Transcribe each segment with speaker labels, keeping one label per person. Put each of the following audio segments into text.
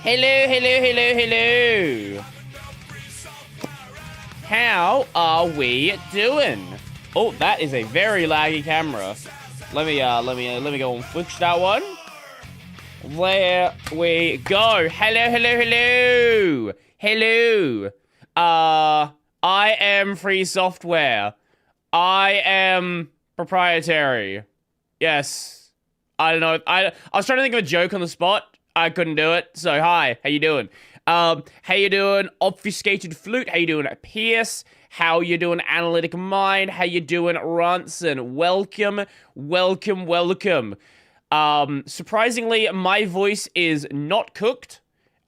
Speaker 1: Hello, hello, hello, hello. How are we doing? Oh, that is a very laggy camera. Let me go and fix that one. There we go. Hello, hello, hello. Hello. I am free software. I am proprietary. Yes. I don't know. I was trying to think of a joke on the spot. I couldn't do it. So, hi. How you doing? How you doing? Obfuscated Flute. How you doing? Pierce. How you doing? Analytic Mind. How you doing? Ronson. Welcome. Welcome. Welcome. Surprisingly, my voice is not cooked.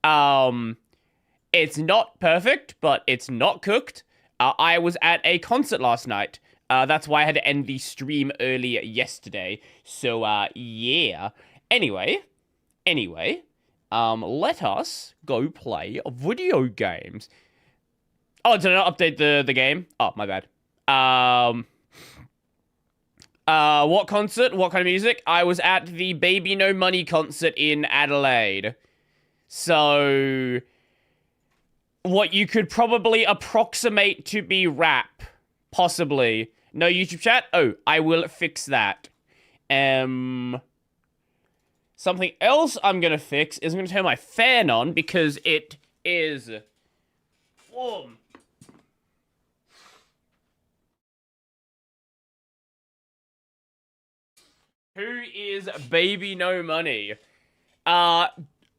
Speaker 1: It's not perfect, but it's not cooked. I was at a concert last night. That's why I had to end the stream early yesterday. So, yeah. Anyway, let us go play video games. Oh, did I not update the game? Oh, my bad. What concert? What kind of music? I was at the Baby No Money concert in Adelaide. So, what you could probably approximate to be rap. Possibly. No YouTube chat? Oh, I will fix that. Something else I'm gonna fix is I'm gonna turn my fan on because it is warm. Who is Baby No Money?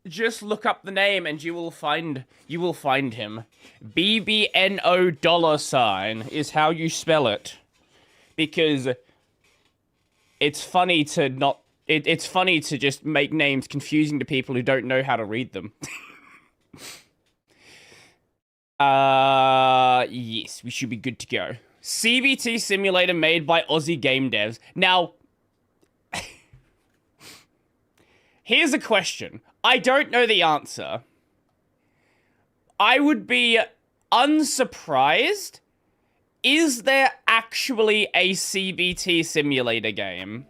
Speaker 1: Just look up the name and you will find him. $BBNO is how you spell it. Because it's funny to not it's funny to just make names confusing to people who don't know how to read them. Yes, we should be good to go. CBT simulator made by Aussie game devs. Now, here's a question. I don't know the answer. I would be unsurprised. Is there actually a CBT simulator game?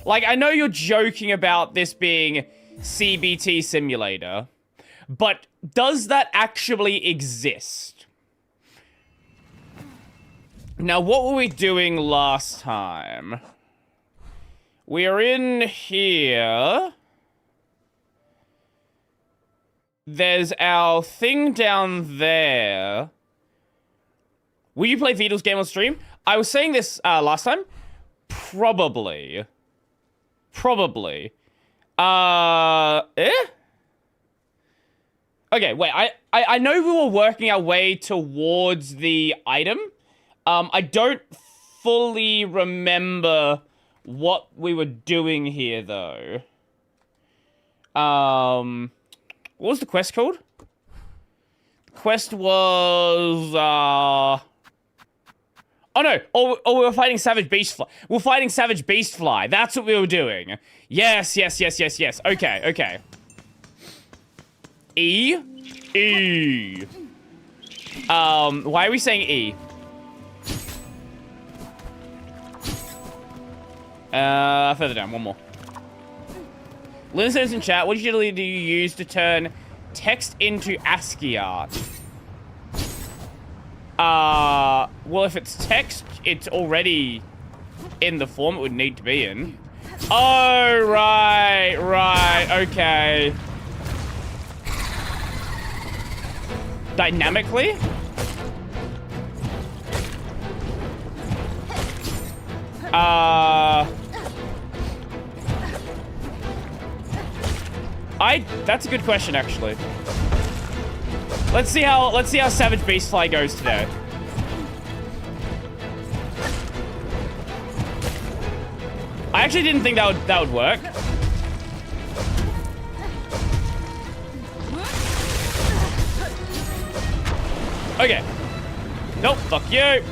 Speaker 1: Like, I know you're joking about this being CBT simulator, but does that actually exist? Now, what were we doing last time? We are in here. There's our thing down there. Will you play Vidal's game on stream? I was saying this last time. Probably. Okay, wait, I know we were working our way towards the item. I don't fully remember what we were doing here, though. What was the quest called? The quest was, oh no! Oh, we were fighting Savage Beastfly. We're fighting Savage Beastfly. That's what we were doing. Yes. Okay. E. Why are we saying E? Further down. One more. Lynn says in chat, what usually do you use to turn text into ASCII art? Well, if it's text, it's already in the form it would need to be in. Oh, right, okay. Dynamically? That's a good question, actually. Let's see how Savage Beastfly goes today. I actually didn't think that would work. Okay. Nope, fuck you.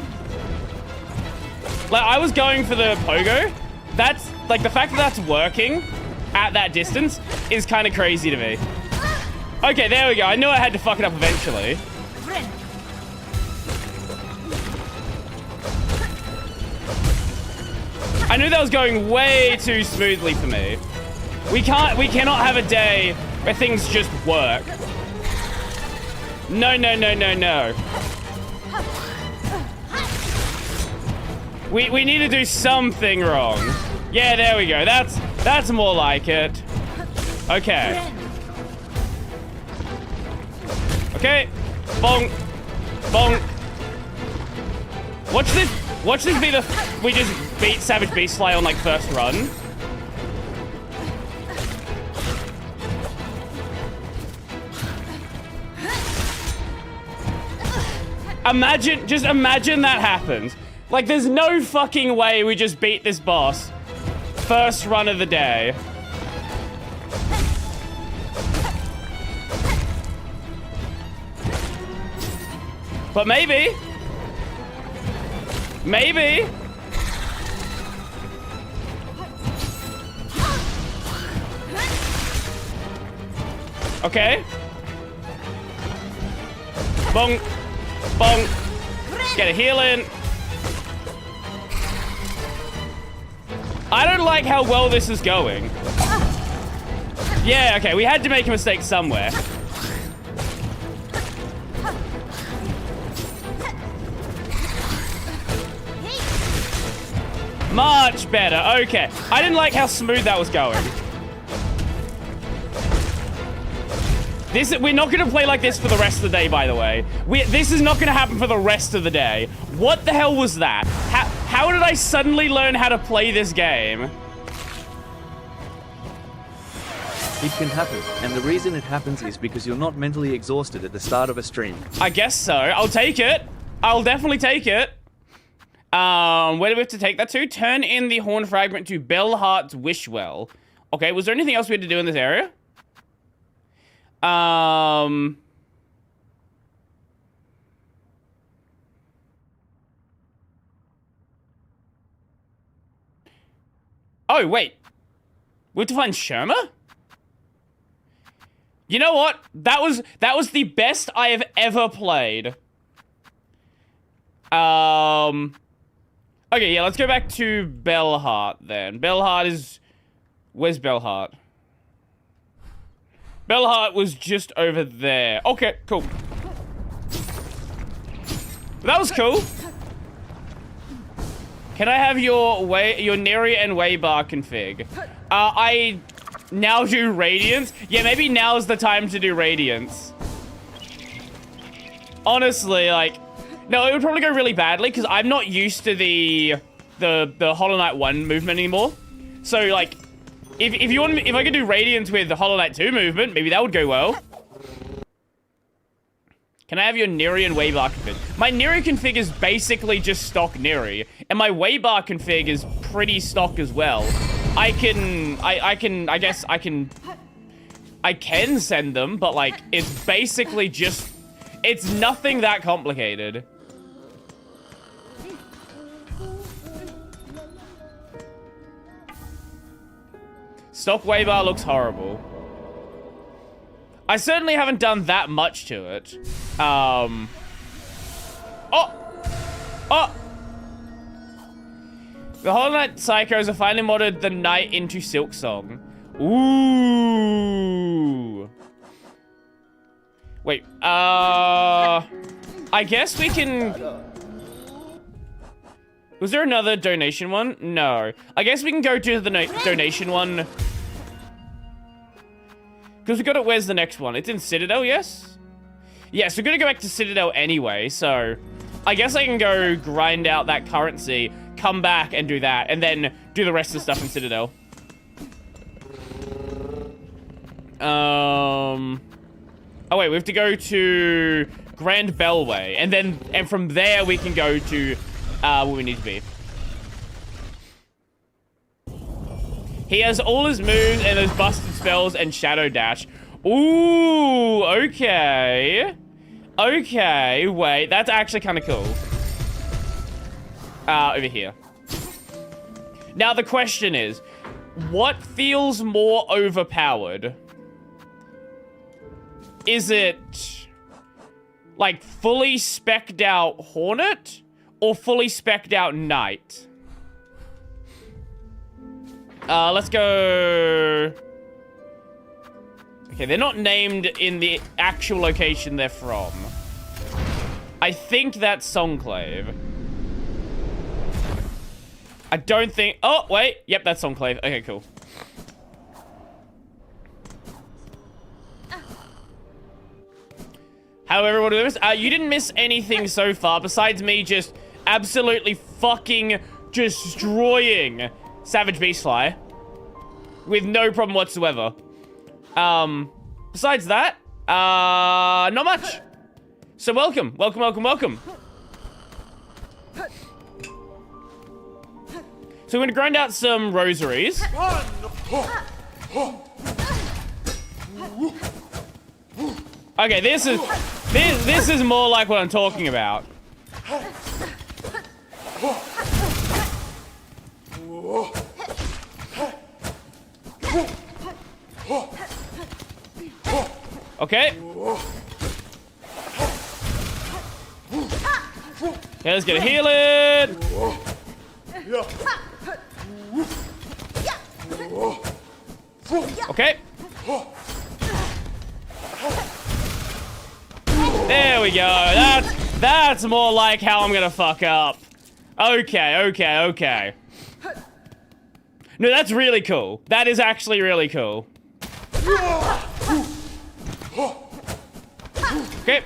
Speaker 1: Like, I was going for the pogo. That's, like, the fact that that's working at that distance is kind of crazy to me. Okay, there we go. I knew I had to fuck it up eventually. I knew that was going way too smoothly for me. We cannot have a day where things just work. No, no, no, no, no. We need to do something wrong. Yeah, there we go. That's more like it. Okay. Okay. Bonk. Bonk. Watch this be the... We just beat Savage Beast Slayer on, like, first run. Just imagine that happens. Like, there's no fucking way we just beat this boss. First run of the day. But maybe. Maybe. Okay. Bonk. Bonk. Get a heal in. I don't like how well this is going. Yeah, okay, we had to make a mistake somewhere. Much better, okay. I didn't like how smooth that was going. We're not gonna play like this for the rest of the day, by the way. This is not gonna happen for the rest of the day. What the hell was that? How did I suddenly learn how to play this game?
Speaker 2: It can happen, and the reason it happens is because you're not mentally exhausted at the start of a stream.
Speaker 1: I guess so. I'll take it. I'll definitely take it. Where do we have to take that to? Turn in the horn fragment to Bellheart's Wishwell. Okay, was there anything else we had to do in this area? Oh, wait. We have to find Sherma? You know what? That was the best I have ever played. Okay, yeah, let's go back to Bellheart then. Bellheart is... Where's Bellheart? Bellheart was just over there. Okay, cool. That was cool. Can I have your Neri and Waybar config? I now do Radiance. Yeah, maybe now's the time to do Radiance. Honestly, like, no, it would probably go really badly because I'm not used to the Hollow Knight 1 movement anymore. So, like, if I could do Radiance with the Hollow Knight 2 movement, maybe that would go well. Can I have your Neri and Waybar config? My Neri config is basically just stock Neri, and my Waybar config is pretty stock as well. I guess I can send them, but like, it's basically just, it's nothing that complicated. Stock Waybar looks horrible. I certainly haven't done that much to it. Oh! The Hollow Knight Psychos have finally modded the knight into Silksong. Ooh. Wait, I guess we can... Was there another donation one? No. I guess we can go to the donation one. Because we got it, where's the next one? It's in Citadel, yes? Yes, we're gonna go back to Citadel anyway, so... I guess I can go grind out that currency, come back and do that, and then do the rest of the stuff in Citadel. Oh wait, we have to go to Grand Bellway, and from there we can go to where we need to be. He has all his moves and his busted spells and Shadow Dash. Ooh, okay. Okay, wait, that's actually kind of cool. Over here. Now the question is, what feels more overpowered? Is it, like, fully spec'd out Hornet? Or fully spec'd out Knight? Let's go... Okay, they're not named in the actual location they're from. I think that's Songclave. I don't think... Oh, wait. Yep, that's Songclave. Okay, cool. How everyone doing this? You didn't miss anything so far besides me just absolutely fucking destroying Savage Beastfly with no problem whatsoever. Besides that, not much. So welcome. So we're gonna grind out some rosaries. Okay, this is more like what I'm talking about. Okay. Yeah, let's get a healing. Okay. There we go. That's more like how I'm gonna fuck up. Okay. No, that's really cool. That is actually really cool. Okay.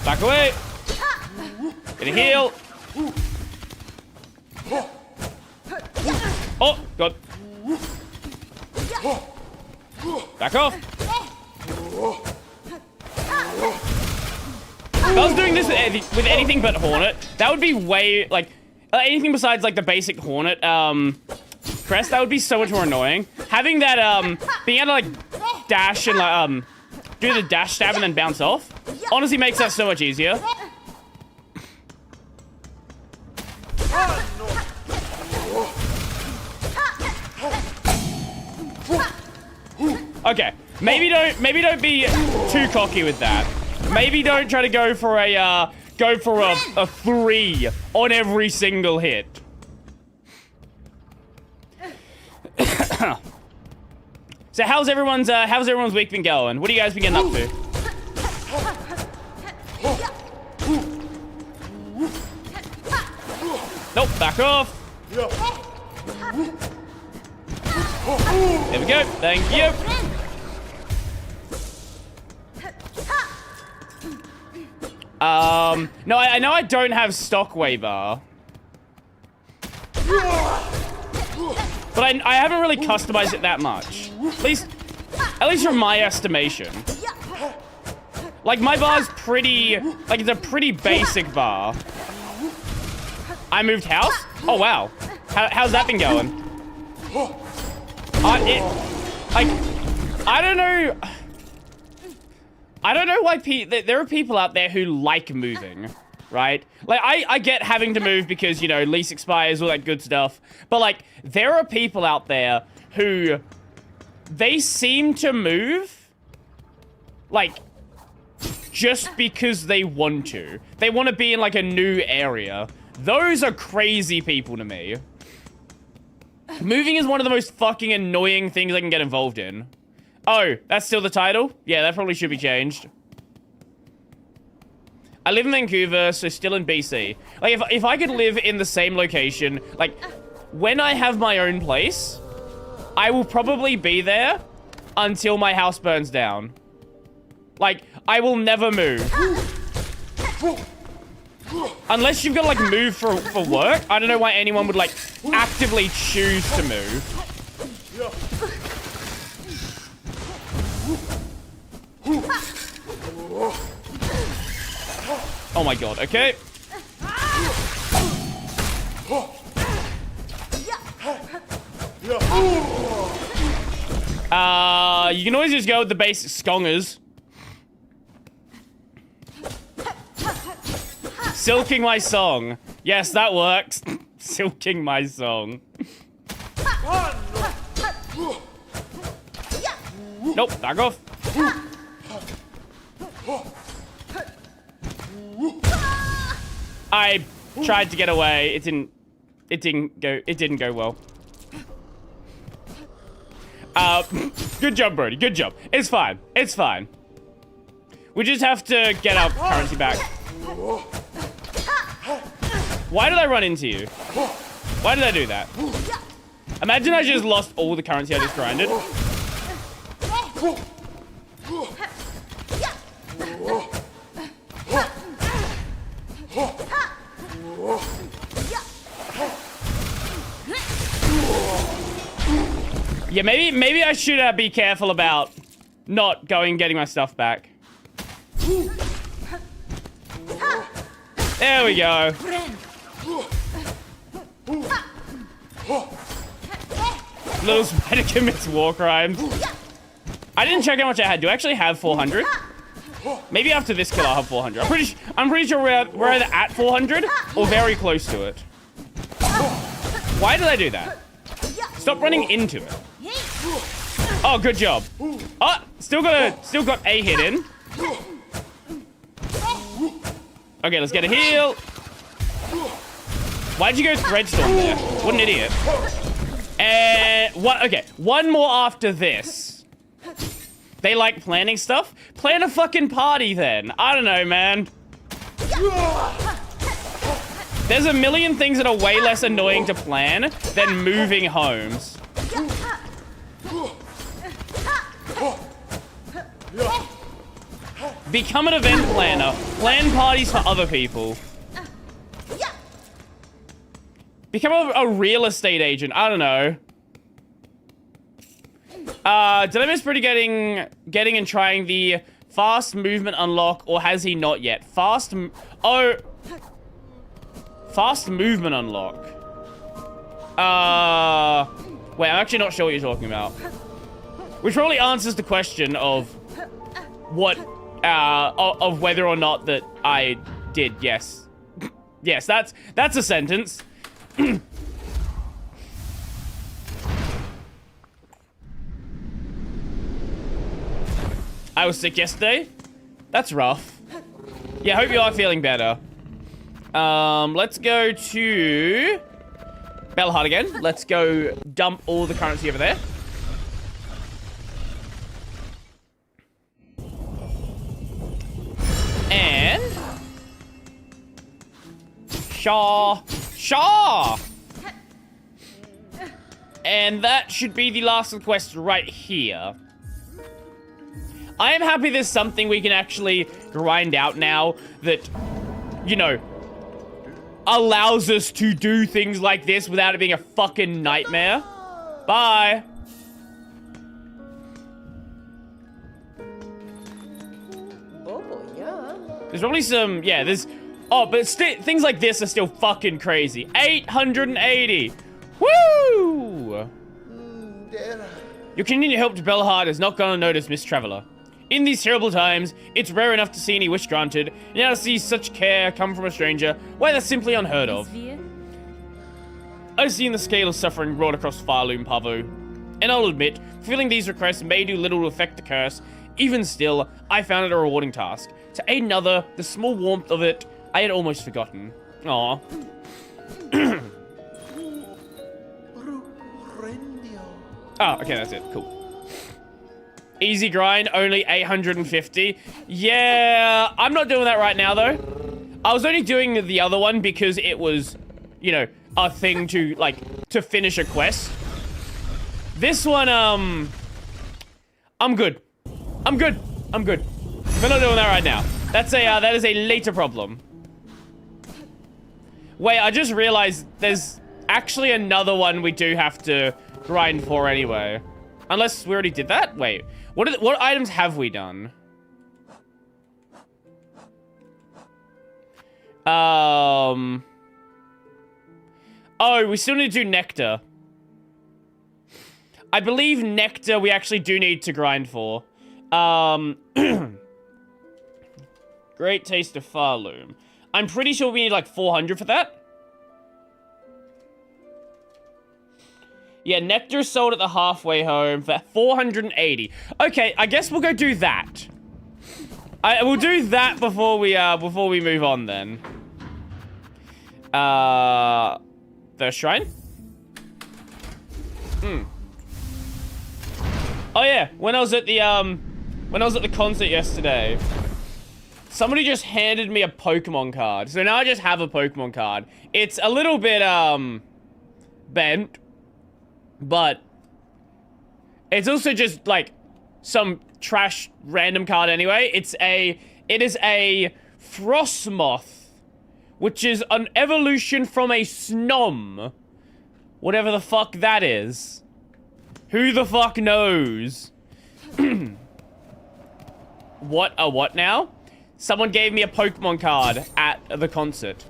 Speaker 1: Back away. Get a heal. Oh, God. Back off. If I was doing this with anything but Hornet, that would be way, like, anything besides, like, the basic Hornet, crest, that would be so much more annoying. Having that, being able to, like, dash and, like, do the dash stab and then bounce off, honestly makes that so much easier. Okay, maybe don't be too cocky with that. Maybe don't try to go for a 3 on every single hit. So how's everyone's week been going? What have you guys been getting up to? Nope, back off. There we go. Thank you. No, I know I don't have Stockway bar. But I haven't really customized it that much. At least from my estimation. Like, my bar's pretty... Like, it's a pretty basic bar. I moved house? Oh, wow. How's that been going? I don't know... I don't know why there are people out there who like moving, right? Like, I get having to move because, you know, lease expires, all that good stuff. But, like, there are people out there who... They seem to move, like, just because they want to. They want to be in, like, a new area. Those are crazy people to me. Moving is one of the most fucking annoying things I can get involved in. Oh, that's still the title? Yeah, that probably should be changed. I live in Vancouver, so still in BC. Like, if I could live in the same location, like, when I have my own place, I will probably be there until my house burns down. Like, I will never move. Unless you've got to, like, move for work. I don't know why anyone would, like, actively choose to move. Oh my god, okay. You can always just go with the basic skongers. Silking my song. Yes, that works. Silking my song. Nope, back off. tried to get away. It didn't go well. Good job, Brody. Good job. It's fine. It's fine. We just have to get our currency back. Why did I run into you? Why did I do that? Imagine I just lost all the currency I just grinded. Yeah, maybe I should be careful about not getting my stuff back. There we go. Little spider commits war crimes. I didn't check how much I had. Do I actually have 400? Maybe after this kill I'll have 400. I'm pretty sure we're either at 400 or very close to it. Why did I do that? Stop running into it. Oh, good job. Oh, still got a hit in. Okay, let's get a heal. Why'd you go Threadstorm there? What an idiot. And okay, one more after this. They like planning stuff? Plan a fucking party then. I don't know, man. There's a million things that are way less annoying to plan than moving homes. Become an event planner. Plan parties for other people. Become a real estate agent. I don't know. Did I miss Pretty getting and trying the fast movement unlock, or has he not yet? Fast movement unlock. Wait, I'm actually not sure what you're talking about. Which probably answers the question of what, of whether or not that I did. Yes. Yes, that's a sentence. I was sick yesterday. That's rough. Yeah, hope you are feeling better. Let's go to Bellheart again. Let's go dump all the currency over there. And Shaw. And that should be the last of the quests right here. I am happy there's something we can actually grind out now that, you know, allows us to do things like this without it being a fucking nightmare. Bye. There's probably some, yeah, there's, oh, but things like this are still fucking crazy. 880. Woo! Your continued help to Bellheart is not gonna notice, Miss Traveler. In these terrible times, it's rare enough to see any wish granted, and now to see such care come from a stranger, why, that's simply unheard of. I've seen the scale of suffering brought across Farloom, Pavo, and I'll admit, fulfilling these requests may do little to affect the curse. Even still, I found it a rewarding task. To aid another, the small warmth of it, I had almost forgotten. Aww. Oh, okay, that's it. Cool. Easy grind, only 850. Yeah, I'm not doing that right now, though. I was only doing the other one because it was, you know, a thing to, like, to finish a quest. This one, I'm good. I'm good. We're not doing that right now. That's that is a later problem. Wait, I just realized there's actually another one we do have to grind for anyway. Unless we already did that? Wait, what items have we done? Oh, we still need to do Nectar. I believe Nectar we actually do need to grind for. Great Taste of Farloom. I'm pretty sure we need like 400 for that. Yeah, Nectar sold at the halfway home for 480. Okay, I guess we'll go do that. We'll do that before we move on then. The shrine? Oh yeah, when I was at the concert yesterday, somebody just handed me a Pokemon card. So now I just have a Pokemon card. It's a little bit, bent, but it's also just, like, some trash random card anyway. It is a Frostmoth, which is an evolution from a Snom. Whatever the fuck that is. Who the fuck knows? What now? Someone gave me a Pokemon card at the concert.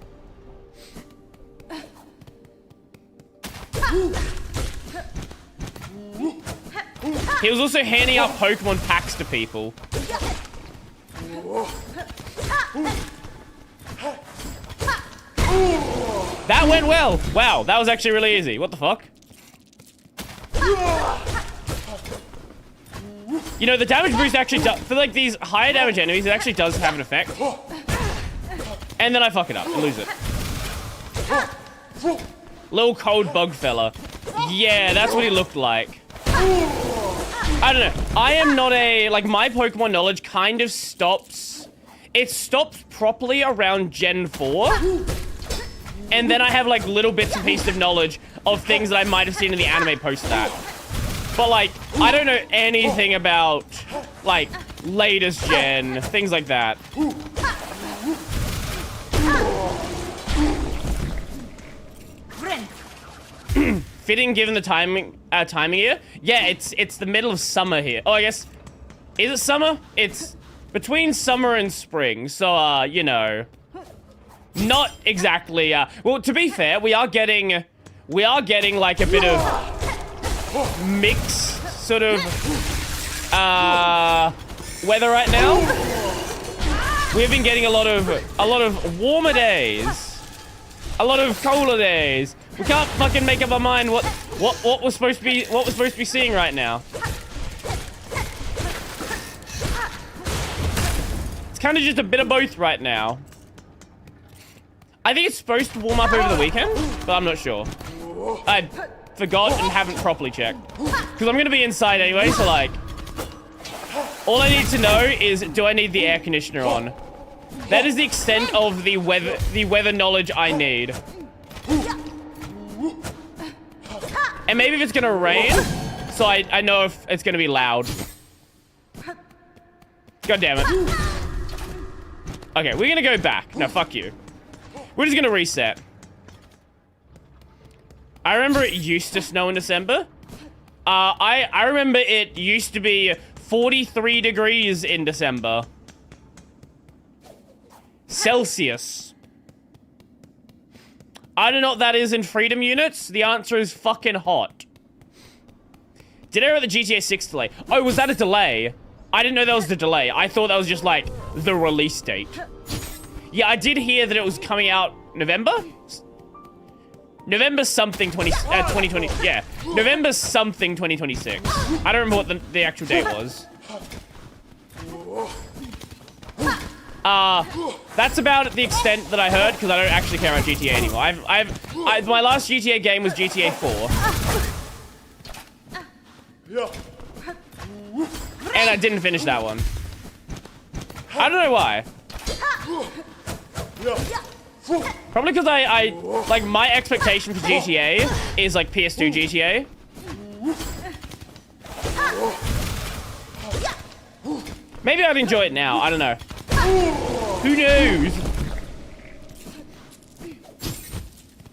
Speaker 1: He was also handing out Pokemon packs to people. That went well. Wow, that was actually really easy. What the fuck? You know, the damage boost actually does, for like these higher damage enemies, it actually does have an effect. And then I fuck it up and lose it. Little cold bug fella. Yeah, that's what he looked like. I don't know. I am not a, like, my Pokemon knowledge kind of stops. It stops properly around Gen 4. And then I have, like, little bits and pieces of knowledge of things that I might have seen in the anime post that. But, like, I don't know anything about, like, latest gen, things like that. Fitting given the timing here? Yeah, it's the middle of summer here. Oh, I guess, is it summer? It's between summer and spring, so, you know, not exactly, well, to be fair, we are getting, like, a bit of mixed sort of, weather right now. We've been getting a lot of warmer days, a lot of colder days. We can't fucking make up our mind what we're supposed to be seeing right now. It's kind of just a bit of both right now. I think it's supposed to warm up over the weekend, but I'm not sure. I forgot and haven't properly checked. Because I'm going to be inside anyway, so like... all I need to know is, do I need the air conditioner on? That is the extent of the weather knowledge I need. And maybe if it's going to rain, so I know if it's going to be loud. God damn it. Okay, we're going to go back. No, fuck you. We're just going to reset. I remember it used to snow in December. I remember it used to be 43 degrees in December. Celsius. I don't know what that is in freedom units. The answer is fucking hot. Did I hear about the GTA 6 delay? Oh, was that a delay? I didn't know that was the delay. I thought that was just like the release date. Yeah, I did hear that it was coming out November? November something 2020. Yeah, November something 2026. I don't remember what the actual date was. That's about the extent that I heard, because I don't actually care about GTA anymore. My last GTA game was GTA 4. And I didn't finish that one. I don't know why. Probably because I like, my expectation for GTA is like PS2 GTA. Maybe I'd enjoy it now. I don't know. Who knows?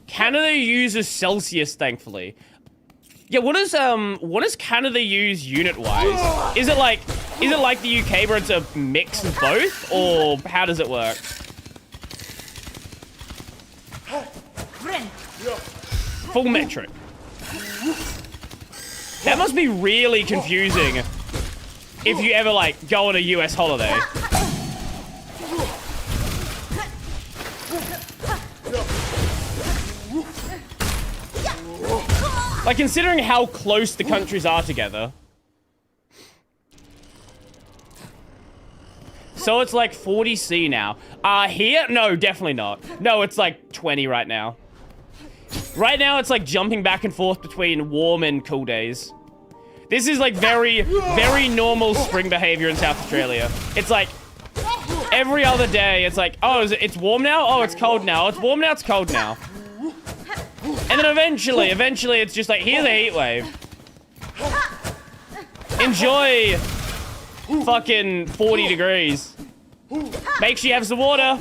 Speaker 1: Canada uses Celsius, thankfully. Yeah, what does Canada use unit-wise? Is it like the UK where it's a mix of both, or how does it work? Full metric. That must be really confusing if you ever, like, go on a US holiday. Like, considering how close the countries are together. So it's like 40C now. Here? No, definitely not. No, it's like 20 right now. Right now, it's like jumping back and forth between warm and cool days. This is like very, very normal spring behavior in South Australia. It's like every other day, it's like, oh, it's warm now? Oh, it's cold now. It's warm now, it's cold now. And then eventually, it's just like, here's a heat wave. Enjoy fucking 40 degrees. Make sure you have some water.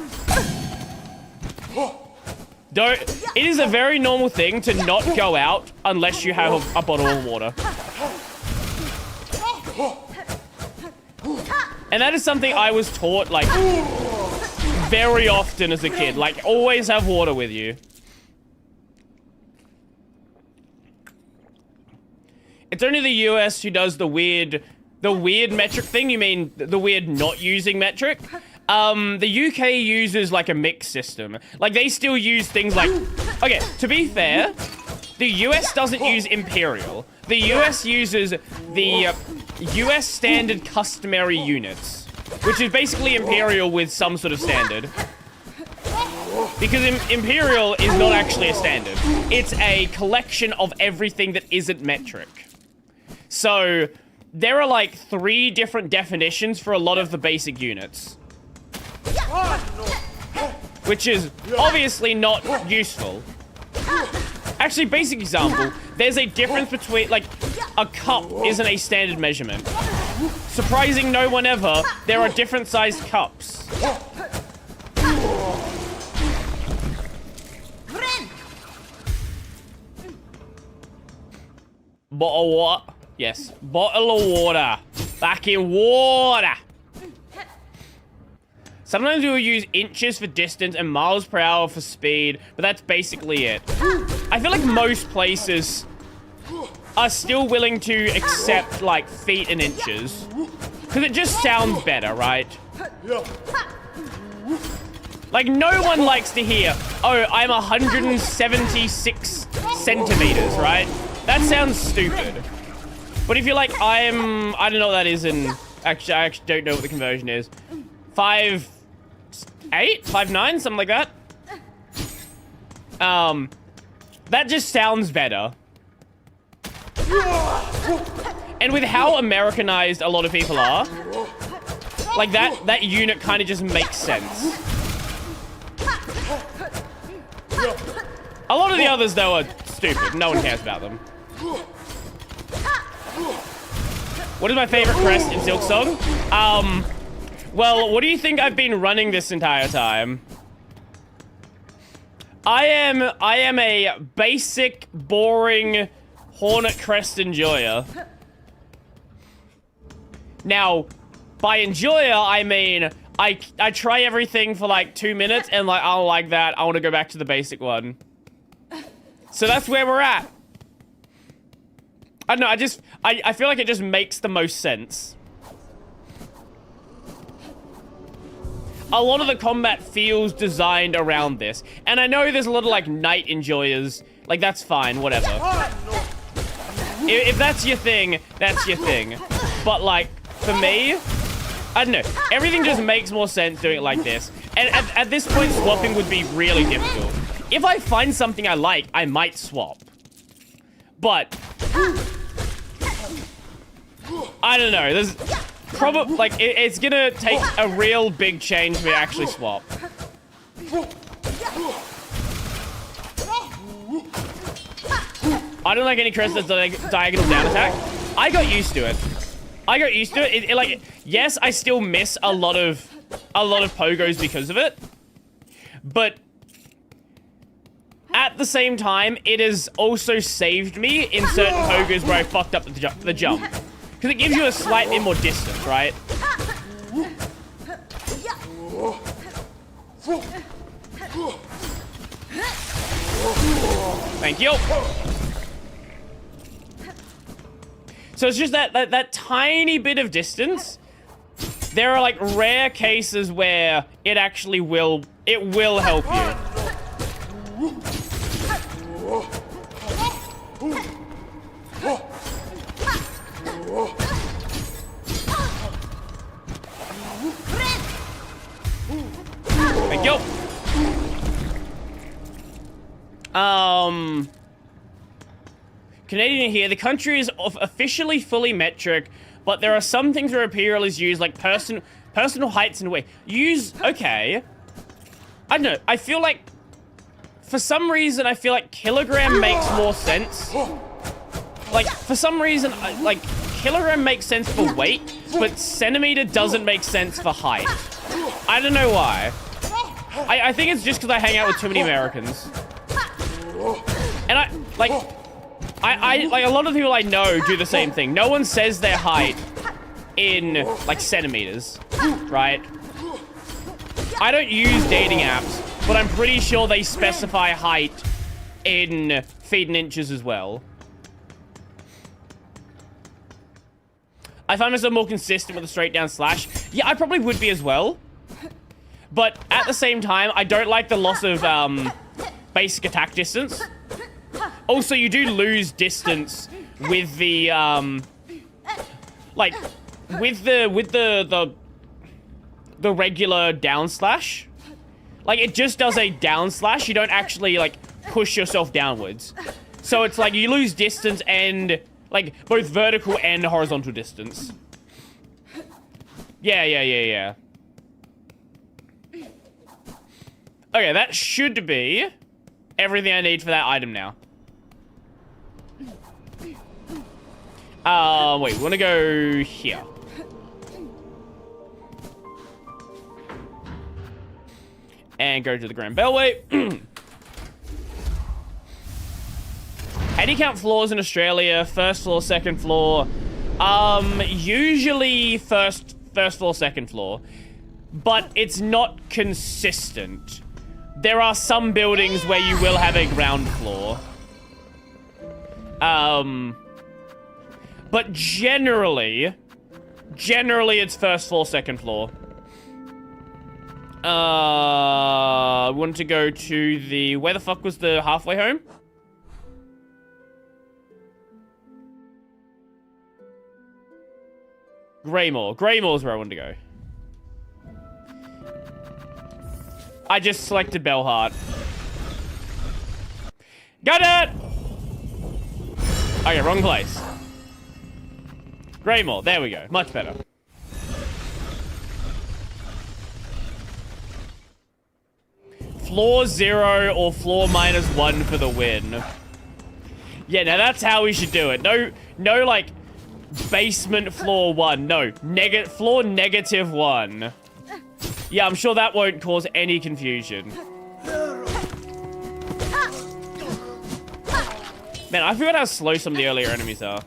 Speaker 1: It is a very normal thing to not go out unless you have a bottle of water. And that is something I was taught, like, very often as a kid. Like, always have water with you. It's only the US who does the weird metric thing. You mean the weird not using metric? The UK uses, like, a mixed system. Like, they still use things like... Okay, to be fair, the US doesn't use imperial. The US uses the US standard customary units, which is basically imperial with some sort of standard. Because imperial is not actually a standard. It's a collection of everything that isn't metric. So, there are, like, 3 different definitions for a lot of the basic units. Which is obviously not useful. Actually, basic example, there's a difference between, like, a cup isn't a standard measurement. Surprising no one ever, there are different sized cups. Bottle of what? Yes, bottle of water. Back in water. Sometimes we will use inches for distance and miles per hour for speed, but that's basically it. I feel like most places are still willing to accept, like, feet and inches. Because it just sounds better, right? Like, no one likes to hear, oh, I'm 176 centimeters, right? That sounds stupid. But if you're like, I don't know what that is in... Actually, I actually don't know what the conversion is. 5'8", 5'9", something like that. That just sounds better. And with how Americanized a lot of people are, like that unit kind of just makes sense. A lot of the others, though, are stupid. No one cares about them. What is my favorite crest in Silksong? Well, what do you think I've been running this entire time? I am a basic, boring Hornet Crest enjoyer. Now, by enjoyer, I mean, I try everything for like 2 minutes and like, I don't like that. I want to go back to the basic one. So that's where we're at. I don't know, I feel like it just makes the most sense. A lot of the combat feels designed around this. And I know there's a lot of, like, night enjoyers. Like, that's fine, whatever. If that's your thing, that's your thing. But, like, for me, I don't know. Everything just makes more sense doing it like this. And at this point, swapping would be really difficult. If I find something I like, I might swap. But I don't know. There's probably, like, it's gonna take a real big change for me to actually swap. I don't like any crest that's diagonal down attack. I got used to it. It like, yes, I still miss a lot of pogos because of it, but at the same time, it has also saved me in certain pogos where I fucked up the jump. Because it gives you a slight bit more distance, right? Thank you. So it's just that tiny bit of distance. There are like rare cases where it actually will help you. Thank you. Canadian here. The country is officially fully metric, but there are some things where imperial is used, like personal heights and weight. Okay. I don't know. I feel like, for some reason, I feel like kilogram makes more sense. Like, for some reason, like, kilogram makes sense for weight, but centimeter doesn't make sense for height. I don't know why. I think it's just because I hang out with too many Americans. And like a lot of people I know do the same thing. No one says their height in, like, centimeters, right? I don't use dating apps, but I'm pretty sure they specify height in feet and inches as well. I find myself more consistent with a straight down slash. Yeah, I probably would be as well. But at the same time, I don't like the loss of basic attack distance. Also, you do lose distance with the like with the regular down slash. Like, it just does a down slash. You don't actually, like, push yourself downwards. So it's like you lose distance and, like, both vertical and horizontal distance. Yeah. Okay, that should be everything I need for that item now. Wait, we want to go here. And go to the Grand Bellway. How do you count floors in Australia? First floor, second floor. Usually first floor, second floor. But it's not consistent. There are some buildings where you will have a ground floor. But generally it's first floor, second floor. We wanted to go to the... Where the fuck was the halfway home? Greymore. Greymore's where I wanted to go. I just selected Bellheart. Got it! Okay, wrong place. Greymore. There we go. Much better. Floor 0 or floor -1 for the win. Yeah, now that's how we should do it. No, like, basement floor 1. No, floor -1. Yeah, I'm sure that won't cause any confusion. Man, I forgot how slow some of the earlier enemies are.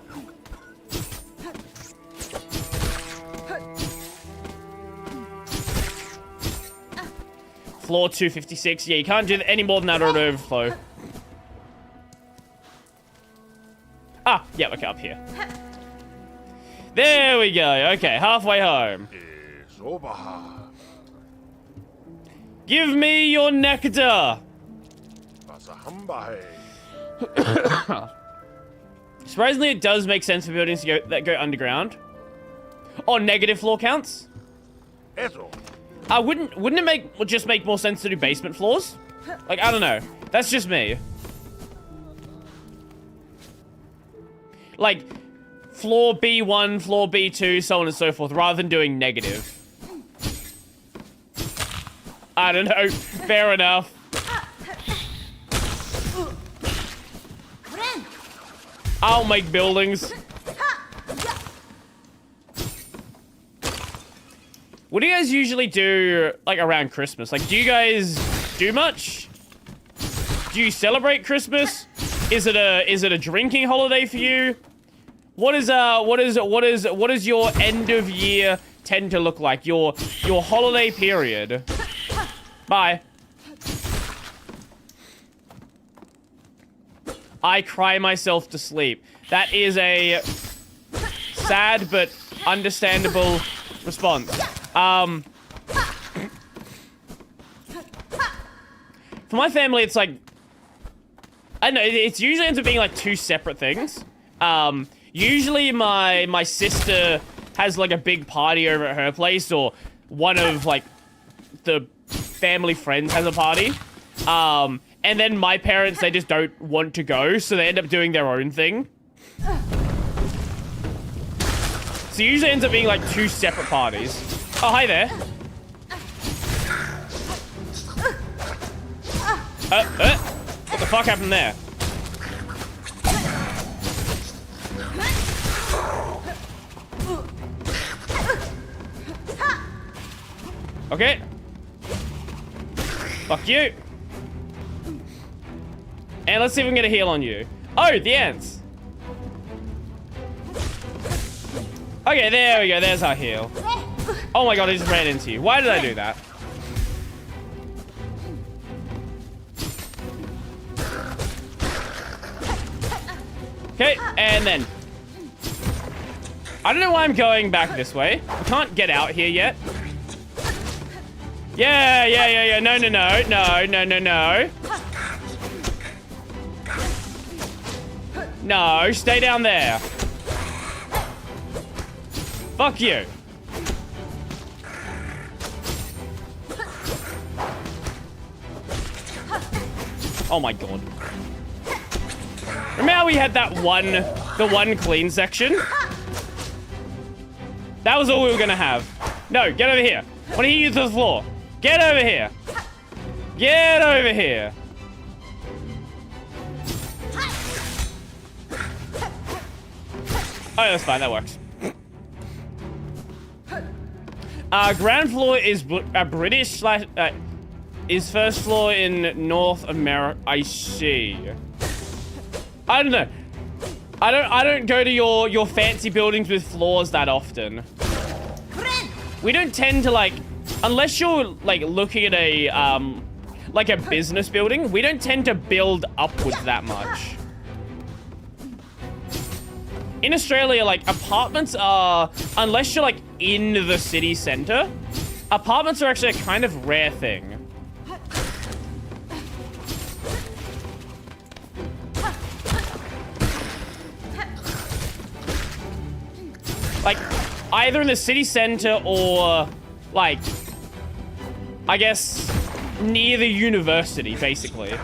Speaker 1: Floor 256. Yeah, you can't do any more than that or it'll overflow. Ah, yeah, okay, up here. There we go. Okay, halfway home. Give me your nectar. Surprisingly, it does make sense for buildings that go underground. Oh, negative floor counts? Wouldn't it just make more sense to do basement floors? Like, I don't know. That's just me. Like, floor B1, floor B2, so on and so forth, rather than doing negative. I don't know. Fair enough. I'll make buildings. What do you guys usually do, like, around Christmas? Like, do you guys do much? Do you celebrate Christmas? Is it a drinking holiday for you? What does your end of year tend to look like? Your holiday period. Bye. I cry myself to sleep. That is a sad but understandable response. For my family, it's like, I don't know, it's usually ends up being like two separate things. Usually my sister has like a big party over at her place, or one of like the family friends has a party. And then my parents, they just don't want to go, so they end up doing their own thing. So it usually ends up being like 2 separate parties. Oh, hi there. What the fuck happened there? Okay. Fuck you. And let's see if we can get a heal on you. Oh, the ants. Okay, there we go. There's our heal. Oh my god, I just ran into you. Why did I do that? Okay, and then. I don't know why I'm going back this way. I can't get out here yet. Yeah. No. No, stay down there. Fuck you. Oh my god. Remember how we had that the one clean section? That was all we were gonna have. No, get over here. I wanna hit you to the floor. Get over here. Get over here. Oh, that's fine. That works. Ground floor is British / is first floor in North America. I see. I don't know. I don't go to your fancy buildings with floors that often. We don't tend to like, unless you're like looking at a like a business building, we don't tend to build upwards that much. In Australia, like, apartments are, unless you're, like, in the city center, apartments are actually a kind of rare thing. Like, either in the city center or, like, I guess, near the university, basically.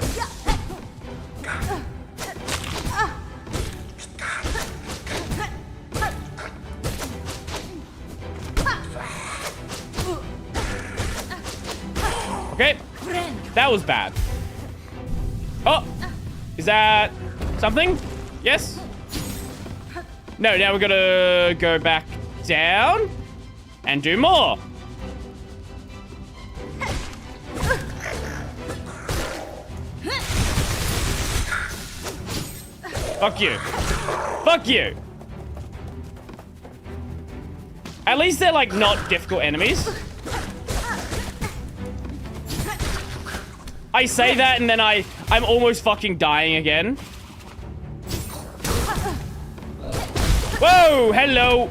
Speaker 1: Okay, that was bad. Oh, is that something? Yes? No, now we're gonna go back down and do more. Fuck you. Fuck you. At least they're like not difficult enemies. I say that and then I'm almost fucking dying again. Whoa, hello.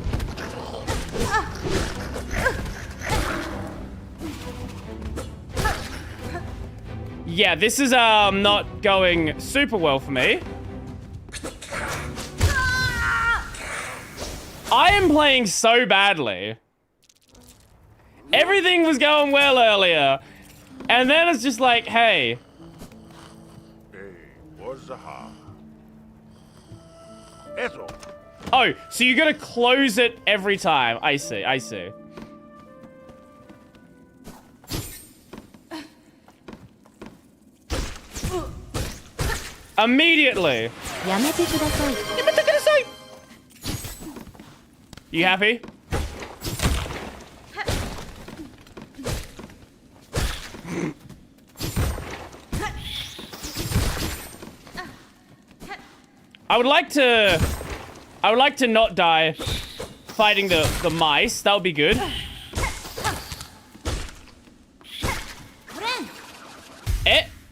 Speaker 1: Yeah, this is not going super well for me. I am playing so badly. Everything was going well earlier. And then it's just like, hey. Oh, so you gotta close it every time. I see, I see. Immediately. You happy? I would like to not die fighting the mice. That would be good.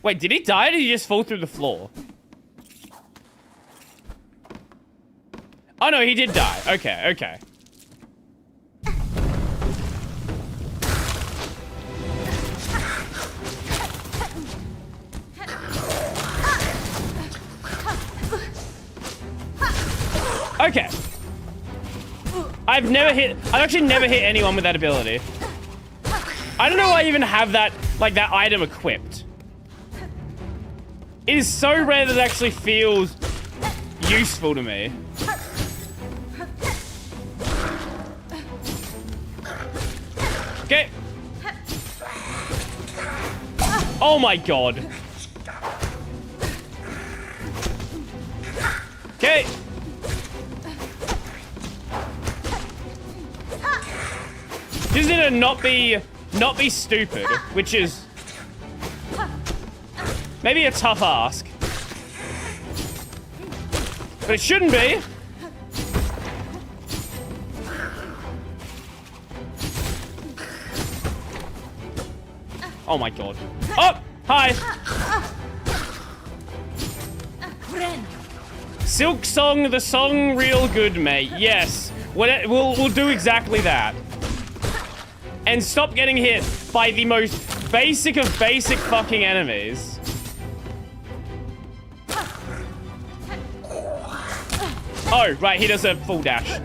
Speaker 1: Wait, did he die or did he just fall through the floor? Oh no, he did die. Okay, okay. Okay. I've actually never hit anyone with that ability. I don't know why I even have that like, that item equipped. It is so rare that it actually feels useful to me. Okay. Oh my god. Okay. Just need to not be stupid, which is maybe a tough ask. But it shouldn't be. Oh my god. Oh! Hi! Silksong, the song real good, mate. Yes. We'll do exactly that. And stop getting hit by the most basic of basic fucking enemies. Oh, right, he does a full dash.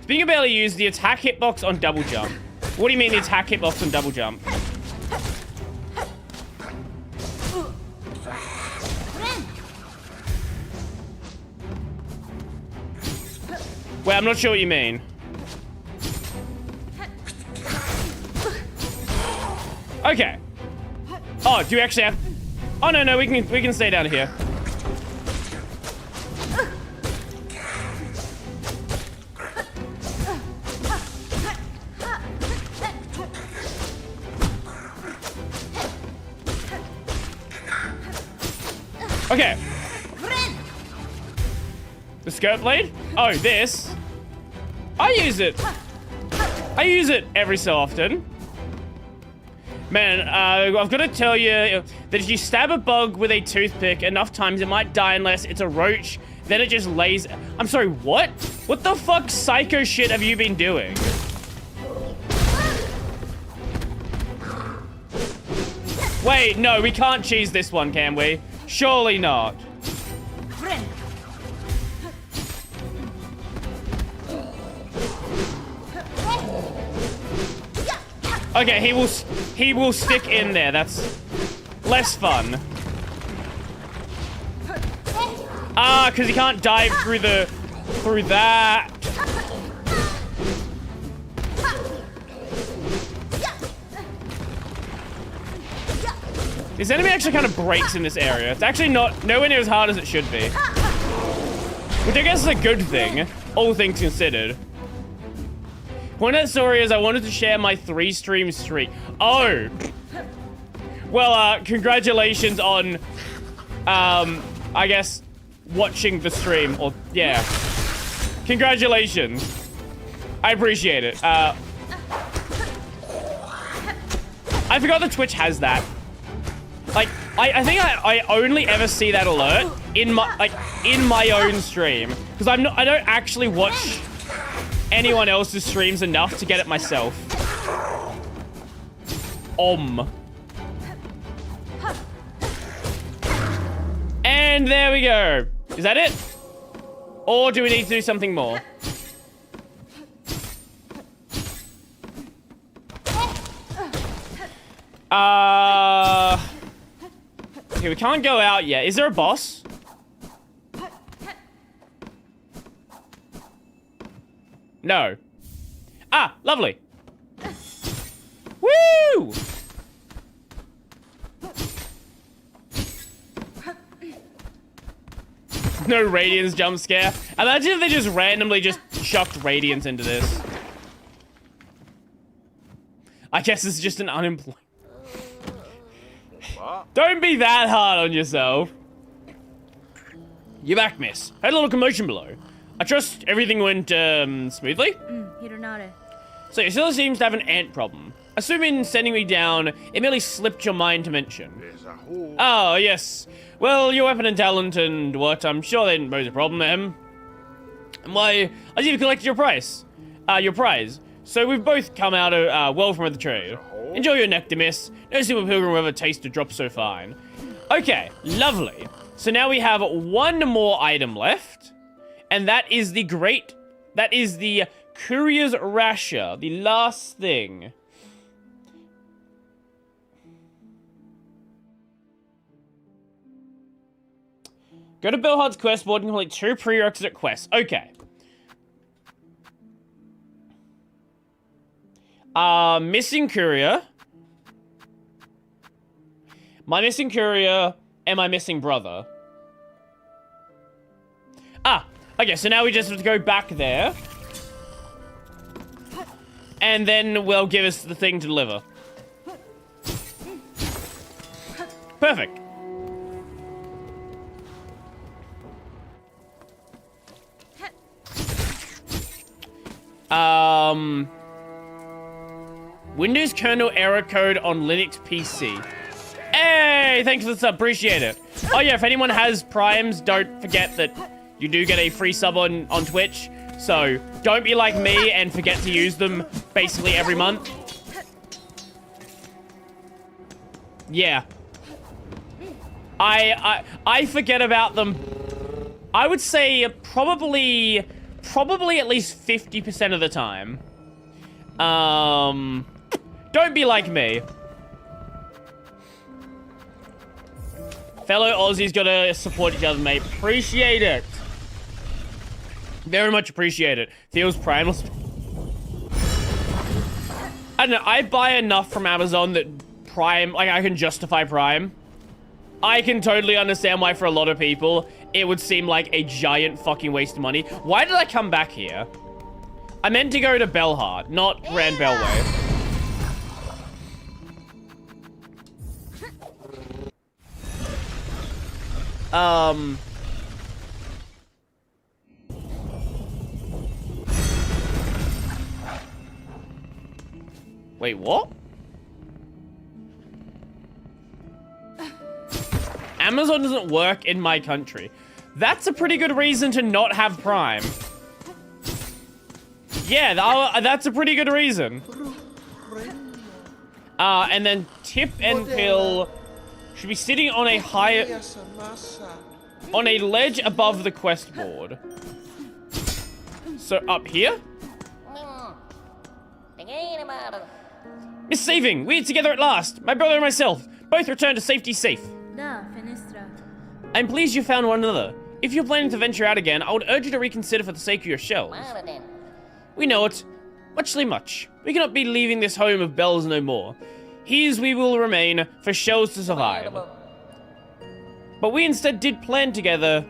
Speaker 1: Speaking of barely use the attack hitbox on double jump. What do you mean the attack hitbox on double jump? Wait, I'm not sure what you mean. Okay. Oh, do you actually have... Oh, no, we can stay down here. Okay. The skirt blade? Oh, this. I use it. I use it every so often. Man, I've got to tell you that if you stab a bug with a toothpick enough times, it might die unless it's a roach. Then it just lays... I'm sorry, what? What the fuck psycho shit have you been doing? Wait, no, we can't cheese this one, can we? Surely not. Okay, he will stick in there. That's less fun. Ah, because he can't dive through that. This enemy actually kind of breaks in this area. It's actually nowhere near as hard as it should be. Which I guess is a good thing, all things considered. Point of that story is I wanted to share my 3-stream streak. Oh! Well, congratulations on, I guess, watching the stream. Or, yeah. Congratulations. I appreciate it. I forgot that Twitch has that. Like, I think I only ever see that alert in my own stream. Because I don't actually watch anyone else's streams enough to get it myself. And there we go. Is that it? Or do we need to do something more? Okay, we can't go out yet. Is there a boss? No. Ah, lovely. Woo! No Radiance jump scare. Imagine if they just randomly just chucked Radiance into this. I guess it's just an unemployed. Don't be that hard on yourself. You're back, miss. Had a little commotion below. I trust everything went, smoothly? So you still seems to have an ant problem. Assuming sending me down, it merely slipped your mind to mention. Oh, yes. Well, your weapon and talent and what, I'm sure they didn't pose a problem, Why, I see you've collected your prize. So we've both come out well from the trade. Enjoy your nectar, miss. No simple pilgrim will ever taste a drop so fine. Okay, lovely. So now we have one more item left. And that is the Courier's Rasher, the last thing. Go to Bellhard's quest board and complete 2 prerequisite quests. Okay. Missing courier. My missing courier and my missing brother. Ah, okay, so now we just have to go back there. And then we'll give us the thing to deliver. Perfect. Windows kernel error code on Linux PC. Hey, thanks for the sub, appreciate it. Oh yeah, if anyone has primes, don't forget that you do get a free sub on Twitch. So don't be like me and forget to use them basically every month. Yeah. I forget about them. I would say probably at least 50% of the time. Don't be like me. Fellow Aussies gotta support each other, mate. Appreciate it. Very much appreciate it. Feels primal. I don't know, I buy enough from Amazon that Prime, like, I can justify Prime. I can totally understand why for a lot of people, it would seem like a giant fucking waste of money. Why did I come back here? I meant to go to Bellhard, not Grand Bellway. Wait, what? Amazon doesn't work in my country. That's a pretty good reason to not have Prime. Yeah, that's a pretty good reason. And then Tip and Pill should be sitting on a on a ledge above the quest board. So up here? Miss Saving, we're together at last. My brother and myself, both returned to safety safe. I'm pleased you found one another. If you're planning to venture out again, I would urge you to reconsider for the sake of your shells. We know it. Muchly much. We cannot be leaving this home of bells no more. Here's we will remain for shells to survive. But we instead did plan together.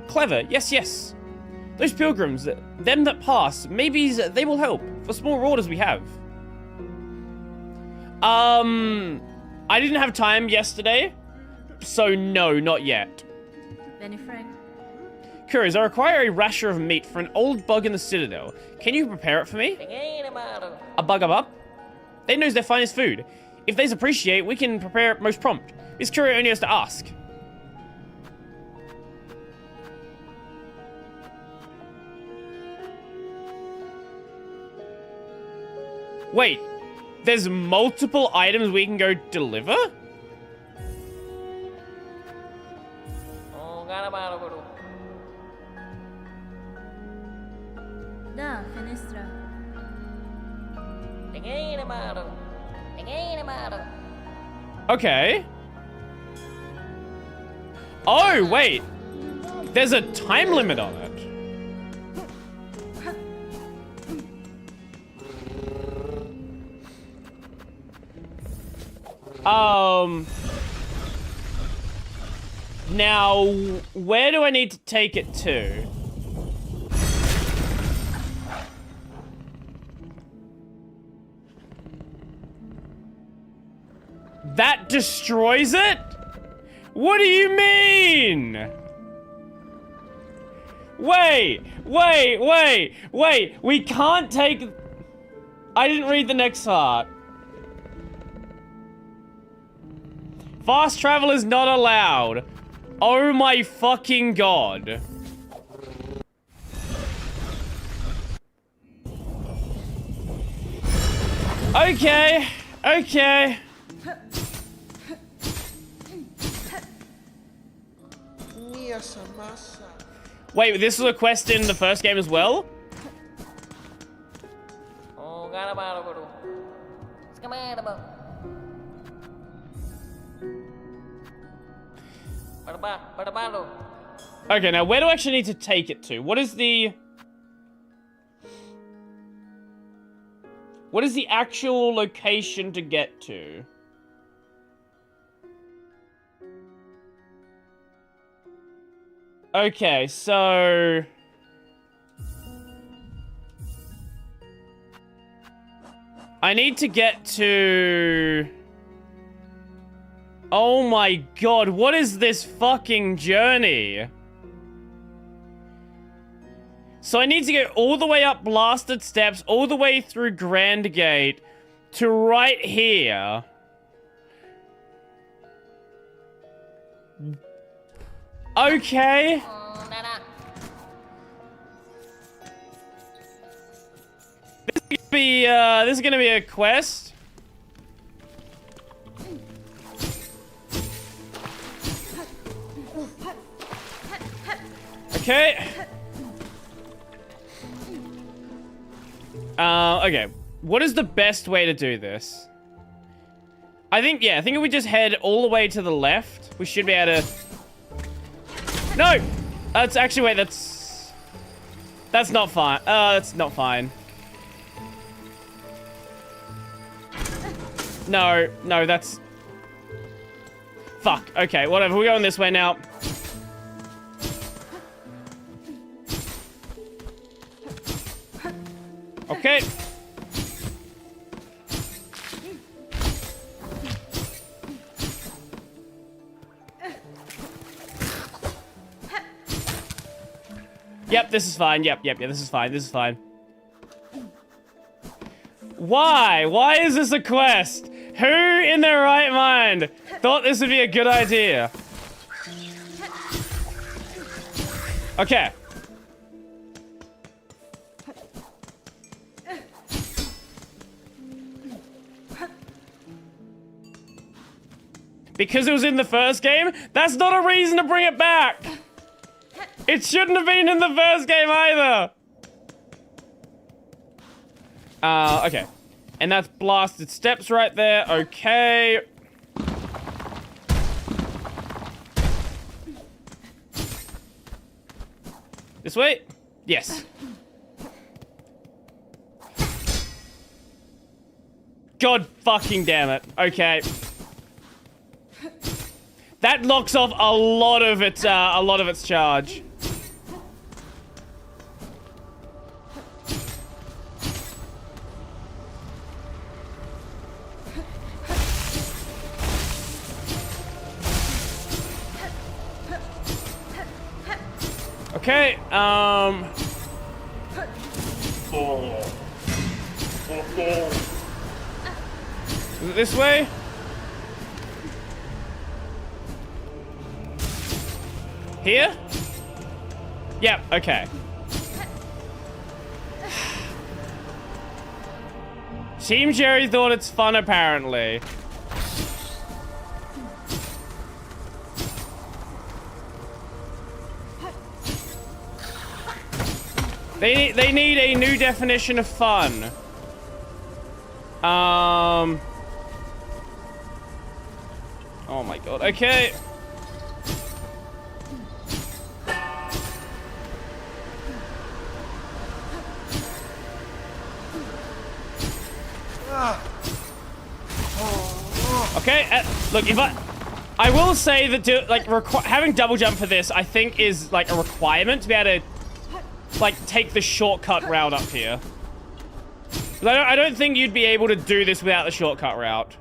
Speaker 1: Clever. Yes, yes. Those pilgrims, them that pass, maybe they will help for small orders we have. I didn't have time yesterday, so no, not yet. Curious, I require a rasher of meat for an old bug in the Citadel. Can you prepare it for me? A bug up? They knows their finest food. If they appreciate, we can prepare it most prompt. Miss Curie only has to ask. Wait, there's multiple items we can go deliver? Okay. Oh, wait. There's a time limit on it. Now, where do I need to take it to? That destroys it? What do you mean? Wait, we can't take... I didn't read the next part. Fast travel is not allowed. Oh my fucking god. Okay. Wait, this was a quest in the first game as well? Okay, now where do I actually need to take it to? What is the actual location to get to? Okay, so... I need to get to... Oh my god, what is this fucking journey? So I need to go all the way up blasted steps, all the way through Grand Gate, to right here. Okay. This is gonna be a quest. Okay. Okay. What is the best way to do this? I think if we just head all the way to the left, we should be able to... No! That's actually, wait, that's not fine. That's not fine. No, that's... Fuck, okay, whatever, we're going this way now. Okay. Yep, this is fine. Yep, this is fine. This is fine. Why? Why is this a quest? Who in their right mind thought this would be a good idea? Okay. Because it was in the first game? That's not a reason to bring it back! It shouldn't have been in the first game either! Okay. And that's blasted steps right there. Okay. This way? Yes. God fucking damn it. Okay. That knocks off a lot of its charge. Okay, Is it this way? Here? Yep, okay. Team Jerry thought it's fun, apparently. They need a new definition of fun. Oh my god, okay. Okay, look, if I will say that having double jump for this, I think is like a requirement to be able to take the shortcut route up here. I don't think you'd be able to do this without the shortcut route.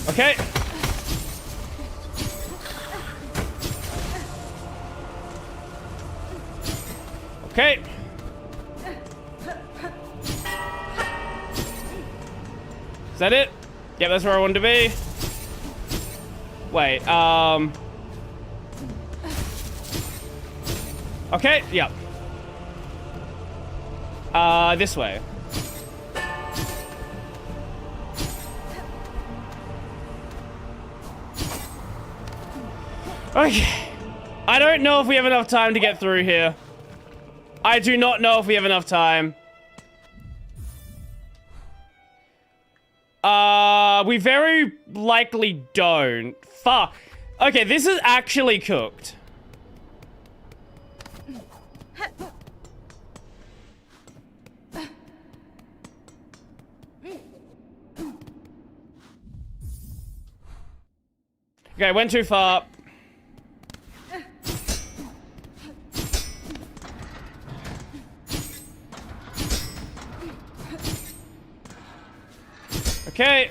Speaker 1: Okay. Okay. Is that it? Yeah, that's where I wanted to be. Wait, okay, yep. This way. Okay. I don't know if we have enough time to get through here. I do not know if we have enough time. We very likely don't. Fuck. Okay, this is actually cooked. Okay, went too far. Okay.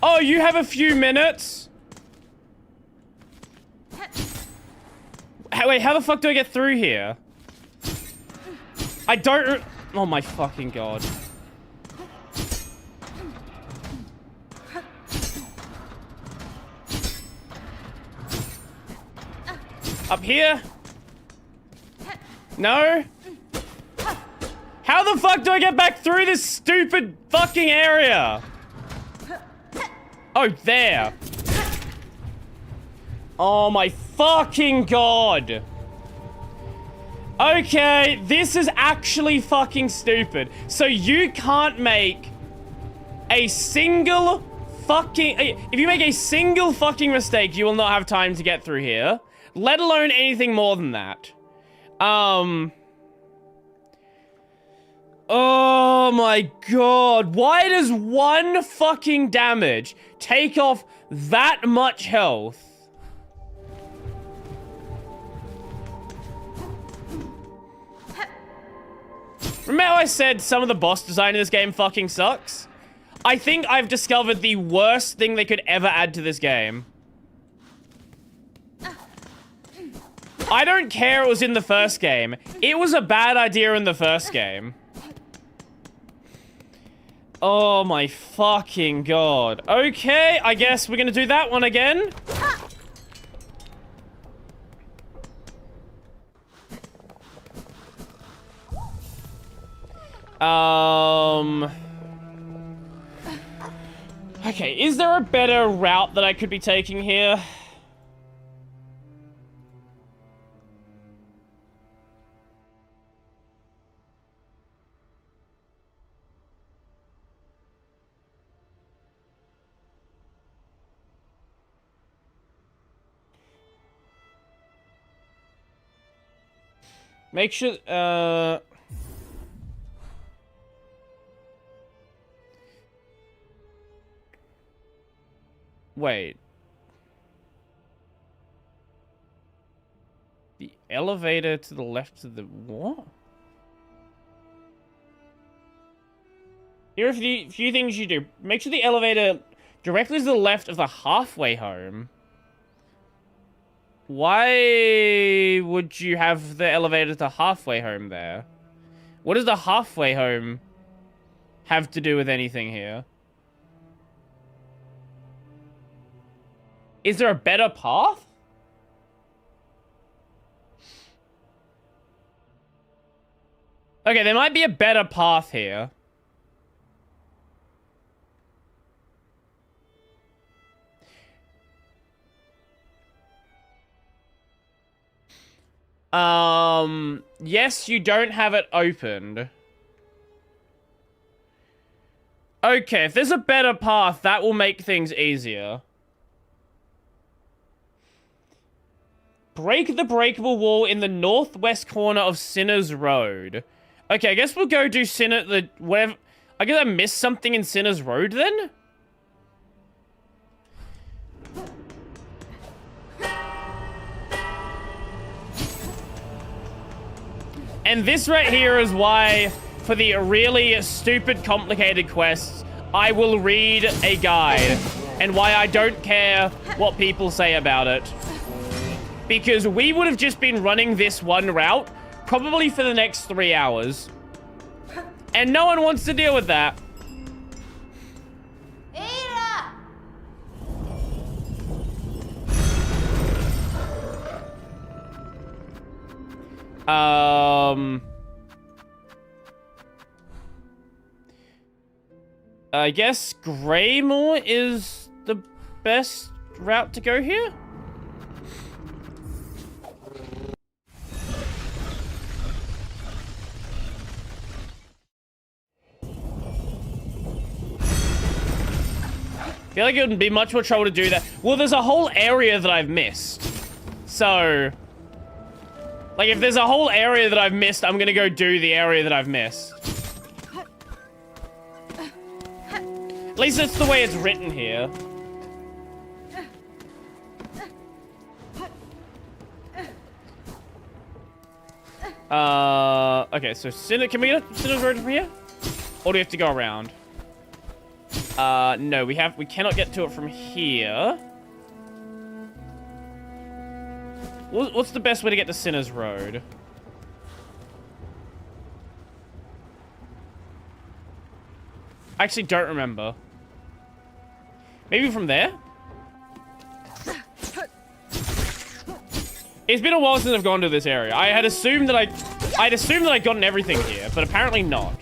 Speaker 1: Oh, you have a few minutes? Wait, how the fuck do I get through here? I don't... Oh my fucking god. Up here? No? How the fuck do I get back through this stupid fucking area? Oh, there. Oh my fucking god. Okay, this is actually fucking stupid. So you can't make a single fucking... If you make a single fucking mistake, you will not have time to get through here. Let alone anything more than that. Oh my god. Why does one fucking damage take off that much health? Remember how I said some of the boss design in this game fucking sucks? I think I've discovered the worst thing they could ever add to this game. I don't care it was in the first game. It was a bad idea in the first game. Oh my fucking god. Okay, I guess we're gonna do that one again. Okay, is there a better route that I could be taking here? Make sure, wait. The elevator to the left of the... What? Here are a few things you do. Make sure the elevator directly to the left of the halfway home. Why would you have the elevator to halfway home there? What does the halfway home have to do with anything here? Is there a better path? Okay, there might be a better path here. Yes, you don't have it opened. Okay, if there's a better path, that will make things easier. Break the breakable wall in the northwest corner of Sinner's Road. Okay, I guess we'll go do whatever. I guess I missed something in Sinner's Road then? And this right here is why, for the really stupid, complicated quests, I will read a guide. And why I don't care what people say about it. Because we would have just been running this one route, probably for the next 3 hours. And no one wants to deal with that. I guess Greymore is the best route to go here? I feel like it wouldn't be much more trouble to do that. Well, there's a whole area that I've missed. So, like, if there's a whole area that I've missed, I'm gonna go do the area that I've missed. At least that's the way it's written here. Okay, so can we get a Sinner's Road from here? Or do we have to go around? No, we cannot get to it from here. What's the best way to get to Sinner's Road? I actually don't remember. Maybe from there? It's been a while since I've gone to this area. I'd assumed that I'd gotten everything here, but apparently not.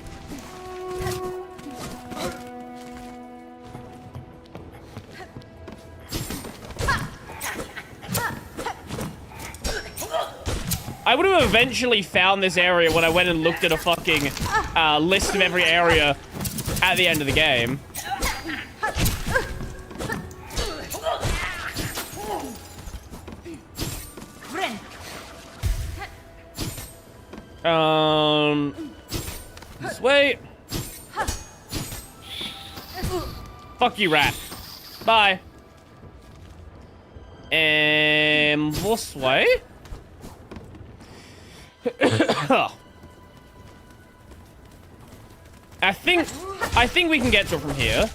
Speaker 1: I would have eventually found this area when I went and looked at a fucking list of every area at the end of the game. This way. Fuck you, rat. Bye. This way? I think we can get to it from here.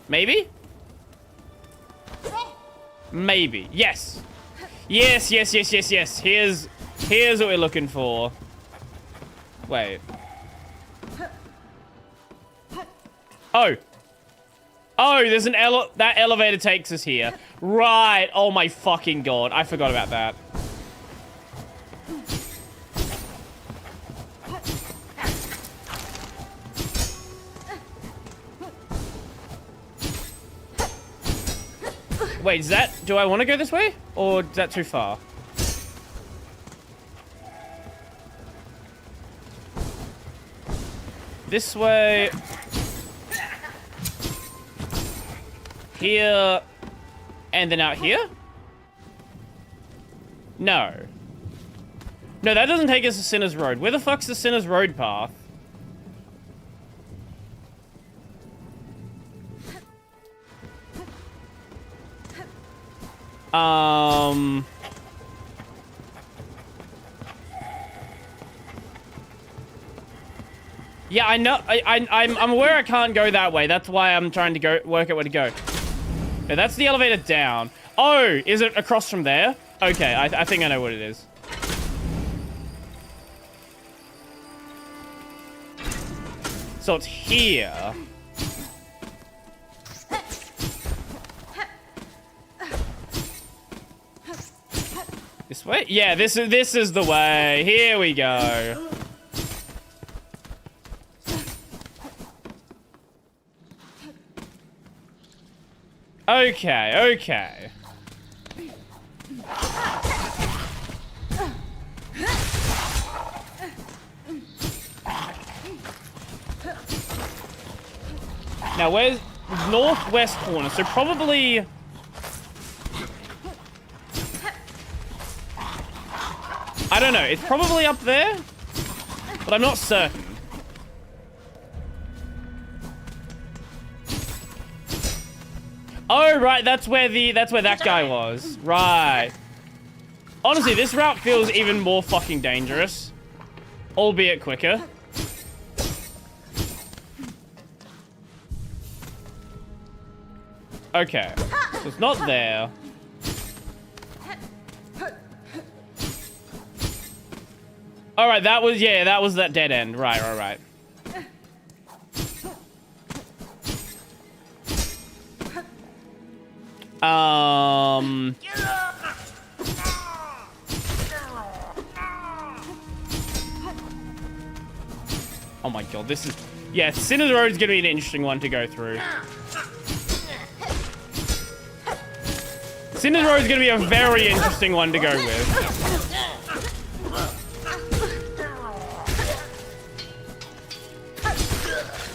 Speaker 1: Maybe? Maybe. Yes. Yes. Here's what we're looking for. Wait. Oh. Oh, there's an that elevator takes us here. Right. Oh my fucking god. I forgot about that. Wait, do I want to go this way? Or is that too far? This way. Here. And then out here? No. No, that doesn't take us to Sinner's Road. Where the fuck's the Sinner's Road path? Yeah, I know. I'm aware I can't go that way. That's why I'm trying to work out where to go. No, that's the elevator down. Oh, is it across from there? Okay, I think I know what it is. So it's here. This way? Yeah, this is the way. Here we go. Okay. Now, where's northwest corner? So probably... I don't know. It's probably up there, but I'm not certain. Oh, right. That's where that guy was. Right. Honestly, this route feels even more fucking dangerous, albeit quicker. Okay. So it's not there. Alright, that was that dead end. Right. Oh my god, this is... Yeah, Sinner's Road's gonna be an interesting one to go through. Sinner's Road's gonna be a very interesting one to go with.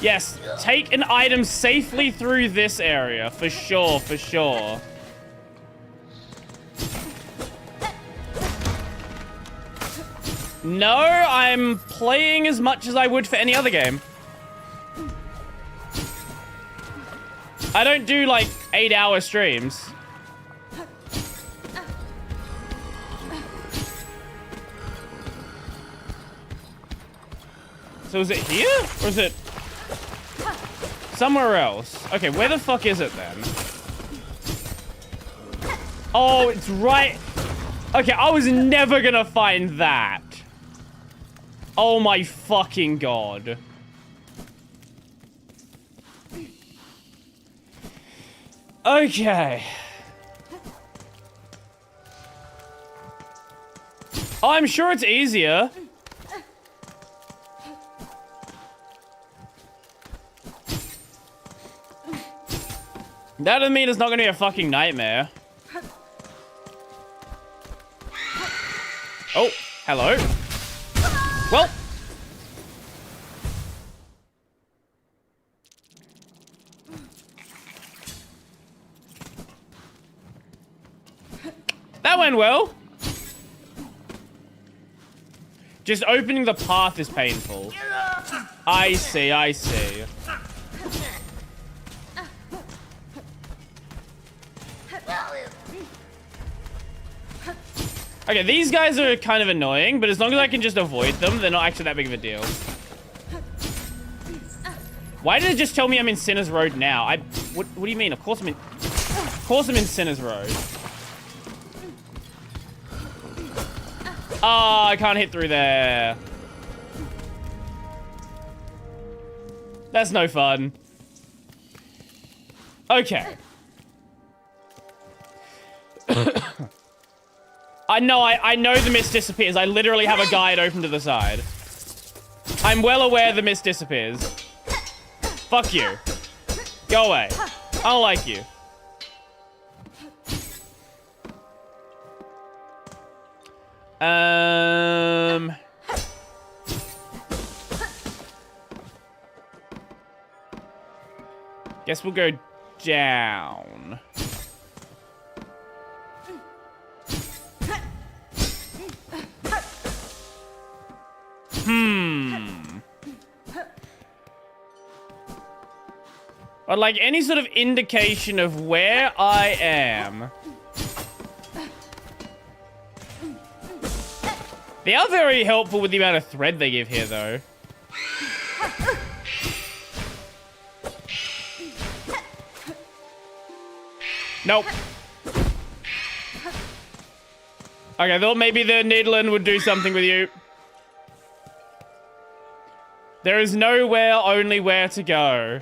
Speaker 1: Yes, take an item safely through this area, for sure, for sure. No, I'm playing as much as I would for any other game. I don't do, like, 8-hour streams. So is it here? Or is it somewhere else? Okay, where the fuck is it then? Oh, it's right. Okay, I was never gonna find that. Oh my fucking god. Okay. Oh, I'm sure it's easier. That doesn't mean it's not gonna be a fucking nightmare. Oh, hello. Well. That went well. Just opening the path is painful. I see, I see. Okay, these guys are kind of annoying, but as long as I can just avoid them, they're not actually that big of a deal. Why did it just tell me I'm in Sinner's Road now? What do you mean? Of course I'm in Sinner's Road. Oh, I can't hit through there. That's no fun. Okay. I know the mist disappears. I literally have a guide open to the side. I'm well aware the mist disappears. Fuck you. Go away. I don't like you. Guess we'll go down. I'd like any sort of indication of where I am. They are very helpful with the amount of thread they give here, though. Nope. Okay, thought maybe the needling would do something with you. There is nowhere, only where to go.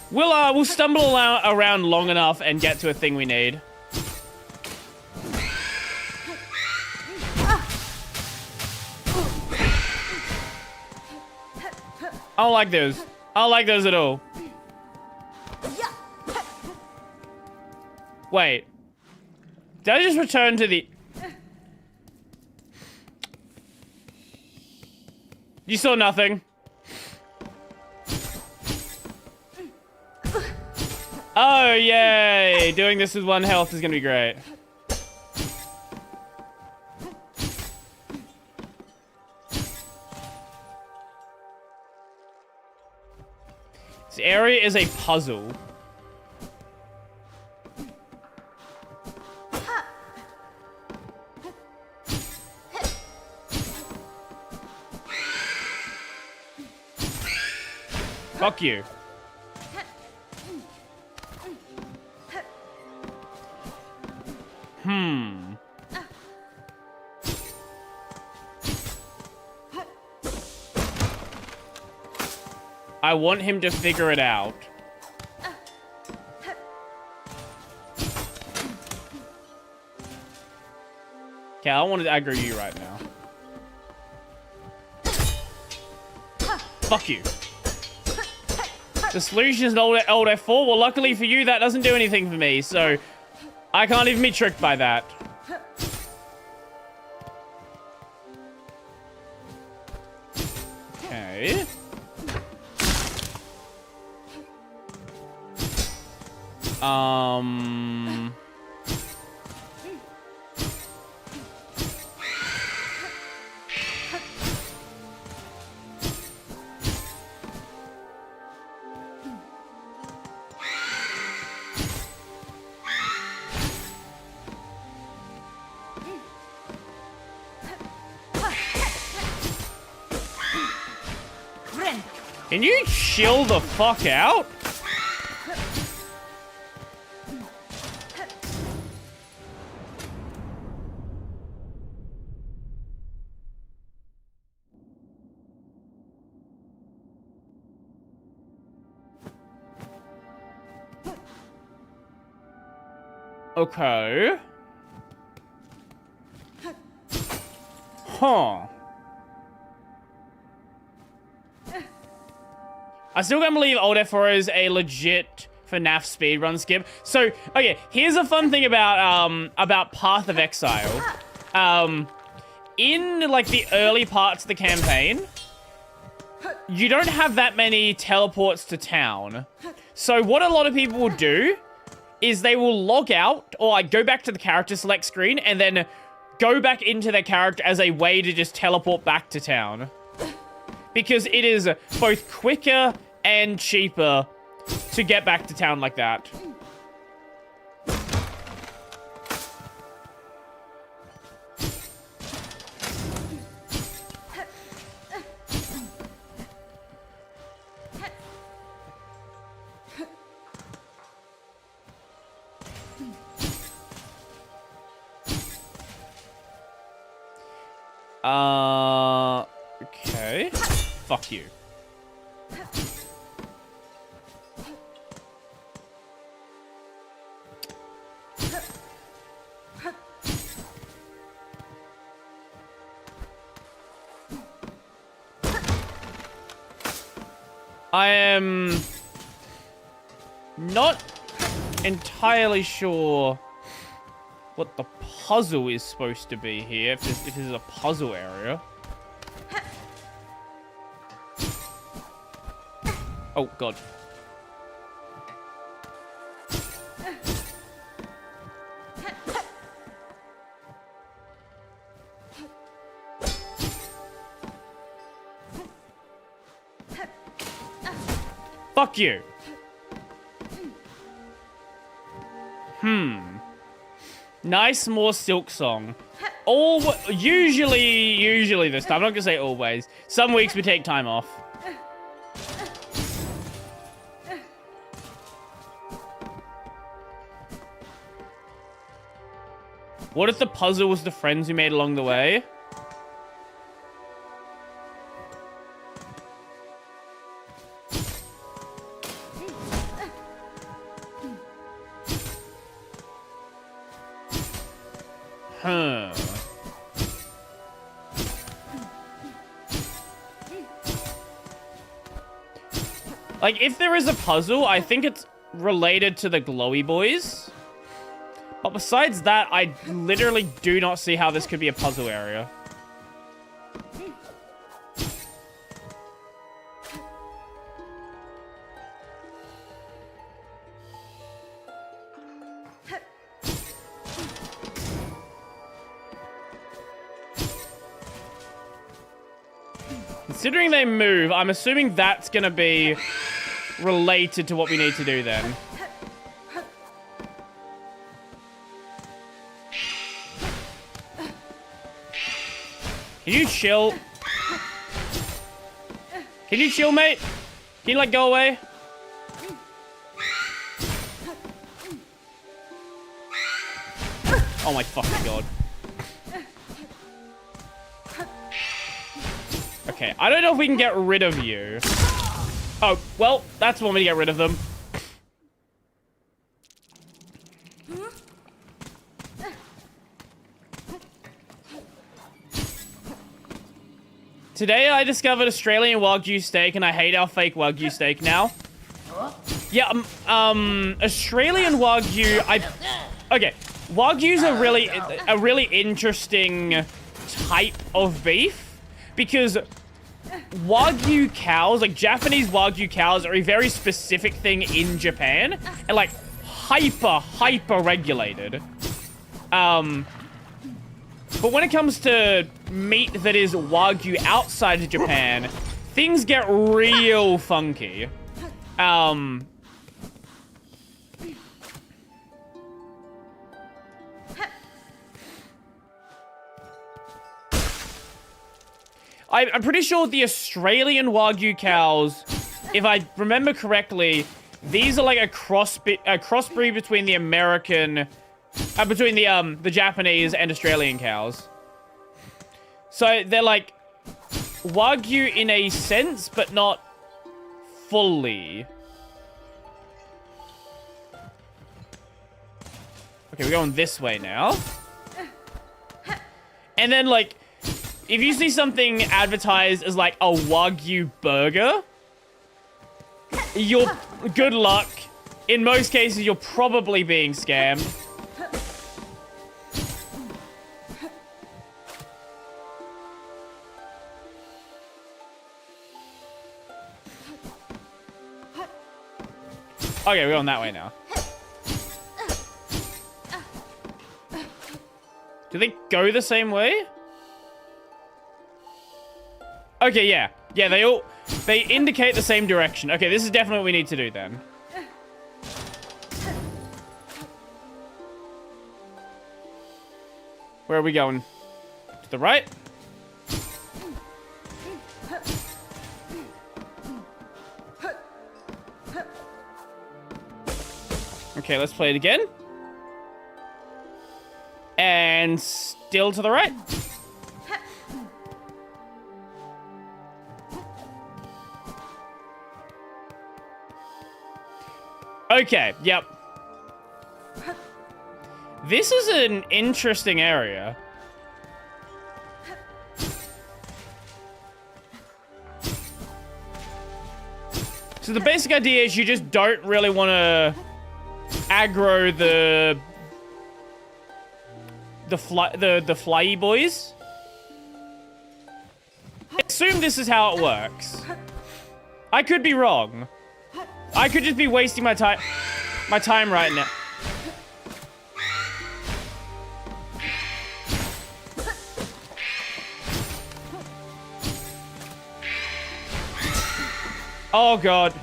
Speaker 1: We'll stumble around long enough and get to a thing we need. I don't like those. I don't like those at all. Wait. Did I just return to the... You saw nothing. Oh, yay! Doing this with 1 health is gonna be great. This area is a puzzle. Fuck you. I want him to figure it out. Okay, I want to aggro you right now. Fuck you. The solution is an old F4. Well, luckily for you, that doesn't do anything for me, so I can't even be tricked by that. Okay. Can you chill the fuck out? Okay. Huh. I still can't believe Old F4 is a legit FNAF speedrun skip. So, okay, here's a fun thing about Path of Exile. In, like, the early parts of the campaign, you don't have that many teleports to town. So what a lot of people will do is they will log out, or like go back to the character select screen, and then go back into their character as a way to just teleport back to town. Because it is both quicker and cheaper to get back to town like that. Okay. Fuck you. I am not entirely sure what the puzzle is supposed to be here, if this is a puzzle area. Oh, God. Fuck you. Nice, more Silksong. Usually this time. I'm not gonna say always. Some weeks we take time off. What if the puzzle was the friends we made along the way? Huh. Like, if there is a puzzle, I think it's related to the glowy boys. But besides that, I literally do not see how this could be a puzzle area. Considering they move, I'm assuming that's gonna be related to what we need to do then. Can you chill? Can you chill, mate? Can you, like, go away? Oh my fucking God. Okay, I don't know if we can get rid of you. Oh, well, that's one way to get rid of them. Today I discovered Australian Wagyu steak and I hate our fake Wagyu steak now. Yeah, Australian Wagyu, okay, Wagyu's a really interesting type of beef because Wagyu cows, like Japanese Wagyu cows, are a very specific thing in Japan and like hyper regulated. But when it comes to meat that is Wagyu outside of Japan, things get real funky. I'm pretty sure the Australian Wagyu cows, if I remember correctly, these are like a crossbreed between the American, between the Japanese and Australian cows. So they're like Wagyu in a sense, but not fully. Okay, we're going this way now. And then like, if you see something advertised as like a Wagyu burger, you're good luck. In most cases, you're probably being scammed. Okay, we're going that way now. Do they go the same way? Okay, yeah. Yeah, they indicate the same direction. Okay, this is definitely what we need to do then. Where are we going? To the right? Okay, let's play it again. And still to the right. Okay, yep. This is an interesting area. So the basic idea is you just don't really want to aggro the flyy boys. I assume this is how it works. I could be wrong. I could just be wasting my time right now. Oh god.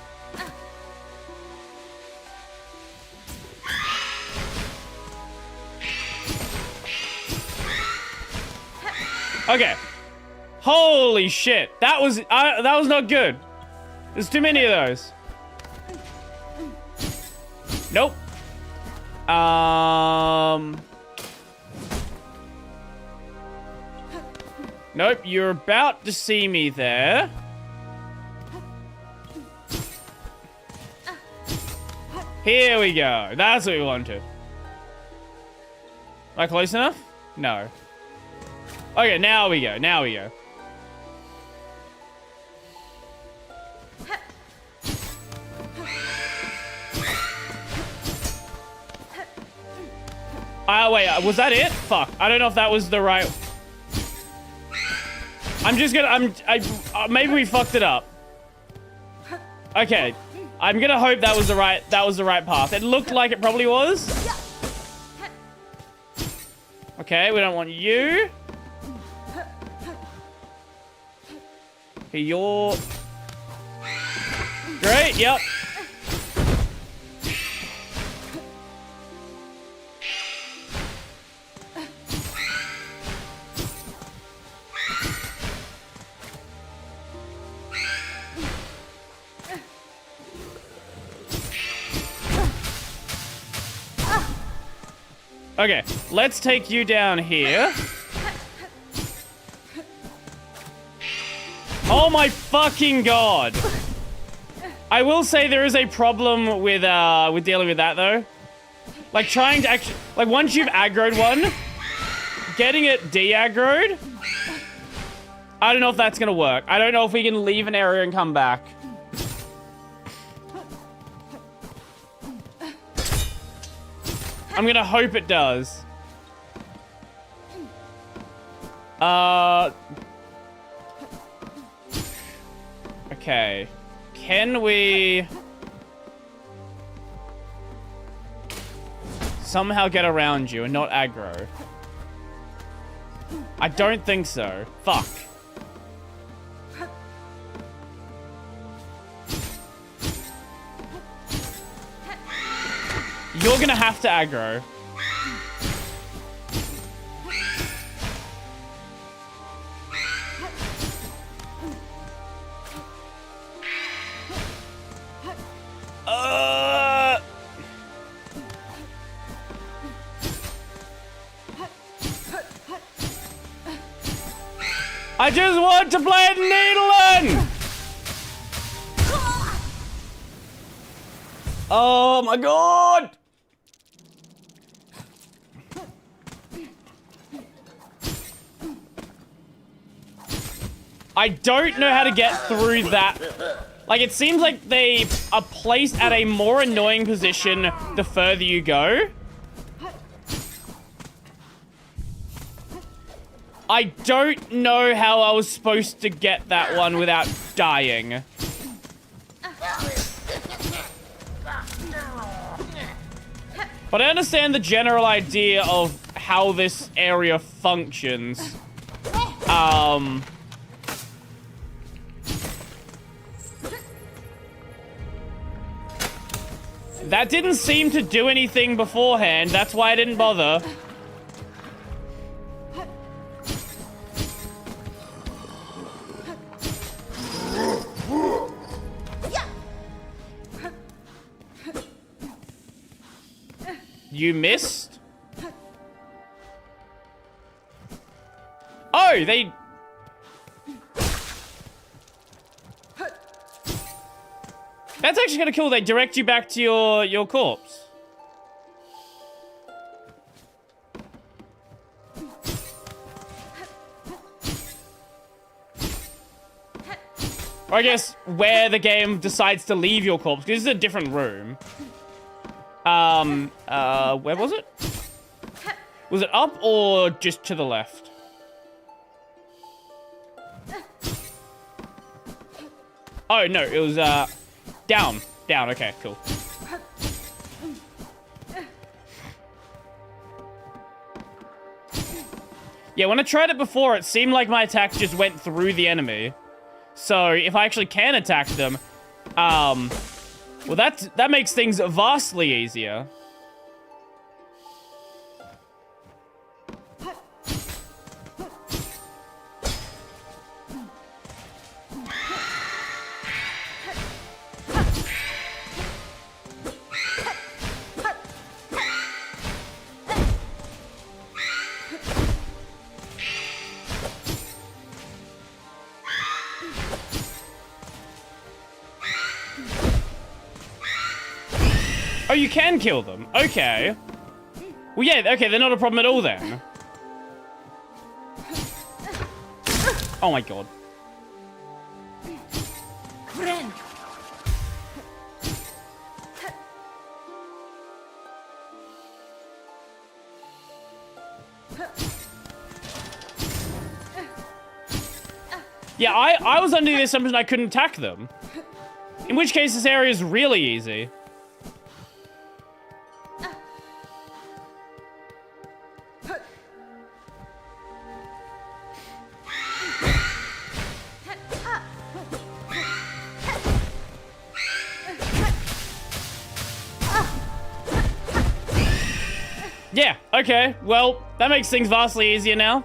Speaker 1: Okay. Holy shit. That was not good. There's too many of those. Nope. Nope, you're about to see me there. Here we go. That's what we wanted. Am I close enough? No. Okay, now we go. Now we go. Wait, was that it? Fuck. I don't know if that was the right... I'm just gonna... maybe we fucked it up. Okay. I'm gonna hope that was the right path. It looked like it probably was. Okay, we don't want you. Okay, you're... Great, yep. Okay, let's take you down here. Oh my fucking god. I will say there is a problem with dealing with that though. Like trying to actually, like once you've aggroed one, getting it de-aggroed, I don't know if that's gonna work. I don't know if we can leave an area and come back. I'm gonna hope it does. Okay. Can we somehow get around you and not aggro? I don't think so. Fuck. You're gonna have to aggro. I just want to play Needling! Oh my god! I don't know how to get through that. Like, it seems like they are placed at a more annoying position the further you go. I don't know how I was supposed to get that one without dying. But I understand the general idea of how this area functions. That didn't seem to do anything beforehand. That's why I didn't bother. You missed? Oh, they... That's actually kind of cool. They direct you back to your corpse. Or I guess where the game decides to leave your corpse. Because this is a different room. Where was it? Was it up or just to the left? Oh, no, it was, down. Down, okay, cool. Yeah, when I tried it before, it seemed like my attack just went through the enemy. So, if I actually can attack them, well, that makes things vastly easier. Oh, you can kill them. Okay. Well, yeah, okay, they're not a problem at all then. Oh my god. Yeah, I was under the assumption I couldn't attack them. In which case, this area is really easy. Yeah, okay. Well, that makes things vastly easier now.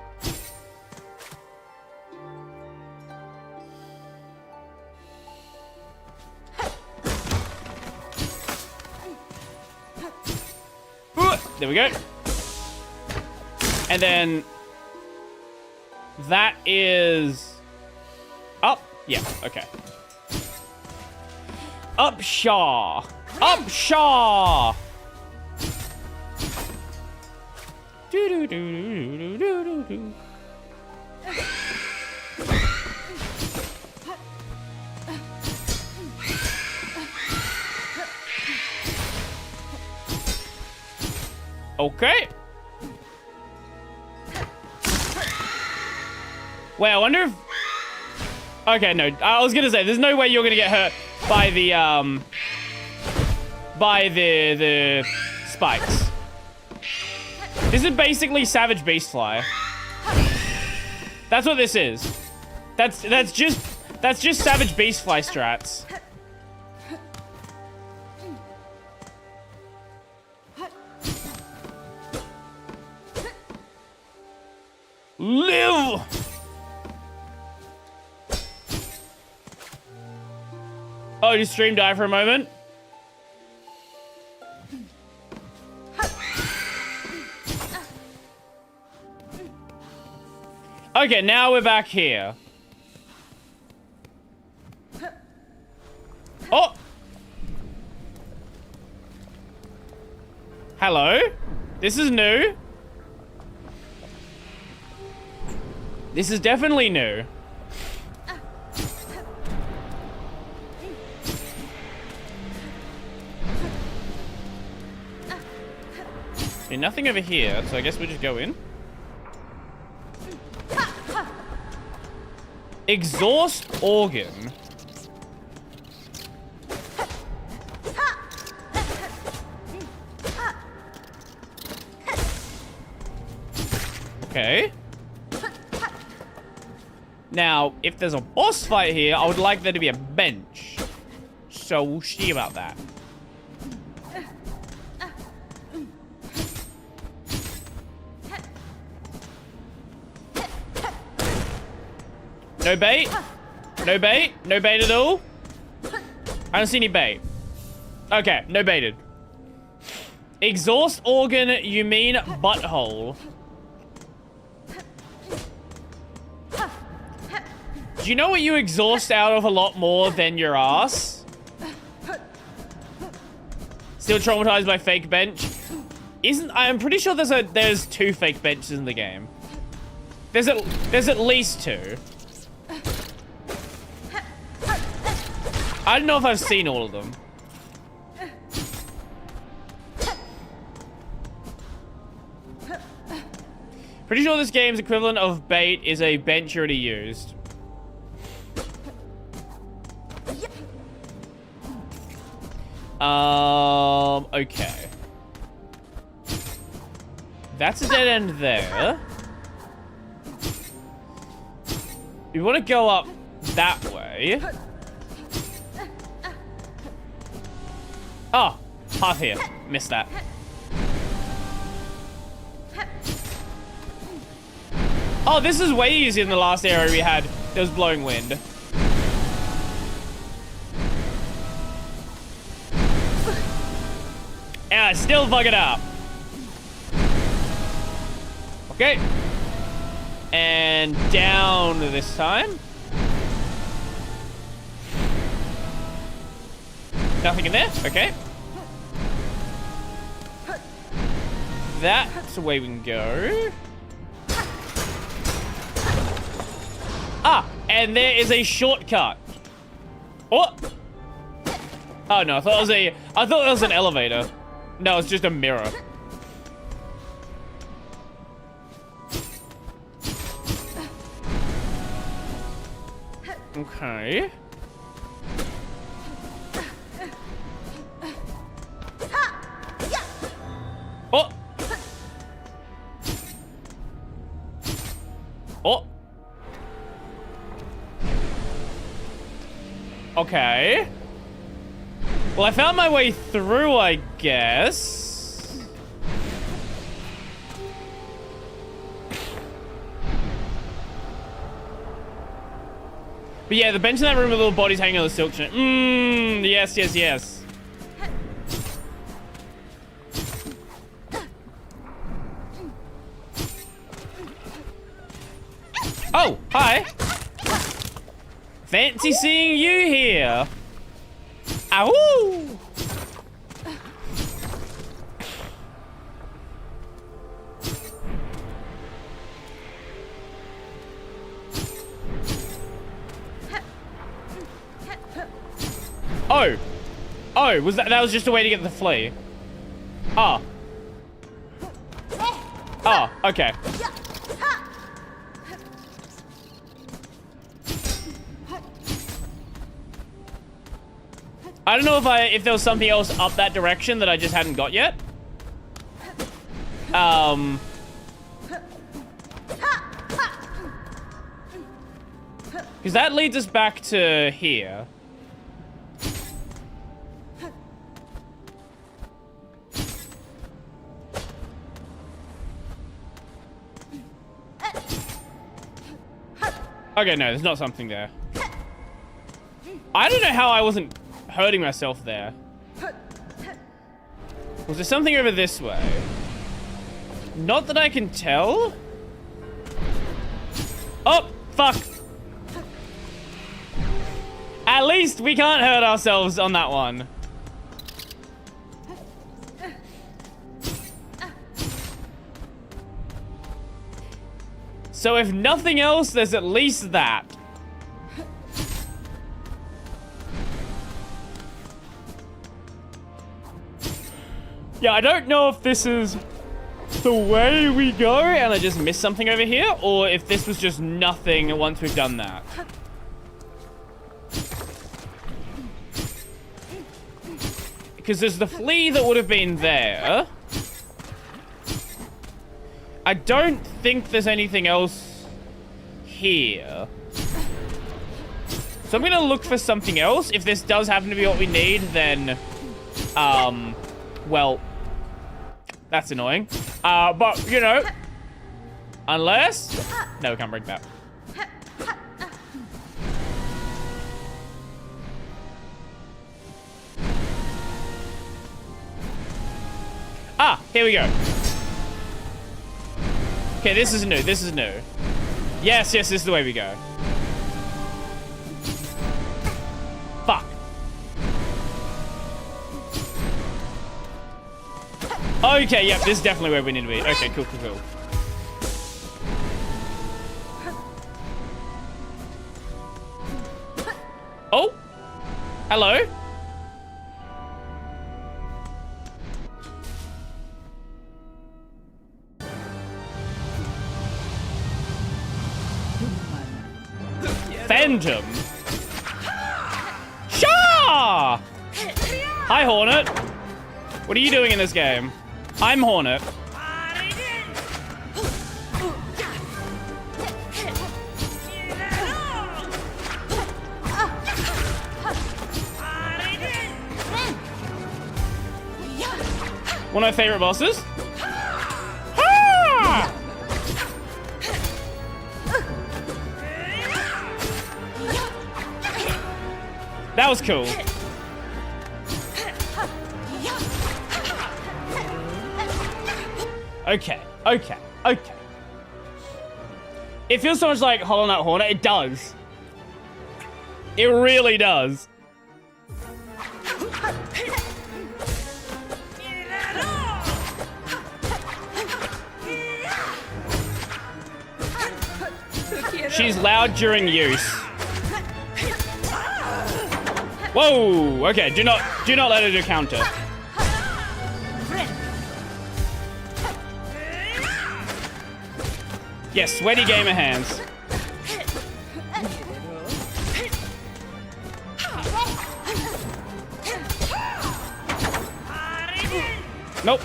Speaker 1: There we go. And then that is up. Yeah, okay. Up Shaw. Up Shaw. Do do do do do do do do. Okay. Wait, I wonder if... Okay, no. I was gonna say, there's no way you're gonna get hurt by the, the spikes. This is basically Savage Beastfly. That's what this is. That's just Savage Beastfly strats. Live! Oh, did stream die for a moment? Okay, now we're back here. Oh! Hello? This is new. This is definitely new. Okay, nothing over here, so I guess we just go in. Exhaust organ. Okay. Now, if there's a boss fight here, I would like there to be a bench. So we'll see about that. No bait? No bait? No bait at all? I don't see any bait. Okay, no baited. Exhaust organ, you mean butthole. Do you know what you exhaust out of a lot more than your ass? Still traumatized by fake bench? I'm pretty sure there's 2 fake benches in the game. There's at least 2. I don't know if I've seen all of them. Pretty sure this game's equivalent of bait is a bench already used. Okay. That's a dead end there. We want to go up that way. Oh, half here. Missed that. Oh, this is way easier than the last area we had. That was blowing wind. Yeah, still fuck it up. Okay. And down this time. Nothing in there? Okay. That's the way we can go. Ah, and there is a shortcut. Oh. Oh no, I thought it was an elevator. No, it's just a mirror. Okay. Oh. Oh. Okay. Well, I found my way through, I guess. But yeah, the bench in that room with little bodies hanging on the Silksong. Yes, yes, yes. Oh, hi. Fancy seeing you here. Ow! Oh. Oh, that was just a way to get the flea. Ah. Oh, okay. I don't know if there was something else up that direction that I just hadn't got yet. Because that leads us back to here. Okay, no, there's not something there. I don't know how I wasn't hurting myself there. Was there something over this way? Not that I can tell. Oh, fuck. At least we can't hurt ourselves on that one. So if nothing else, there's at least that. Yeah, I don't know if this is the way we go and I just missed something over here, or if this was just nothing once we've done that. Because there's the flea that would have been there. I don't think there's anything else here. So I'm gonna look for something else. If this does happen to be what we need, then, well, that's annoying. But, you know, unless... No, we can't break that. Ah, here we go. Okay, this is new. This is new. Yes, yes, this is the way we go. Fuck. Okay, yep, this is definitely where we need to be. Okay, cool, cool, cool. Oh! Hello? Phantom. Shaw! Hi, Hornet. What are you doing in this game? I'm Hornet. One of my favorite bosses. Ah! That was cool. Okay, okay, okay. It feels so much like Hollow Knight Hornet. It does. It really does. She's loud during use. Whoa! Okay, do not let her do counter. Yes, sweaty gamer hands. Nope.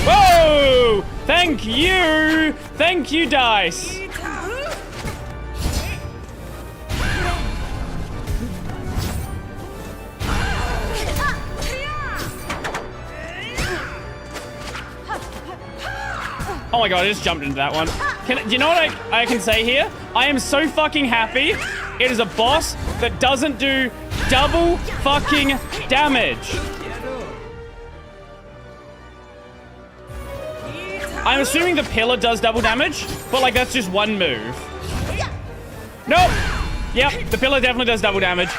Speaker 1: Whoa! Thank you! Thank you, Dice! Oh my god, I just jumped into that one. Do you know what I can say here? I am so fucking happy it is a boss that doesn't do double fucking damage. I'm assuming the pillar does double damage, but like that's just one move. Nope. Yep, the pillar definitely does double damage.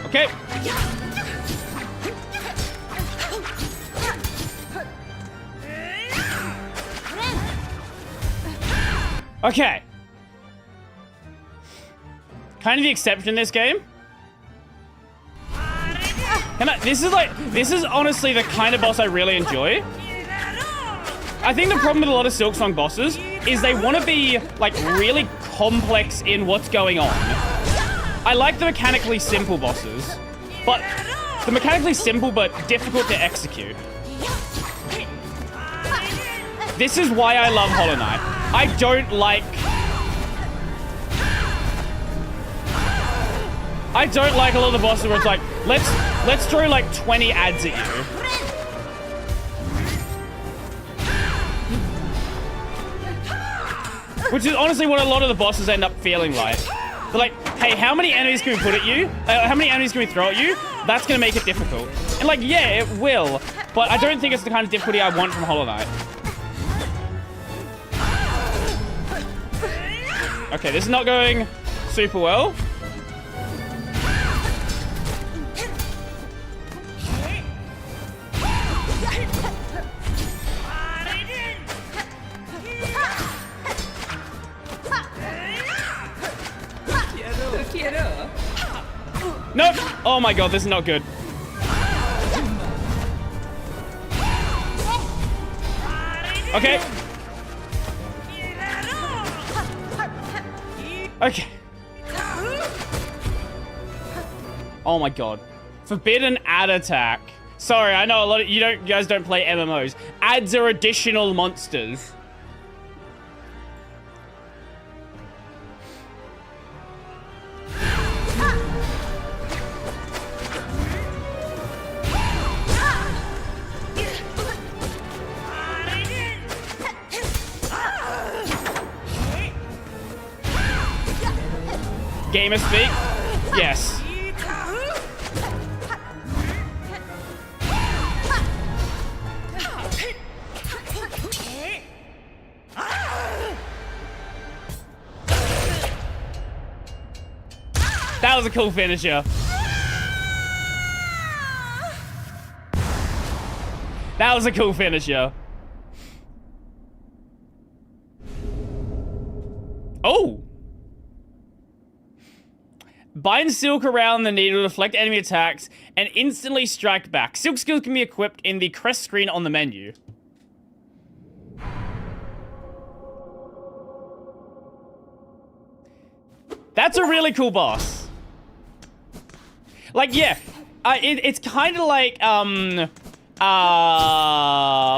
Speaker 1: Okay. Okay. Kind of the exception in this game. This is honestly the kind of boss I really enjoy. I think the problem with a lot of Silksong bosses is they want to be, like, really complex in what's going on. I like the mechanically simple bosses, but the mechanically simple but difficult to execute. This is why I love Hollow Knight. I don't like a lot of the bosses where it's like, let's throw like 20 ads at you. Which is honestly what a lot of the bosses end up feeling like. They're like, hey, how many enemies can we put at you? How many enemies can we throw at you? That's gonna make it difficult. And like, yeah, it will, but I don't think it's the kind of difficulty I want from Hollow Knight. Okay, this is not going super well. Nope. Oh my god, this is not good. Okay. Okay. Oh my god. Forbidden ad attack. Sorry, I know a lot of you guys don't play MMOs. Ads are additional monsters. Gamer speak? Yes. That was a cool finisher. That was a cool finisher. Oh! Bind Silk around the needle to deflect enemy attacks and instantly strike back. Silk skills can be equipped in the crest screen on the menu. That's a really cool boss. Like, yeah, it's kind of like,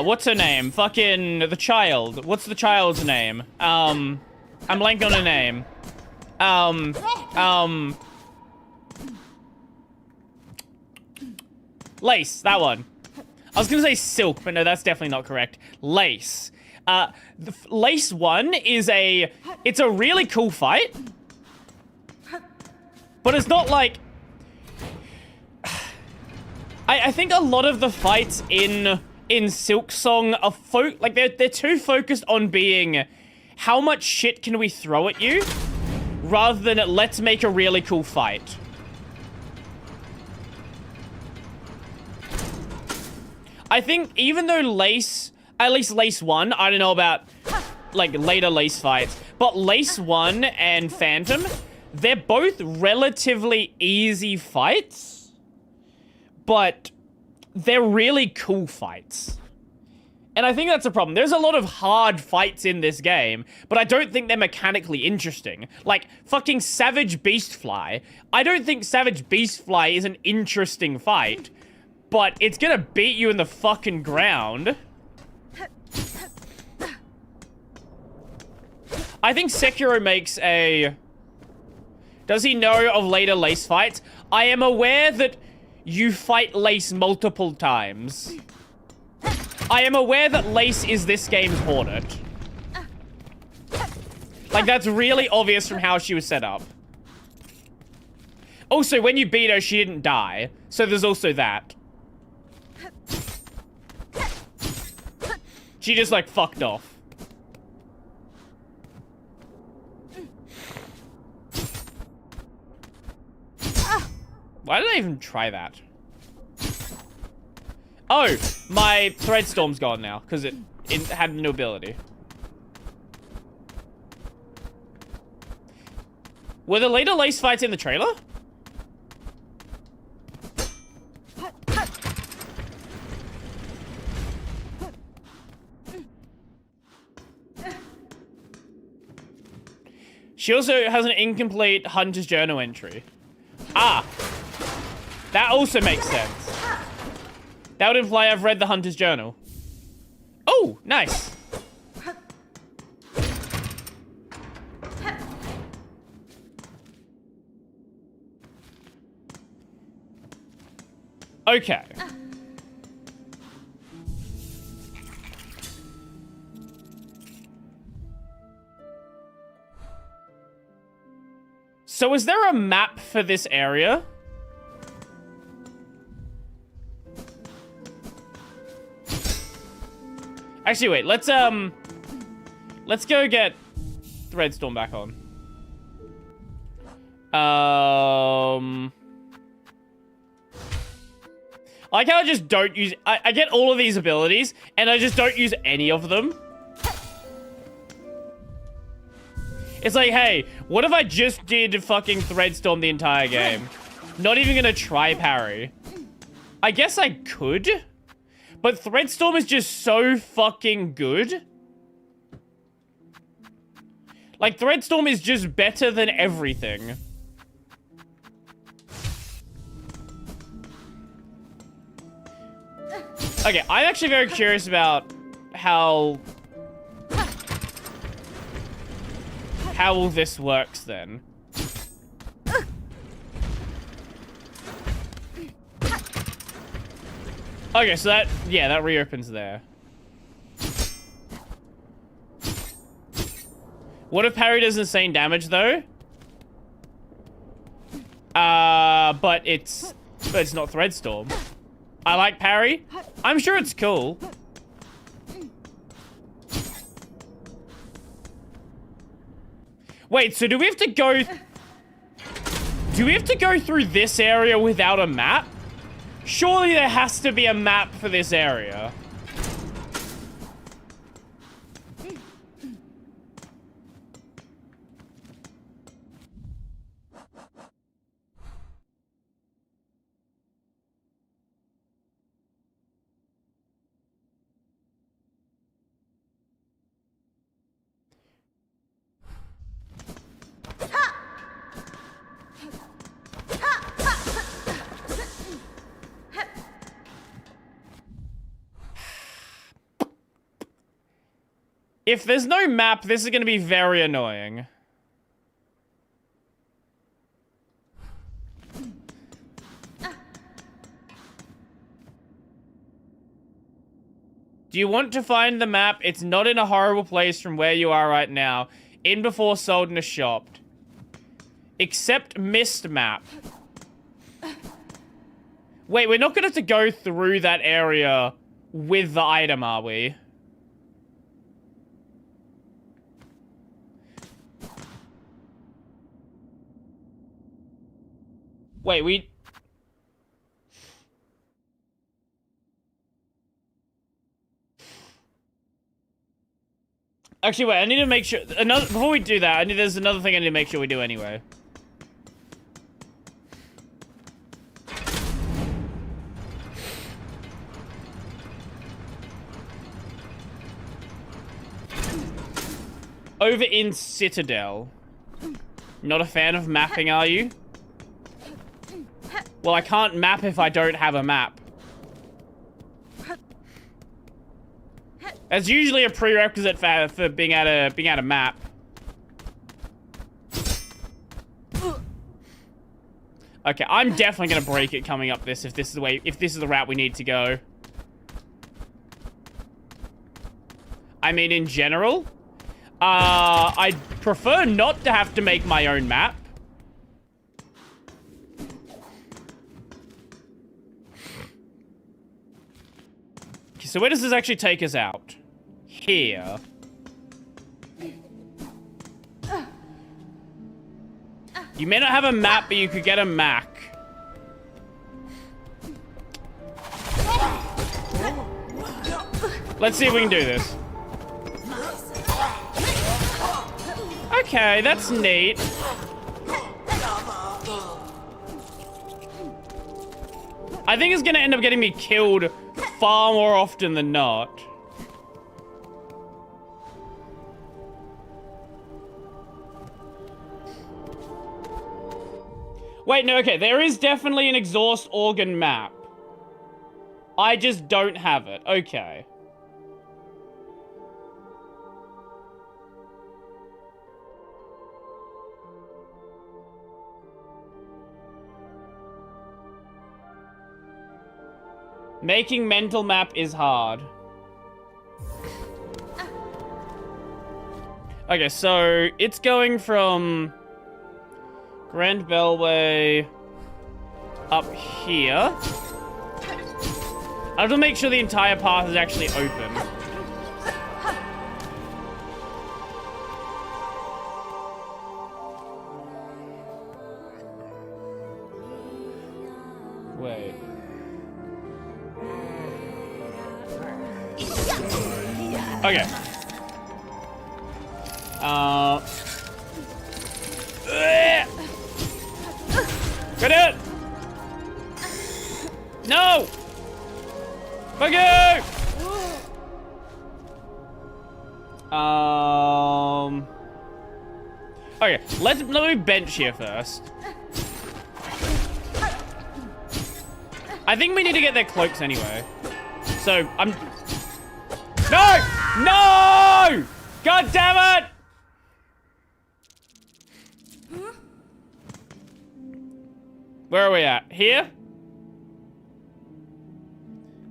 Speaker 1: what's her name? Fucking the child. What's the child's name? I'm blanking on her name. Lace, that one. I was gonna say Silk, but no, that's definitely not correct. Lace. Lace 1 is it's a really cool fight. But it's not like... I think a lot of the fights in Silksong are like they're too focused on being how much shit can we throw at you rather than let's make a really cool fight. I think even though Lace, at least Lace 1, I don't know about like later Lace fights, but Lace 1 and Phantom, they're both relatively easy fights, but they're really cool fights. And I think that's a problem. There's a lot of hard fights in this game, but I don't think they're mechanically interesting. Like, fucking Savage Beastfly. I don't think Savage Beastfly is an interesting fight, but it's gonna beat you in the fucking ground. I think Sekiro makes a... Does he know of later Lace fights? I am aware that you fight Lace multiple times. I am aware that Lace is this game's Hornet. Like, that's really obvious from how she was set up. Also, when you beat her, she didn't die. So there's also that. She just, like, fucked off. Why did I even try that? Oh, my Thread Storm's gone now, because it had no ability. Were the later lace fights in the trailer? She also has an incomplete Hunter's Journal entry. Ah. That also makes sense. That would imply I've read the Hunter's Journal. Oh, nice. Okay. So is there a map for this area? Actually, wait, let's go get Threadstorm back on. I like how I just don't use... I get all of these abilities, and I just don't use any of them. It's like, hey, what if I just did fucking Threadstorm the entire game? Not even gonna try parry. I guess I could, but Threadstorm is just so fucking good. Like, Threadstorm is just better than everything. Okay, I'm actually very curious about how all this works then. Okay, so that, yeah, that reopens there. What if parry does insane damage though? But it's not Threadstorm. I like parry. I'm sure it's cool. Wait, so do we have to go... Do we have to go through this area without a map? Surely there has to be a map for this area. If there's no map, this is going to be very annoying. Do you want to find the map? It's not in a horrible place from where you are right now. In before sold and shopped. Except missed map. Wait, we're not going to have to go through that area with the item, are we? Wait, we... Actually, wait, I need to make sure... Before we do that, there's another thing I need to make sure we do anyway. Over in Citadel. Not a fan of mapping, are you? Well, I can't map if I don't have a map. That's usually a prerequisite for being able to map. Okay, I'm definitely gonna break it coming up this if this is the route we need to go. I mean, in general, I'd prefer not to have to make my own map. So where does this actually take us out? Here. You may not have a map, but you could get a Mac. Let's see if we can do this. Okay, that's neat. I think it's gonna end up getting me killed far more often than not. Wait, no, okay, there is definitely an exhaust organ map. I just don't have it. Okay. Making mental map is hard. Okay, so it's going from Grand Bellway up here. I have to make sure the entire path is actually open. Wait. Okay. Get it! No! Fuck you! Okay, let me bench here first. I think we need to get their cloaks anyway. So, I'm... No! No! God damn it! Where are we at? Here?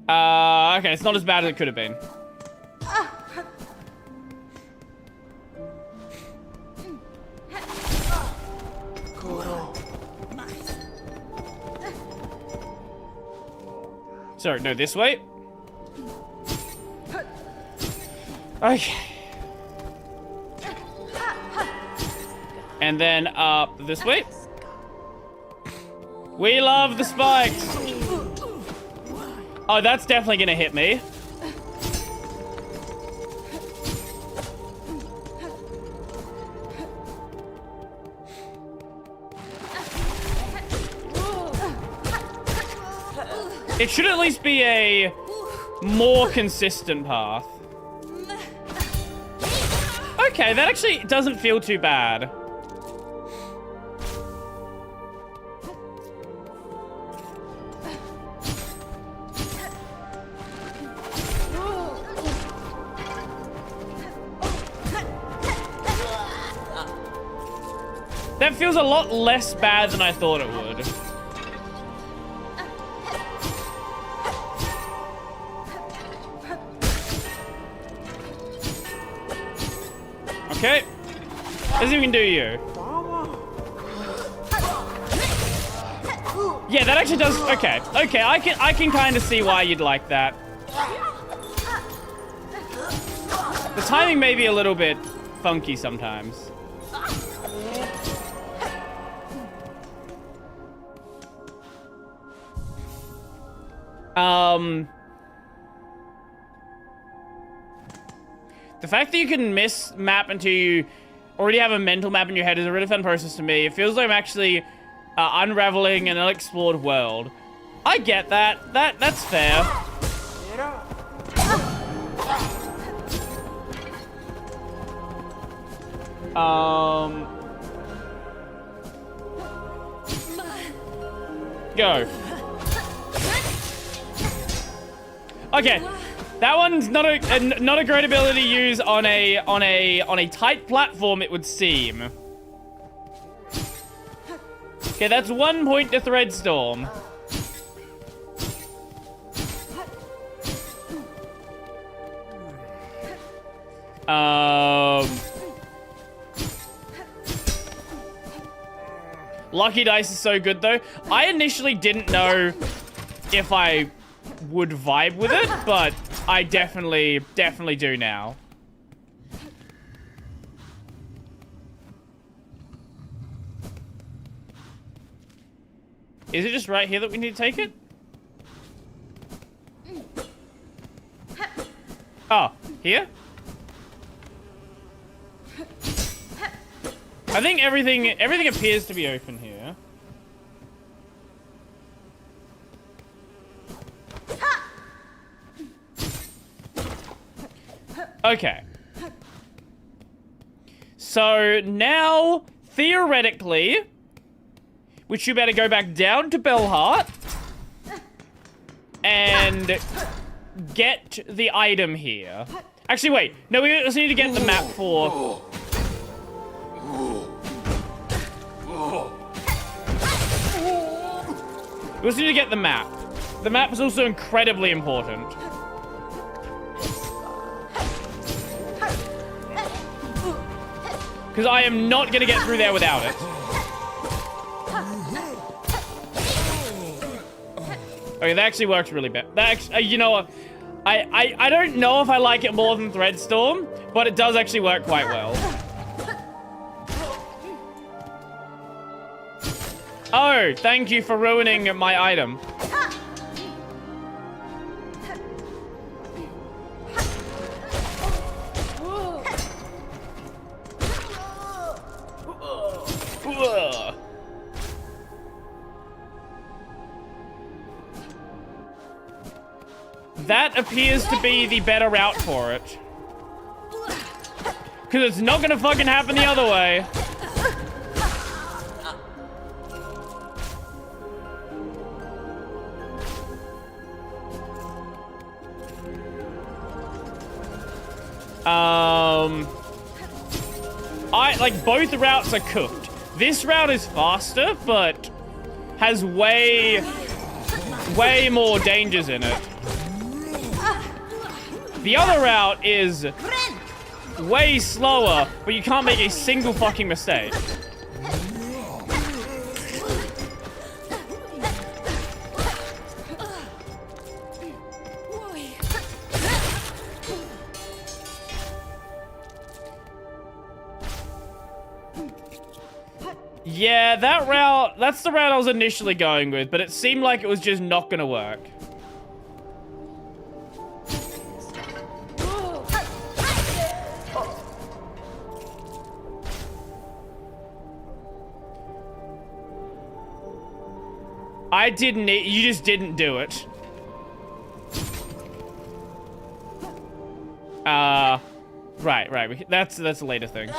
Speaker 1: Okay, it's not as bad as it could have been. Sorry, no, this way? Okay. And then up this way? We love the spikes! Oh, that's definitely gonna hit me. It should at least be a more consistent path. Okay, that actually doesn't feel too bad. That feels a lot less bad than I thought it would. Okay. Let's see if we can do you. Yeah, that actually does. Okay. Okay, I can kind of see why you'd like that. The timing may be a little bit funky sometimes. The fact that you can miss map until you already have a mental map in your head is a really fun process to me. It feels like I'm actually unraveling an unexplored world. I get that. That's fair. Go. Okay, that one's not a great ability to use on a tight platform, it would seem. Okay, that's 1 point to Threadstorm. Lucky Dice is so good though. I initially didn't know if I would vibe with it, but I definitely do now. Is it just right here that we need to take it? Oh, here? I think everything appears to be open here. Okay. So now, theoretically, we should better go back down to Bellheart and get the item here. Actually, wait. No, we also need to get the map for... We also need to get the map. The map is also incredibly important. Because I am not going to get through there without it. Okay, that actually works really bad. That you know what? I don't know if I like it more than Threadstorm, but it does actually work quite well. Oh, thank you for ruining my item. That appears to be the better route for it. Because it's not gonna fucking happen the other way. Both routes are cooked. This route is faster, but has way more dangers in it. The other route is way slower, but you can't make a single fucking mistake. Yeah, that route, that's the route I was initially going with, but it seemed like it was just not gonna work. I didn't, you just didn't do it. Right, that's a later thing.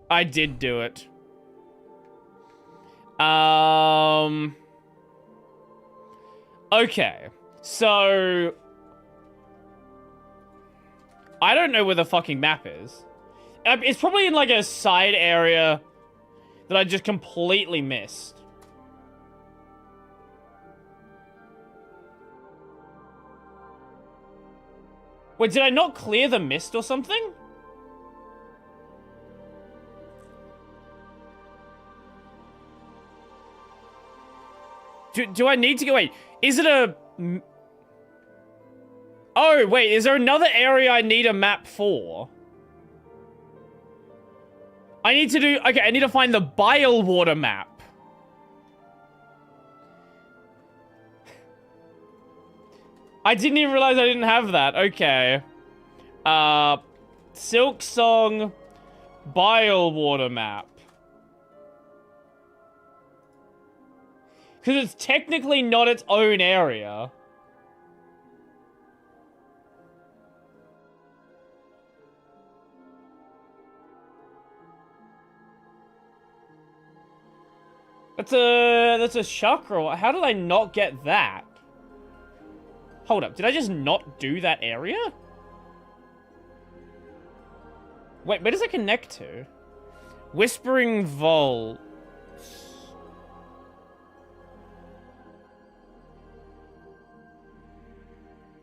Speaker 1: I did do it. Okay. So... I don't know where the fucking map is. It's probably in, like, a side area that I just completely missed. Wait, did I not clear the mist or something? Do I need to go... Wait, is it a... Oh, wait, is there another area I need a map for? I need to do... Okay, I need to find the bile water map. I didn't even realize I didn't have that. Okay. Silksong bile water map. Because it's technically not its own area. That's a chakra. How did I not get that? Hold up, did I just not do that area? Wait, where does it connect to? Whispering Vault.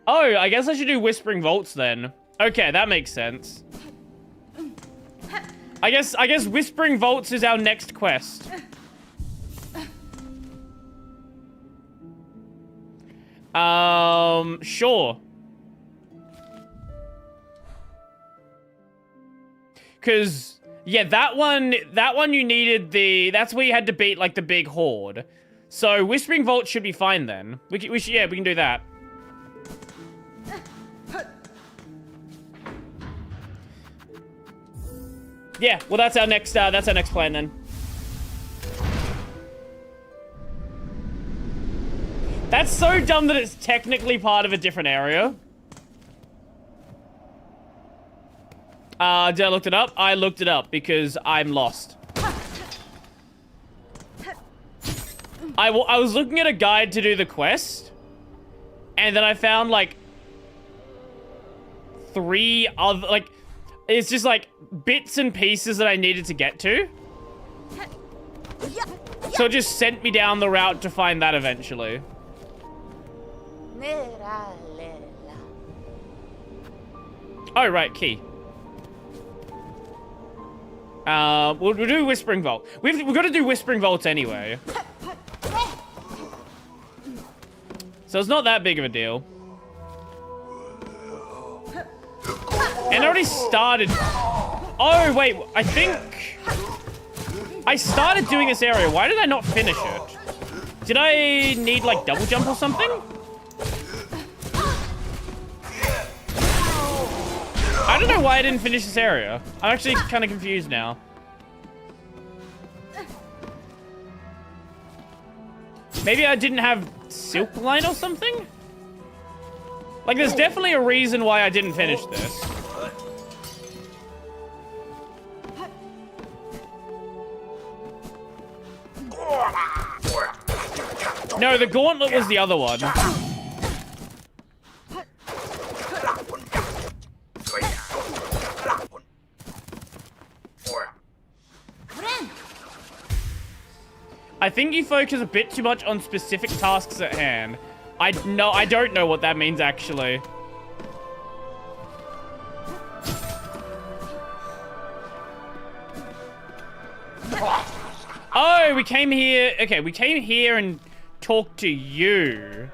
Speaker 1: Oh, I guess I should do Whispering Vaults then. Okay, that makes sense. I guess Whispering Vaults is our next quest. Sure. Cause, yeah, that one you needed that's where you had to beat, like, the big horde. So, Whispering Vault should be fine then. We can do that. Yeah, well, that's our next plan then. That's so dumb that it's technically part of a different area. Did I look it up? I looked it up because I'm lost. I was looking at a guide to do the quest, and then I found, like, 3 other, like, it's just, like, bits and pieces that I needed to get to. So it just sent me down the route to find that eventually. Oh, right, key. We'll do Whispering Vault. We've got to do Whispering Vault anyway. So it's not that big of a deal. And I already started... Oh, wait, I think... I started doing this area. Why did I not finish it? Did I need, like, double jump or something? I don't know why I didn't finish this area. I'm actually kind of confused now. Maybe I didn't have silk line or something? Like, there's definitely a reason why I didn't finish this. No, the gauntlet was the other one. I think you focus a bit too much on specific tasks at hand. I don't know what that means, actually. Oh, we came here. Okay, we came here and talked to you.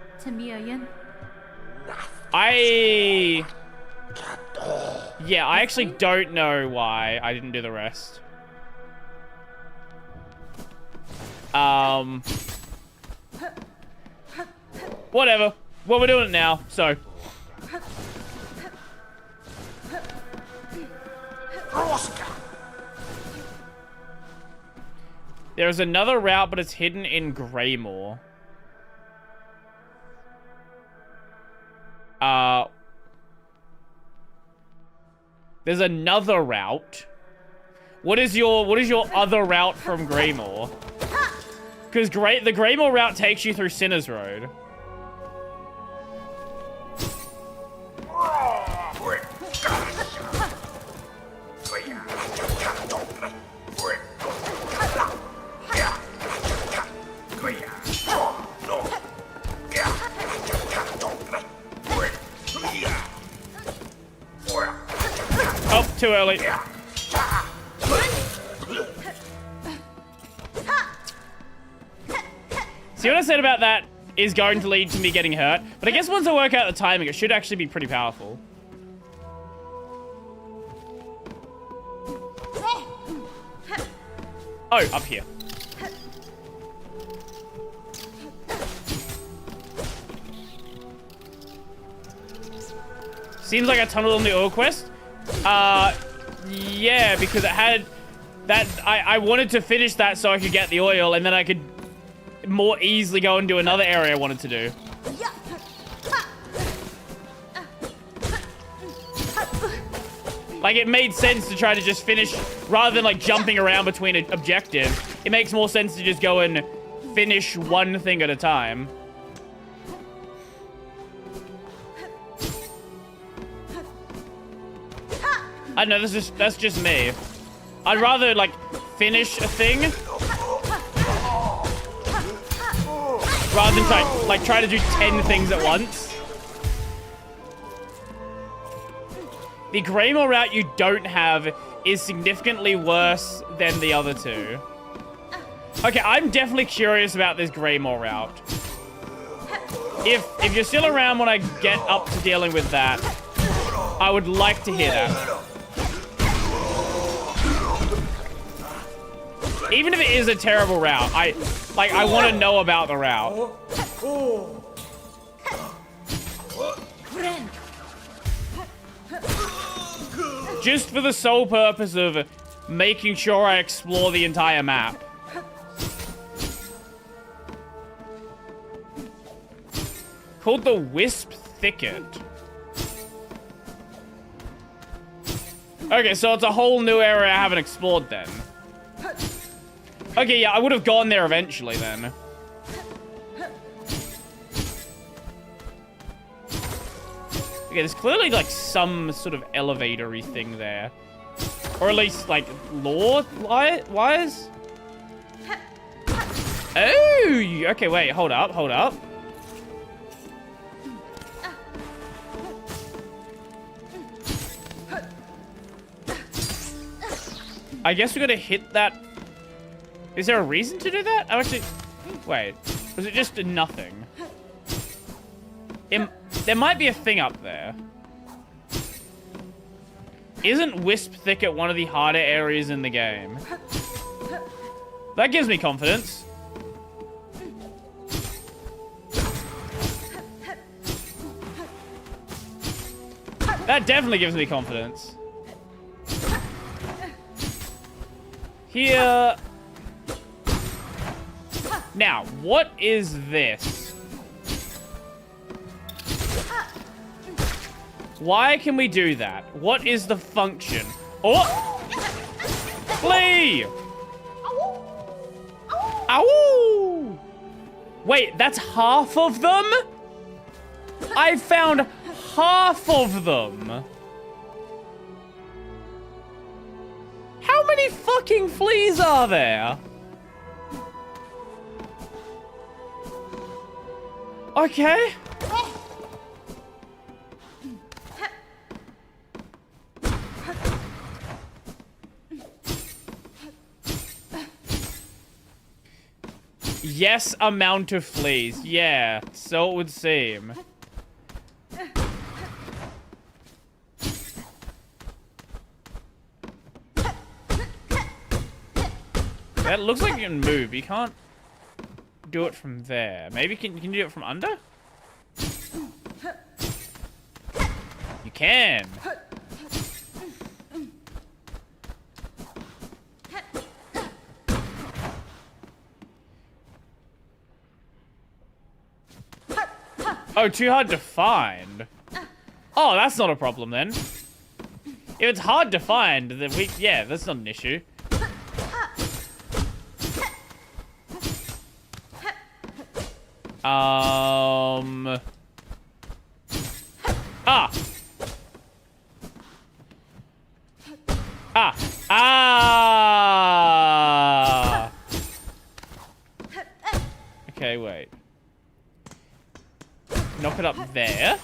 Speaker 1: Yeah, I actually don't know why I didn't do the rest. Whatever. Well, we're doing it now, so. There's another route, but it's hidden in Greymore. There's another route. What is your other route from Greymore? Because the Greymore route takes you through Sinner's Road. Oh, too early. See, what I said about that is going to lead to me getting hurt. But I guess once I work out the timing, it should actually be pretty powerful. Oh, up here. Seems like I tunneled on the oil quest. Yeah, because it had that. I wanted to finish that so I could get the oil, and then I could more easily go and do another area I wanted to do. Like, it made sense to try to just finish, rather than, like, jumping around between an objective. It makes more sense to just go and finish one thing at a time. I don't know, that's just me. I'd rather, like, finish a thing rather than try to do 10 things at once. The Greymore route you don't have is significantly worse than the other two. Okay, I'm definitely curious about this Greymore route. If you're still around when I get up to dealing with that, I would like to hear that. Even if it is a terrible route, I want to know about the route. Just for the sole purpose of making sure I explore the entire map. Called the Wisp Thicket. Okay, so it's a whole new area I haven't explored then. Okay, yeah, I would have gone there eventually then. Okay, there's clearly like some sort of elevator-y thing there. Or at least like lore-wise. Oh, okay, wait, hold up. I guess we're gonna hit that. Is there a reason to do that? Oh, actually, wait. Was it just nothing? There might be a thing up there. Isn't Wisp Thicket one of the harder areas in the game? That gives me confidence. That definitely gives me confidence. Here. Now, what is this? Why can we do that? What is the function? Oh! Flee! Ow! Wait, that's half of them? I found half of them. How many fucking fleas are there? Okay. Yes, amount of fleas. Yeah, so it would seem. That looks like you can move. You can't do it from there. Maybe can you do it from under? You can. Oh, too hard to find. Oh, that's not a problem then. If it's hard to find, then yeah, that's not an issue. Ah. Ah. Ah. Okay, wait. Knock it up there.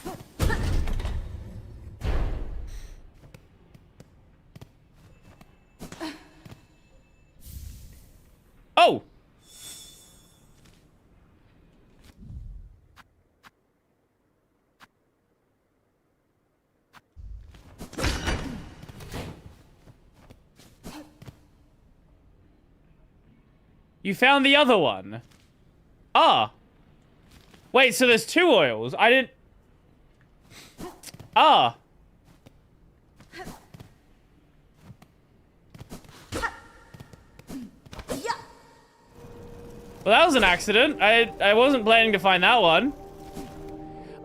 Speaker 1: Oh! You found the other one. Ah. Wait, so there's two oils. I didn't... Ah. Well, that was an accident. I wasn't planning to find that one.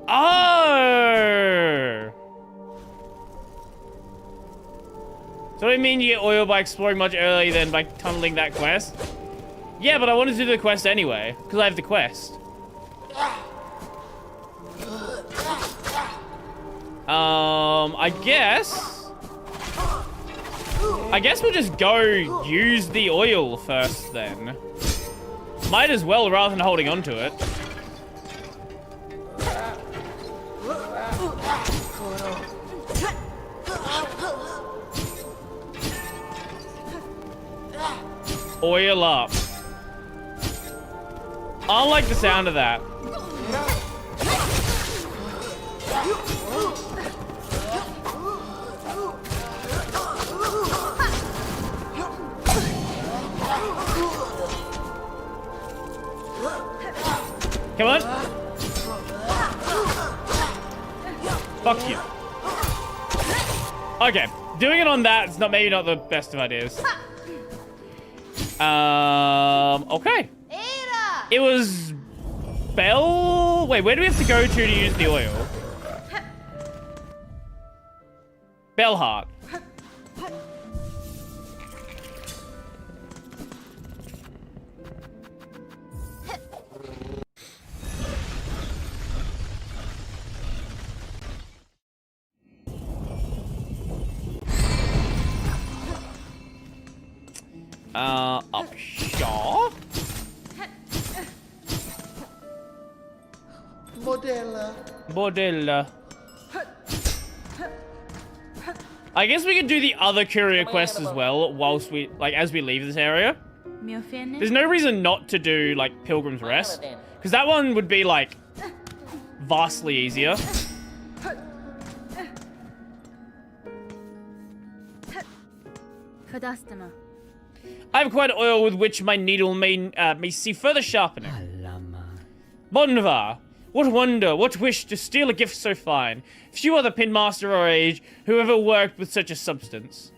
Speaker 1: Oh. So I mean you get oil by exploring much earlier than by tunneling that quest? Yeah, but I wanted to do the quest anyway, because I have the quest. I guess we'll just go use the oil first then. Might as well rather than holding on to it. Oil up. I don't like the sound of that. Come on. Fuck you. Okay, doing it on that is maybe not the best of ideas. Okay. It was Bell? Wait, where do we have to go to use the oil? Bellheart. Upshaw? Bordella. I guess we could do the other courier quest as well whilst we, like, as we leave this area. There's no reason not to do, like, Pilgrim's Rest. Because that one would be, like, vastly easier. I have quite oil with which my needle may see further sharpening. Bonvar, what wonder, what wish to steal a gift so fine. Few other pinmaster our age who ever worked with such a substance.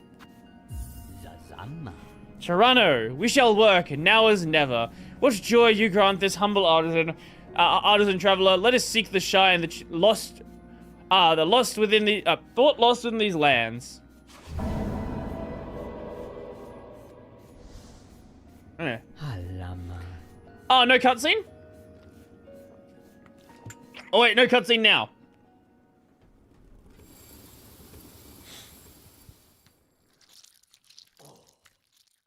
Speaker 1: Tirano, we shall work, now as never. What joy you grant this humble artisan traveler. Let us seek the shine that lost within the thought lost in these lands. Oh, no cutscene? Oh wait, no cutscene now.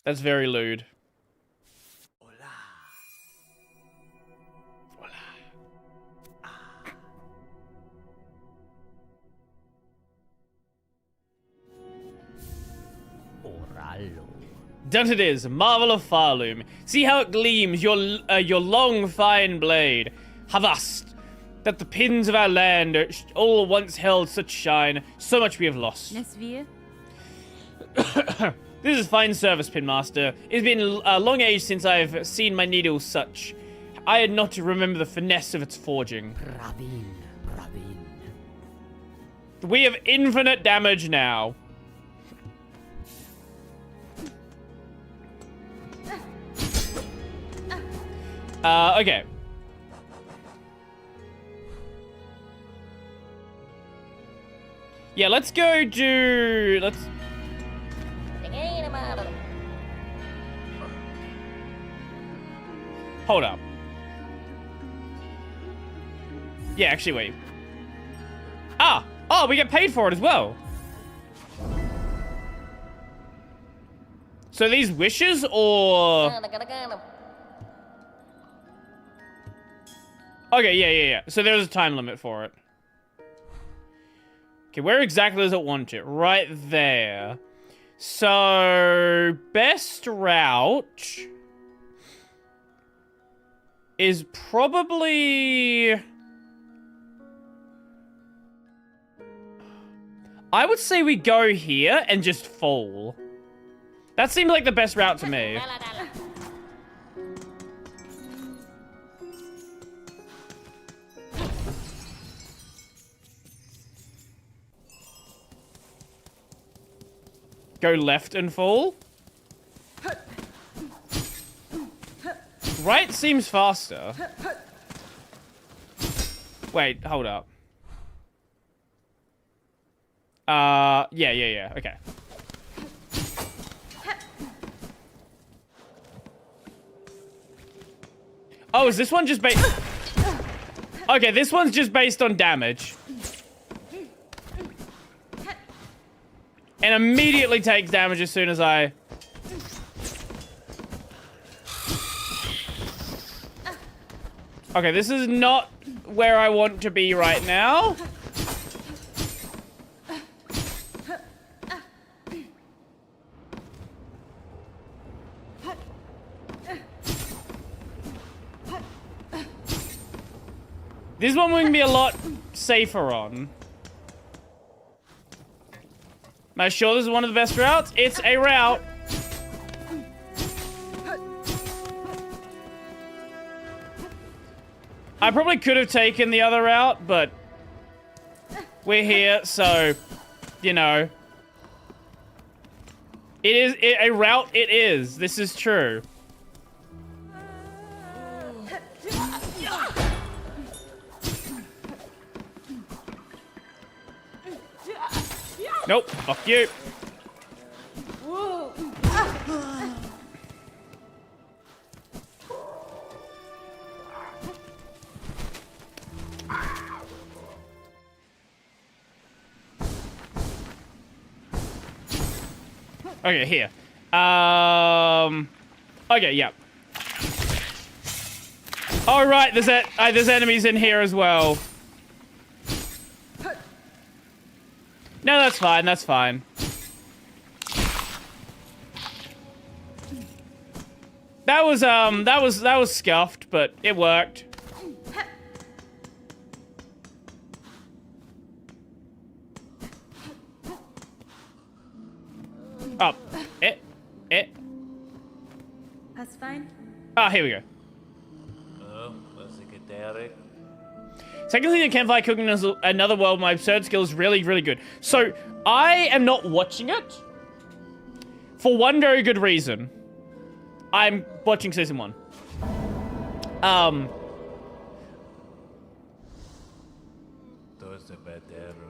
Speaker 1: That's very lewd. Done it is, marvel of Farloom. See how it gleams, your long, fine blade. Havast, that the pins of our land all once held such shine, so much we have lost. This is fine service, Pinmaster. It's been a long age since I've seen my needle such. I had not to remember the finesse of its forging. We have infinite damage now. Okay. Yeah, let's go do... Let's... Hold up. Yeah, actually, wait. Ah! Oh, we get paid for it as well. So these wishes, or... Okay, yeah. So there's a time limit for it. Okay, where exactly does it want it? Right there. So, best route is probably... I would say we go here and just fall. That seems like the best route to me. Go left and fall. Right seems faster. Wait, hold up. Yeah, okay. Oh, is this one just based... Okay, this one's just based on damage. And immediately takes damage as soon as I... Okay, this is not where I want to be right now. This one we can be a lot safer on. Am I sure this is one of the best routes? It's a route. I probably could have taken the other route, but we're here, so, you know. It is a route, it is. This is true. Nope. Fuck you.
Speaker 3: Whoa.
Speaker 1: Okay, here. Okay, yeah. Oh, right, there's enemies in here as well. No, that's fine, that's fine. That was scuffed, but it worked. Oh,
Speaker 3: That's fine.
Speaker 1: Oh, here we go. Secondly, the campfire cooking is another world. My absurd skill is really, really good. So, I am not watching it for one very good reason. I'm watching season 1.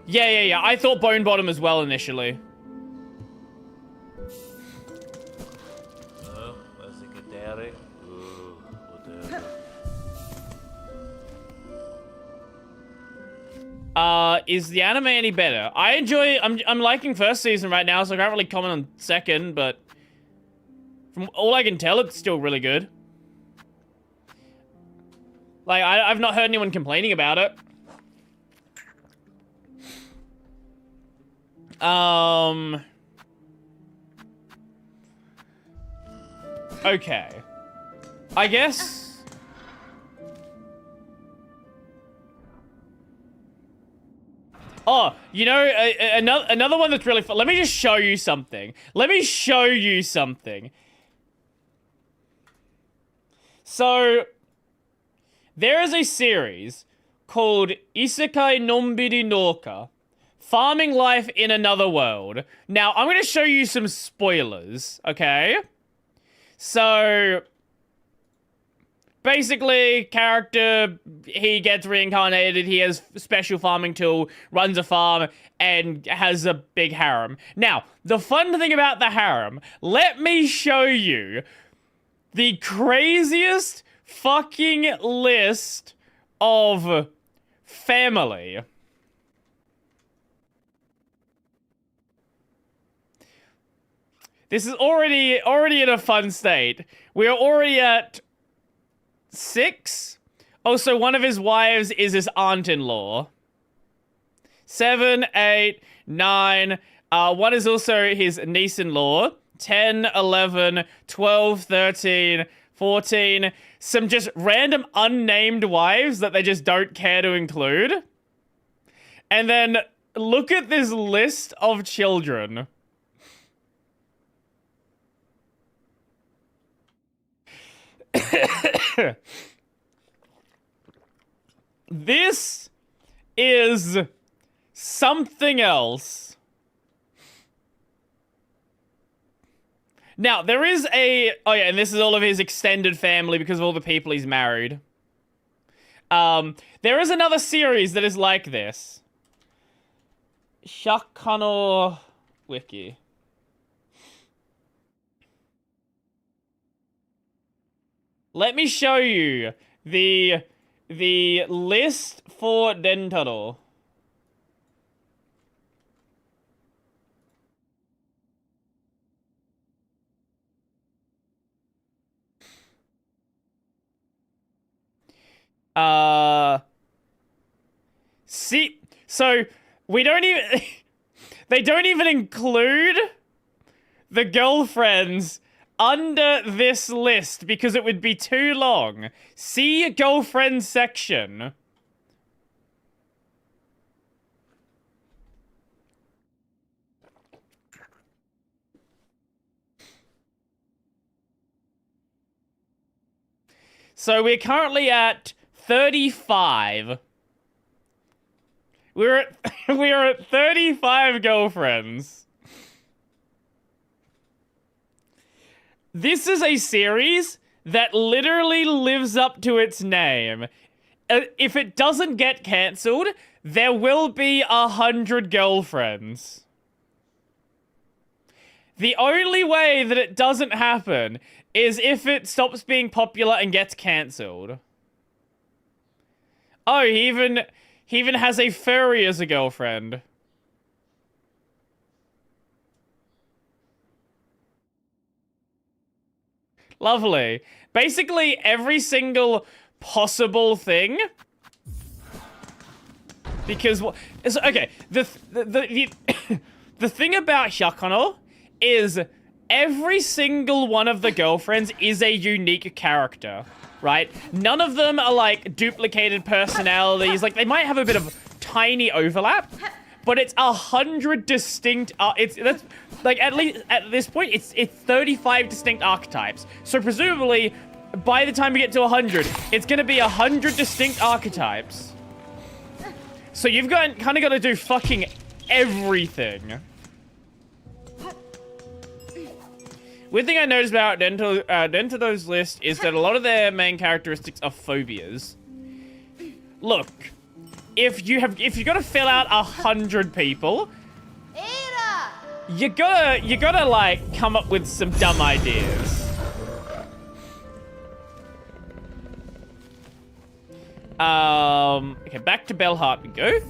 Speaker 1: Yeah. I thought Bone Bottom as well initially. Is the anime any better? I'm liking first season right now, so I can't really comment on second, but from all I can tell, it's still really good. Like, I've not heard anyone complaining about it. Okay. I guess... Oh, you know, another one that's really fun. Let me just show you something. So, there is a series called Isekai Nonbiri Nouka, Farming Life in Another World. Now, I'm going to show you some spoilers, okay? So... basically, character, he gets reincarnated, he has a special farming tool, runs a farm, and has a big harem. Now, the fun thing about the harem, let me show you the craziest fucking list of family. This is already in a fun state. We're already at 6? Oh, so one of his wives is his aunt-in-law. 7, 8, 9. One is also his niece-in-law. 10, 11, 12, 13, 14. Some just random unnamed wives that they just don't care to include. And then look at this list of children. This is something else. Now, there is a... oh yeah, and this is all of his extended family because of all the people he's married. There is another series that is like this. Shakano Wiki. Let me show you the list for Dentaro. See, so we don't even they don't even include the girlfriends under this list because it would be too long. See girlfriend section. So we're currently at 35. We're at 35 girlfriends. This is a series that literally lives up to its name. If it doesn't get cancelled, there will be 100 girlfriends. The only way that it doesn't happen is if it stops being popular and gets cancelled. Oh, he even has a furry as a girlfriend. Lovely. Basically, every single possible thing. Because okay, the the thing about Hyakuno is every single one of the girlfriends is a unique character, right? None of them are like duplicated personalities. Like they might have a bit of tiny overlap, but it's 100 distinct. That's like at least at this point it's 35 distinct archetypes. So presumably by the time we get to 100, it's gonna be 100 distinct archetypes. So you've kind of got to do fucking everything. One thing I noticed about Dento's list is that a lot of their main characteristics are phobias. Look, if you got to fill out 100 people, you gotta like come up with some dumb ideas. Okay, back to Bellheart we go.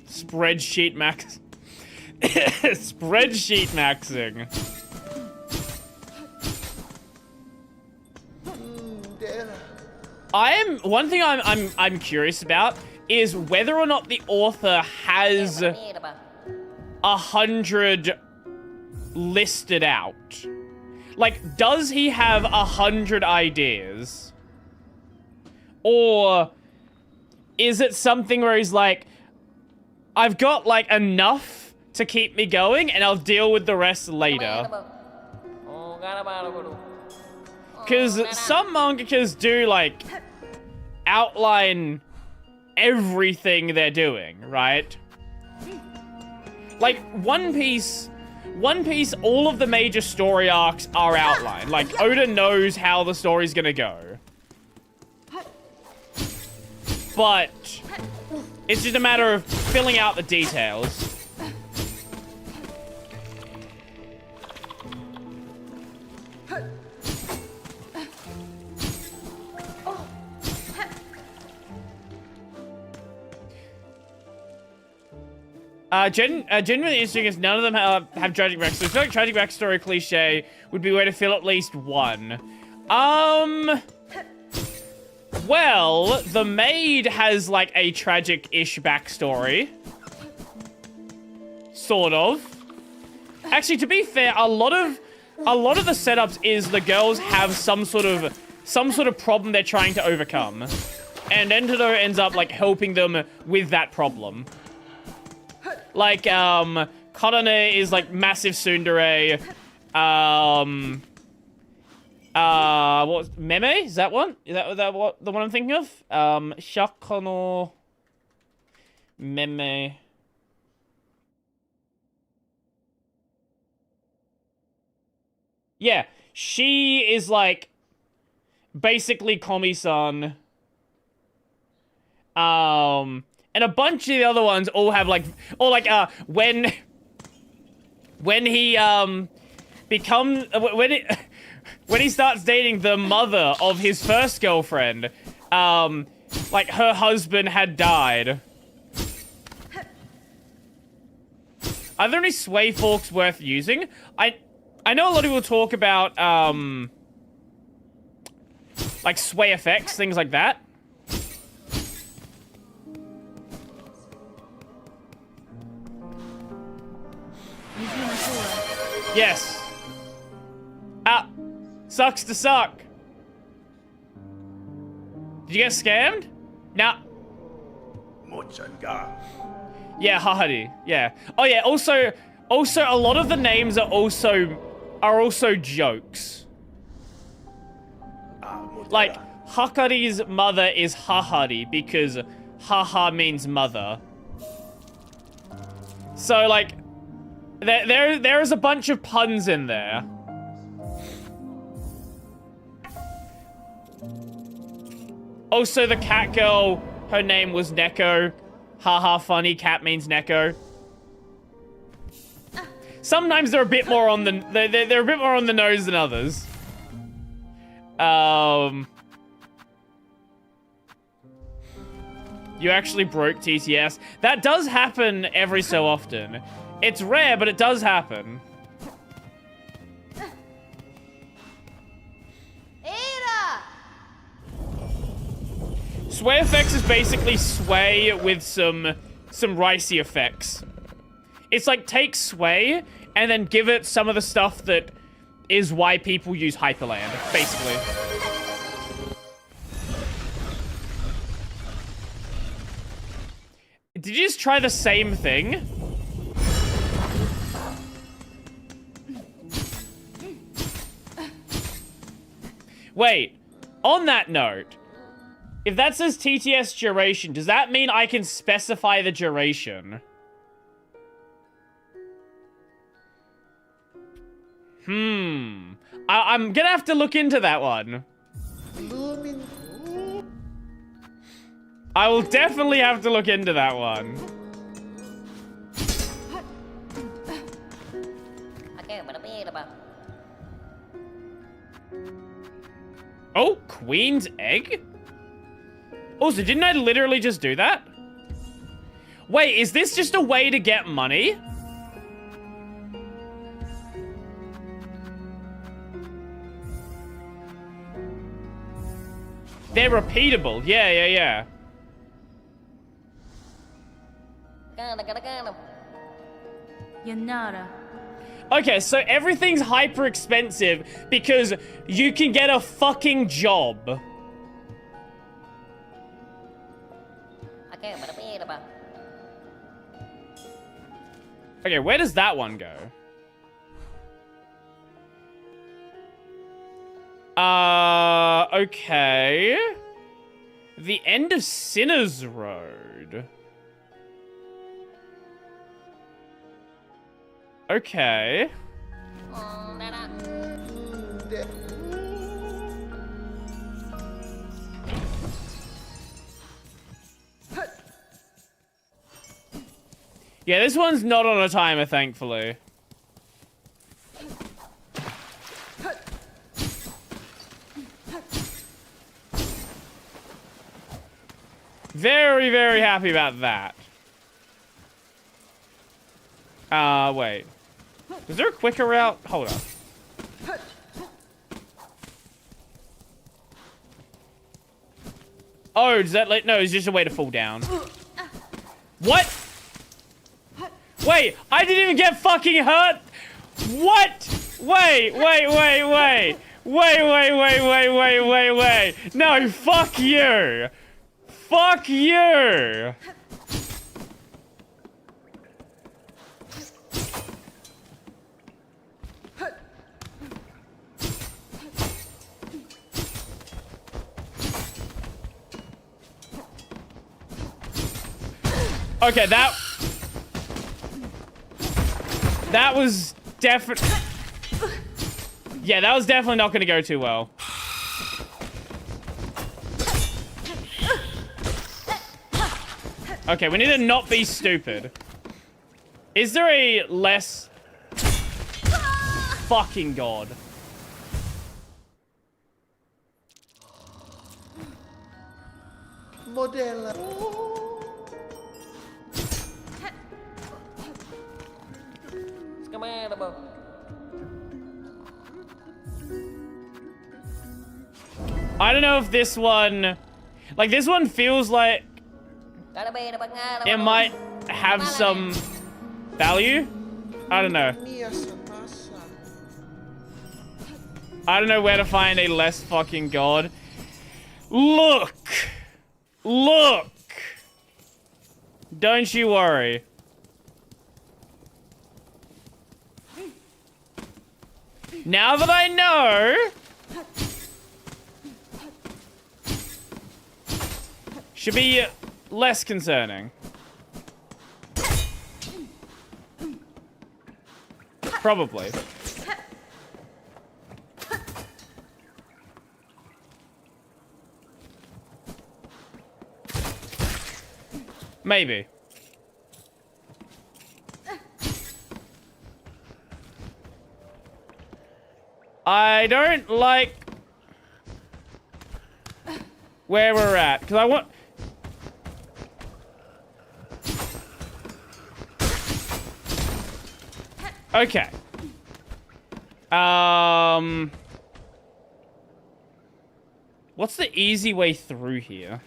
Speaker 1: Spreadsheet max. Spreadsheet maxing. One thing I'm curious about is whether or not the author has 100 listed out. Like, does he have 100 ideas? Or is it something where he's like, I've got like enough to keep me going and I'll deal with the rest later? Because some mangakas do like outline everything they're doing, right? Like One Piece, all of the major story arcs are outlined. Like Oda knows how the story's gonna go. But it's just a matter of filling out the details. Genuinely interesting is none of them have tragic backstory. I feel like tragic backstory cliche would be a way to fill at least one. Well, the maid has like a tragic-ish backstory. Sort of. Actually, to be fair, a lot of the setups is the girls have some sort of problem they're trying to overcome. And Entodo ends up like helping them with that problem. Like, Karane is like massive tsundere. What's Meme? Is that one? Is that what the one I'm thinking of? Hyakuno Meme. Yeah, she is like basically Komi-san. And a bunch of the other ones all have like, or like, when he becomes when he starts dating the mother of his first girlfriend, like her husband had died. Are there any sway forks worth using? I know a lot of people talk about like sway effects, things like that. Yes. Sucks to suck. Did you get scammed? Nah. Yeah, Hahari. Yeah. Oh yeah, also a lot of the names are also jokes. Like Hakari's mother is Hahari because haha means mother. So like there is a bunch of puns in there. Oh, so the cat girl, her name was Neko. Haha, funny, cat means Neko. Sometimes they're a bit more on the they're a bit more on the nose than others. You actually broke TTS. That does happen every so often. It's rare, but it does happen. Sway effects is basically sway with some ricey effects. It's like take sway and then give it some of the stuff that is why people use Hyperland, basically. Did you just try the same thing? Wait, on that note, if that says TTS duration, does that mean I can specify the duration? I'm gonna have to look into that one. I will definitely have to look into that one. Oh, Queen's Egg? Also, didn't I literally just do that? Wait, is this just a way to get money? They're repeatable. Yeah.
Speaker 3: Yanara.
Speaker 1: Okay, so everything's hyper expensive because you can get a fucking job. Okay, where does that one go? Okay. The end of Sinner's Road. Okay. Yeah, this one's not on a timer, thankfully. Very, very happy about that. Wait. Is there a quicker route? Hold up. Oh, does that no, it's just a way to fall down. What? Wait, I didn't even get fucking hurt? What? Wait. No, fuck you. Fuck you. Okay, that was definitely... Yeah, that was definitely not going to go too well. Okay, we need to not be stupid. Is there a less... Fucking God. I don't know if this one... Like, this one feels like... It might have some value? I don't know. I don't know where to find a less fucking God. Look! Look! Don't you worry. Now that I know... Should be less concerning. Probably. Maybe. I don't like where we're at, because I want... Okay. What's the easy way through here?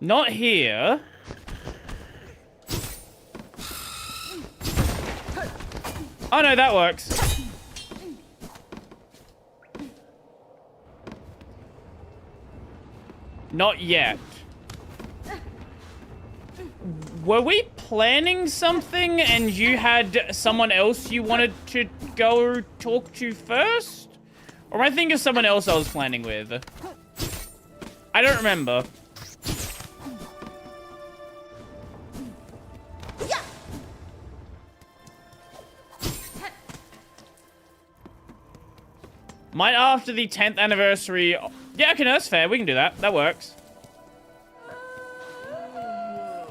Speaker 1: Not here. Oh no, that works. Not yet. Were we planning something and you had someone else you wanted to go talk to first? Or am I thinking of someone else I was planning with? I don't remember. Might after the 10th anniversary... Yeah, okay, no, that's fair. We can do that. That works.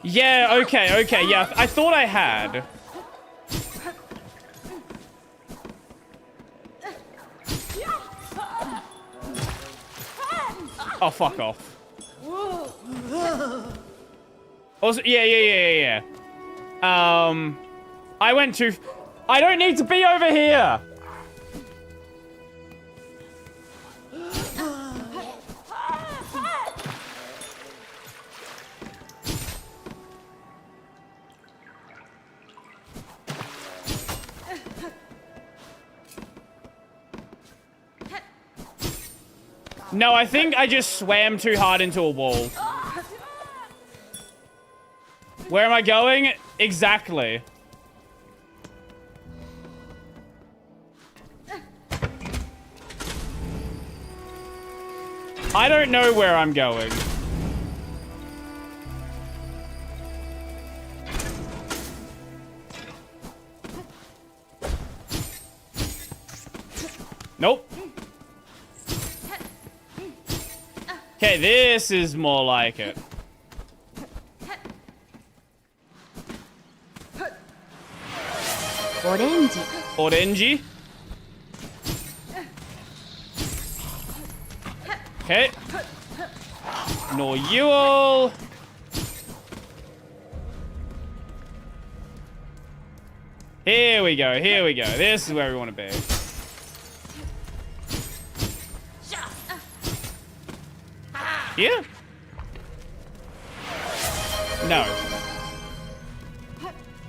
Speaker 1: Yeah, okay, yeah. I thought I had. Oh, fuck off. Also, yeah. I went too... I don't need to be over here! No, I think I just swam too hard into a wall. Where am I going? Exactly. I don't know where I'm going. Nope. Okay, this is more like it. Orange. Okay. No, you all. Here we go. This is where we want to be. Here? No.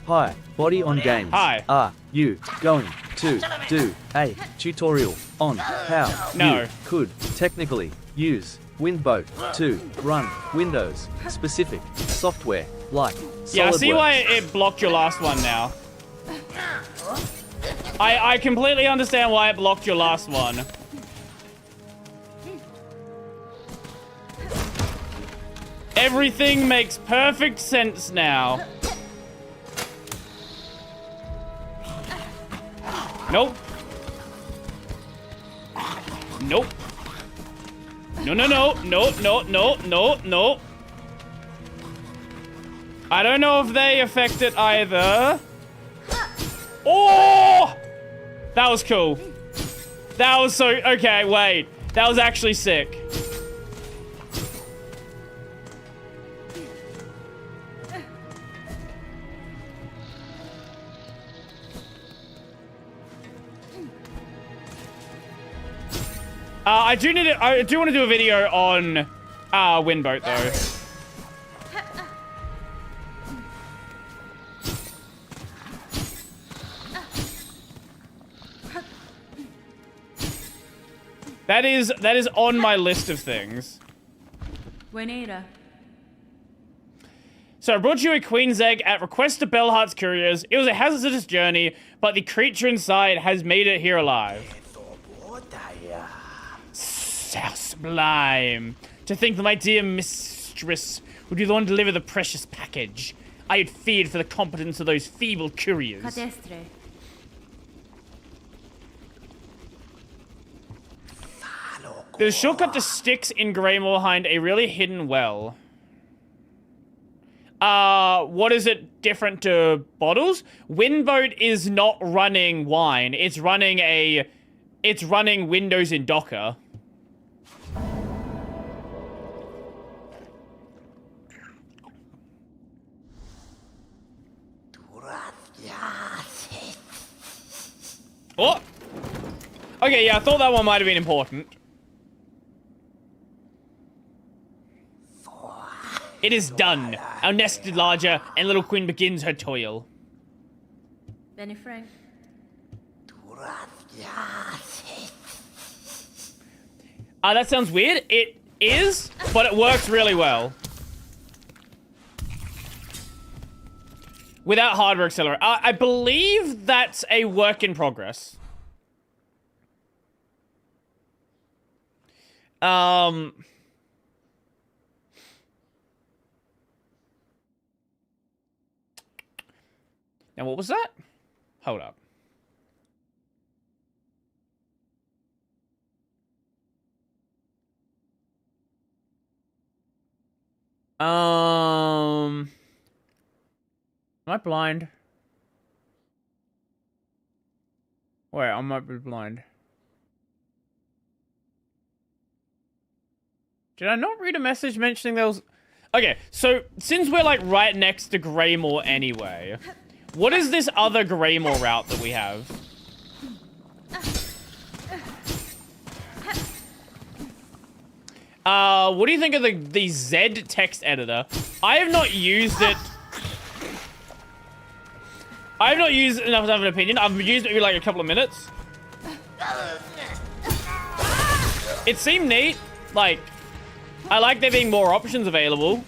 Speaker 2: Hi, Body on Games.
Speaker 1: Hi.
Speaker 2: Are you going to do a tutorial on how
Speaker 1: No.
Speaker 2: you could technically use Windboat to run Windows specific software like
Speaker 1: Yeah, I see
Speaker 2: SolidWorks?
Speaker 1: why it blocked your last one now. I completely understand why it blocked your last one. Everything makes perfect sense now. Nope. Nope. No. I don't know if they affect it either. Oh! That was cool. That was so... Okay, wait. That was actually sick. I do want to do a video on Windboat though. That is on my list of things.
Speaker 3: Buenera.
Speaker 1: So I brought you a queen's egg at request of Bellheart's Couriers. It was a hazardous journey, but the creature inside has made it here alive. So sublime. To think that my dear mistress would be the one to deliver the precious package. I had feared for the competence of those feeble couriers.
Speaker 3: Cadestre.
Speaker 1: There's a shortcut to sticks in Greymore behind a really hidden well. What is it different to bottles? Windboat is not running wine. It's running Windows in Docker. Oh! Okay, yeah, I thought that one might have been important. It is done. Our nest is larger, and little Quinn begins her toil.
Speaker 3: Benny Frank.
Speaker 1: That sounds weird. It is, but it works really well. Without hardware accelerator. I believe that's a work in progress. Now what was that? Hold up. Am I blind? Wait, I might be blind. Did I not read a message mentioning there was... Okay, so since we're like right next to Greymore anyway, what is this other Greymore route that we have? What do you think of the Z text editor? I have not used it. I have not used it enough to have an opinion. I've used it maybe like a couple of minutes. It seemed neat. Like, I like there being more options available.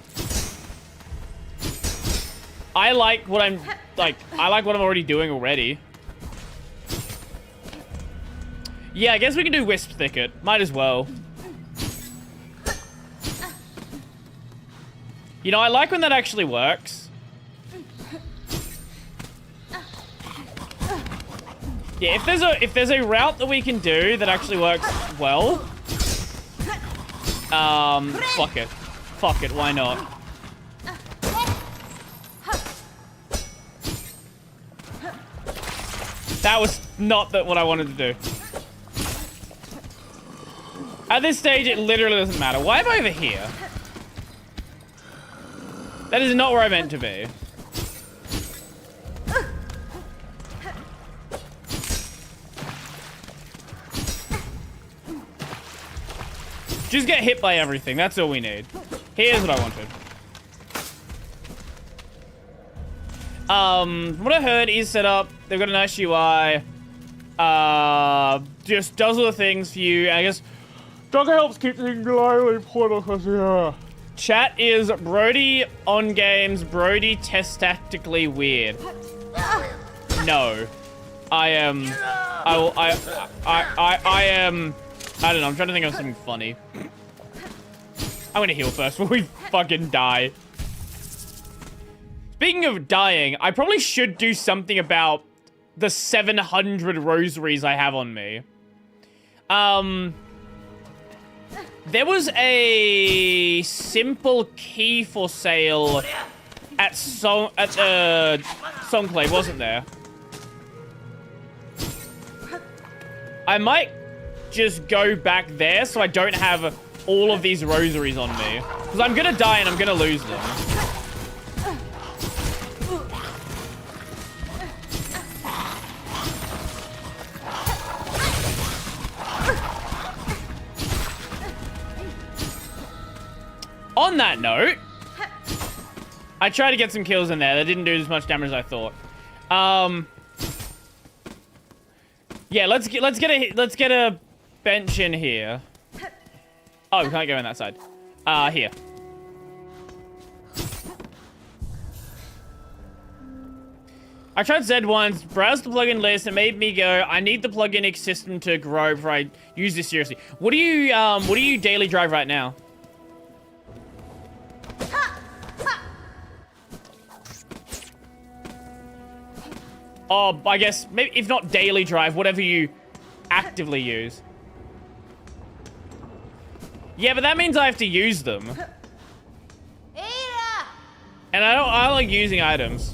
Speaker 1: I like what I'm already doing already. Yeah, I guess we can do Wisp Thicket. Might as well. You know, I like when that actually works. Yeah, if there's a route that we can do that actually works well, fuck it. Fuck it, why not? That was not what I wanted to do. At this stage, it literally doesn't matter. Why am I over here? That is not where I meant to be. Just get hit by everything. That's all we need. Here's what I wanted. From what I heard is set up. They've got a nice UI. Just does all the things for you. I guess Docker helps keep things lively. Yeah. Chat is Brody on games. Brody test tactically weird. No, I am. I am. I don't know. I'm trying to think of something funny. I'm gonna heal first before we fucking die. Speaking of dying, I probably should do something about the 700 rosaries I have on me. There was a simple key for sale at Songplay, wasn't there? I might just go back there so I don't have all of these rosaries on me. Because I'm gonna die and I'm gonna lose them. On that note, I tried to get some kills in there. That didn't do as much damage as I thought. Yeah, let's get a bench in here. Oh, we can't go in that side. Here. I tried Z once, browsed the plugin list, and made me go, I need the plugin system to grow before I use this seriously. What do you daily drive right now? Oh, I guess, maybe if not daily drive, whatever you actively use. Yeah, but that means I have to use them. And I don't like using items.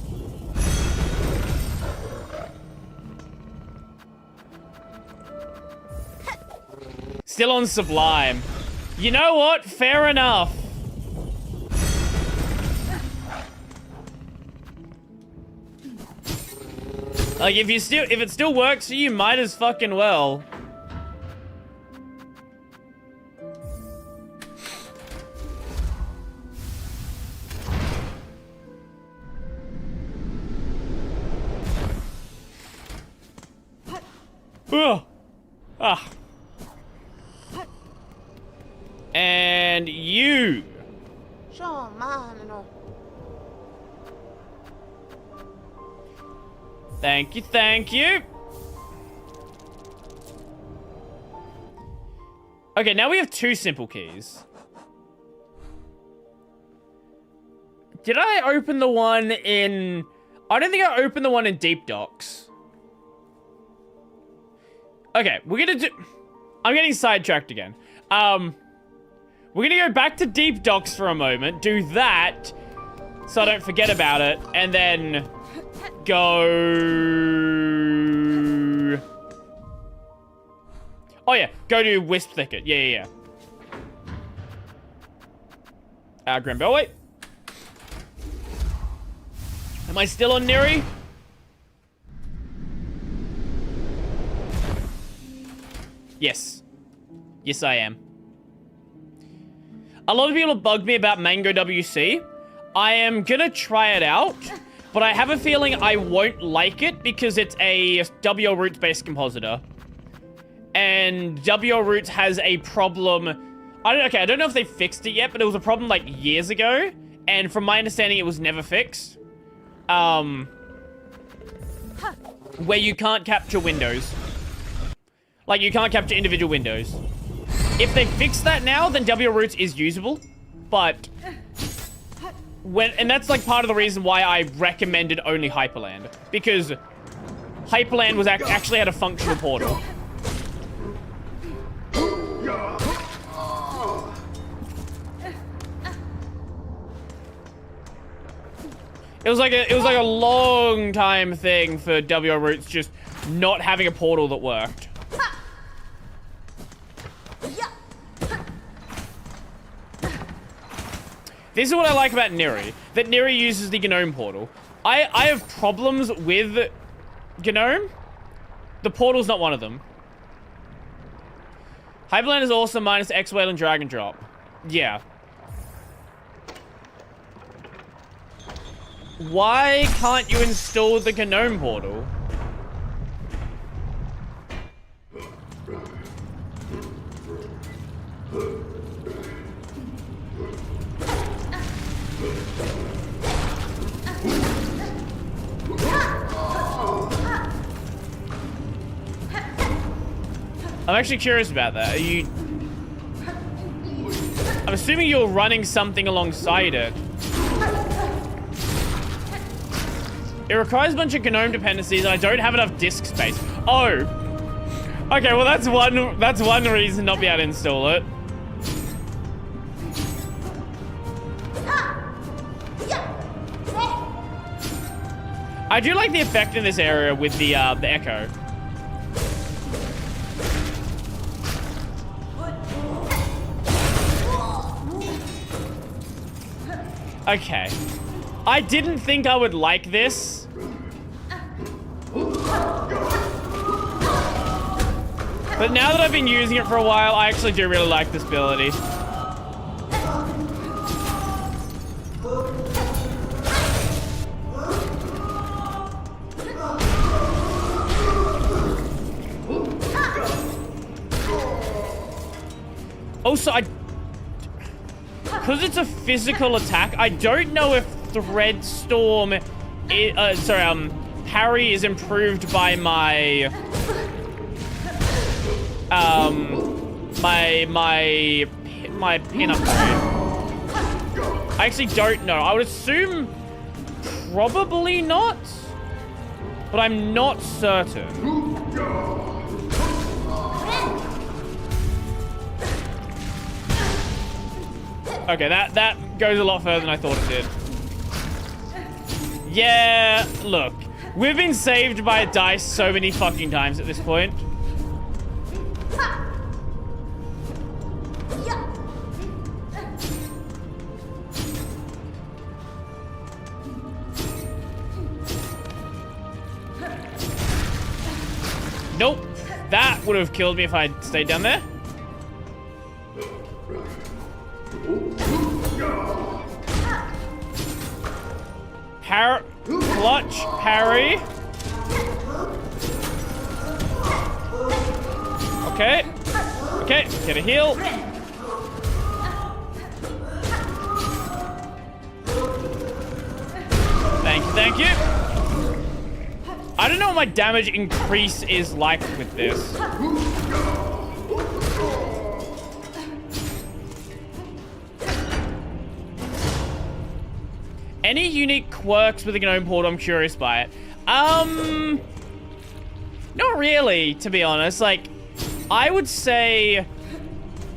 Speaker 1: Still on Sublime. You know what? Fair enough. Like, if it still works for you, might as fucking well. Ugh. Ah. And you. Thank you, thank you. Okay, now we have 2 simple keys. Did I open the one in... I don't think I opened the one in Deep Docks. Okay, we're gonna do... I'm getting sidetracked again. We're gonna go back to Deep Docks for a moment, do that, so I don't forget about it, and then go... Oh yeah, go to Wisp Thicket. Yeah. Grimble, wait. Am I still on Neri? Yes. Yes, I am. A lot of people have bugged me about Mango WC. I am gonna try it out, but I have a feeling I won't like it because it's a WL Roots-based compositor. And WL Roots has a problem... I don't know if they fixed it yet, but it was a problem like years ago. And from my understanding, it was never fixed. Where you can't capture windows. Like, you can't capture individual windows. If they fix that now, then WL Roots is usable. But... and that's like part of the reason why I recommended only Hyperland. Because Hyperland was actually had a functional portal. It was like a long time thing for WL Roots just not having a portal that worked. This is what I like about Neri, that Neri uses the Gnome portal. I have problems with Gnome. The portal's not one of them. Hyperland is also minus X-Whale and Drag and Drop. Yeah. Why can't you install the Gnome portal? I'm actually curious about that. I'm assuming you're running something alongside it. It requires a bunch of GNOME dependencies, and I don't have enough disk space. Oh. Okay, well that's one reason not be able to install it. I do like the effect in this area with the echo. Okay. I didn't think I would like this. But now that I've been using it for a while, I actually do really like this ability. Also, because it's a physical attack, I don't know if Threadstorm, parry is improved by my pin upgrade. I actually don't know. I would assume probably not, but I'm not certain. Okay, that goes a lot further than I thought it did. Yeah, look. We've been saved by a dice so many fucking times at this point. Nope. That would have killed me if I had stayed down there. Clutch, parry. Okay. Okay, get a heal. Thank you. I don't know what my damage increase is like with this. Any unique quirks with the Gnome Portal? I'm curious by it. Not really, to be honest. Like, I would say,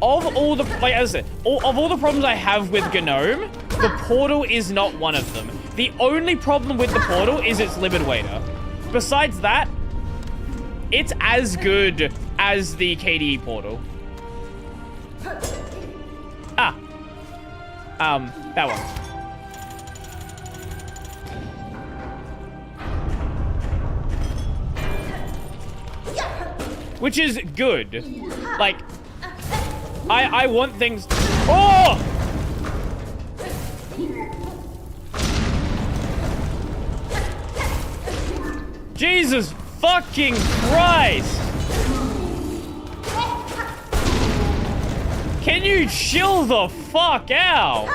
Speaker 1: of all the, like, as I said, of all the problems I have with Gnome, the portal is not one of them. The only problem with the portal is its limit waiter. Besides that, it's as good as the KDE portal. That one. Which is good. Like, I want things... Oh! Jesus fucking Christ! Can you chill the fuck out?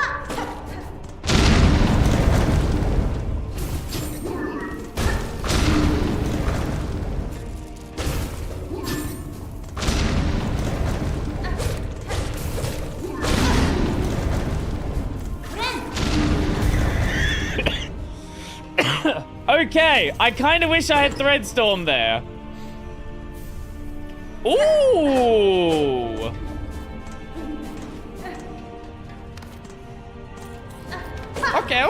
Speaker 1: Okay, I kind of wish I had Threadstorm there. Ooh! Okay.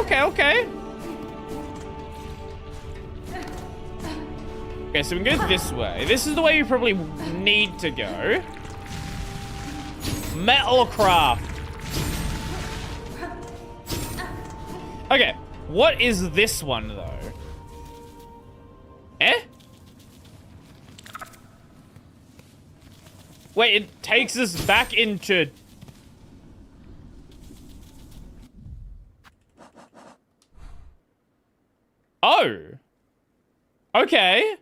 Speaker 1: Okay, so we can go this way. This is the way you probably need to go. Metalcraft. Okay, what is this one, though? Eh? Wait, it takes us back into... Oh. Okay.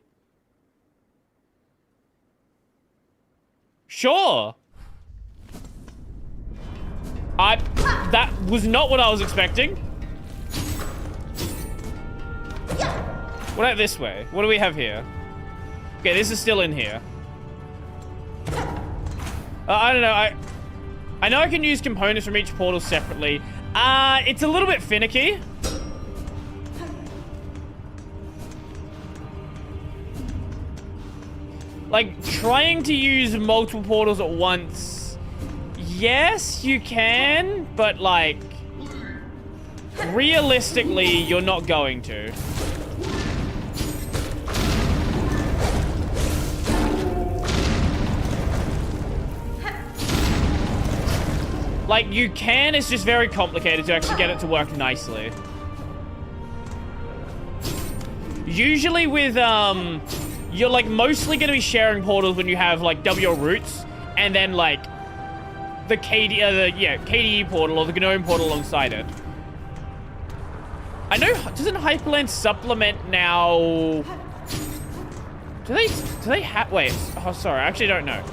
Speaker 1: Sure. That was not what I was expecting. What about this way? What do we have here? Okay, this is still in here. I don't know. I know I can use components from each portal separately. It's a little bit finicky. Like, trying to use multiple portals at once. Yes, you can, but like, realistically, you're not going to. Like, you can, it's just very complicated to actually get it to work nicely. Usually with, you're, like, mostly going to be sharing portals when you have, like, WO roots, and then, like, the KDE portal or the GNOME portal alongside it. I know, doesn't Hyperland supplement now... Do they have... Wait, oh, sorry, I actually don't know.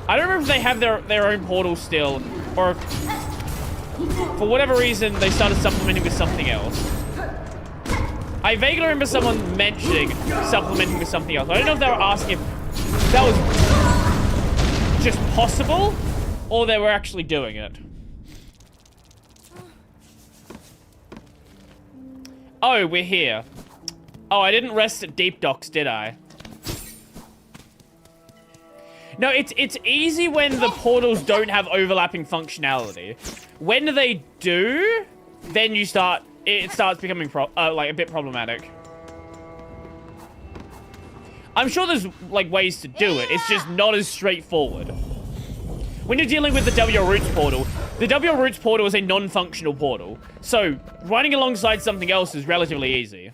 Speaker 1: I don't remember if they have their own portal still, or if, for whatever reason, they started supplementing with something else. I vaguely remember someone mentioning supplementing with something else. I don't know if they were asking if that was just possible, or they were actually doing it. Oh, we're here. Oh, I didn't rest at Deep Docks, did I? No, it's easy when the portals don't have overlapping functionality. When they do, then it starts becoming like a bit problematic. I'm sure there's like ways to do it. It's just not as straightforward. When you're dealing with the WL Roots portal, the WL Roots portal is a non-functional portal. So running alongside something else is relatively easy.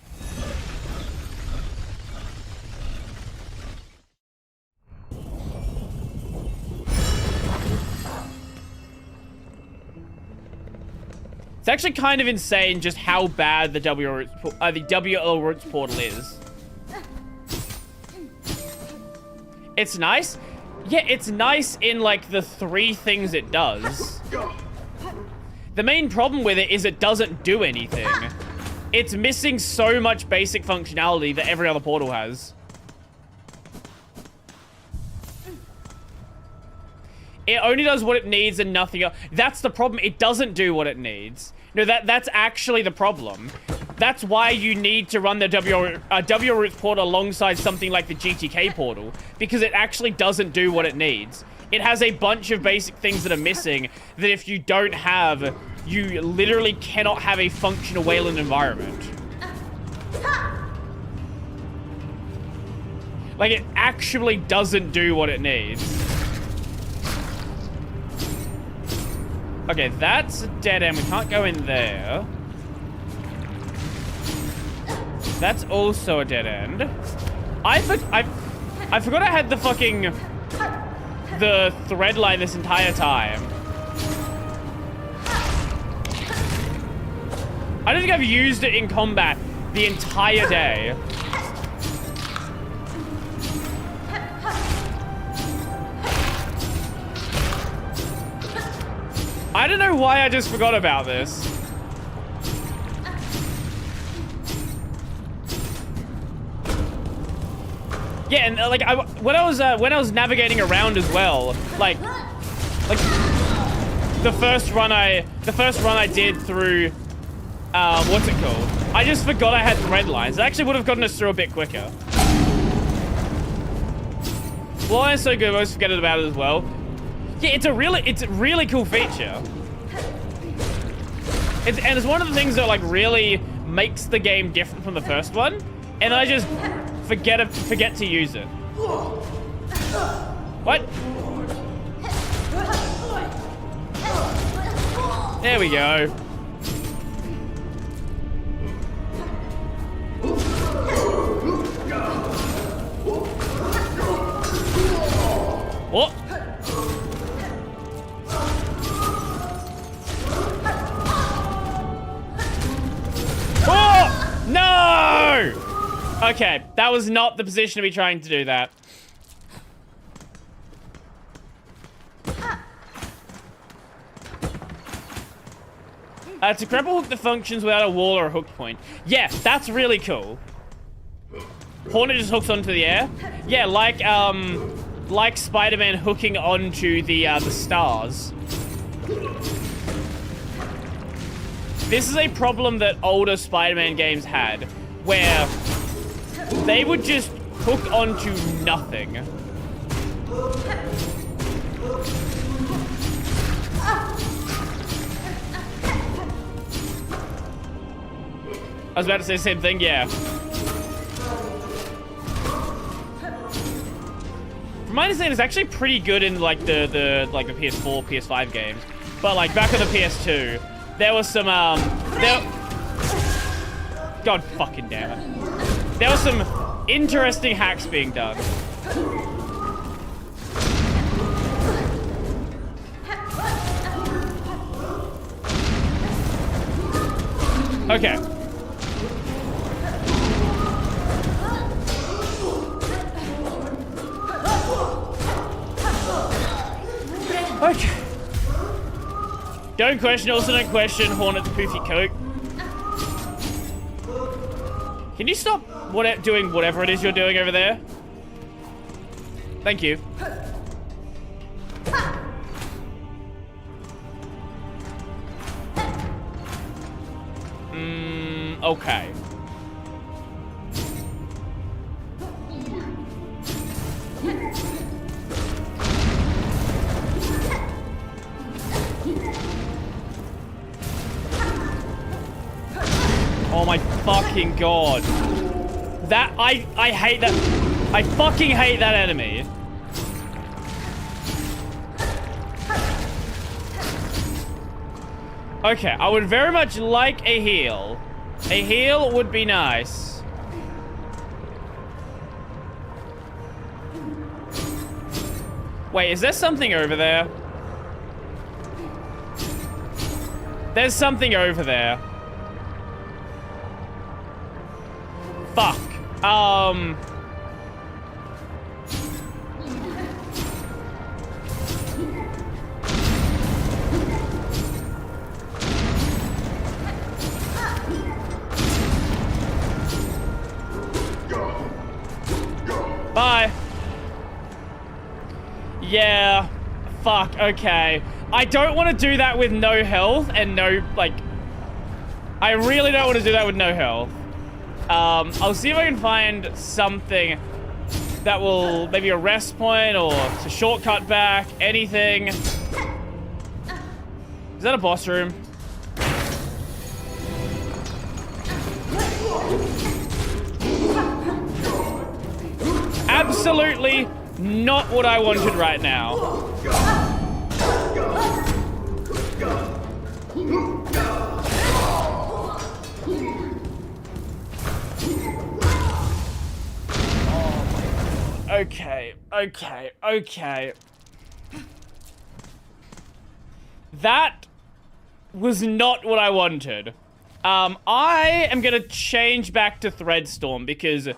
Speaker 1: It's actually kind of insane just how bad the WL Roots portal is. It's nice. Yeah, it's nice in like the 3 things it does. The main problem with it is it doesn't do anything. It's missing so much basic functionality that every other portal has. It only does what it needs and nothing else. That's the problem. It doesn't do what it needs. No, that's actually the problem. That's why you need to run the WL Roots portal alongside something like the GTK portal, because it actually doesn't do what it needs. It has a bunch of basic things that are missing that if you don't have, you literally cannot have a functional Wayland environment. Like, it actually doesn't do what it needs. Okay, that's a dead end. We can't go in there. That's also a dead end. I forgot I had the fucking... the thread line this entire time. I don't think I've used it in combat the entire day. I don't know why I just forgot about this. Yeah, and like when I was navigating around as well, like the first run I did through what's it called? I just forgot I had thread lines. It actually would have gotten us through a bit quicker. Well, it's so good, I always forget about it as well. Yeah, it's a really cool feature. And it's one of the things that like really makes the game different from the first one, and I just forget to use it. What? There we go. What? Oh! No! Okay, that was not the position to be trying to do that. To grapple hook the functions without a wall or a hook point. Yeah, that's really cool. Hornet just hooks onto the air. Yeah, like Spider-Man hooking onto the stars. This is a problem that older Spider-Man games had, where they would just hook onto nothing. I was about to say the same thing, yeah. From my understanding, it's actually pretty good in like the PS4, PS5 games. But like back on the PS2, there was some God fucking damn it. There was some interesting hacks being done. Okay. Okay. Don't question, also don't question Hornet's poofy coat. Can you stop doing whatever it is you're doing over there? Thank you. Okay. fucking god. That, I hate that. I fucking hate that enemy. Okay, I would very much like a heal. A heal would be nice. Wait, is there something over there? There's something over there. Fuck. Bye. Yeah. Fuck, okay. I don't want to do that with no health and no, like... I really don't want to do that with no health. I'll see if I can find something that will... Maybe a rest point or a shortcut back. Anything. Is that a boss room? Absolutely not what I wanted right now. Okay. That was not what I wanted. I am gonna change back to Threadstorm because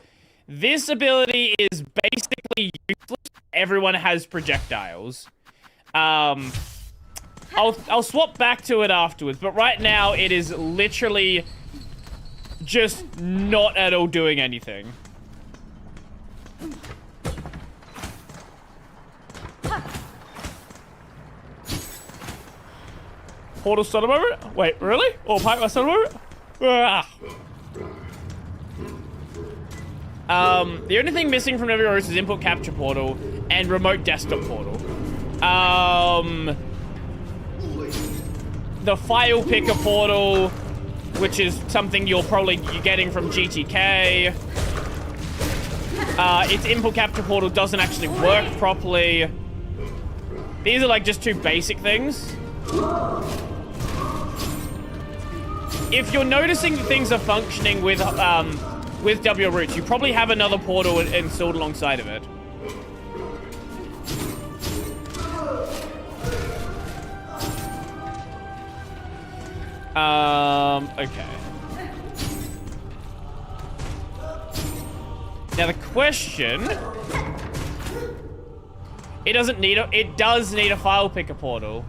Speaker 1: this ability is basically useless. Everyone has projectiles. I'll swap back to it afterwards, but right now it is literally just not at all doing anything. Portal son of a... Wait, really? Or pipe my son of a... The only thing missing from Never Rose is input capture portal and remote desktop portal. The file picker portal, which is something you're getting from GTK. Its input capture portal doesn't actually work properly. These are like just two basic things. If you're noticing that things are functioning with W roots, you probably have another portal installed alongside of it. Okay. Now the question... It does need a file picker portal.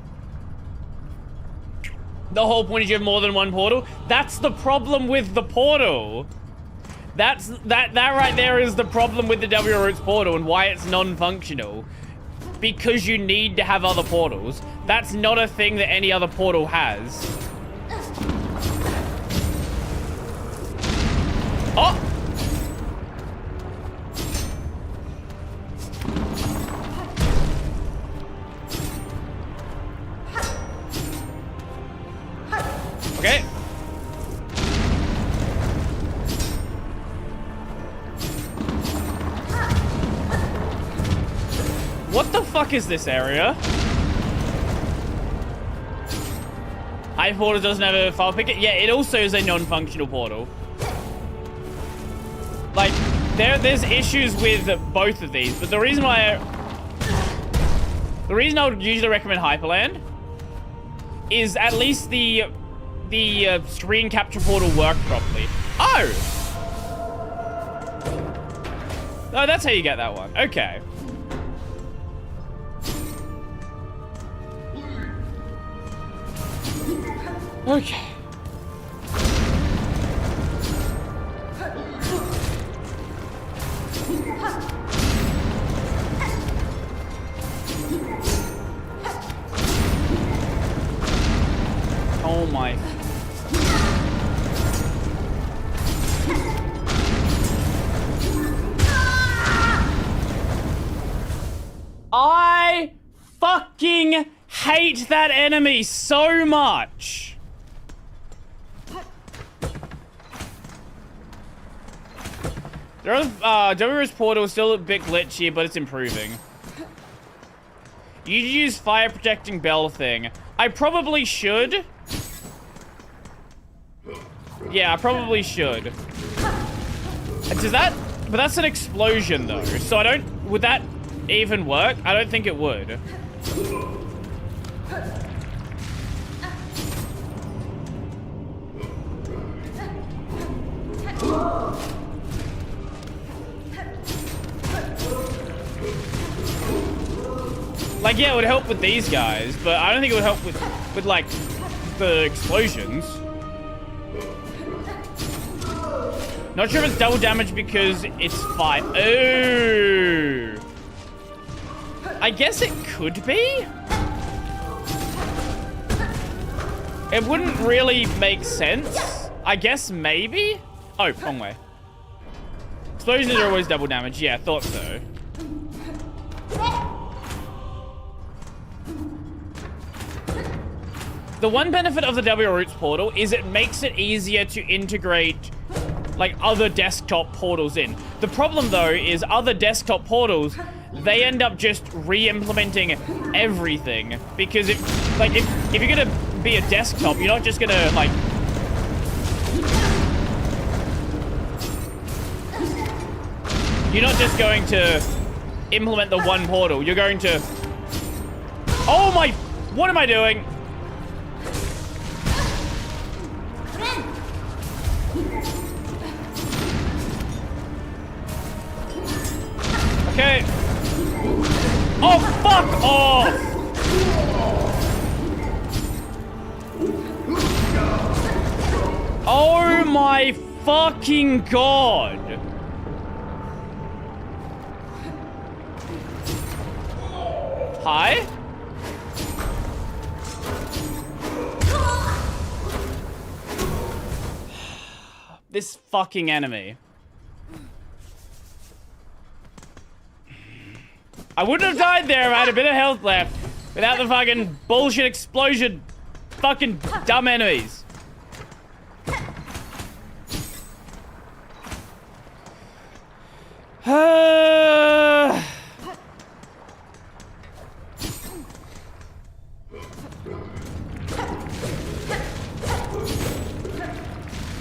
Speaker 1: The whole point is you have more than one portal. That's the problem with the portal. That right there is the problem with the W roots portal and why it's non-functional. Because you need to have other portals. That's not a thing that any other portal has. Oh! Okay. What the fuck is this area? Hive portal doesn't have a file picker? Yeah, it also is a non-functional portal. Like, there's issues with both of these, but the reason I would usually recommend Hyperland is at least the screen capture portal work properly. Oh! Oh, that's how you get that one. Okay. Okay. Oh my. I fucking hate that enemy so much. WR's portal is still a bit glitchy, but it's improving. You use fire protecting bell thing. I probably should. Yeah, I probably should. Does that... But that's an explosion, though. So I don't... Would that even work? I don't think it would. Like, yeah, it would help with these guys, but I don't think it would help with like, the explosions. Not sure if it's double damage because it's fire. Ooh. I guess it could be. It wouldn't really make sense. I guess maybe. Oh, wrong way. Explosions are always double damage. Yeah, I thought so. The one benefit of the W Roots portal is it makes it easier to integrate like other desktop portals in. The problem though is other desktop portals, they end up just re-implementing everything because if you're gonna be a desktop, you're not just gonna like you're not just going to implement the one portal. You're going to... Oh my... What am I doing? Okay. Oh, fuck off! Oh my fucking god! Hi? This fucking enemy. I wouldn't have died there if I had a bit of health left without the fucking bullshit explosion. Fucking dumb enemies.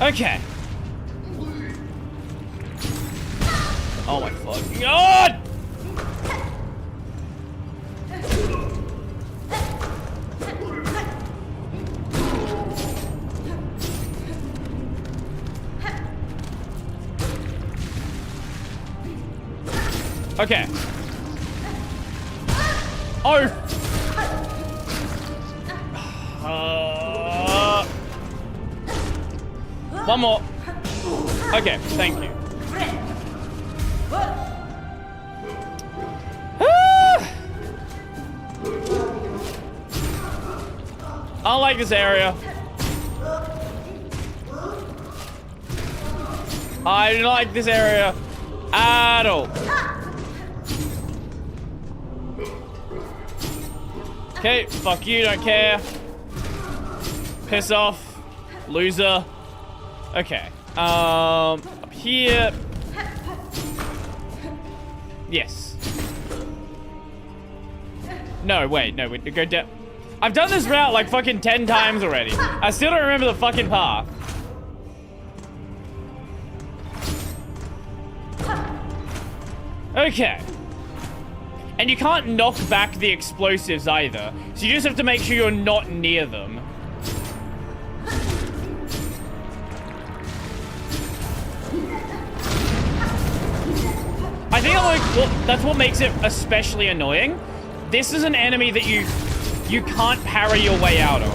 Speaker 1: Okay. Oh my fucking god! Okay. Oh! One more. Okay, thank you. I don't like this area. I don't like this area at all. Okay, fuck you, don't care. Piss off, loser. Okay, up here. Yes. No, wait, no, we go down. I've done this route like fucking 10 times already. I still don't remember the fucking path. Okay. And you can't knock back the explosives either. So you just have to make sure you're not near them. I think that's what makes it especially annoying. This is an enemy that you can't parry your way out of.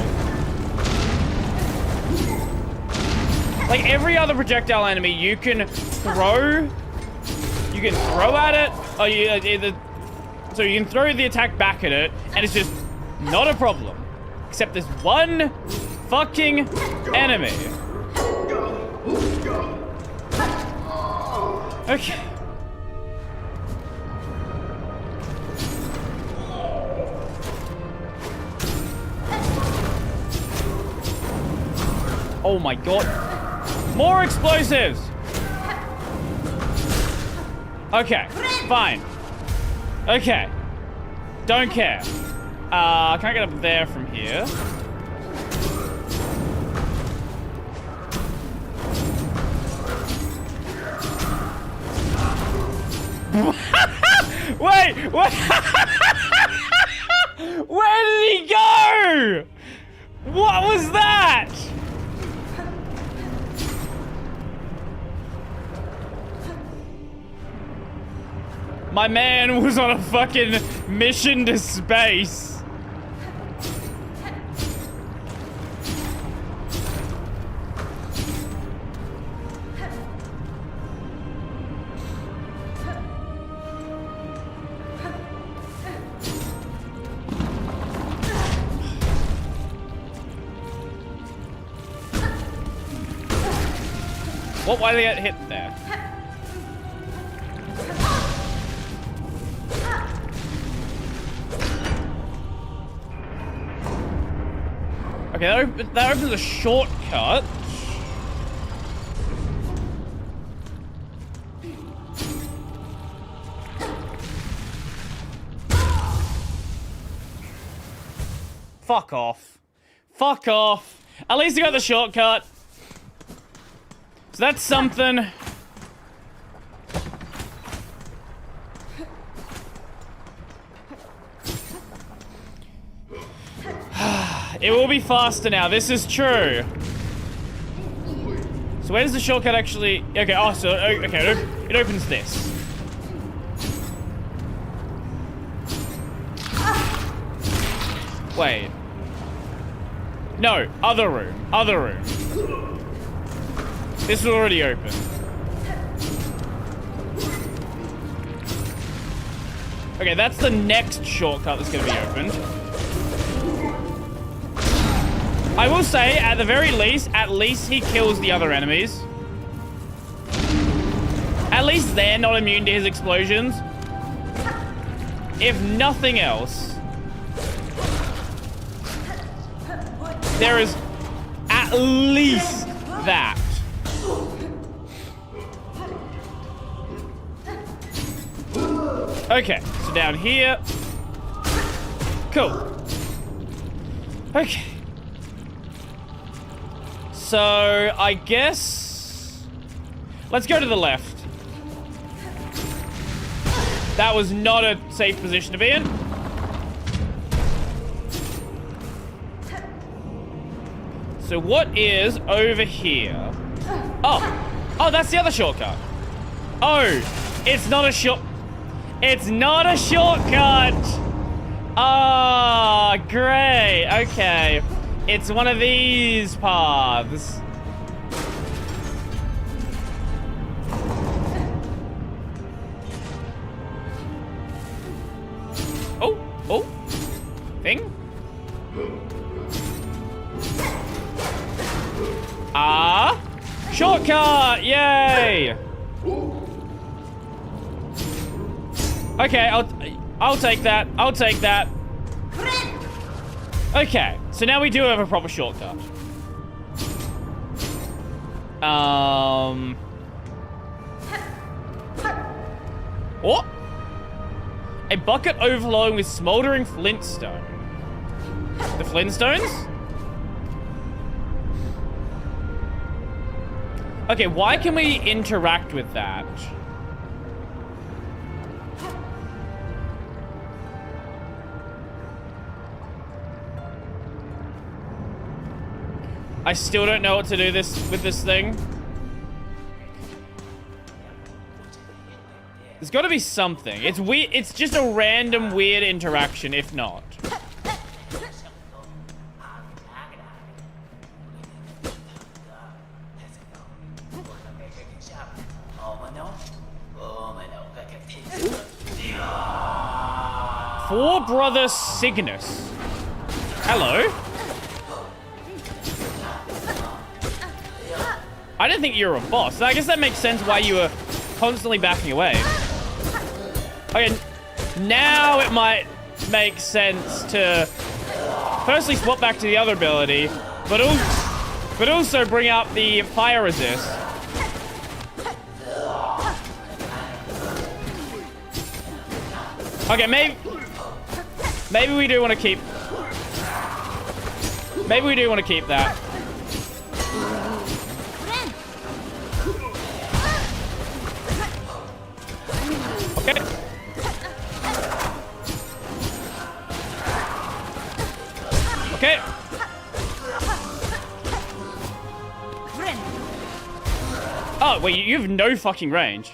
Speaker 1: Like every other projectile enemy, you can throw at it, or so you can throw the attack back at it, and it's just not a problem. Except this one fucking enemy. Okay. Oh my god. More explosives! Okay, fine. Okay. Don't care. Can't get up there from here. Wait, what? Where did he go? What was that? My man was on a fucking mission to space. What? Why did they get hit there? Okay, that opens a shortcut. Fuck off. Fuck off. At least I got the shortcut. So that's something. It will be faster now. This is true. So where does the shortcut actually... Okay, oh, so... Okay, it opens this. Wait. No, other room. Other room. This is already open. Okay, that's the next shortcut that's going to be opened. I will say, at the very least, he kills the other enemies. At least they're not immune to his explosions. If nothing else, there is at least that. Okay, so down here. Cool. Okay. So, I guess... Let's go to the left. That was not a safe position to be in. So what is over here? Oh, that's the other shortcut. Oh, it's not a short... It's not a shortcut! Ah, great, okay. It's one of these paths. Oh, thing? Shortcut, yay! Okay, I'll take that, I'll take that. Okay, so now we do have a proper shortcut. What? A bucket overflowing with smoldering flintstone. The Flintstones? Okay, why can we interact with that? I still don't know what to do with this thing. There's got to be something. It's weird. It's just a random weird interaction, if not. Four Brother Cygnus. Hello. I didn't think you were a boss. I guess that makes sense why you were constantly backing away. Okay, now it might make sense to firstly swap back to the other ability, but also bring out the fire resist. Okay, maybe we do want to keep... Maybe we do want to keep that. Okay. Okay. Oh, wait, you have no fucking range.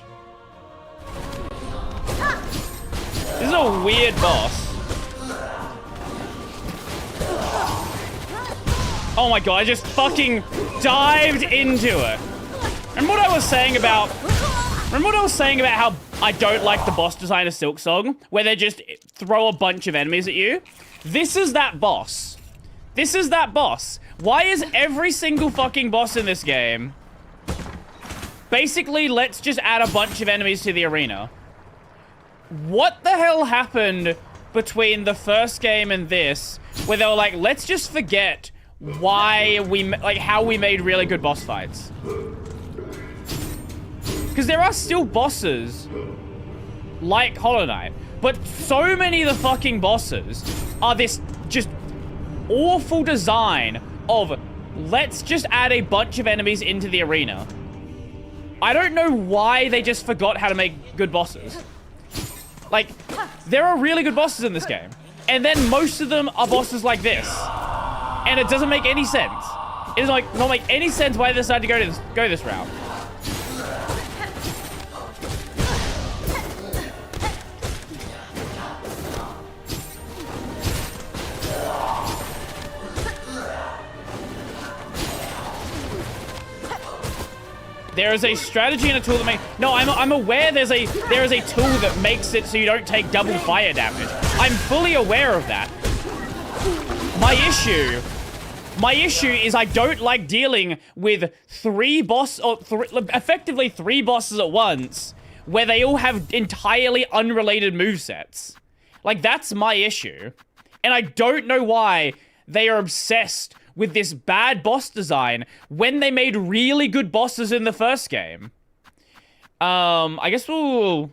Speaker 1: This is a weird boss. Oh my god, I just fucking dived into it. Remember what I was saying about... Remember what I was saying about how I don't like the boss design of Silksong? Where they just throw a bunch of enemies at you? This is that boss. This is that boss. Why is every single fucking boss in this game... Basically, let's just add a bunch of enemies to the arena. What the hell happened between the first game and this, where they were like, let's just forget why we, like, how we made really good boss fights? Because there are still bosses like Hollow Knight, but so many of the fucking bosses are this just awful design of, let's just add a bunch of enemies into the arena. I don't know why they just forgot how to make good bosses. Like, there are really good bosses in this game. And then most of them are bosses like this. And it doesn't make any sense. It doesn't like, not make any sense why they decided to go this route. There is a strategy and a tool that makes... No, I'm aware there is a tool that makes it so you don't take double fire damage. I'm fully aware of that. My issue is I don't like dealing with effectively three bosses at once, where they all have entirely unrelated movesets. Like, that's my issue. And I don't know why they are obsessed with this bad boss design when they made really good bosses in the first game. I guess we'll...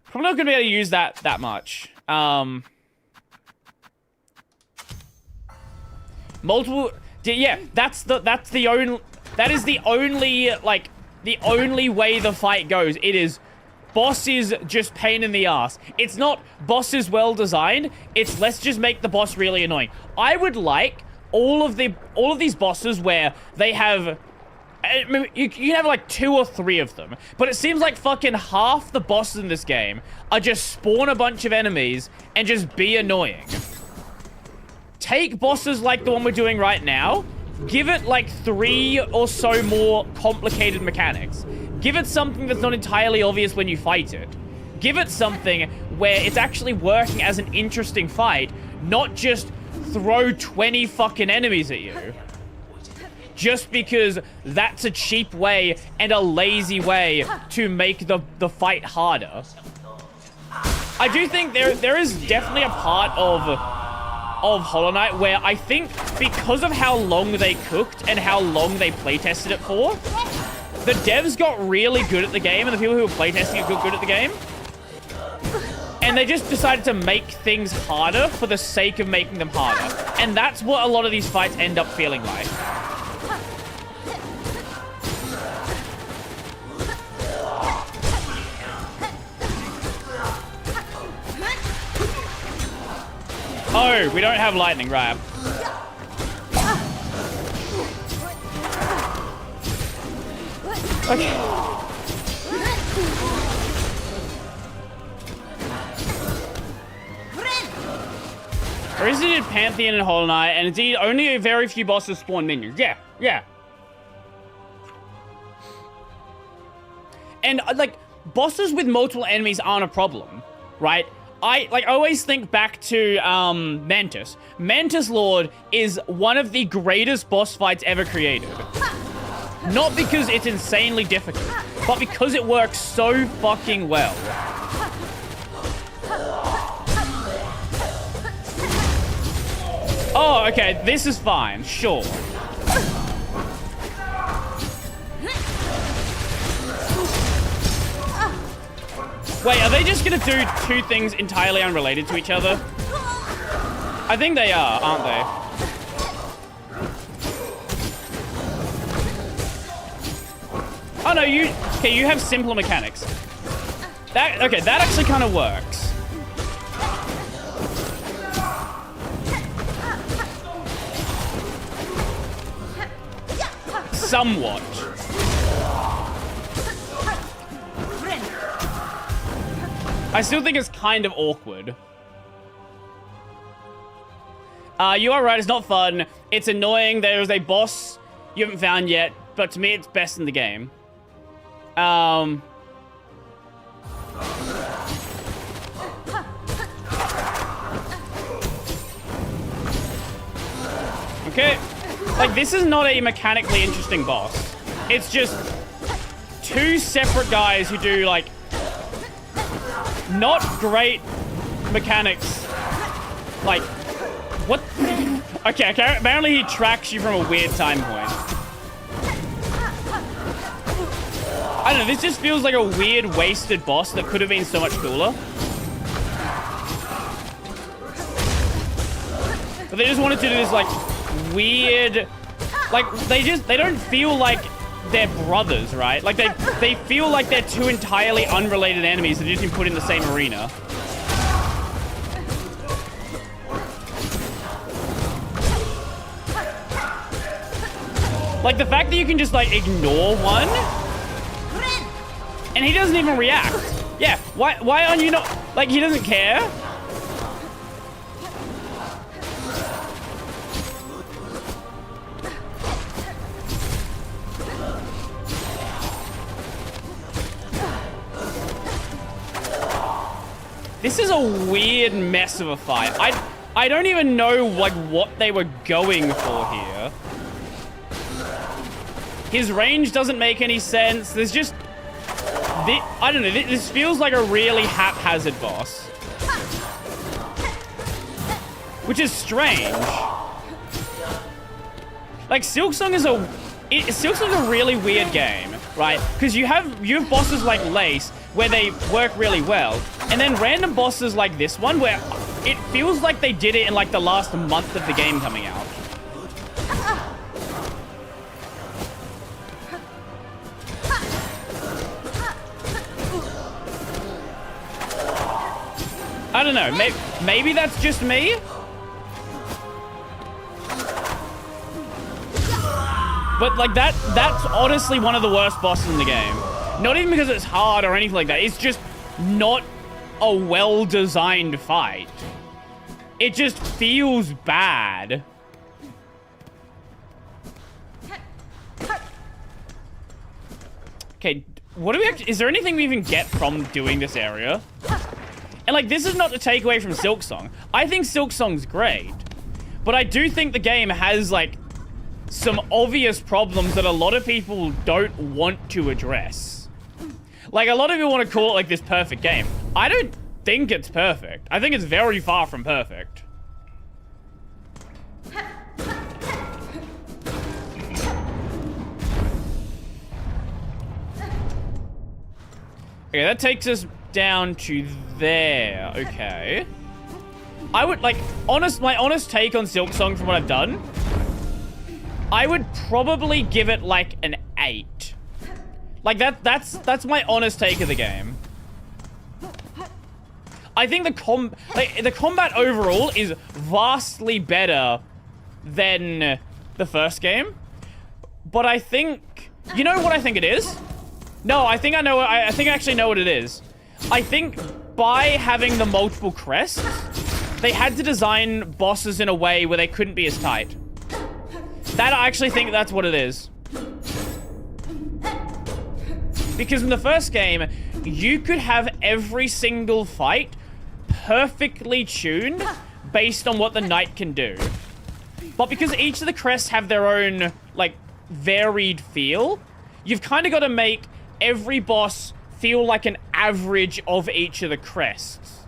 Speaker 1: Probably not gonna be able to use that much. Multiple... Yeah, that is the only, like, the only way the fight goes. It is... Boss is just pain in the ass. It's not boss is well designed. It's let's just make the boss really annoying. I would like all of these bosses where they have... I mean, you can have like 2 or 3 of them. But it seems like fucking half the bosses in this game are just spawn a bunch of enemies and just be annoying. Take bosses like the one we're doing right now. Give it like 3 or so more complicated mechanics. Give it something that's not entirely obvious when you fight it. Give it something where it's actually working as an interesting fight, not just throw 20 fucking enemies at you. Just because that's a cheap way and a lazy way to make the fight harder. I do think there is definitely a part of Hollow Knight where I think because of how long they cooked and how long they playtested it for, the devs got really good at the game, and the people who were playtesting it got good at the game. And they just decided to make things harder for the sake of making them harder. And that's what a lot of these fights end up feeling like. Oh, we don't have lightning, right? Okay. Originally did Pantheon and Hollow Knight, and indeed only a very few bosses spawn minions. Yeah. And, like, bosses with multiple enemies aren't a problem, right? I always think back to, Mantis. Mantis Lord is one of the greatest boss fights ever created. Not because it's insanely difficult, but because it works so fucking well. Oh, okay, this is fine, sure. Wait, are they just gonna do two things entirely unrelated to each other? I think they are, aren't they? Oh no, you have simpler mechanics. Okay, that actually kind of works. Somewhat. I still think it's kind of awkward. You are right, it's not fun. It's annoying. There's a boss you haven't found yet, but to me it's best in the game. Okay. Like, this is not a mechanically interesting boss. It's just two separate guys who do, like, not great mechanics. Like, what? Okay, apparently he tracks you from a weird time point. I don't know, this just feels like a weird, wasted boss that could have been so much cooler. But they just wanted to do this, like, weird... Like, they don't feel like they're brothers, right? Like, they feel like they're two entirely unrelated enemies that just been put in the same arena. Like, the fact that you can just, like, ignore one... And he doesn't even react. Yeah, why aren't you not... Like, he doesn't care? This is a weird mess of a fight. I don't even know, like, what they were going for here. His range doesn't make any sense. There's just... I don't know, this feels like a really haphazard boss. Which is strange. Like, Silksong's a really weird game, right? Because you have bosses like Lace, where they work really well. And then random bosses like this one, where it feels like they did it in, like, the last month of the game coming out. I don't know. Maybe that's just me. But, like, that's honestly one of the worst bosses in the game. Not even because it's hard or anything like that. It's just not a well-designed fight. It just feels bad. Okay, what do we actually... Is there anything we even get from doing this area? And, like, this is not to take away from Silksong. I think Silksong's great. But I do think the game has, like, some obvious problems that a lot of people don't want to address. Like, a lot of people want to call it, like, this perfect game. I don't think it's perfect. I think it's very far from perfect. Okay, that takes us down to there. Okay. I would, like, my honest take on Silksong from what I've done, I would probably give it, like, an 8. Like, that's my honest take of the game. I think the combat overall is vastly better than the first game. But I think... You know what I think it is? No, I think I know... I think I actually know what it is. I think by having the multiple crests, they had to design bosses in a way where they couldn't be as tight. I actually think that's what it is. Because in the first game, you could have every single fight perfectly tuned based on what the knight can do. But because each of the crests have their own, like, varied feel, you've kind of got to make every boss feel like an average of each of the crests.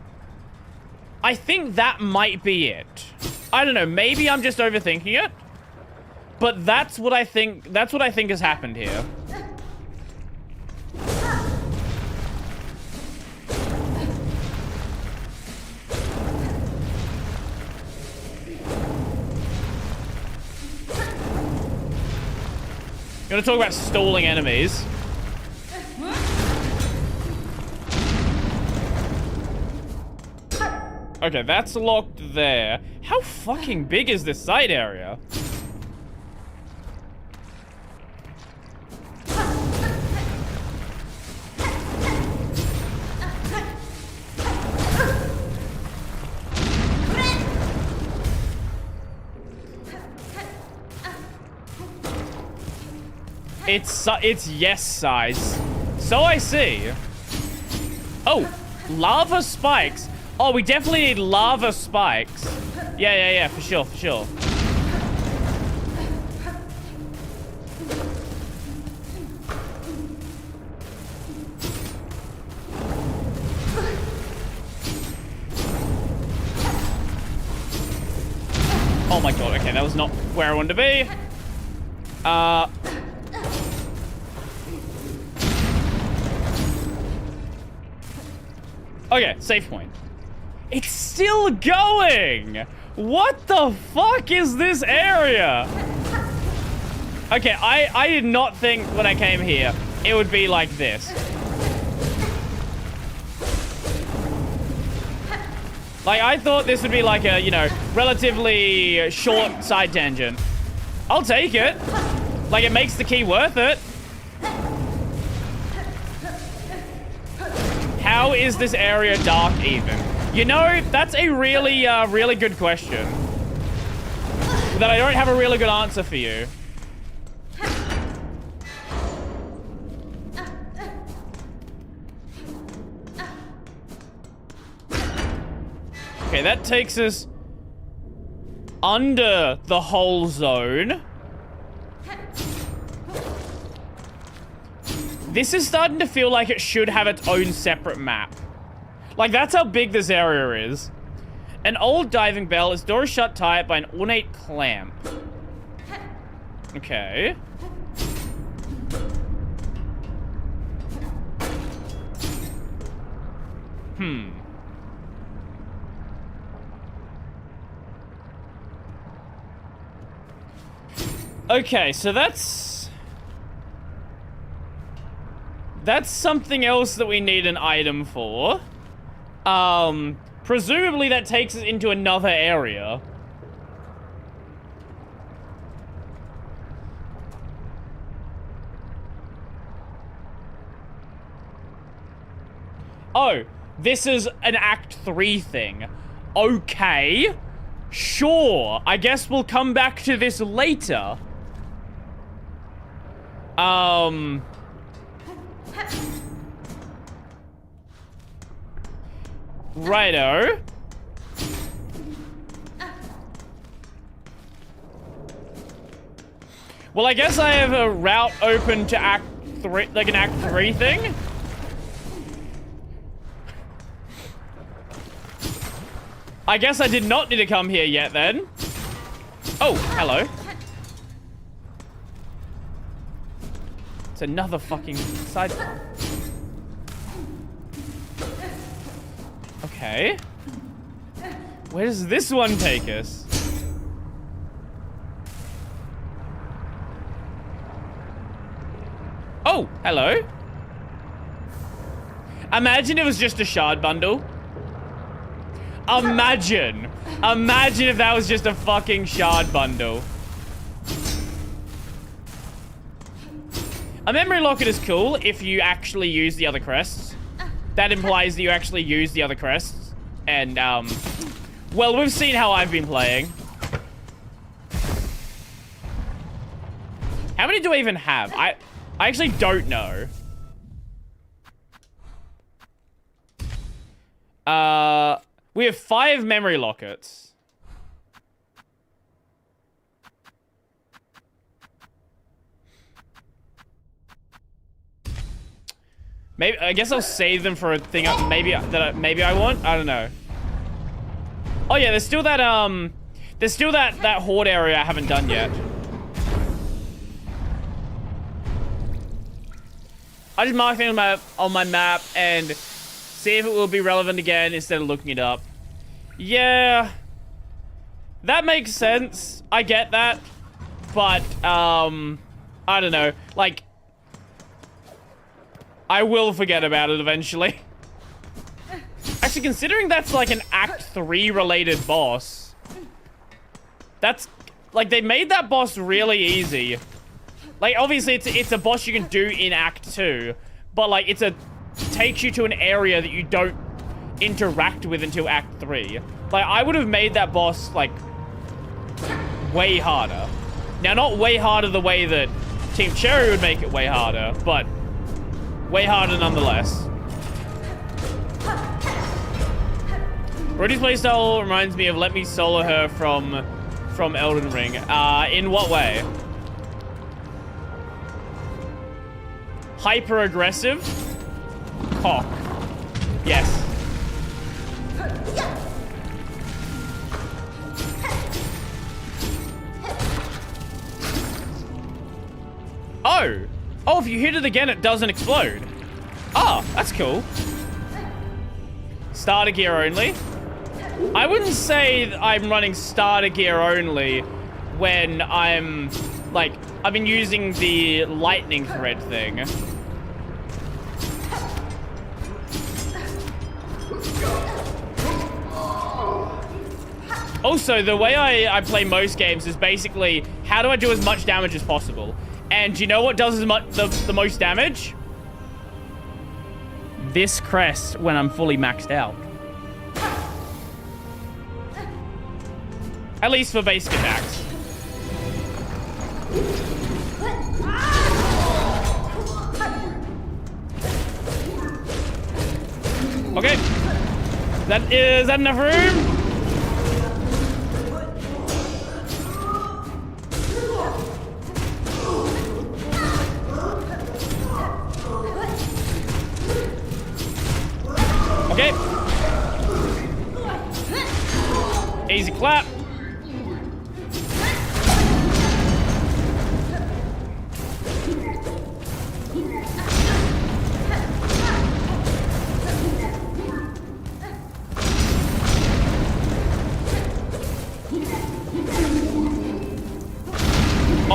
Speaker 1: I think that might be it. I don't know, maybe I'm just overthinking it. But that's what I think has happened here. Gonna talk about stalling enemies. Okay, that's locked there. How fucking big is this side area? It's yes size. So I see. Oh, lava spikes. Oh, we definitely need lava spikes. Yeah, for sure, for sure. Oh my god, okay, that was not where I wanted to be. Okay, save point. It's still going! What the fuck is this area? Okay, I did not think when I came here it would be like this. Like, I thought this would be like a, you know, relatively short side tangent. I'll take it. Like, it makes the key worth it. How is this area dark even? You know, that's a really, really good question. That I don't have a really good answer for you. Okay, that takes us under the whole zone. This is starting to feel like it should have its own separate map. Like, that's how big this area is. An old diving bell. Its door is shut tight by an ornate clamp. Okay. Okay, so that's something else that we need an item for. Presumably that takes us into another area. Oh, this is an Act 3 thing. Okay. Sure. I guess we'll come back to this later. Righto. Well, I guess I have a route open to Act 3, like an Act 3 thing. I guess I did not need to come here yet then. Oh, hello. It's another fucking side. Okay. Where does this one take us? Oh, hello. Imagine it was just a shard bundle. Imagine. Imagine if that was just a fucking shard bundle. A memory locket is cool if you actually use the other crests. That implies that you actually use the other crests. And, well, we've seen how I've been playing. How many do I even have? I actually don't know. We have 5 memory lockets. Maybe I guess I'll save them for a thing maybe I want. I don't know. Oh yeah, there's still that that horde area I haven't done yet. I just mark things on my map and see if it will be relevant again instead of looking it up. Yeah. That makes sense. I get that. But, I don't know. Like, I will forget about it eventually. Actually, considering that's like an Act 3 related boss, that's like they made that boss really easy. Like, obviously, it's a boss you can do in Act 2, but like takes you to an area that you don't interact with until Act 3. Like, I would have made that boss like way harder. Now, not way harder the way that Team Cherry would make it way harder, but way harder nonetheless. Brody's playstyle reminds me of Let Me Solo Her from Elden Ring. In what way? Hyper aggressive? Cock. Yes. Oh! Oh, if you hit it again, it doesn't explode. Oh, that's cool. Starter gear only. I wouldn't say that I'm running starter gear only when I'm, like, I've been using the lightning thread thing. Also, the way I play most games is basically, how do I do as much damage as possible? And do you know what does as much the most damage? This crest when I'm fully maxed out. At least for basic attacks. Okay. Is that enough room? Okay. Easy clap.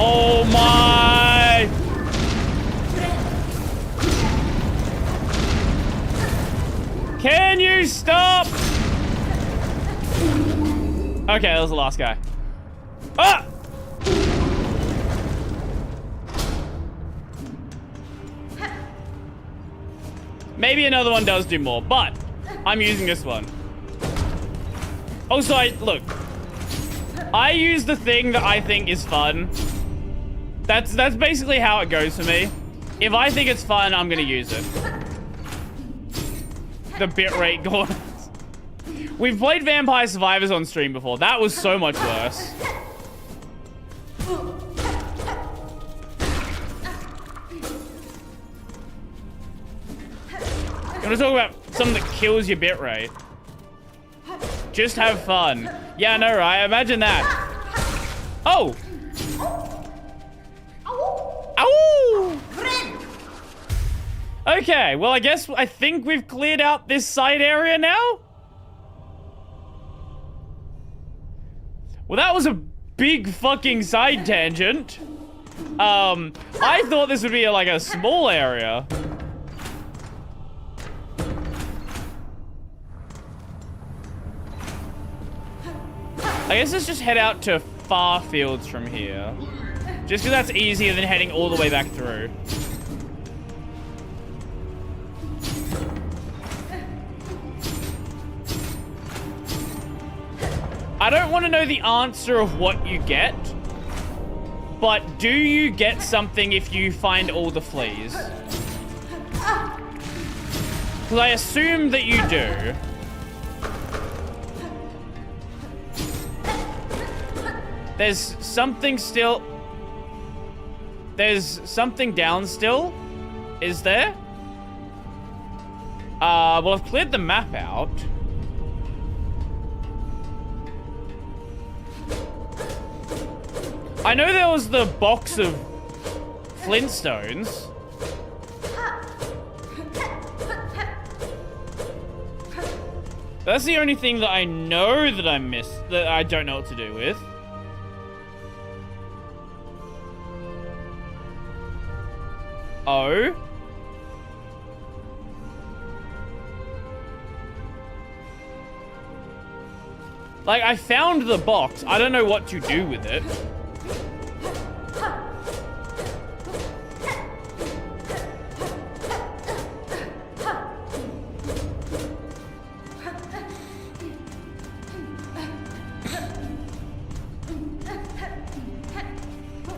Speaker 1: Oh my! Can you stop? Okay, that was the last guy. Ah! Maybe another one does do more, but I'm using this one. Also, look. I use the thing that I think is fun. That's basically how it goes for me. If I think it's fun, I'm gonna use it. The bitrate gauntlet. We've played Vampire Survivors on stream before. That was so much worse. You want to talk about something that kills your bitrate? Just have fun. Yeah, I know, right? Imagine that. Oh! Ow! Okay, well, I think we've cleared out this side area now. Well, that was a big fucking side tangent. I thought this would be like a small area. I guess let's just head out to far fields from here. Just because that's easier than heading all the way back through. I don't want to know the answer of what you get, but do you get something if you find all the fleas? Because I assume that you do. There's something still... There's something down still? Is there? Well, I've cleared the map out. I know there was the box of Flintstones. That's the only thing that I know that I missed, that I don't know what to do with. O. Like, I found the box. I don't know what to do with it.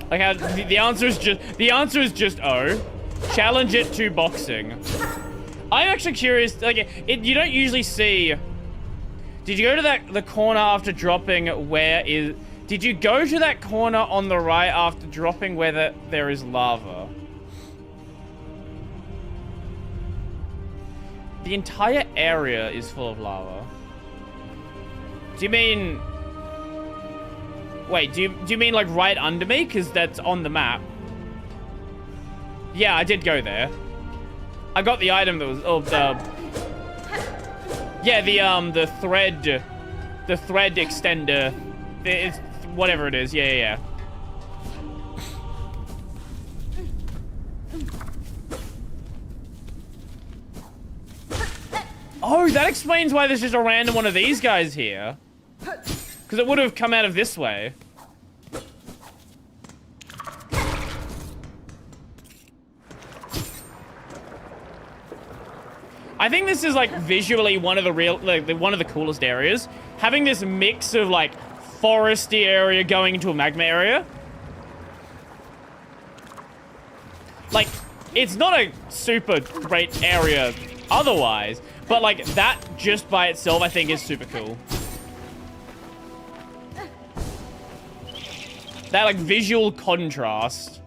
Speaker 1: Like, the answer is just O. Challenge it to boxing. I'm actually curious. Like, you don't usually see. Did you go to the corner after dropping where is... Did you go to that corner on the right after dropping where there is lava? The entire area is full of lava. Do you mean... Wait, do you mean like right under me? Because that's on the map. Yeah, I did go there. I got the item that was... Oh, yeah, the thread extender, it's whatever it is. Yeah. Oh, that explains why there's just a random one of these guys here. Because it would have come out of this way. I think this is like visually one of the one of the coolest areas. Having this mix of like foresty area going into a magma area. Like, it's not a super great area otherwise, but like that just by itself I think is super cool. That like visual contrast.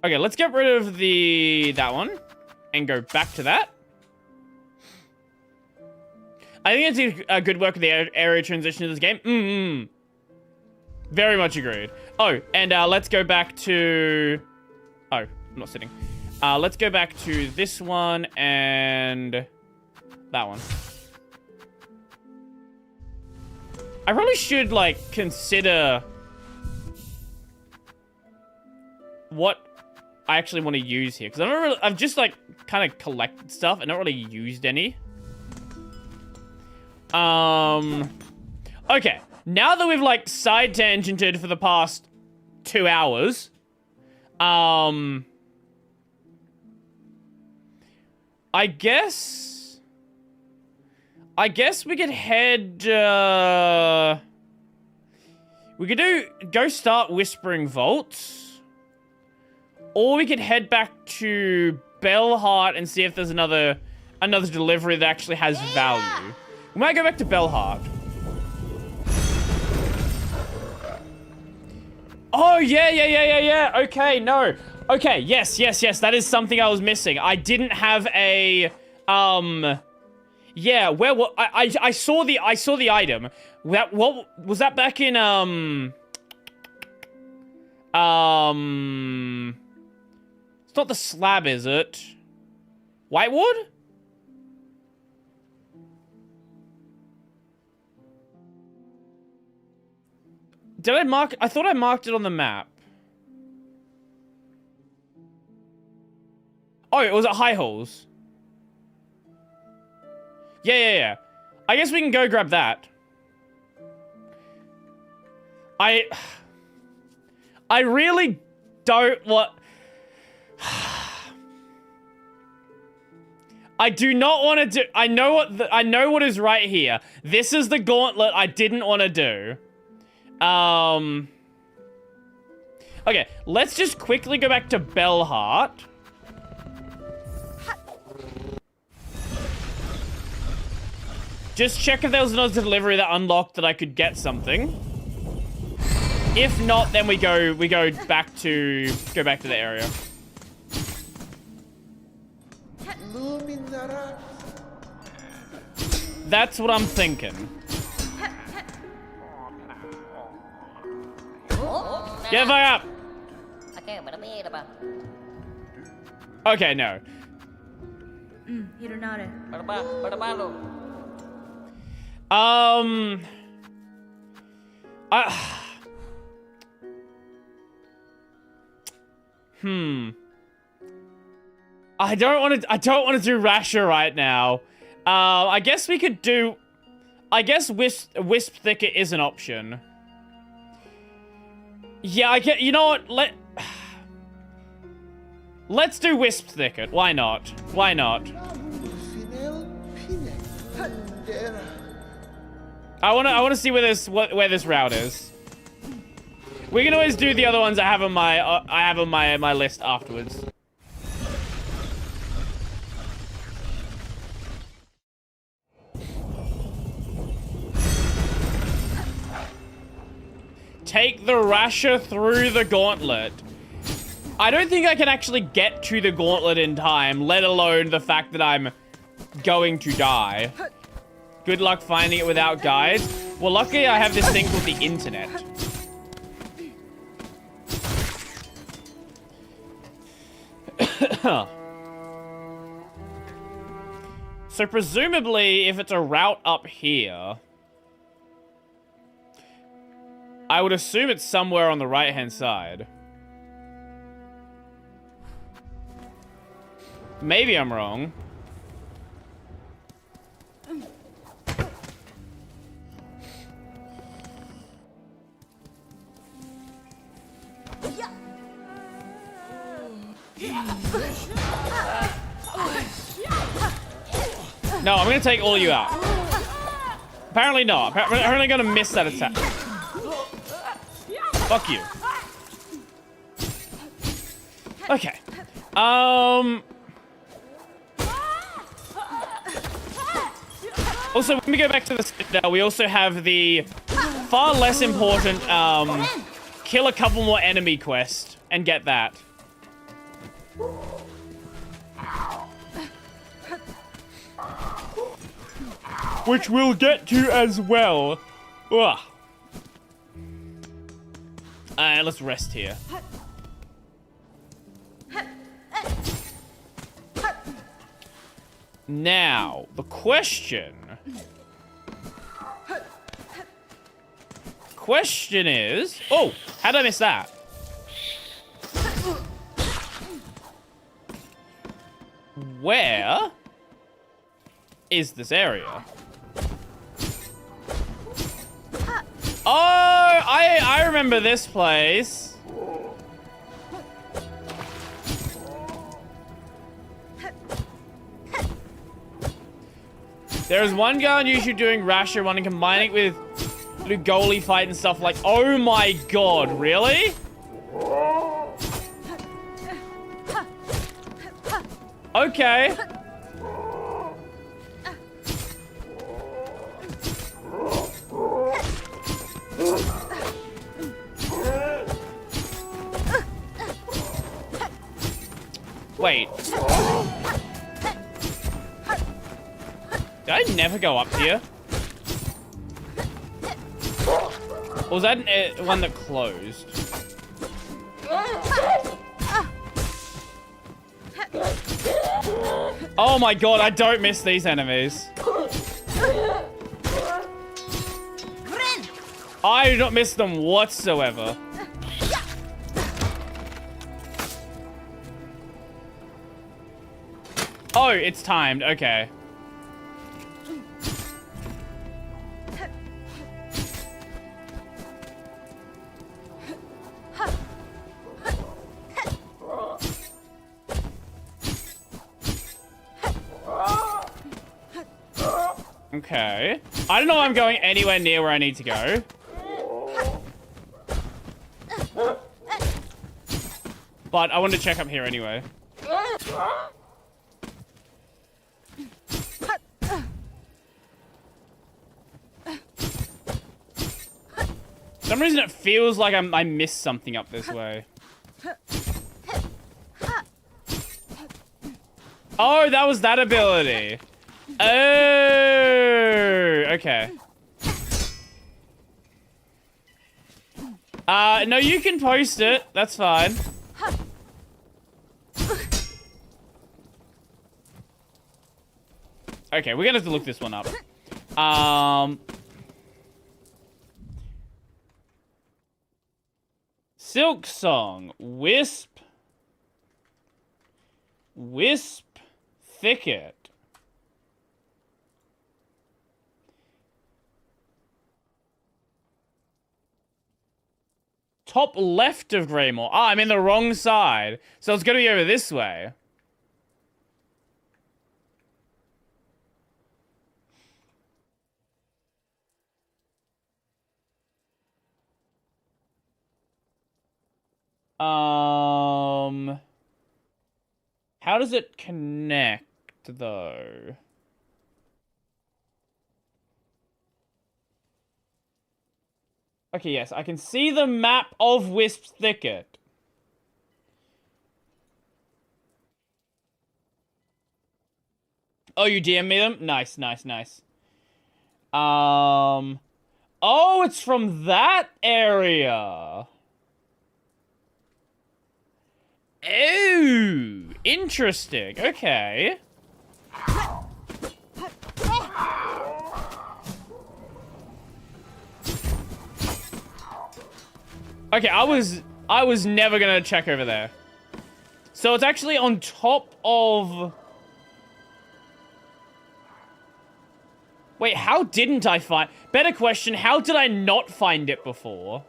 Speaker 1: Okay, let's get rid of that one and go back to that. I think it's a good work of the area transition of this game. Very much agreed. Oh, and let's go back to... Oh, I'm not sitting. Let's go back to this one and that one. I probably should, like, consider what I actually want to use here. Because I've just, like, kind of collected stuff and not really used any. Okay. Now that we've, like, side tangented for the past 2 hours, I guess we could head, we could go start Whispering Vaults, or we could head back to Bellheart and see if there's another delivery that actually has value. We might go back to Bellheart. Oh, yeah. Okay, no. Okay, yes. That is something I was missing. I didn't have a, yeah, where what I saw the item. What was that back in it's not the slab, is it? Whitewood? Did I mark? I thought I marked it on the map. Oh, it was at High Halls. Yeah. I guess we can go grab that. I really don't want... I do not want to do... I know what is right here. This is the gauntlet I didn't want to do. Okay, let's just quickly go back to Bellheart. Just check if there was another delivery that unlocked that I could get something. If not, then we go back to the area. That's what I'm thinking. Get the fuck up! Okay, no. I don't want to do Rasher right now. I guess we could do... I guess Wisp Thicket is an option. Yeah, I get... You know what? Let's do Wisp Thicket. Why not? Why not? I wanna see where this route is. We can always do the other ones I have on my list afterwards. Take the Rasher through the gauntlet. I don't think I can actually get to the gauntlet in time, let alone the fact that I'm going to die. Good luck finding it without guides. Well, luckily I have this thing called the internet. So presumably, if it's a route up here, I would assume it's somewhere on the right-hand side. Maybe I'm wrong. No, I'm gonna take all of you out. Apparently not. Apparently gonna miss that attack. Fuck you. Okay. Also, when we go back to the Citadel, we also have the far less important, kill a couple more enemy quest and get that. Which we'll get to as well. Ugh. Let's rest here. Now, the question is... Oh, how did I miss that? Where is this area? Oh, I remember this place. There's one guy on YouTube doing Rasher one and combining it with Lugoli fight and stuff like, oh my god, really? Okay. Wait. Did I never go up here? Or was that one that closed? Oh my god, I don't miss these enemies. I do not miss them whatsoever. Oh, it's timed. Okay. Okay. I don't know if I'm going anywhere near where I need to go. But I wanted to check up here anyway. For some reason it feels like I missed something up this way. Oh, that was that ability. Oh, okay. No, you can post it. That's fine. Okay, we're gonna have to look this one up. Silksong, Wisp, Thicket. Top left of Greymore. Ah, I'm in the wrong side. So it's gonna be over this way. How does it connect, though? Okay, yes, I can see the map of Wisp's Thicket. Oh, you DM me them? Nice, nice, nice. Oh, it's from that area. Oh, interesting. Okay. Okay, I was never gonna check over there. So it's actually on top of... Wait, how didn't I find... Better question, how did I not find it before?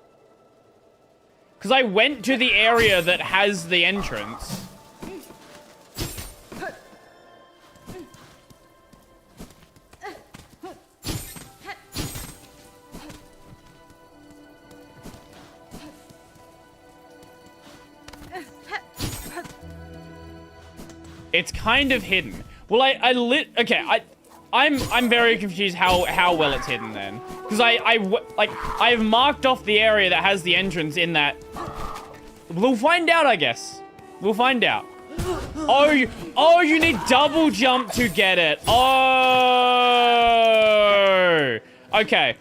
Speaker 1: Because I went to the area that has the entrance. It's kind of hidden. Well, I'm very confused how well it's hidden then. Because I've marked off the area that has the entrance in that. We'll find out, I guess. We'll find out. Oh, you need double jump to get it. Oh. Okay.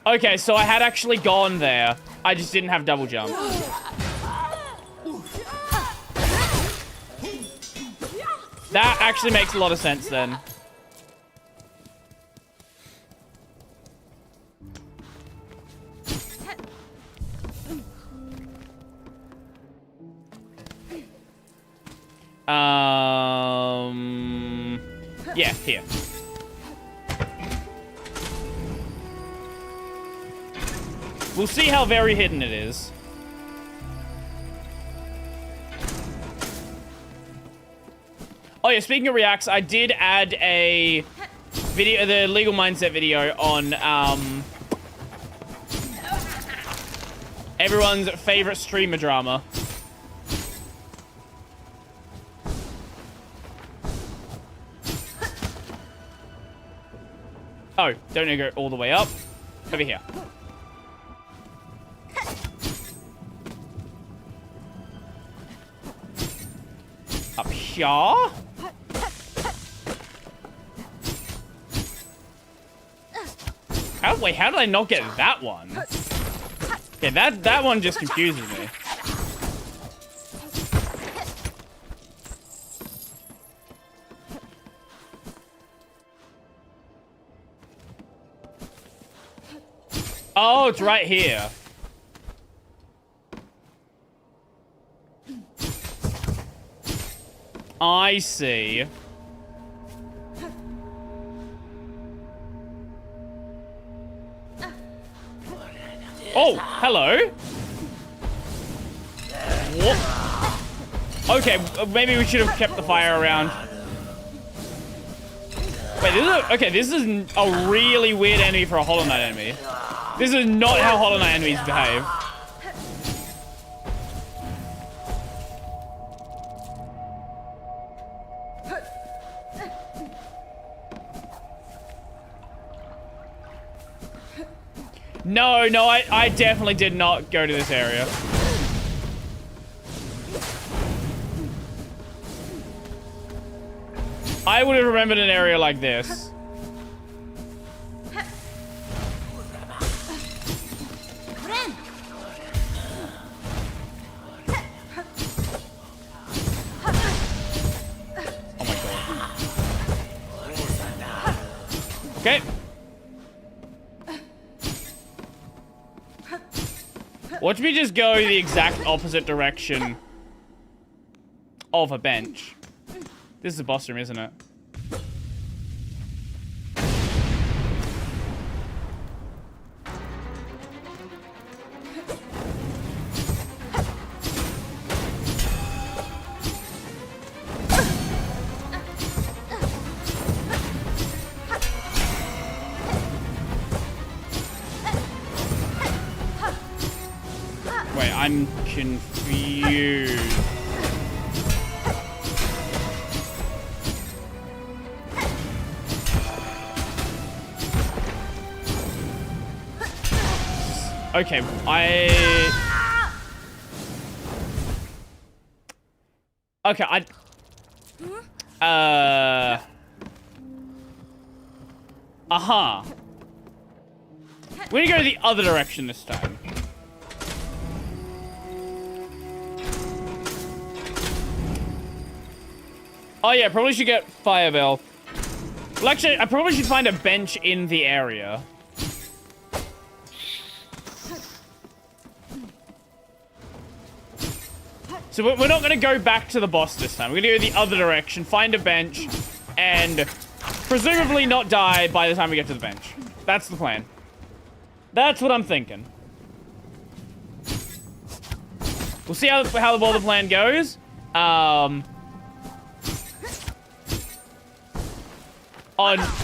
Speaker 1: Okay, so I had actually gone there. I just didn't have double jump. That actually makes a lot of sense then. Yeah, here. We'll see how very hidden it is. Oh yeah, speaking of reacts, I did add a video, the legal mindset video on everyone's favorite streamer drama. Oh, don't need to go all the way up. Over here. Up here? Wait, how did I not get that one? Okay, that one just confuses me. Oh, it's right here. I see. Oh, hello. What? Okay, maybe we should have kept the fire around. Wait, this is a really weird enemy for a Hollow Knight enemy. This is not how Hollow Knight enemies behave. No, I definitely did not go to this area. I would have remembered an area like this. Oh my god. Okay. Watch me just go the exact opposite direction of a bench. This is a boss room, isn't it? Wait, I'm confused. Okay, Okay, We're gonna go the other direction this time. Oh yeah, probably should get Firebell. Well, actually, I probably should find a bench in the area. So we're not gonna go back to the boss this time. We're gonna go the other direction, find a bench, and presumably not die by the time we get to the bench. That's the plan. That's what I'm thinking. We'll see how the plan goes. On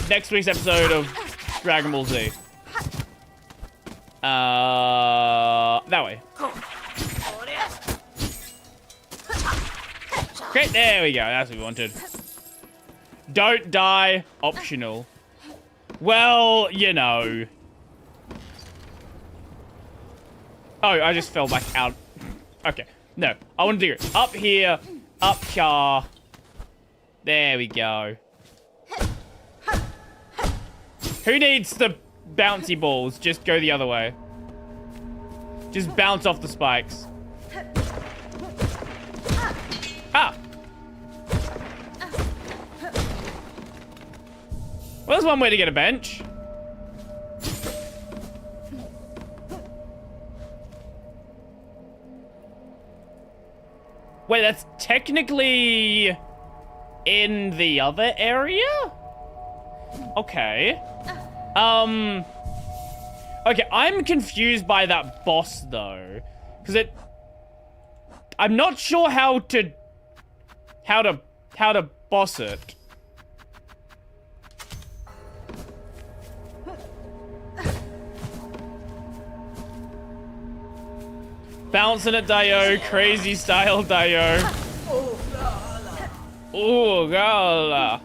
Speaker 1: next week's episode of Dragon Ball Z. That way. Okay, there we go. That's what we wanted. Don't die. Optional. Well, you know. Oh, I just fell back out. Okay. No, I want to do it. Up here. Up here. There we go. Who needs the bouncy balls? Just go the other way. Just bounce off the spikes. Ah! Well, there's one way to get a bench. Wait, that's technically in the other area? Okay. Okay, I'm confused by that boss though. Because I'm not sure how to boss it. Bouncing at Dio, crazy style Dio. Oh, gala.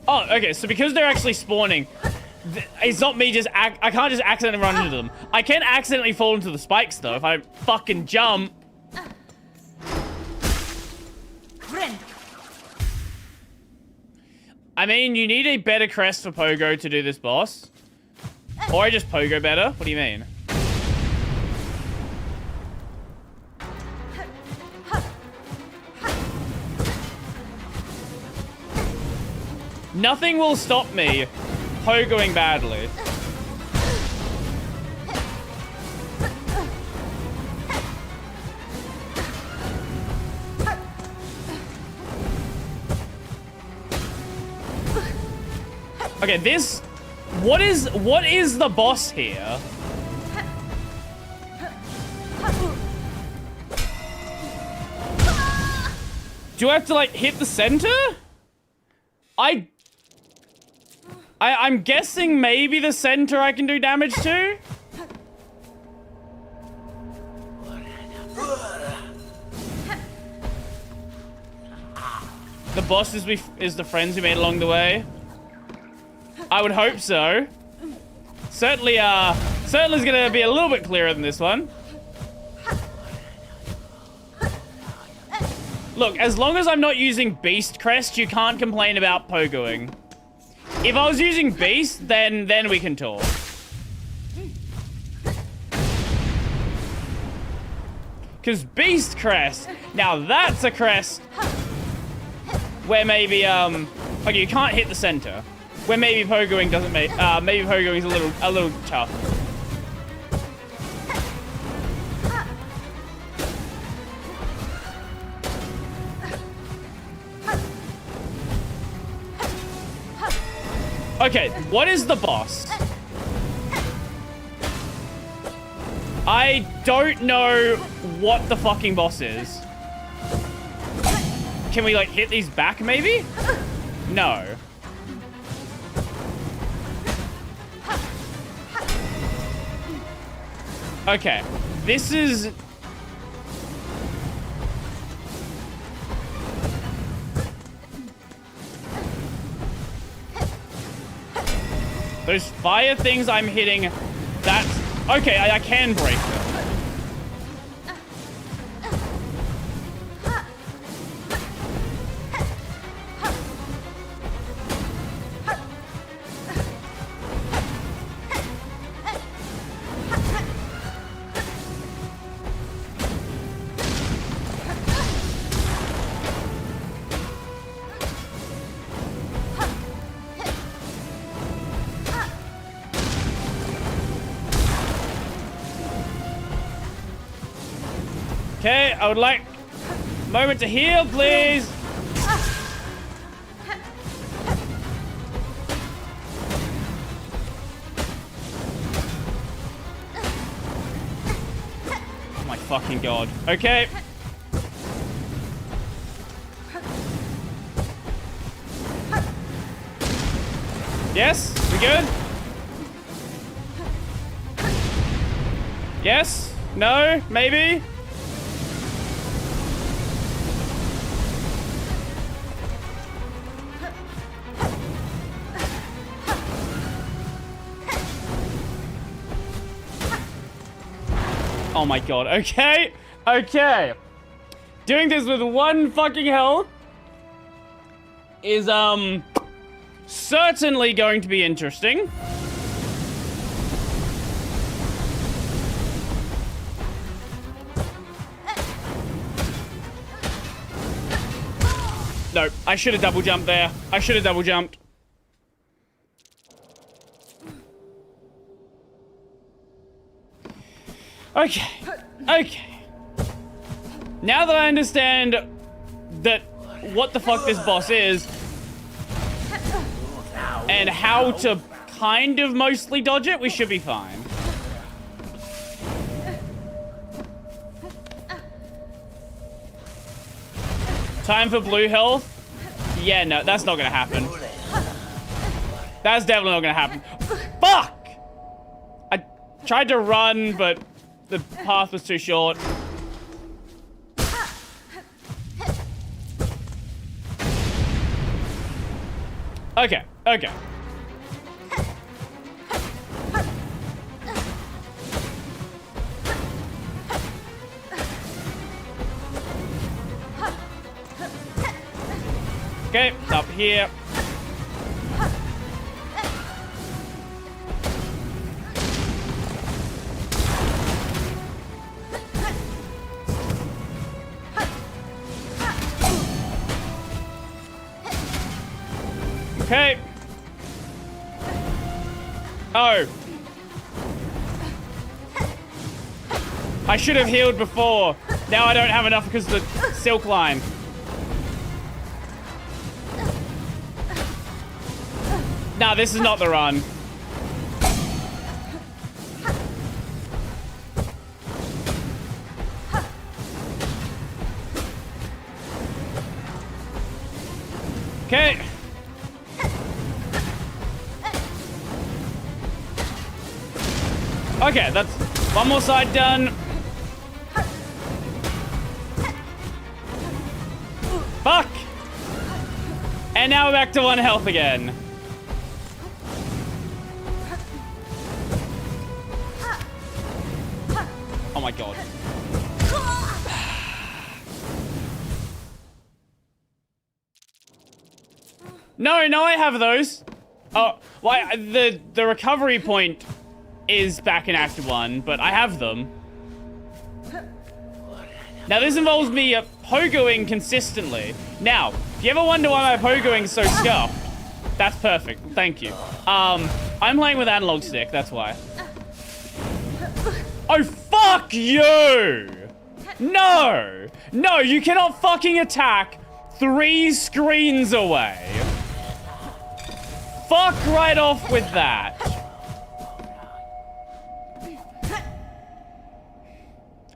Speaker 1: Oh, okay, so because they're actually spawning, it's not me just I can't just accidentally run into them. I can accidentally fall into the spikes though if I fucking jump. I mean, you need a better crest for Pogo to do this boss. Or I just Pogo better? What do you mean? Nothing will stop me Pogoing badly. Okay, this... What is the boss here? Do I have to, like, hit the center? I'm guessing maybe the center I can do damage to? The boss is the friends we made along the way? I would hope so. Certainly is gonna be a little bit clearer than this one. Look, as long as I'm not using Beast Crest, you can't complain about Pogoing. If I was using Beast, then we can talk. Because Beast Crest, now that's a crest where maybe Okay, you can't hit the center. Where maybe pogoing doesn't make, maybe pogoing is a little tough. Okay, what is the boss? I don't know what the fucking boss is. Can we, like, hit these back, maybe? No. Okay, this is... Those fire things I'm hitting, that's... Okay, I can break them. Okay, I would like a moment to heal, please. Oh my fucking god. Okay. Yes? We good? Yes? No? Maybe? Oh my god. Okay. Okay. Doing this with one fucking health is, certainly going to be interesting. No, I should have double jumped there. I should have double jumped. Okay. Okay. Now that I understand that what the fuck this boss is and how to kind of mostly dodge it, we should be fine. Time for blue health? Yeah, no, that's not gonna happen. That's definitely not gonna happen. Fuck! I tried to run, but the path was too short. Okay, okay. Okay, up here. Okay. Oh. I should have healed before. Now I don't have enough because of the silk line. Nah, this is not the run. Okay. Okay, that's one more side done. Fuck! And now we're back to 1 health again. Oh my god. No, I have those. Oh, why? The recovery point is back in Act 1, but I have them. Now, this involves me pogoing consistently. Now, if you ever wonder why my pogoing's so scuffed? That's perfect. Thank you. I'm playing with analog stick, that's why. Oh, fuck you! No! No, you cannot fucking attack 3 screens away. Fuck right off with that.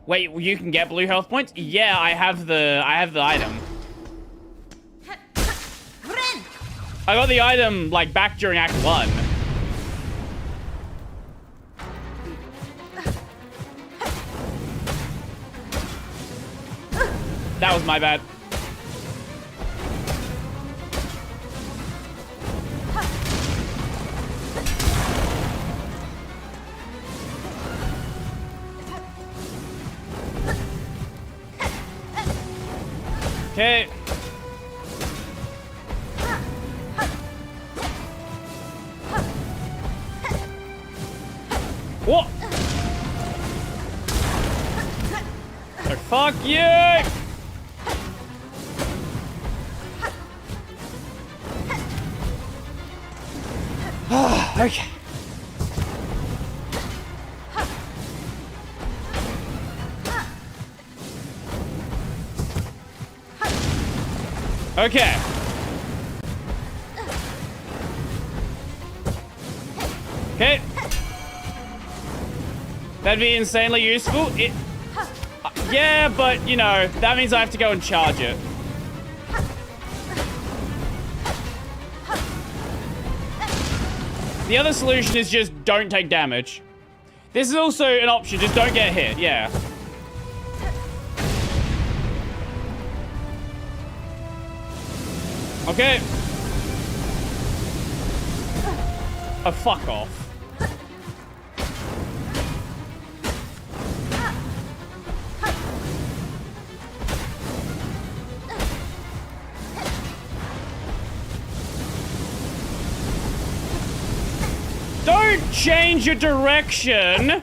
Speaker 1: Wait, you can get blue health points? Yeah, I have the item. I got the item, like, back during Act 1. That was my bad. Okay. What? Oh, fuck you! Okay. Okay. Okay. That'd be insanely useful. Yeah, but, you know, that means I have to go and charge it. The other solution is just don't take damage. This is also an option, just don't get hit, yeah. Okay. Oh, fuck off. Don't change your direction.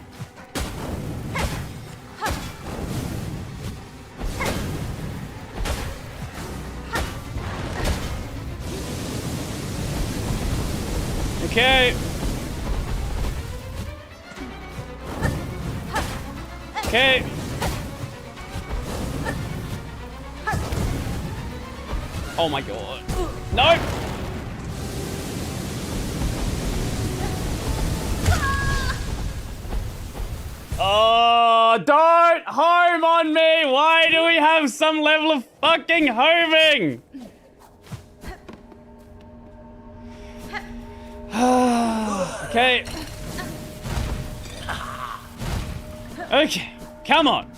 Speaker 1: Okay. Okay. Oh my god. No! Oh, don't home on me! Why do we have some level of fucking homing? Okay. Okay, come on.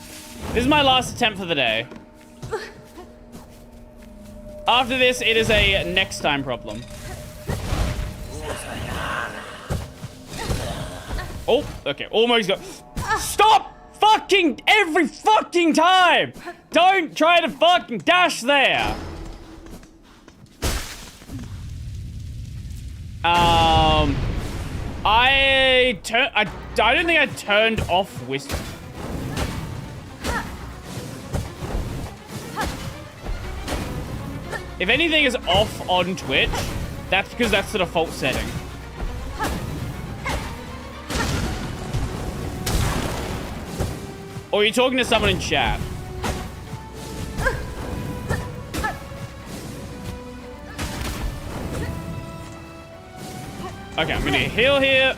Speaker 1: This is my last attempt for the day. After this, it is a next time problem. Oh, okay, almost got... Stop fucking every fucking time! Don't try to fucking dash there! I don't think I turned off whistle. If anything is off on Twitch, that's because that's the default setting. Or are you talking to someone in chat? Okay, I'm gonna heal here.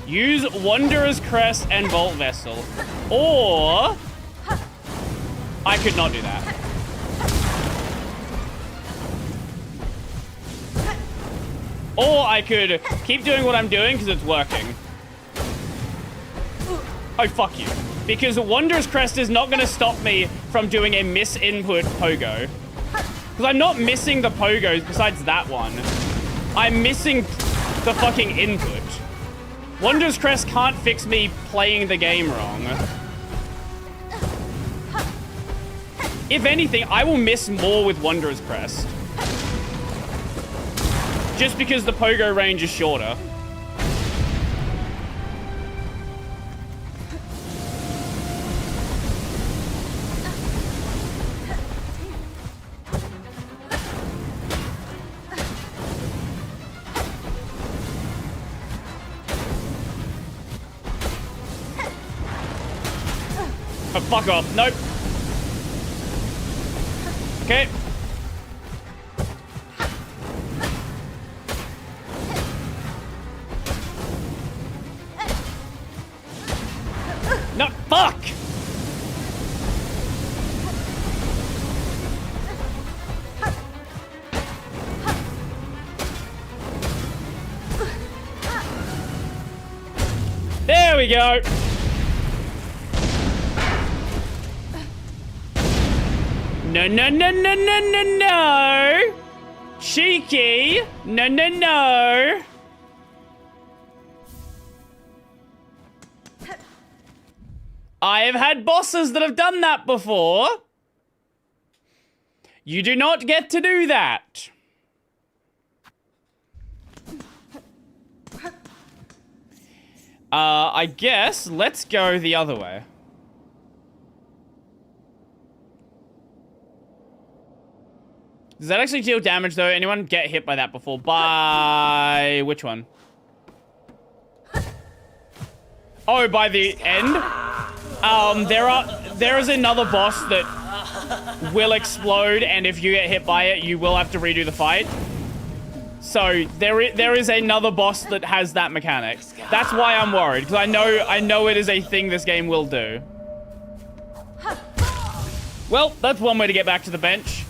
Speaker 1: Use Wanderer's Crest and Vault Vessel. Or... I could not do that. Or I could keep doing what I'm doing because it's working. Oh, fuck you. Because Wanderer's Crest is not going to stop me from doing a miss-input pogo. Because I'm not missing the pogos besides that one. I'm missing the fucking input. Wanderer's Crest can't fix me playing the game wrong. If anything, I will miss more with Wanderer's Crest. Just because the pogo range is shorter. fuck off. Nope. Okay. No, fuck! There we go. No, no, no, no, no, no, no. Cheeky. No, no, no. I have had bosses that have done that before. You do not get to do that. I guess let's go the other way. Does that actually deal damage though? Anyone get hit by that before? By which one? Oh, by the end? There is another boss that will explode, and if you get hit by it, you will have to redo the fight. So there is another boss that has that mechanic. That's why I'm worried, because I know it is a thing this game will do. Well, that's one way to get back to the bench.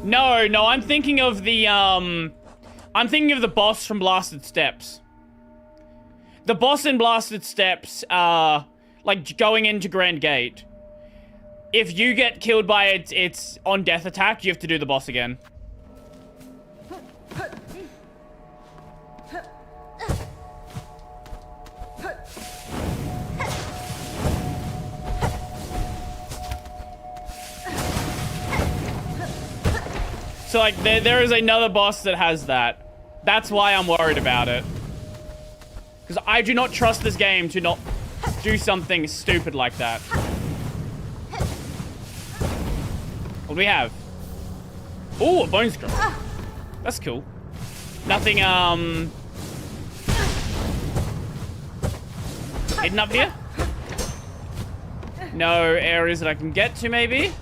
Speaker 1: No, I'm thinking of the boss from Blasted Steps. The boss in Blasted Steps, like going into Grand Gate. If you get killed by its on death attack, you have to do the boss again. So, like, there is another boss that has that. That's why I'm worried about it. Because I do not trust this game to not do something stupid like that. What do we have? Ooh, a bone scroll. That's cool. Nothing, hidden up here? No areas that I can get to, maybe?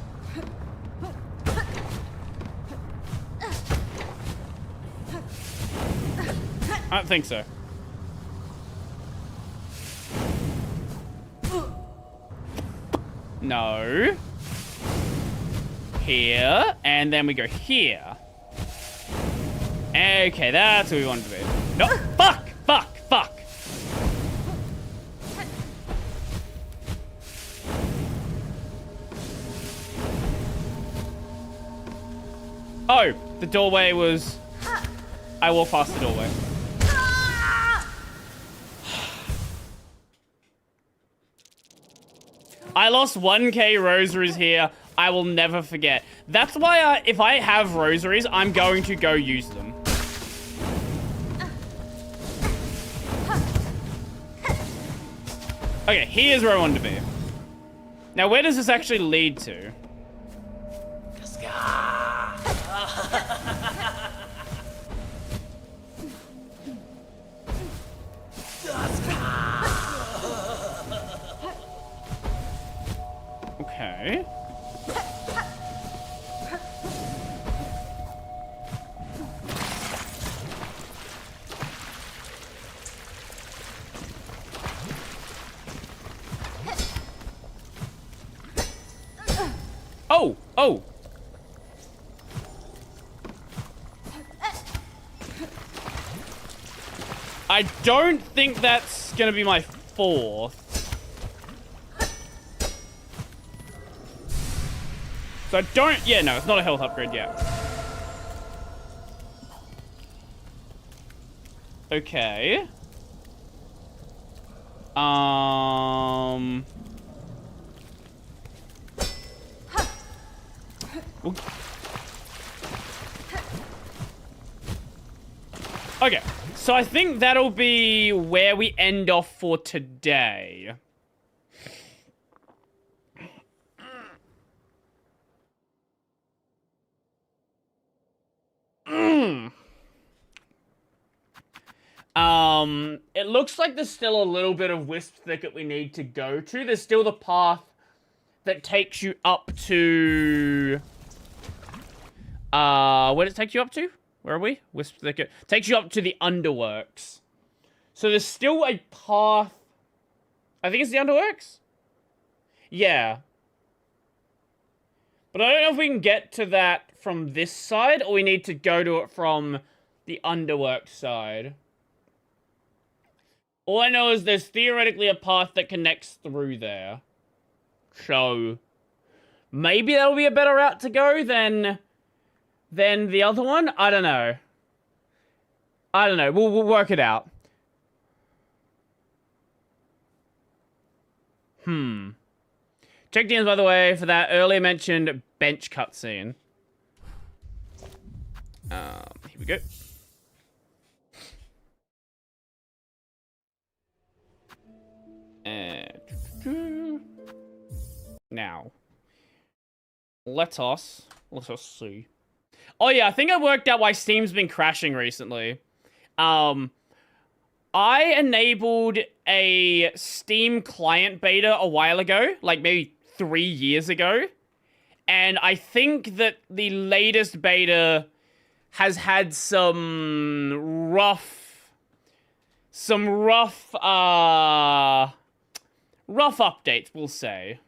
Speaker 1: I don't think so. No. Here, and then we go here. Okay, that's what we wanted to be. No, fuck, fuck, fuck. Oh, the doorway was... I walked past the doorway. I lost 1k rosaries here. I will never forget. That's why if I have rosaries, I'm going to go use them. Okay, here's where I wanted to be. Now, where does this actually lead to? Okay. Oh, oh. I don't think that's gonna be my fourth. So I don't... Yeah, no, it's not a health upgrade yet. Okay. Okay, so I think that'll be where we end off for today. It looks like there's still a little bit of Wisp Thicket we need to go to. There's still the path that takes you up to... where does it take you up to? Where are we? Wisp Thicket. Takes you up to the Underworks. So there's still a path... I think it's the Underworks? Yeah. But I don't know if we can get to that from this side, or we need to go to it from the Underworks side. All I know is there's theoretically a path that connects through there. So, maybe that'll be a better route to go than the other one? I don't know. We'll work it out. Check DMs, by the way, for that earlier mentioned bench cutscene. Here we go. Now, let us see. Oh yeah, I think I worked out why Steam's been crashing recently. I enabled a Steam client beta a while ago, like maybe 3 years ago. And I think that the latest beta has had some rough updates, we'll say.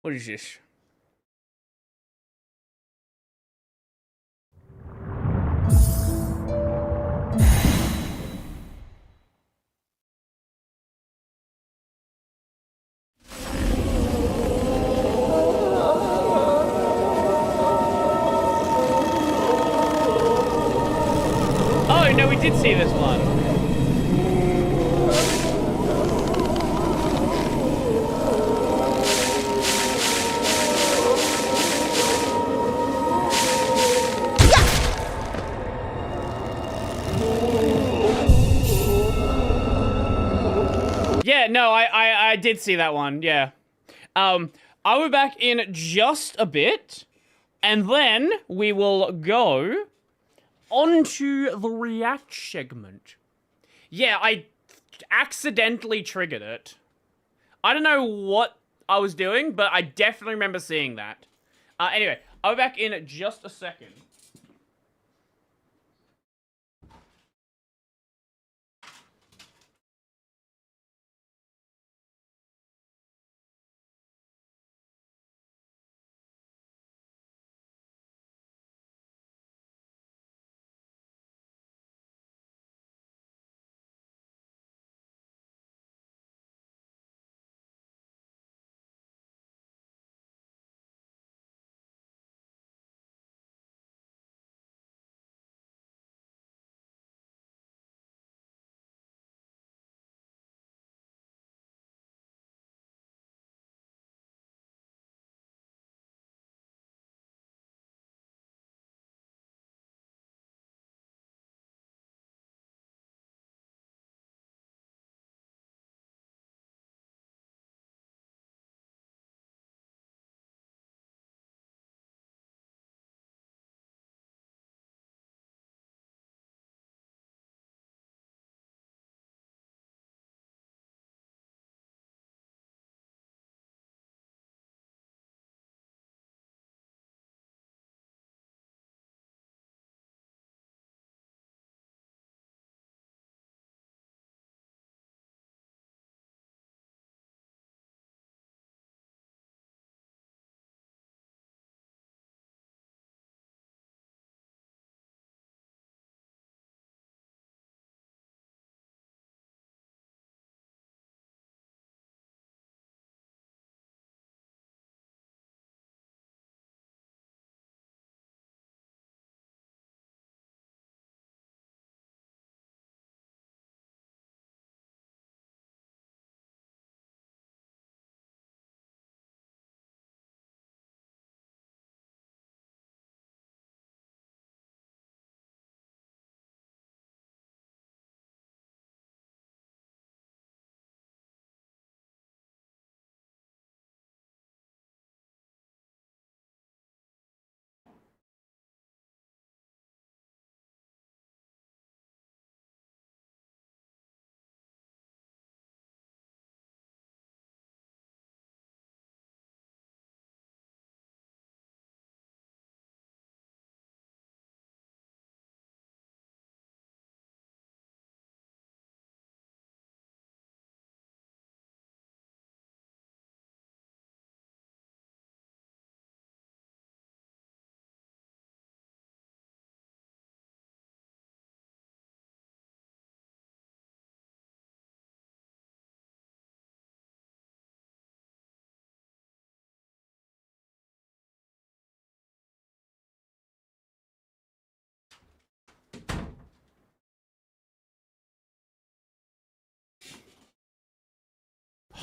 Speaker 1: What is this? Oh, no, we did see this one. Yeah, no, I did see that one, yeah. I'll be back in just a bit, and then we will go onto the React segment. Yeah, I accidentally triggered it. I don't know what I was doing, but I definitely remember seeing that. Anyway, I'll be back in just a second.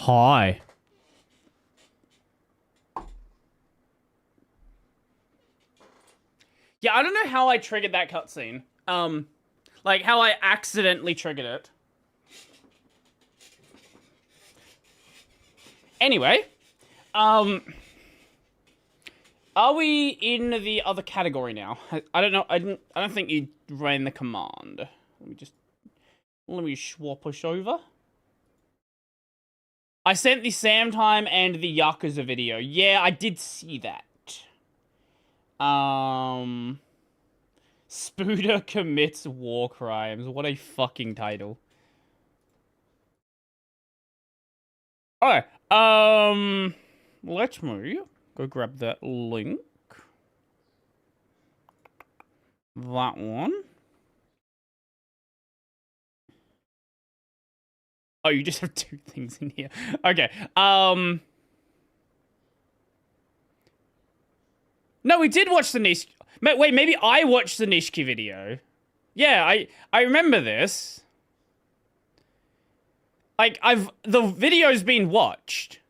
Speaker 1: Hi. Yeah, I don't know how I triggered that cutscene. Like how I accidentally triggered it. Anyway, are we in the other category now? I don't know. I don't think you ran the command. Let me swap over. I sent the Sam Time and the Yakuza video. Yeah, I did see that. Spooder commits war crimes. What a fucking title. Alright, let me go grab that link. That one. Oh, you just have 2 things in here. Okay, no, we did watch the Nish... Wait, maybe I watched the Nishiki video. Yeah, I remember this. Like, the video's been watched.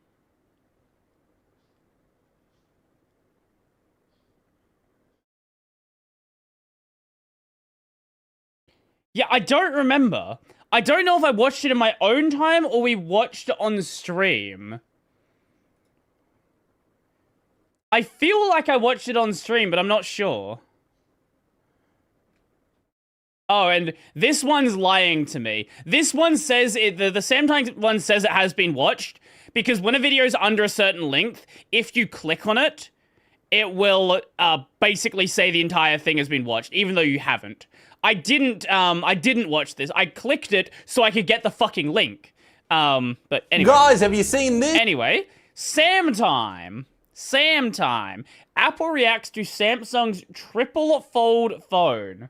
Speaker 1: Yeah, I don't remember. I don't know if I watched it in my own time or we watched it on stream. I feel like I watched it on stream, but I'm not sure. Oh, and this one's lying to me. This one says, the same time one says it has been watched, because when a video is under a certain length, if you click on it, it will basically say the entire thing has been watched, even though you haven't. I didn't watch this. I clicked it so I could get the fucking link. But anyway.
Speaker 4: Guys, have you seen this?
Speaker 1: Anyway, Sam Time. Sam Time. Apple reacts to Samsung's triple fold phone.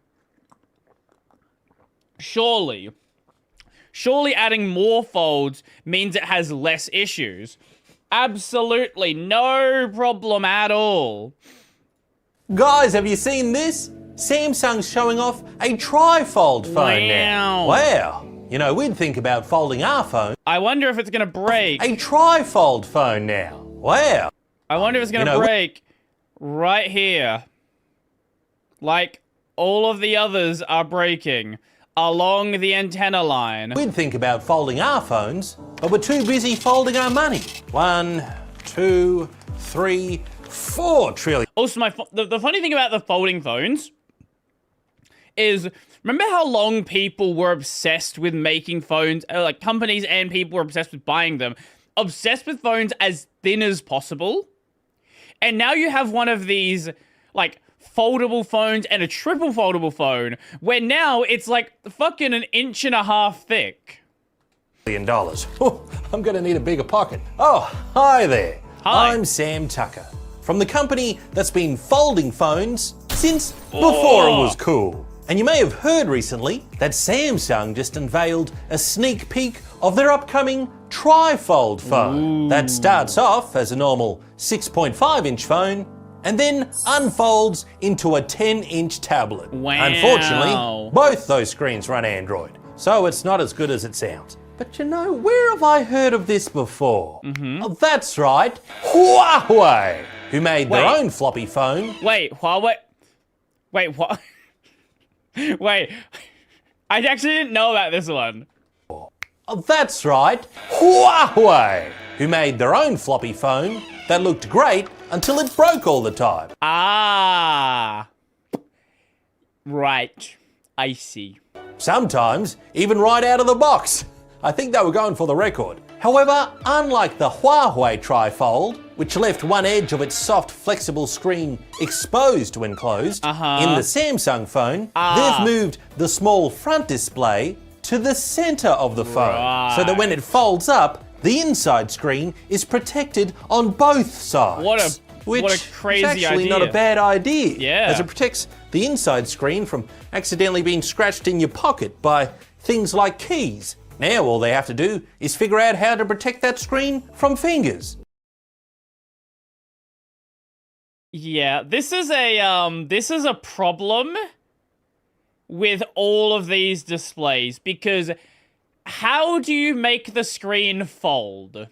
Speaker 1: Surely adding more folds means it has less issues. Absolutely no problem at all.
Speaker 4: Guys, have you seen this? Samsung's showing off a tri-fold phone now. Wow. You know, we'd think about folding our phone.
Speaker 1: I wonder if it's gonna break.
Speaker 4: A tri-fold phone now. Wow.
Speaker 1: I wonder if it's gonna break right here. Like all of the others are breaking along the antenna line.
Speaker 4: We'd think about folding our phones, but we're too busy folding our money. 1, 2, 3, 4 trillion.
Speaker 1: Also, the funny thing about the folding phones is, remember how long people were obsessed with making phones, like companies and people were obsessed with buying them, obsessed with phones as thin as possible? And now you have one of these, like, foldable phones and a triple foldable phone, where now it's like fucking 1.5 inches thick.
Speaker 4: $1 billion. Oh, I'm gonna need a bigger pocket. Oh, hi there.
Speaker 1: Hi.
Speaker 4: I'm Sam Tucker, from the company that's been folding phones since before it was cool. And you may have heard recently that Samsung just unveiled a sneak peek of their upcoming tri-fold phone. That starts off as a normal 6.5-inch phone and then unfolds into a 10-inch tablet.
Speaker 1: Wow.
Speaker 4: Unfortunately, both those screens run Android, so it's not as good as it sounds. But you know, where have I heard of this before? Oh, that's right, Huawei, who made their own floppy phone.
Speaker 1: Wait, Huawei? Wait, what? Wait, I actually didn't know about this one.
Speaker 4: Oh, that's right, Huawei, who made their own floppy phone that looked great until it broke all the time.
Speaker 1: Ah. Right, I see.
Speaker 4: Sometimes even right out of the box. I think they were going for the record. However, unlike the Huawei trifold, which left one edge of its soft, flexible screen exposed when closed, in the Samsung phone, they've moved the small front display to the center of the phone, so that when it folds up, the inside screen is protected on both sides.
Speaker 1: What a crazy
Speaker 4: is actually
Speaker 1: idea.
Speaker 4: not a bad idea,
Speaker 1: Yeah.
Speaker 4: as it protects the inside screen from accidentally being scratched in your pocket by things like keys. Now all they have to do is figure out how to protect that screen from fingers.
Speaker 1: Yeah, this is a problem with all of these displays, because how do you make the screen fold?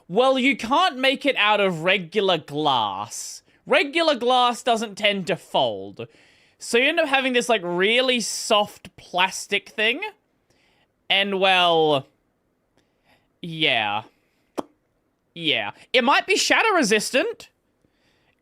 Speaker 1: Well, you can't make it out of regular glass. Regular glass doesn't tend to fold. So you end up having this, like, really soft plastic thing. And, well... Yeah. Yeah. It might be shatter resistant.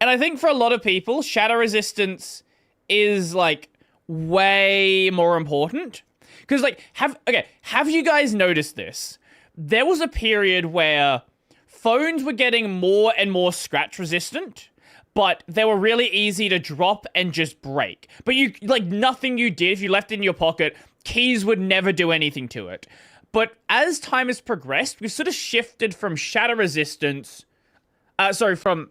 Speaker 1: And I think for a lot of people, shatter resistance is, like, way more important. Because, like, have you guys noticed this? There was a period where phones were getting more and more scratch resistant, but they were really easy to drop and just break. But you, like, nothing you did, if you left it in your pocket, keys would never do anything to it. But as time has progressed, we've sort of shifted from shatter resistance, from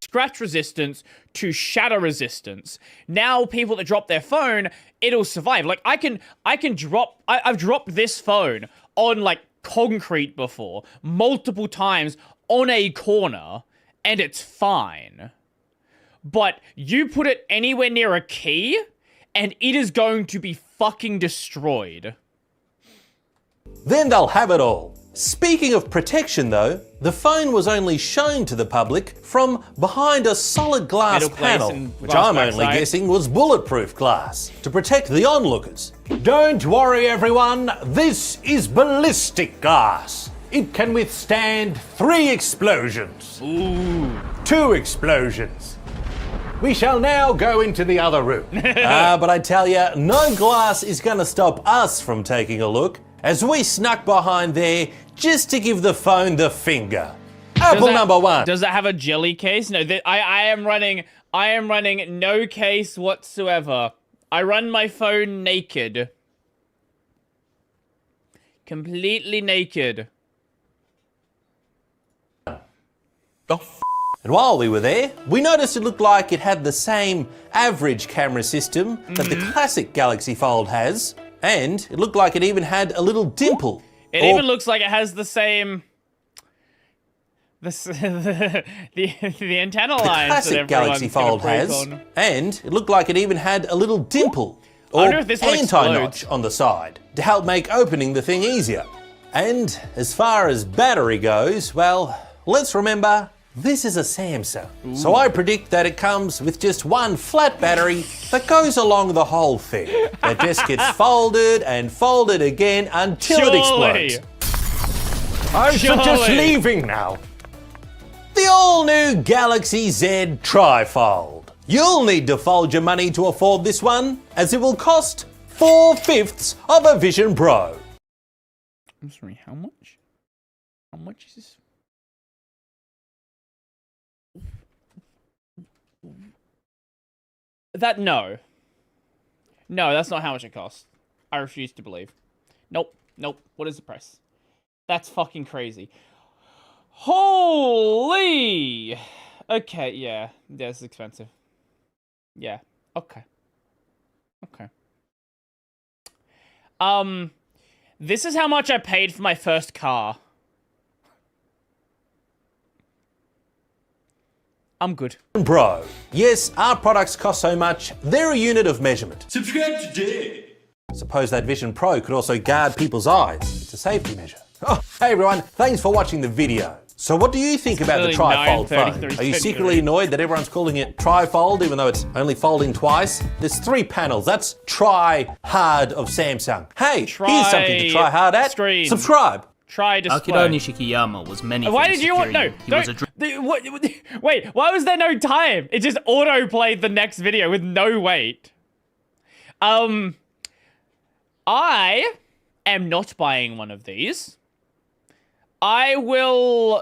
Speaker 1: scratch resistance to shatter resistance. Now people that drop their phone, it'll survive. Like I've dropped this phone on like concrete before, multiple times on a corner, and it's fine. But you put it anywhere near a key, and it is going to be fucking destroyed.
Speaker 4: Then they'll have it all. Speaking of protection though, the phone was only shown to the public from behind a solid glass panel, which I'm only guessing was bulletproof glass, to protect the onlookers. Don't worry everyone, this is ballistic glass. It can withstand 3 explosions.
Speaker 1: Ooh.
Speaker 4: 2 explosions. We shall now go into the other room. But I tell ya, no glass is gonna stop us from taking a look, as we snuck behind there just to give the phone the finger. Apple number 1.
Speaker 1: Does it have a jelly case? No, I am running no case whatsoever. I run my phone naked. Completely naked.
Speaker 4: And while we were there, we noticed it looked like it had the same average camera system that the classic Galaxy Fold has, and it looked like it even had a little dimple.
Speaker 1: It even looks like it has the same... the antenna lines
Speaker 4: the classic Galaxy Fold has, and it looked like it even had a little dimple or anti-notch on the side to help make opening the thing easier. And as far as battery goes, well, let's remember, this is a Samsung. Ooh. So I predict that it comes with just one flat battery that goes along the whole thing. That just gets folded and folded again until it explodes. I'm just leaving now. The all-new Galaxy Z Tri-Fold. You'll need to fold your money to afford this one, as it will cost 4/5 of a Vision Pro.
Speaker 1: I'm sorry, how much? How much is this? No, that's not how much it costs. I refuse to believe. Nope. What is the price? That's fucking crazy. Holy! Okay, yeah, it's expensive. Yeah, okay. This is how much I paid for my first car. I'm good.
Speaker 4: Bro, yes, our products cost so much, they're a unit of measurement.
Speaker 5: Subscribe today.
Speaker 4: Suppose that Vision Pro could also guard people's eyes. It's a safety measure. Oh, hey everyone, thanks for watching the video. So what do you think about the Tri-Fold phone? Are you secretly annoyed that everyone's calling it Tri-Fold even though it's only folding twice? There's 3 panels, that's try-hard of Samsung. Hey, here's something to try hard at.
Speaker 1: Screen.
Speaker 4: Subscribe.
Speaker 1: Try display.
Speaker 5: Akira Nishikiyama was many
Speaker 1: Why did you want... No, wait, why was there no time? It just auto-played the next video with no wait. I am not buying one of these. I'll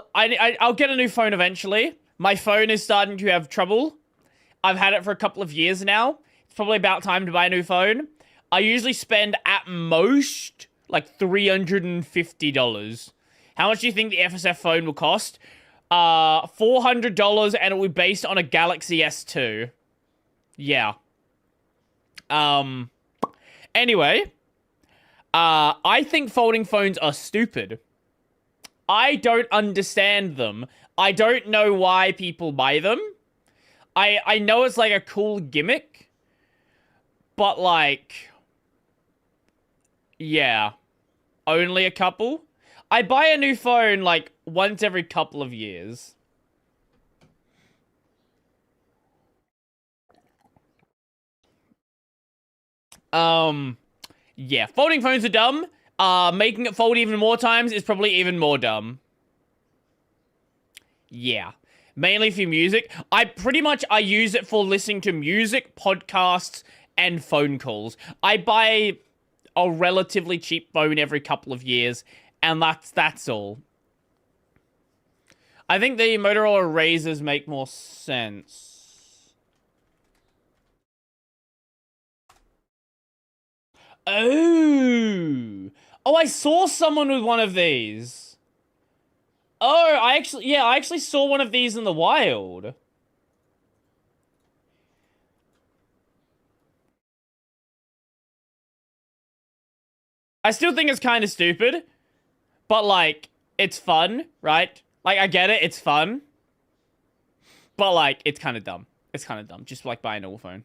Speaker 1: get a new phone eventually. My phone is starting to have trouble. I've had it for a couple of years now. It's probably about time to buy a new phone. I usually spend at most like $350. How much do you think the FSF phone will cost? $400, and it will be based on a Galaxy S2. Yeah. Anyway, I think folding phones are stupid. I don't understand them. I don't know why people buy them. I know it's like a cool gimmick, but like, Yeah. Only a couple? I buy a new phone, like, once every couple of years. Yeah. Folding phones are dumb. Making it fold even more times is probably even more dumb. Yeah. Mainly for music. I use it for listening to music, podcasts, and phone calls. I buy a relatively cheap phone every couple of years, and that's all. I think the Motorola Razrs make more sense. Oh, I saw someone with one of these. Oh, I actually saw one of these in the wild. I still think it's kind of stupid, but, like, it's fun, right? Like, I get it, it's fun. But, like, it's kind of dumb. It's kind of dumb, just like buying a normal phone.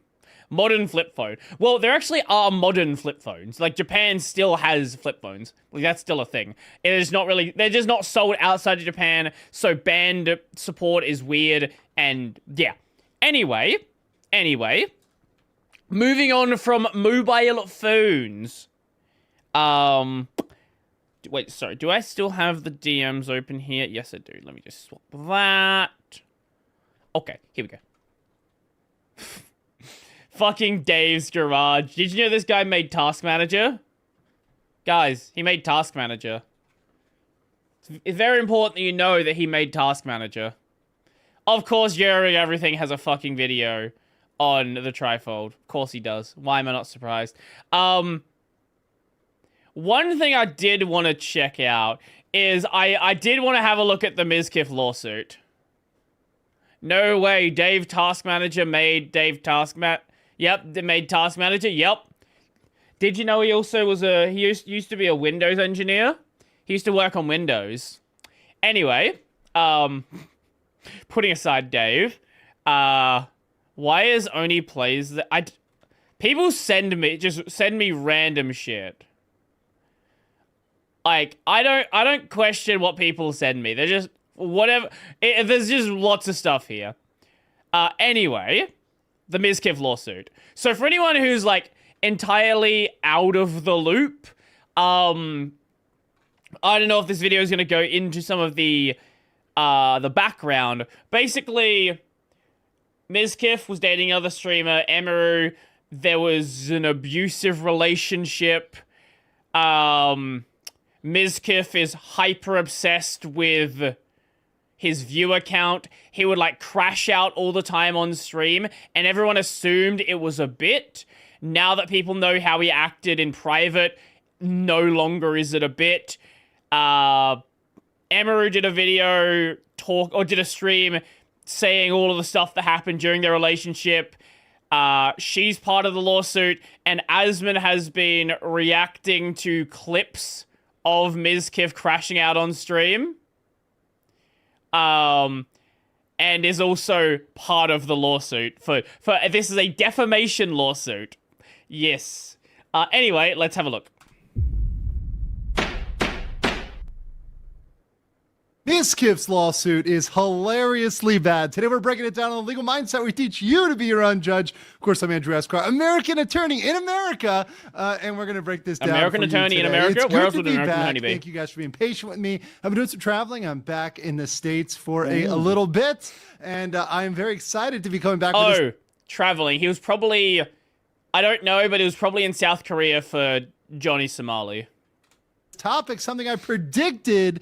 Speaker 1: Modern flip phone. Well, there actually are modern flip phones. Like, Japan still has flip phones. Like, that's still a thing. It is not really... They're just not sold outside of Japan, so band support is weird, and, yeah. Anyway. Moving on from mobile phones. Wait, sorry. Do I still have the DMs open here? Yes, I do. Let me just swap that. Okay, here we go. Fucking Dave's Garage. Did you know this guy made Task Manager? Guys, he made Task Manager. It's very important that you know that he made Task Manager. Of course, Yuri Everything has a fucking video on the trifold. Of course he does. Why am I not surprised? One thing I did want to check out is I did want to have a look at the Mizkif lawsuit. No way, Dave Task Manager made Dave Task Yep, they made Task Manager, yep. Did you know he also was he used to be a Windows engineer? He used to work on Windows. Anyway, putting aside Dave, why is only plays that people send me random shit. Like, I don't question what people send me. They're just, whatever. There's just lots of stuff here. Anyway, the Mizkif lawsuit. So for anyone who's, like, entirely out of the loop, I don't know if this video is going to go into some of the background. Basically, Mizkif was dating another streamer, Emiru. There was an abusive relationship. Mizkif is hyper obsessed with his viewer count. He would, like, crash out all the time on stream, and everyone assumed it was a bit. Now that people know how he acted in private, no longer is it a bit. Emiru did a video did a stream saying all of the stuff that happened during their relationship. She's part of the lawsuit, and Asman has been reacting to clips of Mizkif crashing out on stream. And is also part of the lawsuit for this is a defamation lawsuit. Yes. Anyway, let's have a look.
Speaker 6: Mizkif's lawsuit is hilariously bad. Today we're breaking it down on the legal mindset. We teach you to be your own judge. Of course, I'm Andrew Esquire, American attorney in America, and we're going to break this down.
Speaker 1: American attorney in America? Where else would an American attorney be?
Speaker 6: Thank you guys for being patient with me. I've been doing some traveling. I'm back in the States for a little bit, and I'm very excited to be coming back.
Speaker 1: Oh, traveling. He was probably, I don't know, but he was probably in South Korea for Johnny Somali.
Speaker 6: Topic, something I predicted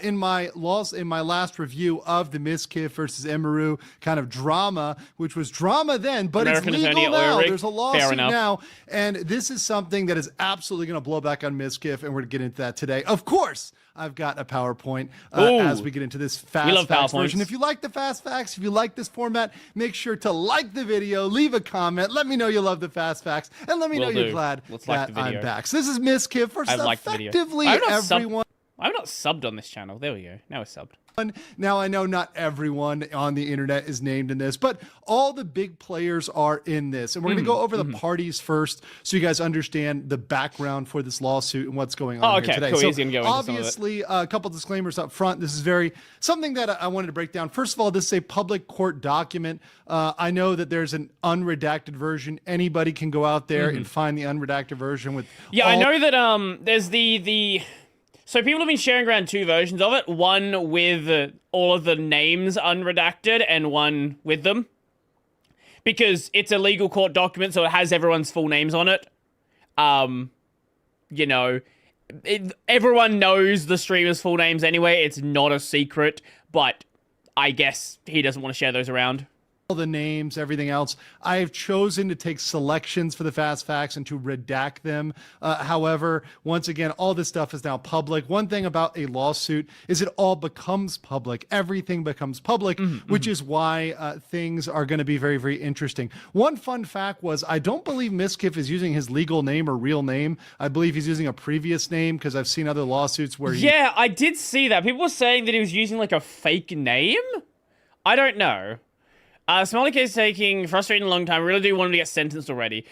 Speaker 6: in my last review of the Mizkif versus Emiru kind of drama, which was drama then, but
Speaker 1: American
Speaker 6: it's legal now. There's a lawsuit
Speaker 1: Fair enough.
Speaker 6: now, and this is something that is absolutely going to blow back on Mizkif, and we're going to get into that today. Of course, I've got a PowerPoint as we get into this fast facts version. If you like the fast facts, if you like this format, make sure to like the video, leave a comment, let me know you love the fast facts, and let me know you're glad that I'm back. So this is Mizkif versus effectively everyone.
Speaker 1: I'm not subbed on this channel. There we go. Now we're subbed.
Speaker 6: Now, I know not everyone on the internet is named in this, but all the big players are in this. And we're going to go over the parties first so you guys understand the background for this lawsuit and what's going on here today.
Speaker 1: Cool.
Speaker 6: So
Speaker 1: He's gonna go into
Speaker 6: obviously, a couple disclaimers up front. This is something that I wanted to break down. First of all, this is a public court document. I know that there's an unredacted version. Anybody can go out there and find the unredacted version with
Speaker 1: I know that there's the so people have been sharing around two versions of it. One with all of the names unredacted and one with them. Because it's a legal court document, so it has everyone's full names on it. You know, everyone knows the streamer's full names anyway. It's not a secret, but I guess he doesn't want to share those around.
Speaker 6: All the names, everything else. I have chosen to take selections for the fast facts and to redact them. However, once again, all this stuff is now public. One thing about a lawsuit is it all becomes public. Everything becomes public, which is why things are going to be very, very interesting. One fun fact was I don't believe Miskiff is using his legal name or real name. I believe he's using a previous name because I've seen other lawsuits where
Speaker 1: Yeah, I did see that. People were saying that he was using like a fake name. I don't know. Smiley case taking frustrating a long time. Really do want him to get sentenced already.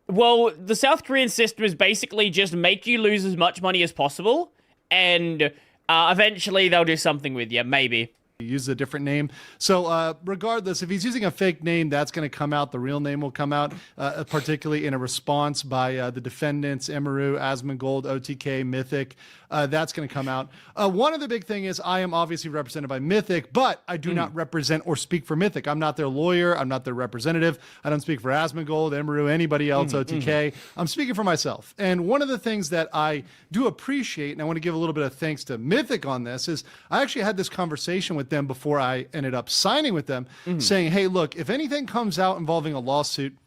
Speaker 1: Well, the South Korean system is basically just make you lose as much money as possible, and eventually they'll do something with you, maybe.
Speaker 6: Use a different name. So regardless, if he's using a fake name, that's going to come out. The real name will come out, particularly in a response by the defendants, Emaru, Asmongold, OTK, Mythic. That's going to come out. One of the big thing is I am obviously represented by Mythic, but I do not represent or speak for Mythic. I'm not their lawyer. I'm not their representative. I don't speak for Asmongold, Emaru, anybody else, OTK. I'm speaking for myself. And one of the things that I do appreciate, and I want to give a little bit of thanks to Mythic on this, is I actually had this conversation with them before I ended up signing with them, saying, hey, look, if anything comes out involving a lawsuit,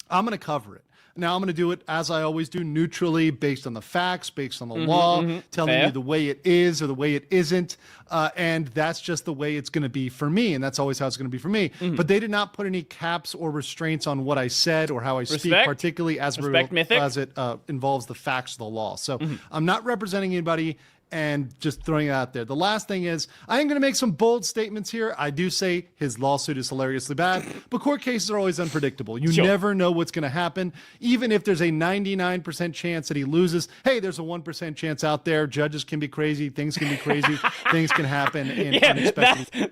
Speaker 6: I'm going to cover it. Now, I'm going to do it, as I always do, neutrally, based on the facts, based on the law, telling you the way it is or the way it isn't. And that's just the way it's going to be for me. And that's always how it's going to be for me. But they did not put any caps or restraints on what I said or how I speak, particularly as it involves the facts of the law. So I'm not representing anybody. And just throwing it out there. The last thing is, I am going to make some bold statements here. I do say his lawsuit is hilariously bad, but court cases are always unpredictable. You never know what's going to happen. Even if there's a 99% chance that he loses, hey, there's a 1% chance out there. Judges can be crazy. Things can be crazy. Things can happen in unexpected.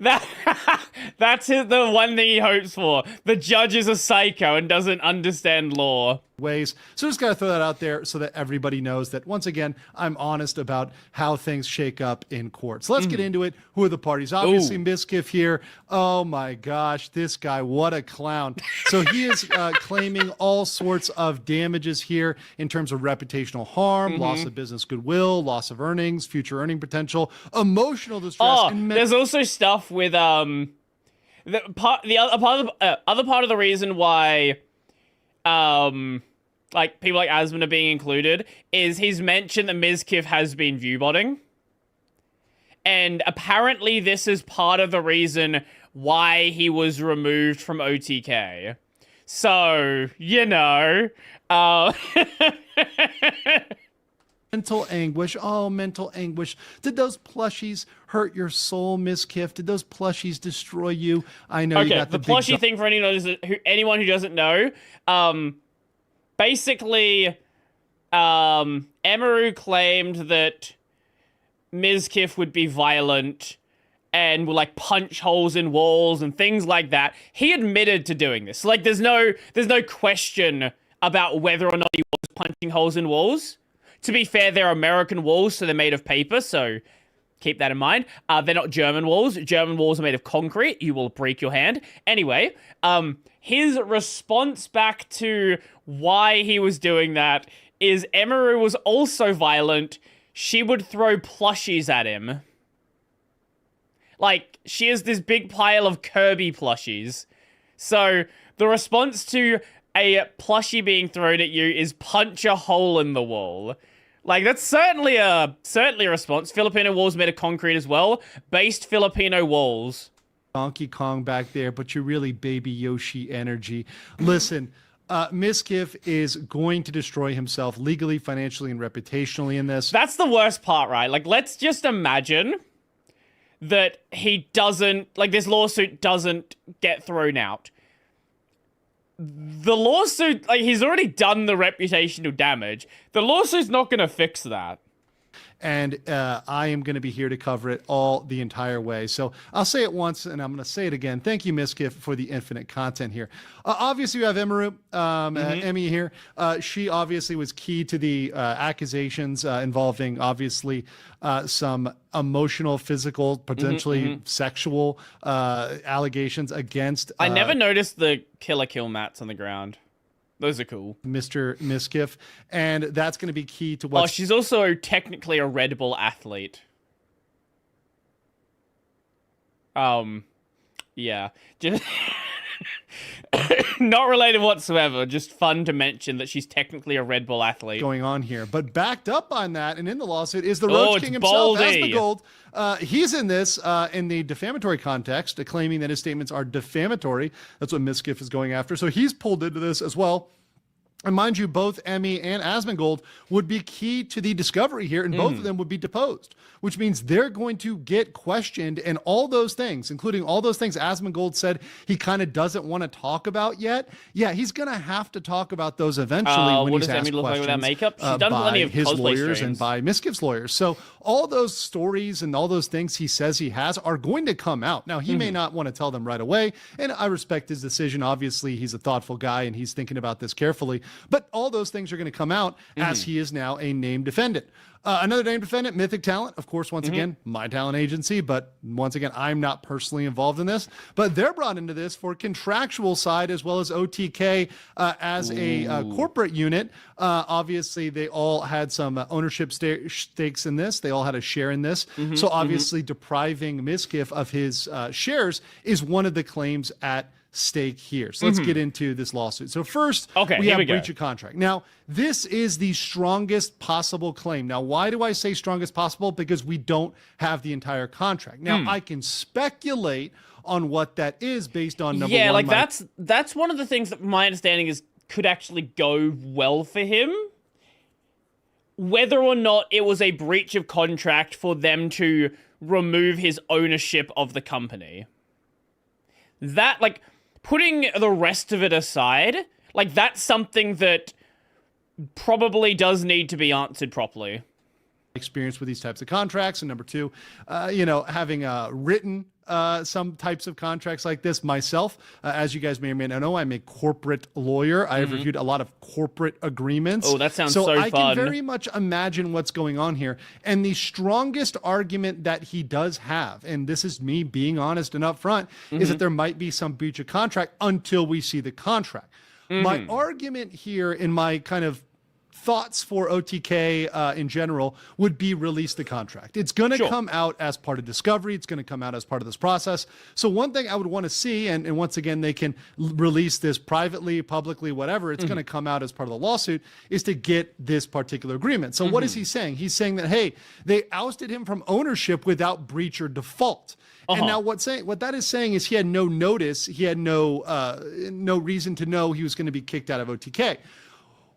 Speaker 1: That's the one thing he hopes for. The judge is a psycho and doesn't understand law.
Speaker 6: Ways. So just got to throw that out there so that everybody knows that, once again, I'm honest about how things shake up in court. So let's get into it. Who are the parties? Obviously, Miskiff here. Oh my gosh, this guy, what a clown. So he is claiming all sorts of damages here in terms of reputational harm, loss of business goodwill, loss of earnings, future earning potential, emotional distress.
Speaker 1: There's also stuff with other part of the reason why like people like Asman are being included is he's mentioned that Miskiff has been viewbotting. And apparently this is part of the reason why he was removed from OTK. So, you know,
Speaker 6: mental anguish. Oh, mental anguish. Did those plushies hurt your soul, Miskiff? Did those plushies destroy you? I know you got
Speaker 1: the plushie thing for anyone who doesn't know. Basically, Emaru claimed that Miskiff would be violent and will like punch holes in walls and things like that. He admitted to doing this. Like, there's no question about whether or not he was punching holes in walls. To be fair, they're American walls, so they're made of paper, so keep that in mind. They're not German walls. German walls are made of concrete. You will break your hand. Anyway, his response back to why he was doing that is Emaru was also violent. She would throw plushies at him. Like, she has this big pile of Kirby plushies. So, the response to a plushie being thrown at you is punch a hole in the wall. Like, that's certainly a response. Filipino walls made of concrete as well. Based Filipino walls.
Speaker 6: Donkey Kong back there, but you're really Baby Yoshi energy. Listen, Miskiff is going to destroy himself legally, financially, and reputationally in this.
Speaker 1: That's the worst part, right? Like, let's just imagine that he doesn't, like, this lawsuit doesn't get thrown out. The lawsuit, like, he's already done the reputational damage. The lawsuit's not going to fix that.
Speaker 6: And I am going to be here to cover it all the entire way. So I'll say it once, and I'm going to say it again. Thank you, Miskiff, for the infinite content here. Obviously, you have Emaru, Emmy here. She obviously was key to the accusations involving, obviously, some emotional, physical, potentially sexual allegations against...
Speaker 1: I never noticed the killer kill mats on the ground. Those are cool.
Speaker 6: Mr. Miskiff. And that's going to be key to what...
Speaker 1: Oh, she's also technically a Red Bull athlete. Yeah. Just... Not related whatsoever. Just fun to mention that she's technically a Red Bull athlete.
Speaker 6: Going on here. But backed up on that and in the lawsuit is the Roach King himself, Asmongold. He's in this in the defamatory context, claiming that his statements are defamatory. That's what Miskiff is going after. So he's pulled into this as well. And mind you, both Emmy and Asmongold would be key to the discovery here, and both of them would be deposed, which means they're going to get questioned, and all those things, including all those things Asmongold said he kind of doesn't want to talk about yet. Yeah, he's going to have to talk about those eventually when he's asked questions
Speaker 1: like without makeup? She's done plenty of
Speaker 6: his lawyers
Speaker 1: streams.
Speaker 6: And by Miskiff's lawyers. So all those stories and all those things he says he has are going to come out. Now, he may not want to tell them right away, and I respect his decision. Obviously, he's a thoughtful guy, and he's thinking about this carefully. But all those things are going to come out as he is now a named defendant. Another named defendant, Mythic Talent, of course, once again, my talent agency, but once again, I'm not personally involved in this, but they're brought into this for contractual side as well as OTK as a corporate unit. Obviously, they all had some ownership stakes in this. They all had a share in this. So obviously, depriving Miskiff of his shares is one of the claims at stake here. So let's get into this lawsuit. So first, we have breach of contract. Now, this is the strongest possible claim. Now, why do I say strongest possible? Because we don't have the entire contract. Now, I can speculate on what that is based on number one.
Speaker 1: Yeah, like that's one of the things that my understanding is could actually go well for him. Whether or not it was a breach of contract for them to remove his ownership of the company. That, like, putting the rest of it aside, like, that's something that probably does need to be answered properly.
Speaker 6: Experience with these types of contracts. And number two, having written some types of contracts like this myself. As you guys may or may not know, I'm a corporate lawyer. I have reviewed a lot of corporate agreements.
Speaker 1: Oh, that sounds so fun.
Speaker 6: I can very much imagine what's going on here. And the strongest argument that he does have, and this is me being honest and upfront, is that there might be some breach of contract until we see the contract. My argument here in my kind of thoughts for OTK in general would be release the contract. It's going to come out as part of discovery. It's going to come out as part of this process. So one thing I would want to see, and once again, they can release this privately, publicly, whatever, it's going to come out as part of the lawsuit, is to get this particular agreement. So what is he saying? He's saying that, hey, they ousted him from ownership without breach or default. And now what that is saying is he had no notice. He had no reason to know he was going to be kicked out of OTK.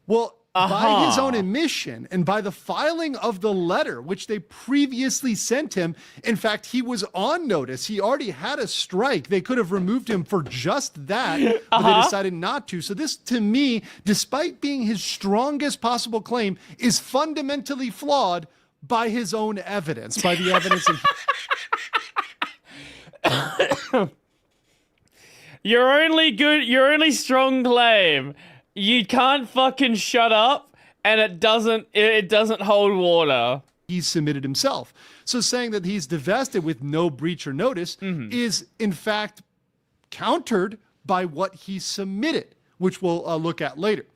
Speaker 6: Well, by his own admission and by the filing of the letter, which they previously sent him, in fact, he was on notice. He already had a strike. They could have removed him for just that, but they decided not to. So this, to me, despite being his strongest possible claim, is fundamentally flawed by his own evidence, by the evidence of...
Speaker 1: Your only strong claim. You can't fucking shut up, and it doesn't hold water.
Speaker 6: He's submitted himself. So saying that he's divested with no breach or notice is, in fact, countered by what he submitted, which we'll look at later.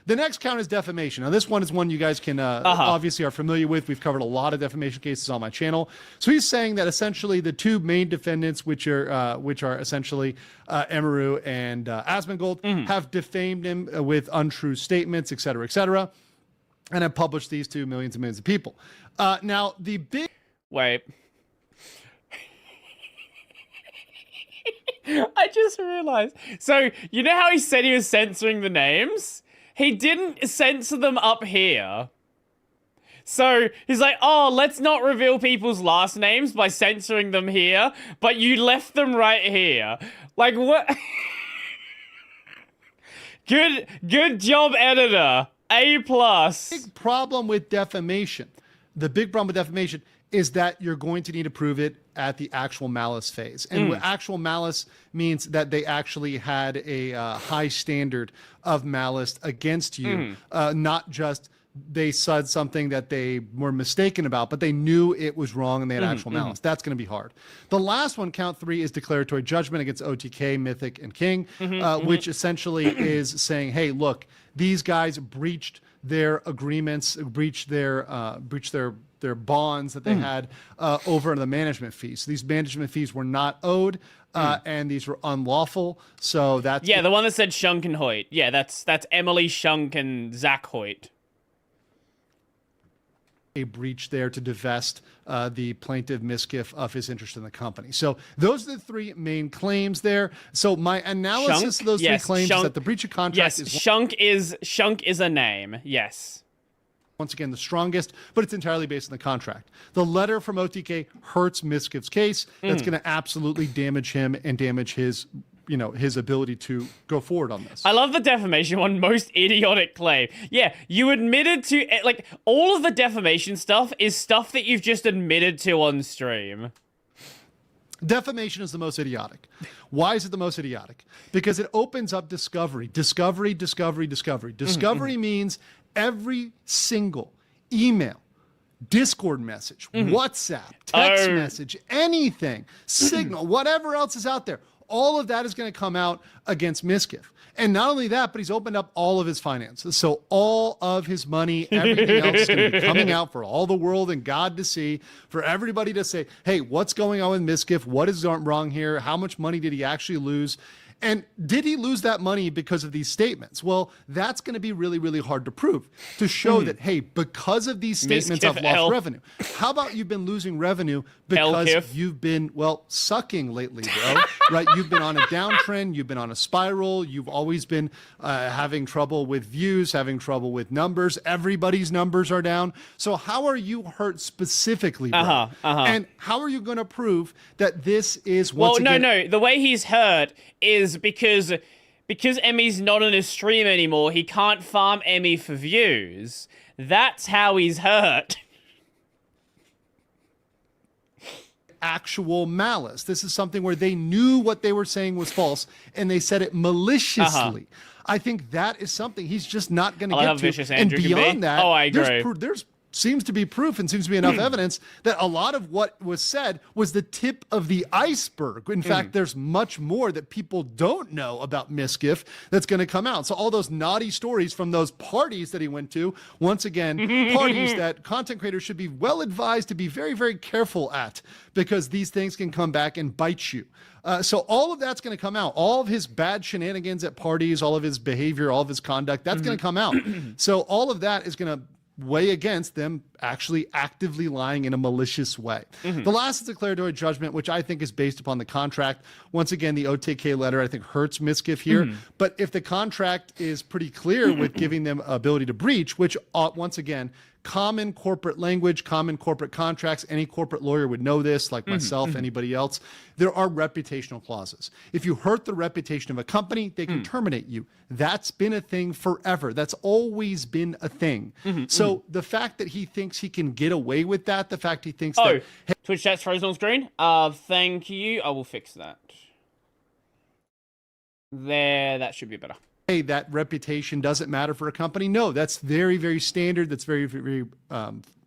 Speaker 6: The next count is defamation. Now, this one is one you guys can obviously are familiar with. We've covered a lot of defamation cases on my channel. So he's saying that essentially the two main defendants, which are essentially Emaru and Asmongold, have defamed him with untrue statements, et cetera, and have published these to millions and millions of people. Now, the big...
Speaker 1: Wait. I just realized. So, you know how he said he was censoring the names? He didn't censor them up here. So he's like, oh, let's not reveal people's last names by censoring them here, but you left them right here. Like, what? Good job, editor. A+.
Speaker 6: Big problem with defamation. The big problem with defamation is that you're going to need to prove it at the actual malice phase. And what actual malice means that they actually had a high standard of malice against you, not just they said something that they were mistaken about, but they knew it was wrong and they had actual malice. That's going to be hard. The last one, count 3, is declaratory judgment against OTK, Mythic, and King, which essentially is saying, hey, look, these guys breached their agreements, breached their bonds that they had over the management fees. So these management fees were not owed, and these were unlawful. So that's
Speaker 1: the one that said Shunk and Hoyt. Yeah, that's Emily Shunk and Zach Hoyt.
Speaker 6: A breach there to divest the plaintiff Miskiff of his interest in the company. So those are the 3 main claims there. So my analysis of those 3 claims is that the breach of contract is
Speaker 1: Shunk is a name. Yes.
Speaker 6: Once again, the strongest, but it's entirely based on the contract. The letter from OTK hurts Miskiff's case. That's going to absolutely damage him and damage his ability to go forward on this.
Speaker 1: I love the defamation one, most idiotic claim. Yeah, you admitted to, like, all of the defamation stuff is stuff that you've just admitted to on stream.
Speaker 6: Defamation is the most idiotic. Why is it the most idiotic? Because it opens up discovery. Discovery means every single email, Discord message, WhatsApp, text message, anything, Signal, whatever else is out there. All of that is going to come out against Miskiff. And not only that, but he's opened up all of his finances. So all of his money, everything else is going to be coming out for all the world and God to see, for everybody to say, hey, what's going on with Miskiff? What is wrong here? How much money did he actually lose? And did he lose that money because of these statements? Well, that's going to be really, really hard to prove, to show that, hey, because of these statements, I've lost revenue. How about you've been losing revenue because you've been, sucking lately, bro, right? You've been on a downtrend. You've been on a spiral. You've always been having trouble with views, having trouble with numbers. Everybody's numbers are down. So how are you hurt specifically, bro? And how are you going to prove that this is
Speaker 1: No. The way he's hurt is because Emmy's not on his stream anymore, he can't farm Emmy for views. That's how he's hurt.
Speaker 6: Actual malice. This is something where they knew what they were saying was false and they said it maliciously. I think that is something he's just not going to get to. And beyond that,
Speaker 1: I agree.
Speaker 6: There's seems to be proof and seems to be enough evidence that a lot of what was said was the tip of the iceberg. In fact, there's much more that people don't know about Miskiff that's going to come out. So all those naughty stories from those parties that he went to, once again, parties that content creators should be well advised to be very, very careful at, because these things can come back and bite you. So all of that's going to come out. All of his bad shenanigans at parties, all of his behavior, all of his conduct, that's going to come out. So all of that is going to weigh against them actually actively lying in a malicious way. The last is declaratory judgment, which I think is based upon the contract. Once again, the OTK letter, I think, hurts Miskiff here. But if the contract is pretty clear with giving them ability to breach, which once again, common corporate language, common corporate contracts, any corporate lawyer would know this, like myself, anybody else. There are reputational clauses. If you hurt the reputation of a company, they can terminate you. That's been a thing forever. That's always been a thing. So the fact that he thinks he can get away with that, the fact he thinks that... Hey,
Speaker 1: Twitch chat's frozen on screen. Thank you. I will fix that. There, that should be better.
Speaker 6: Hey, that reputation doesn't matter for a company. No, that's very, very standard. That's very, very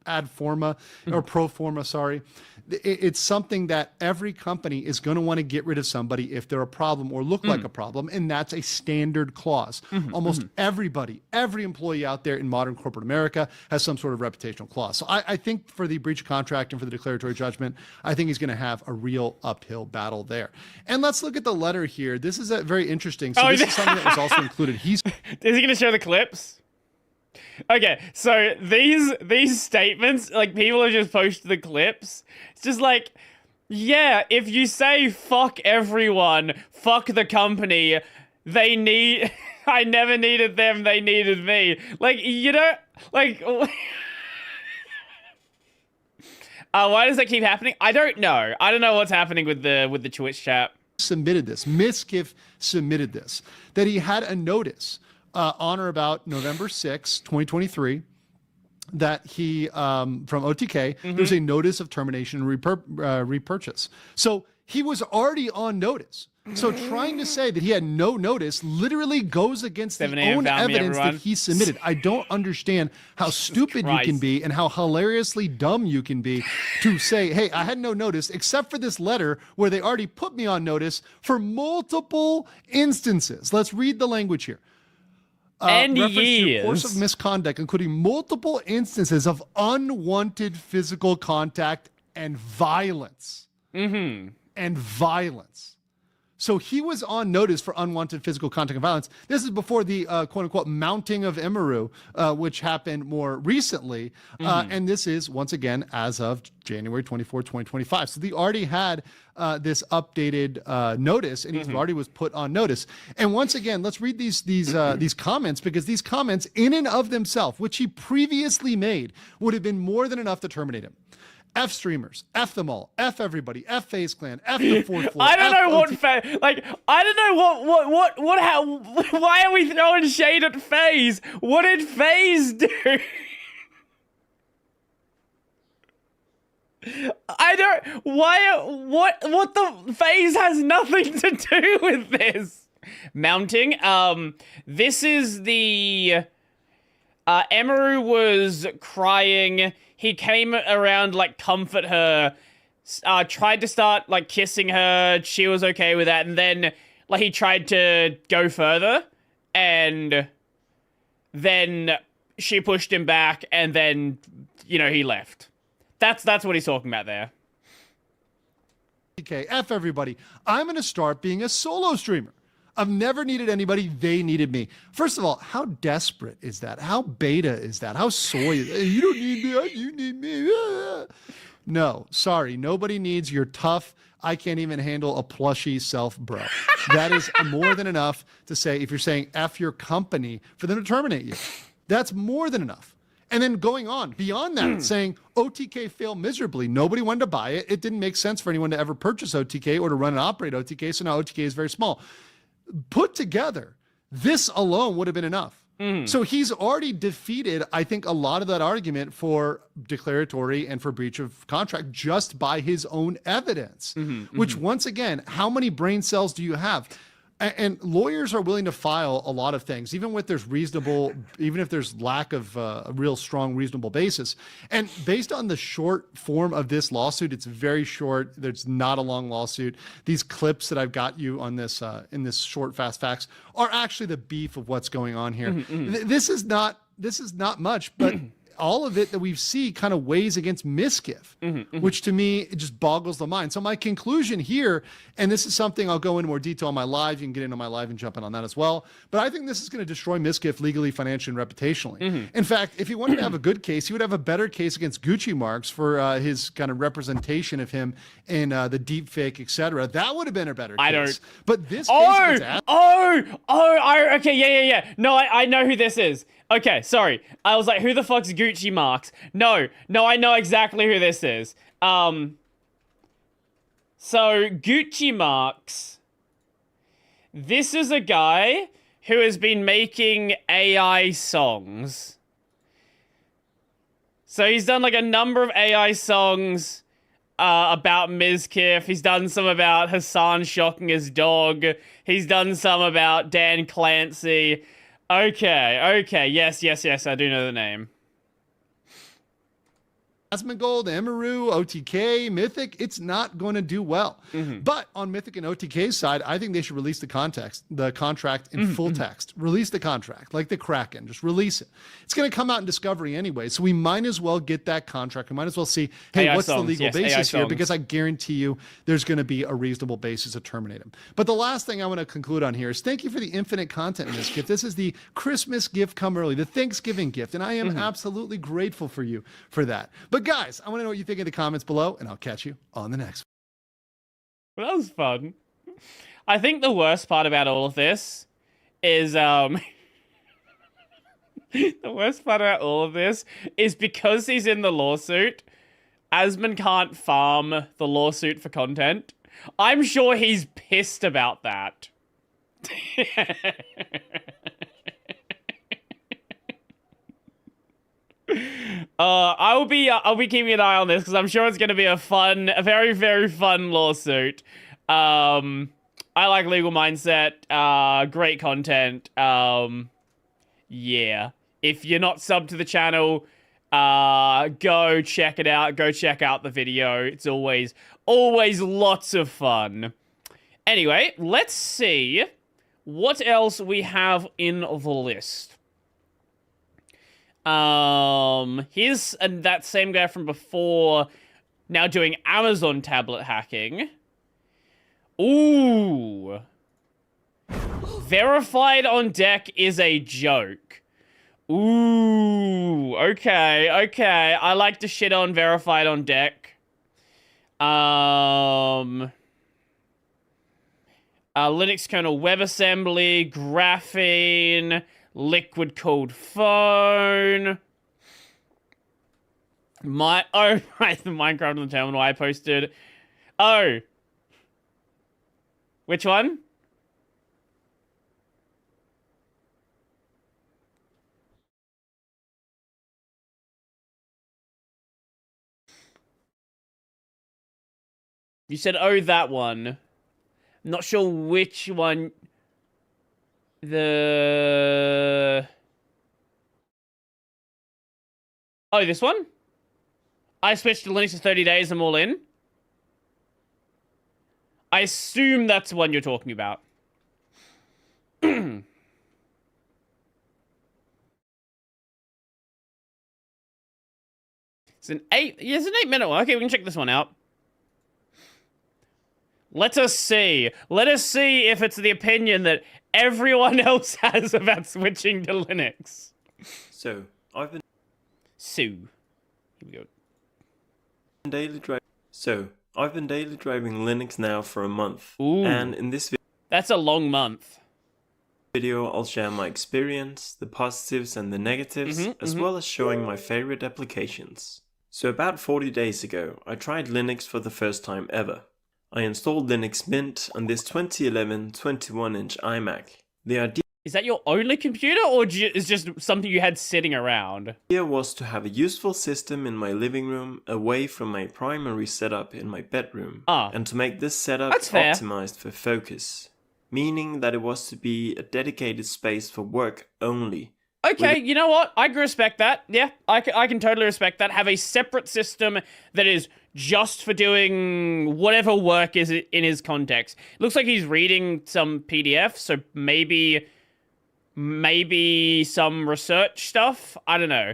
Speaker 6: ad forma or pro forma, sorry. It's something that every company is going to want to get rid of somebody if they're a problem or look like a problem, and that's a standard clause. Almost everybody, every employee out there in modern corporate America has some sort of reputational clause. So I think for the breach of contract and for the declaratory judgment, I think he's going to have a real uphill battle there. And let's look at the letter here. This is very interesting. So this is something that was also included. Is
Speaker 1: he going to show the clips? Okay, so these statements, like, people have just posted the clips. It's just like, yeah, if you say fuck everyone, fuck the company, I never needed them, they needed me. Like, you know, like... Why does that keep happening? I don't know. I don't know what's happening with the Twitch chat.
Speaker 6: Submitted this. Miskiff submitted this. That he had a notice on or about November 6, 2023, that he, from OTK, there's a notice of termination and repurchase. So he was already on notice. So trying to say that he had no notice literally goes against the own evidence that he submitted. I don't understand how stupid you can be and how hilariously dumb you can be to say, hey, I had no notice except for this letter where they already put me on notice for multiple instances. Let's read the language here.
Speaker 1: And
Speaker 6: years. Course of misconduct, including multiple instances of unwanted physical contact and violence. And violence. So he was on notice for unwanted physical contact and violence. This is before the quote-unquote mounting of Emeru, which happened more recently. And this is, once again, as of January 24, 2025. So they already had this updated notice, and he already was put on notice. And once again, let's read these comments, because these comments in and of themselves, which he previously made, would have been more than enough to terminate him. F streamers, F them all, F everybody, F FaZe Clan, F the fourth floor.
Speaker 1: I don't know I don't know how, why are we throwing shade at FaZe? What did FaZe do? What the FaZe has nothing to do with this. Mounting, this is the, Emeru was crying. He came around, like, comfort her, tried to start, like, kissing her. She was okay with that. And then, like, he tried to go further. And then she pushed him back. And then, you know, he left. That's what he's talking about there.
Speaker 6: Okay, F everybody. I'm going to start being a solo streamer. I've never needed anybody. They needed me. First of all, how desperate is that? How beta is that? How soy is that? You don't need me. You need me. No, sorry. Nobody needs your tough, I can't even handle a plushy self, bro. That is more than enough to say, if you're saying F your company, for them to terminate you. That's more than enough. And then going on beyond that, saying OTK failed miserably. Nobody wanted to buy it. It didn't make sense for anyone to ever purchase OTK or to run and operate OTK. So now OTK is very small. Put together, this alone would have been enough. So he's already defeated, I think, a lot of that argument for declaratory and for breach of contract just by his own evidence, which once again, how many brain cells do you have? And lawyers are willing to file a lot of things, even if there's lack of a real strong, reasonable basis. And based on the short form of this lawsuit, it's very short. There's not a long lawsuit. These clips that I've got you on this in this short fast facts are actually the beef of what's going on here. This is not much, but all of it that we see kind of weighs against Miskiff, which to me, it just boggles the mind. So my conclusion here, and this is something I'll go into more detail on my live. You can get into my live and jump in on that as well. But I think this is going to destroy Miskiff legally, financially, and reputationally. In fact, if he wanted to have a good case, he would have a better case against Gucci Marks for his kind of representation of him in the deep fake, etc. That would have been a better case. But this case
Speaker 1: okay, yeah. No, I know who this is. Okay, sorry. I was like, who the fuck's Gucci Marks? No, I know exactly who this is. So Gucci Marks, this is a guy who has been making AI songs. So he's done like a number of AI songs about Miskiff. He's done some about Hassan shocking his dog. He's done some about Dan Clancy. Okay, yes, I do know the name.
Speaker 6: Asmongold, Emeru, OTK, Mythic, it's not going to do well. But on Mythic and OTK's side, I think they should release the contract in full text. Release the contract, like the Kraken. Just release it. It's going to come out in Discovery anyway, so we might as well get that contract. We might as well see, hey,
Speaker 1: AI
Speaker 6: what's
Speaker 1: songs,
Speaker 6: the legal
Speaker 1: yes,
Speaker 6: basis
Speaker 1: AI
Speaker 6: here?
Speaker 1: songs.
Speaker 6: Because I guarantee you there's going to be a reasonable basis to terminate him. But the last thing I want to conclude on here is thank you for the infinite content in this gift. This is the Christmas gift come early, the Thanksgiving gift, and I am absolutely grateful for you for that. But guys, I want to know what you think in the comments below, and I'll catch you on the next
Speaker 1: Well, that was fun. I think the worst part about all of this is, the worst part about all of this is because he's in the lawsuit, Asmund can't farm the lawsuit for content. I'm sure he's pissed about that. I'll be keeping an eye on this because I'm sure it's going to be a very, very fun lawsuit. I like Legal Mindset. Great content. Yeah. If you're not subbed to the channel, go check it out. Go check out the video. It's always lots of fun. Anyway, let's see what else we have in the list. Here's that same guy from before, now doing Amazon tablet hacking. Ooh. Verified on deck is a joke. Ooh, okay. I like to shit on verified on deck. Linux kernel WebAssembly, graphene, liquid cooled phone. The Minecraft on the terminal I posted. Oh. Which one? You said, oh, that one. Not sure which one. Oh, this one? I switched to Linux for 30 days, I'm all in. I assume that's the one you're talking about. It's an 8-minute one. Okay, we can check this one out. Let us see. Let us see if it's the opinion that everyone else has about switching to Linux.
Speaker 7: So, I've been
Speaker 1: here we go.
Speaker 7: daily driving Linux now for a month.
Speaker 1: Ooh.
Speaker 7: And in this
Speaker 1: That's a long month.
Speaker 7: video, I'll share my experience, the positives and the negatives, as well as showing my favorite applications. So about 40 days ago, I tried Linux for the first time ever. I installed Linux Mint on this 2011 21-inch iMac. The idea
Speaker 1: Is that your only computer, or is just something you had sitting around?
Speaker 7: was to have a useful system in my living room away from my primary setup in my bedroom, and to make this setup optimized for focus, meaning that it was to be a dedicated space for work only.
Speaker 1: Okay, you know what? I can respect that. Yeah, I can totally respect that. Have a separate system that is just for doing whatever work is in his context. Looks like he's reading some PDF, so maybe some research stuff. I don't know.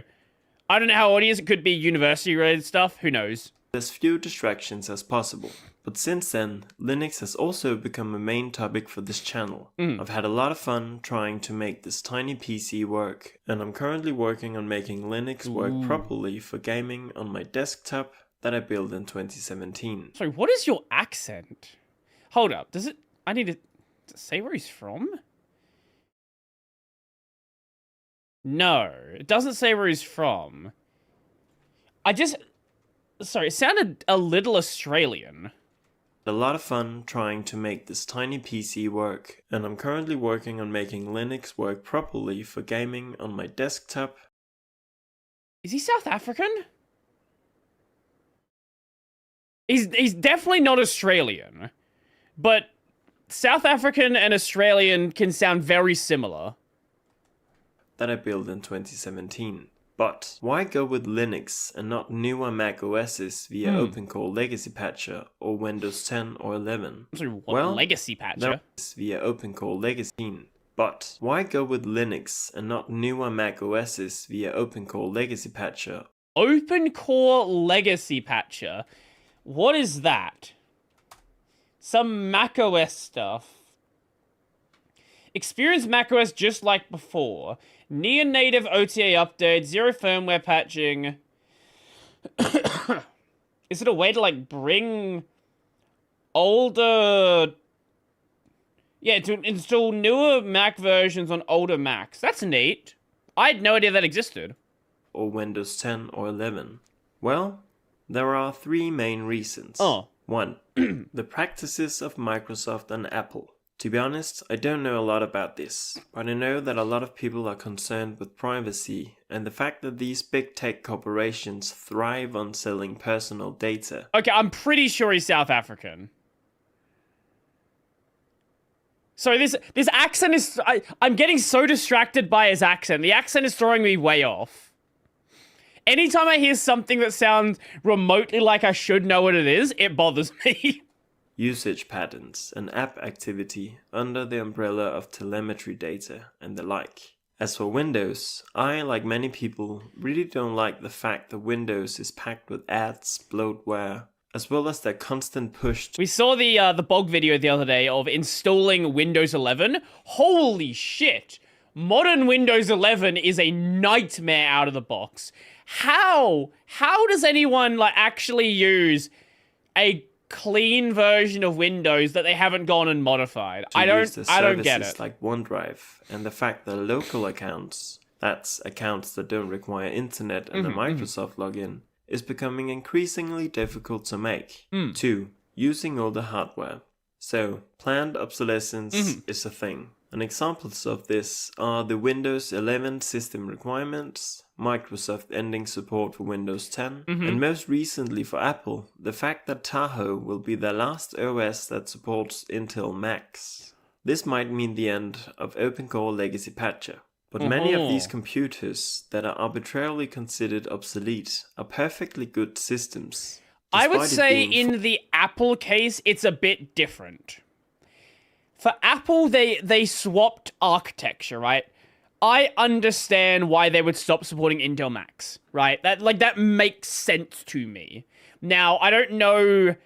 Speaker 1: I don't know how it is. It could be university-related stuff. Who knows?
Speaker 7: As few distractions as possible. But since then, Linux has also become a main topic for this channel. I've had a lot of fun trying to make this tiny PC work, and I'm currently working on making Linux work properly for gaming on my desktop that I built in 2017.
Speaker 1: Sorry, what is your accent? Hold up, I need to say where he's from? No, it doesn't say where he's from. Sorry, it sounded a little Australian.
Speaker 7: A lot of fun trying to make this tiny PC work, and I'm currently working on making Linux work properly for gaming on my desktop.
Speaker 1: Is he South African? He's definitely not Australian, but South African and Australian can sound very similar.
Speaker 7: That I built in 2017. But why go with Linux and not newer Mac OSs via OpenCore Legacy Patcher or Windows 10 or 11?
Speaker 1: Sorry, what Legacy Patcher?
Speaker 7: Via OpenCore Legacy. But why go with Linux and not newer Mac OSs via OpenCore Legacy Patcher?
Speaker 1: OpenCore Legacy Patcher? What is that? Some macOS stuff. Experience macOS just like before. Near native OTA update, zero firmware patching. Is it a way to like bring older... Yeah, to install newer Mac versions on older Macs. That's neat. I had no idea that existed.
Speaker 7: Or Windows 10 or 11. Well, There are three main reasons.
Speaker 1: Oh.
Speaker 7: 1. The practices of Microsoft and Apple. To be honest, I don't know a lot about this, but I know that a lot of people are concerned with privacy and the fact that these big tech corporations thrive on selling personal data.
Speaker 1: Okay, I'm pretty sure he's South African. So this accent is... I'm getting so distracted by his accent. The accent is throwing me way off. Anytime I hear something that sounds remotely like I should know what it is, it bothers me.
Speaker 7: Usage patterns and app activity under the umbrella of telemetry data and the like. As for Windows, I, like many people, really don't like the fact that Windows is packed with ads, bloatware, as well as their constant push.
Speaker 1: We saw the bog video the other day of installing Windows 11. Holy shit! Modern Windows 11 is a nightmare out of the box. How does anyone like actually use a clean version of Windows that they haven't gone and modified? I don't get it.
Speaker 7: Like OneDrive and the fact that local accounts, that's accounts that don't require internet and a Microsoft login, is becoming increasingly difficult to make. 2. Using older hardware. So, planned obsolescence is a thing. And examples of this are the Windows 11 system requirements, Microsoft ending support for Windows 10, and most recently for Apple, the fact that Tahoe will be the last OS that supports Intel Macs. This might mean the end of OpenCore Legacy Patcher, but many of these computers that are arbitrarily considered obsolete are perfectly good systems.
Speaker 1: I would say in the Apple case, it's a bit different. For Apple, they swapped architecture, right? I understand why they would stop supporting Intel Macs, right? That makes sense to me. Now, I don't know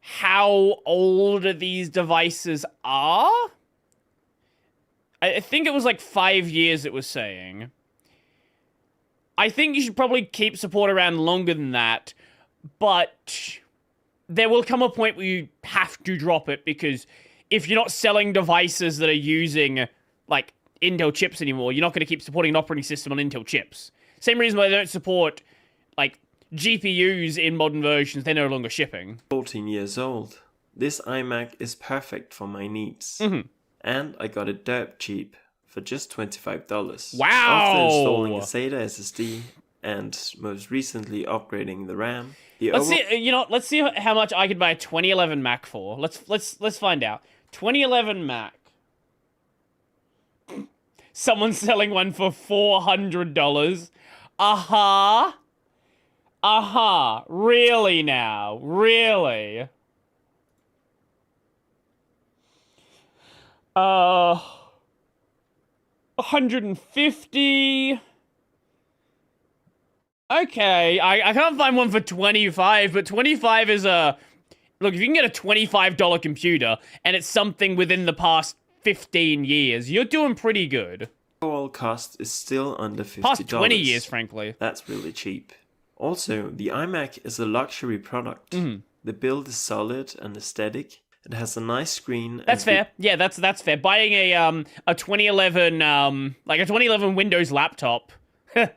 Speaker 1: how old these devices are. I think it was like 5 years it was saying. I think you should probably keep support around longer than that, but there will come a point where you have to drop it because if you're not selling devices that are using, like, Intel chips anymore, you're not going to keep supporting an operating system on Intel chips. Same reason why they don't support, like, GPUs in modern versions, they're no longer shipping.
Speaker 7: 14 years old. This iMac is perfect for my needs. And I got it dirt cheap for just $25.
Speaker 1: Wow!
Speaker 7: After installing a SATA SSD and most recently upgrading the RAM.
Speaker 1: Let's see how much I could buy a 2011 Mac for. Let's find out. 2011 Mac. Someone's selling one for $400. Really now? Really? 150. Okay, I can't find one for 25, but 25 is a... Look, if you can get a $25 computer, and it's something within the past 15 years, you're doing pretty good.
Speaker 7: Overall cost is still under $50.
Speaker 1: Past 20 years, frankly.
Speaker 7: That's really cheap. Also, the iMac is a luxury product. The build is solid and aesthetic. It has a nice screen.
Speaker 1: That's fair. Yeah, that's fair. Buying a 2011 like a 2011 Windows laptop. Good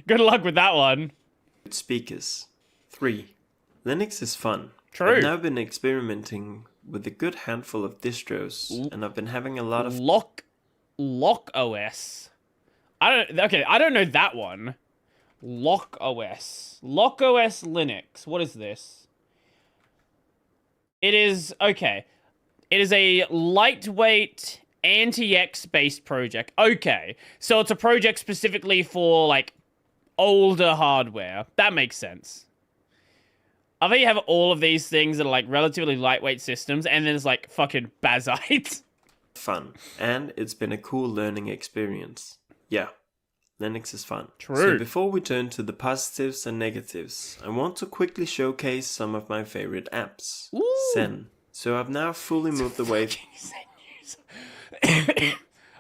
Speaker 1: luck with that one.
Speaker 7: Speakers. 3. Linux is fun.
Speaker 1: True.
Speaker 7: I've now been experimenting with a good handful of distros, and I've been having a lot of
Speaker 1: Lock OS. I don't know that one. Lock OS Linux. What is this? It is okay. It is a lightweight anti-X based project. Okay. So it's a project specifically for like older hardware. That makes sense. I think you have all of these things that are like relatively lightweight systems, and then there's like fucking Bazite.
Speaker 7: Fun. And it's been a cool learning experience. Yeah. Linux is fun.
Speaker 1: True.
Speaker 7: So before we turn to the positives and negatives, I want to quickly showcase some of my favorite apps.
Speaker 1: Ooh.
Speaker 7: Zen. So I've now fully moved away.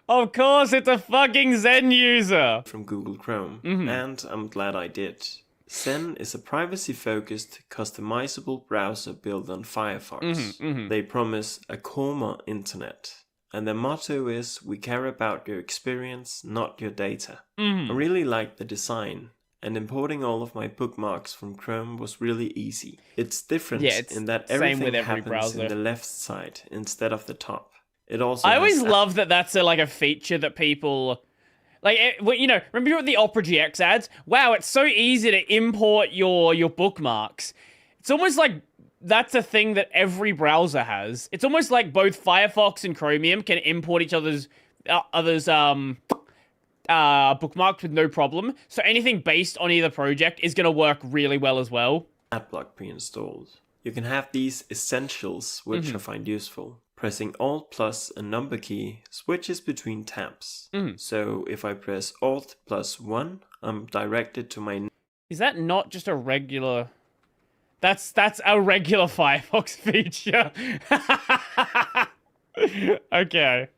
Speaker 1: Of course, it's a fucking Zen user.
Speaker 7: From Google Chrome, and I'm glad I did. Zen is a privacy-focused, customizable browser built on Firefox. They promise a calmer internet. And their motto is, we care about your experience, not your data. I really like the design. and importing all of my bookmarks from Chrome was really easy. It's different
Speaker 1: it's
Speaker 7: in that
Speaker 1: same
Speaker 7: everything
Speaker 1: with every
Speaker 7: happens
Speaker 1: browser.
Speaker 7: in the left side instead of the top. It also
Speaker 1: I
Speaker 7: has
Speaker 1: always love that that's like a feature that people... Like, you know, remember what the Opera GX ads? Wow, it's so easy to import your bookmarks. It's almost like that's a thing that every browser has. It's almost like both Firefox and Chromium can import each other's bookmarks with no problem. So anything based on either project is going to work really well as well.
Speaker 7: Adblock pre-installed. You can have these essentials, which I find useful. Pressing Alt plus a number key switches between tabs. So if I press Alt plus 1, I'm directed to my...
Speaker 1: Is that not just a regular... That's a regular Firefox feature. Okay.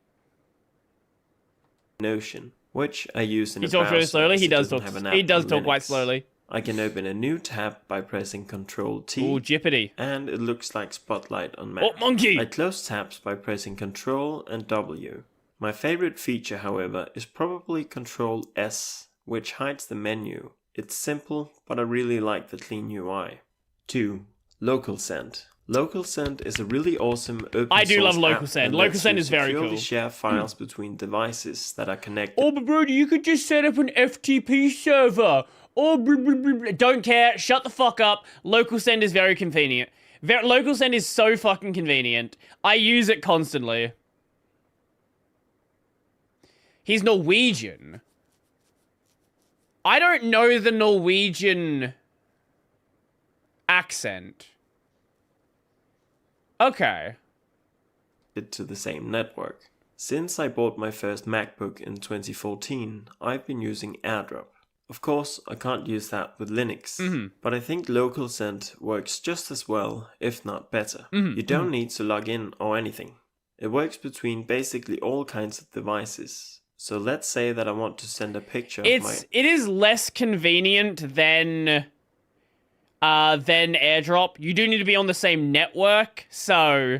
Speaker 7: Notion, which I use in
Speaker 1: He
Speaker 7: a
Speaker 1: talks
Speaker 7: browser.
Speaker 1: really slowly.
Speaker 7: as
Speaker 1: He
Speaker 7: it
Speaker 1: does
Speaker 7: doesn't
Speaker 1: talk.
Speaker 7: have an
Speaker 1: He
Speaker 7: app
Speaker 1: does
Speaker 7: on
Speaker 1: talk quite
Speaker 7: Linux.
Speaker 1: slowly.
Speaker 7: I can open a new tab by pressing Ctrl T.
Speaker 1: Ooh, Jeopardy.
Speaker 7: And it looks like Spotlight on Mac.
Speaker 1: Oh, monkey!
Speaker 7: I close tabs by pressing Ctrl and W. My favorite feature, however, is probably Ctrl S, which hides the menu. It's simple, but I really like the clean UI. 2. Local Send. Local Send is a really awesome open
Speaker 1: I do
Speaker 7: source
Speaker 1: love Local
Speaker 7: app
Speaker 1: Send.
Speaker 7: that
Speaker 1: Local
Speaker 7: lets
Speaker 1: Send
Speaker 7: you
Speaker 1: is very
Speaker 7: securely
Speaker 1: cool.
Speaker 7: share files between devices that are connected.
Speaker 1: Oh, but Brody, you could just set up an FTP server. Oh, blah, blah, blah, blah. Don't care. Shut the fuck up. Local Send is very convenient. Local Send is so fucking convenient. I use it constantly. He's Norwegian. I don't know the Norwegian accent. Okay.
Speaker 7: To the same network. Since I bought my first MacBook in 2014, I've been using AirDrop. Of course, I can't use that with Linux, but I think local send works just as well, if not better. You don't need to log in or anything. It works between basically all kinds of devices. So let's say that I want to send a picture of my...
Speaker 1: It is less convenient than AirDrop. You do need to be on the same network, so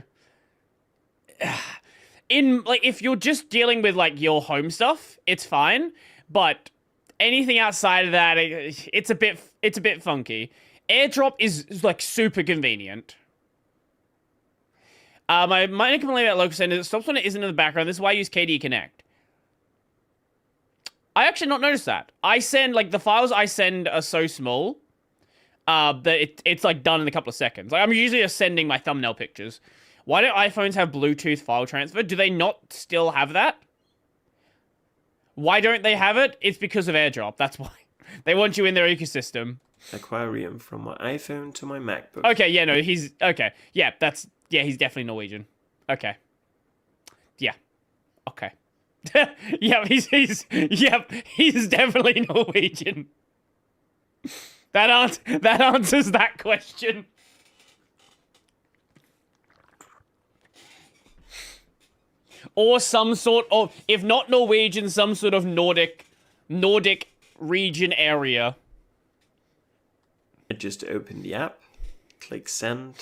Speaker 1: if you're just dealing with like your home stuff, it's fine, but anything outside of that, it's a bit funky. AirDrop is like super convenient. My minor complaint about local send is it stops when it isn't in the background. This is why I use KDE Connect. I actually not noticed that. I send like the files I send are so small that it's like done in a couple of seconds. Like I'm usually just sending my thumbnail pictures. Why don't iPhones have Bluetooth file transfer? Do they not still have that? Why don't they have it? It's because of AirDrop. That's why. They want you in their ecosystem.
Speaker 7: Aquarium from my iPhone to my MacBook.
Speaker 1: Okay, yeah, no, he's... Okay, yeah, he's definitely Norwegian. Okay. Yeah. Okay. Yeah, he's definitely Norwegian. That answers that question. Or some sort of, if not Norwegian, some sort of Nordic region area.
Speaker 7: I just open the app, click send,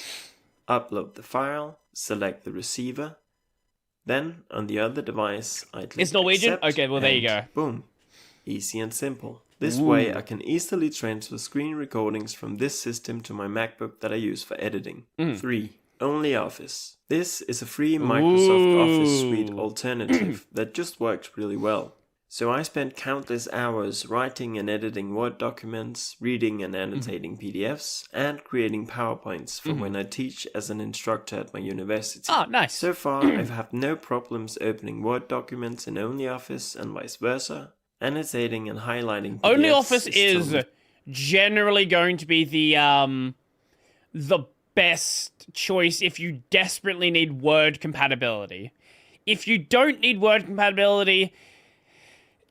Speaker 7: upload the file, select the receiver. Then on the other device, I click
Speaker 1: It's Norwegian?
Speaker 7: accept,
Speaker 1: Okay, well there you
Speaker 7: and
Speaker 1: go.
Speaker 7: Boom. Easy and simple. This way I can easily transfer screen recordings from this system to my MacBook that I use for editing. 3. OnlyOffice. This is a free Microsoft Office Suite alternative that just works really well. So I spent countless hours writing and editing Word documents, reading and annotating PDFs, and creating PowerPoints for when I teach as an instructor at my university.
Speaker 1: Oh, nice.
Speaker 7: So far, I've had no problems opening Word documents in OnlyOffice and vice versa. Annotating and highlighting PDFs
Speaker 1: OnlyOffice is generally going to be the best choice if you desperately need Word compatibility. If you don't need Word compatibility,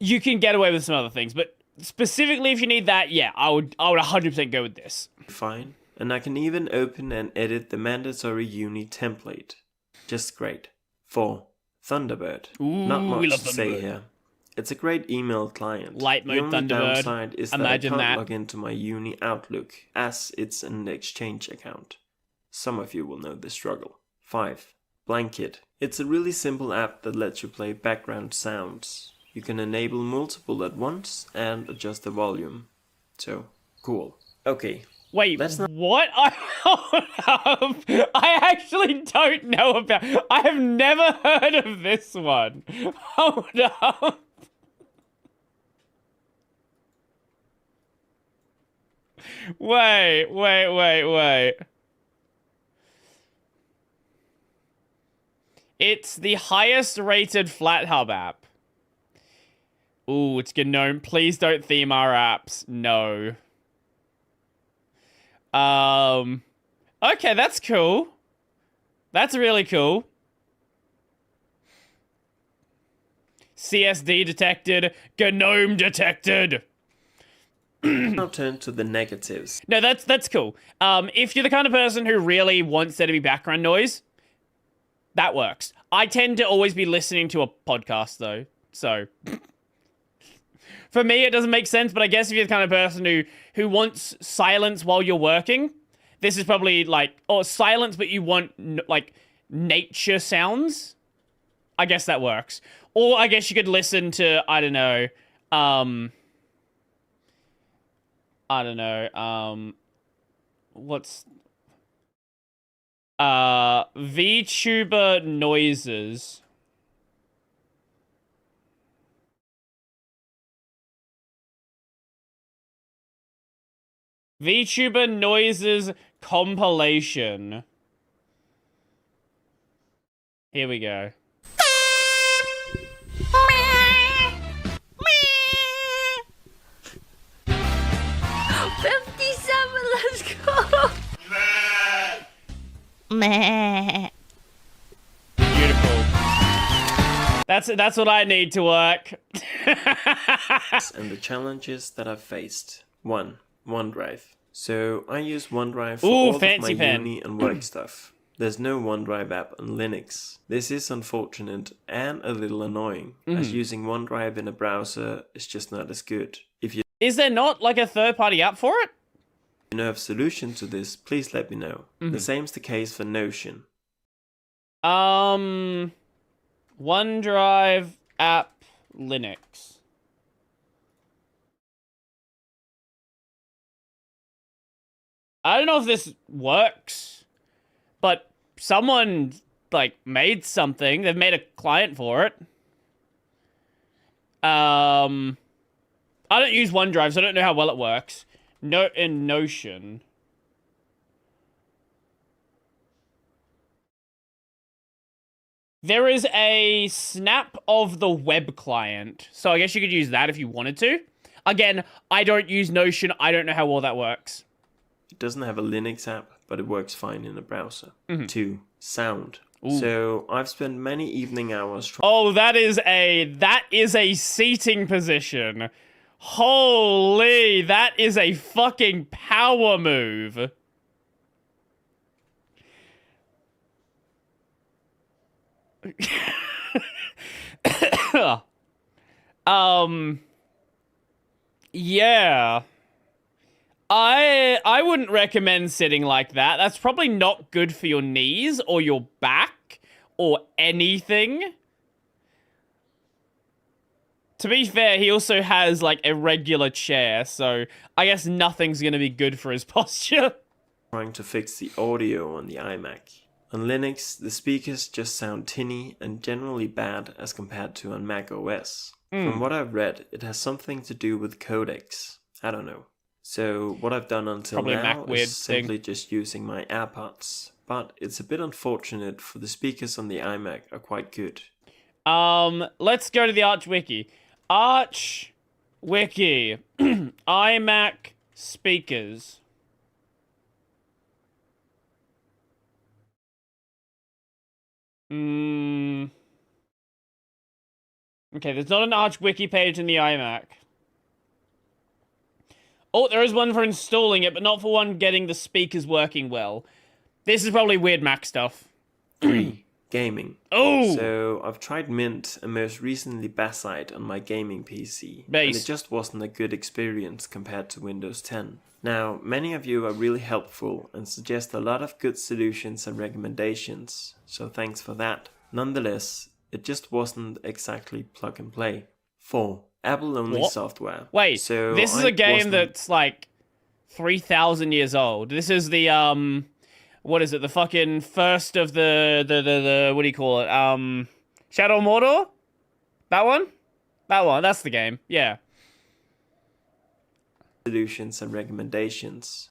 Speaker 1: you can get away with some other things, but specifically if you need that, yeah, I would 100% go with this.
Speaker 7: Fine, and I can even open and edit the mandatory uni template. Just great. 4. Thunderbird. Not
Speaker 1: we
Speaker 7: much
Speaker 1: love
Speaker 7: to say
Speaker 1: Thunderbird.
Speaker 7: here. It's a great email client.
Speaker 1: Light mode
Speaker 7: the only
Speaker 1: Thunderbird.
Speaker 7: downside is
Speaker 1: Imagine
Speaker 7: that I can't
Speaker 1: that.
Speaker 7: log into my uni Outlook, as it's an Exchange account. Some of you will know the struggle. 5. Blanket. It's a really simple app that lets you play background sounds. You can enable multiple at once and adjust the volume. So, cool. Okay.
Speaker 1: Wait,
Speaker 7: Let's not-
Speaker 1: what? I actually don't know about... I have never heard of this one. Hold up. Wait. It's the highest rated FlatHub app. Ooh, it's GNOME. Please don't theme our apps. No. Okay, that's cool. That's really cool. CSD detected. GNOME detected.
Speaker 7: Now turn to the negatives.
Speaker 1: No, that's cool. If you're the kind of person who really wants there to be background noise, that works. I tend to always be listening to a podcast, though, so... For me, it doesn't make sense, but I guess if you're the kind of person who wants silence while you're working, this is probably, like... Or silence, but you want, like, nature sounds? I guess that works. Or I guess you could listen to, I don't know, what's... VTuber noises. VTuber noises compilation. Here we go.
Speaker 3: 57, let's go! Meh.
Speaker 1: Beautiful. That's what I need to work.
Speaker 7: And the challenges that I've faced. 1. OneDrive. So I use OneDrive for
Speaker 1: Ooh,
Speaker 7: all of
Speaker 1: fancy
Speaker 7: my
Speaker 1: pen.
Speaker 7: uni and work stuff. There's no OneDrive app on Linux. This is unfortunate and a little annoying, as using OneDrive in a browser is just not as good. If you
Speaker 1: Is there not, like, a third-party app for it?
Speaker 7: know of a solution to this, please let me know. The same's the case for Notion.
Speaker 1: OneDrive app Linux. I don't know if this works, but someone, like, made something. They've made a client for it. I don't use OneDrive, so I don't know how well it works. In Notion. There is a snap of the web client, so I guess you could use that if you wanted to. Again, I don't use Notion. I don't know how well that works.
Speaker 7: It doesn't have a Linux app, but it works fine in a browser. 2. Sound.
Speaker 1: Ooh.
Speaker 7: So I've spent many evening hours
Speaker 1: Oh, that is a seating position. Holy, that is a fucking power move. Yeah. I wouldn't recommend sitting like that. That's probably not good for your knees or your back or anything. To be fair, he also has, like, a regular chair, so I guess nothing's gonna be good for his posture.
Speaker 7: trying to fix the audio on the iMac. On Linux, the speakers just sound tinny and generally bad as compared to on Mac OS. From what I've read, it has something to do with codecs. I don't know. So what I've done until
Speaker 1: Probably a
Speaker 7: now
Speaker 1: Mac weird
Speaker 7: is simply just using my AirPods. But it's a bit unfortunate, for the speakers on the iMac are quite good.
Speaker 1: Let's go to the Arch Wiki. Arch Wiki. iMac speakers. Okay, there's not an Arch Wiki page in the iMac. Oh, there is one for installing it, but not for one getting the speakers working well. This is probably weird Mac stuff.
Speaker 7: 3. Gaming.
Speaker 1: Oh!
Speaker 7: So I've tried Mint and most recently Bassite on my gaming PC. And
Speaker 1: Base.
Speaker 7: it just wasn't a good experience compared to Windows 10. Now, many of you are really helpful and suggest a lot of good solutions and recommendations, so thanks for that. Nonetheless, it just wasn't exactly plug and play. 4. Apple-only
Speaker 1: What?
Speaker 7: software.
Speaker 1: Wait,
Speaker 7: So
Speaker 1: this is
Speaker 7: I
Speaker 1: a game
Speaker 7: wasn't-
Speaker 1: that's like 3,000 years old. This is the what is it? The fucking first of the what do you call it? Shadow Mordor? That one? That one. That's the game. Yeah.
Speaker 7: solutions and recommendations.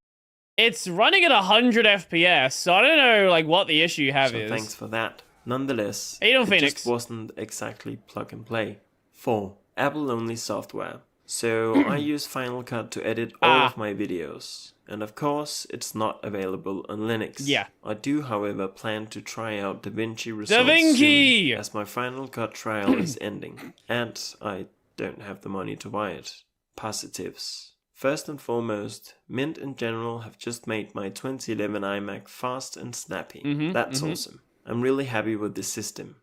Speaker 1: It's running at 100 FPS, so I don't know like what the issue you have
Speaker 7: So
Speaker 1: is.
Speaker 7: thanks for that. Nonetheless,
Speaker 1: Hey,
Speaker 7: it
Speaker 1: Phoenix.
Speaker 7: just wasn't exactly plug and play. 4. Apple-only software. So I use Final Cut to edit all of my videos. And of course, it's not available on Linux.
Speaker 1: Yeah.
Speaker 7: I do, however, plan to try out DaVinci results
Speaker 1: DaVinci!
Speaker 7: soon, as my Final Cut trial is ending. And I don't have the money to buy it. Positives. First and foremost, Mint in general have just made my 2011 iMac fast and snappy. That's awesome. I'm really happy with this system.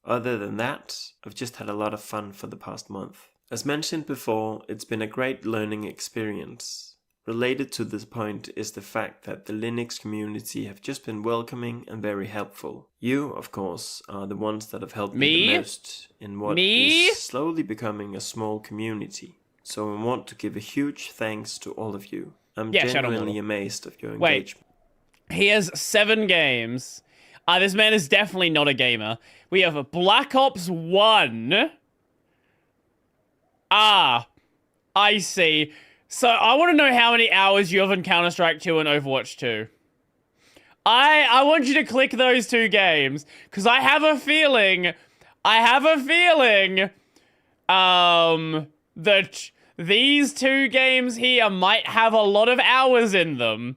Speaker 7: Other than that, I've just had a lot of fun for the past month. As mentioned before, it's been a great learning experience. Related to this point is the fact that the Linux community have just been welcoming and very helpful. You, of course, are the ones that have helped me the most in what is slowly becoming a small community. So I want to give a huge thanks to all of you. I'm genuinely amazed of your engagement.
Speaker 1: He has 7 games. This man is definitely not a gamer. We have a Black Ops 1. I see. So I want to know how many hours you have in Counter-Strike 2 and Overwatch 2. I want you to click those 2 games, because I have a feeling, that these 2 games here might have a lot of hours in them,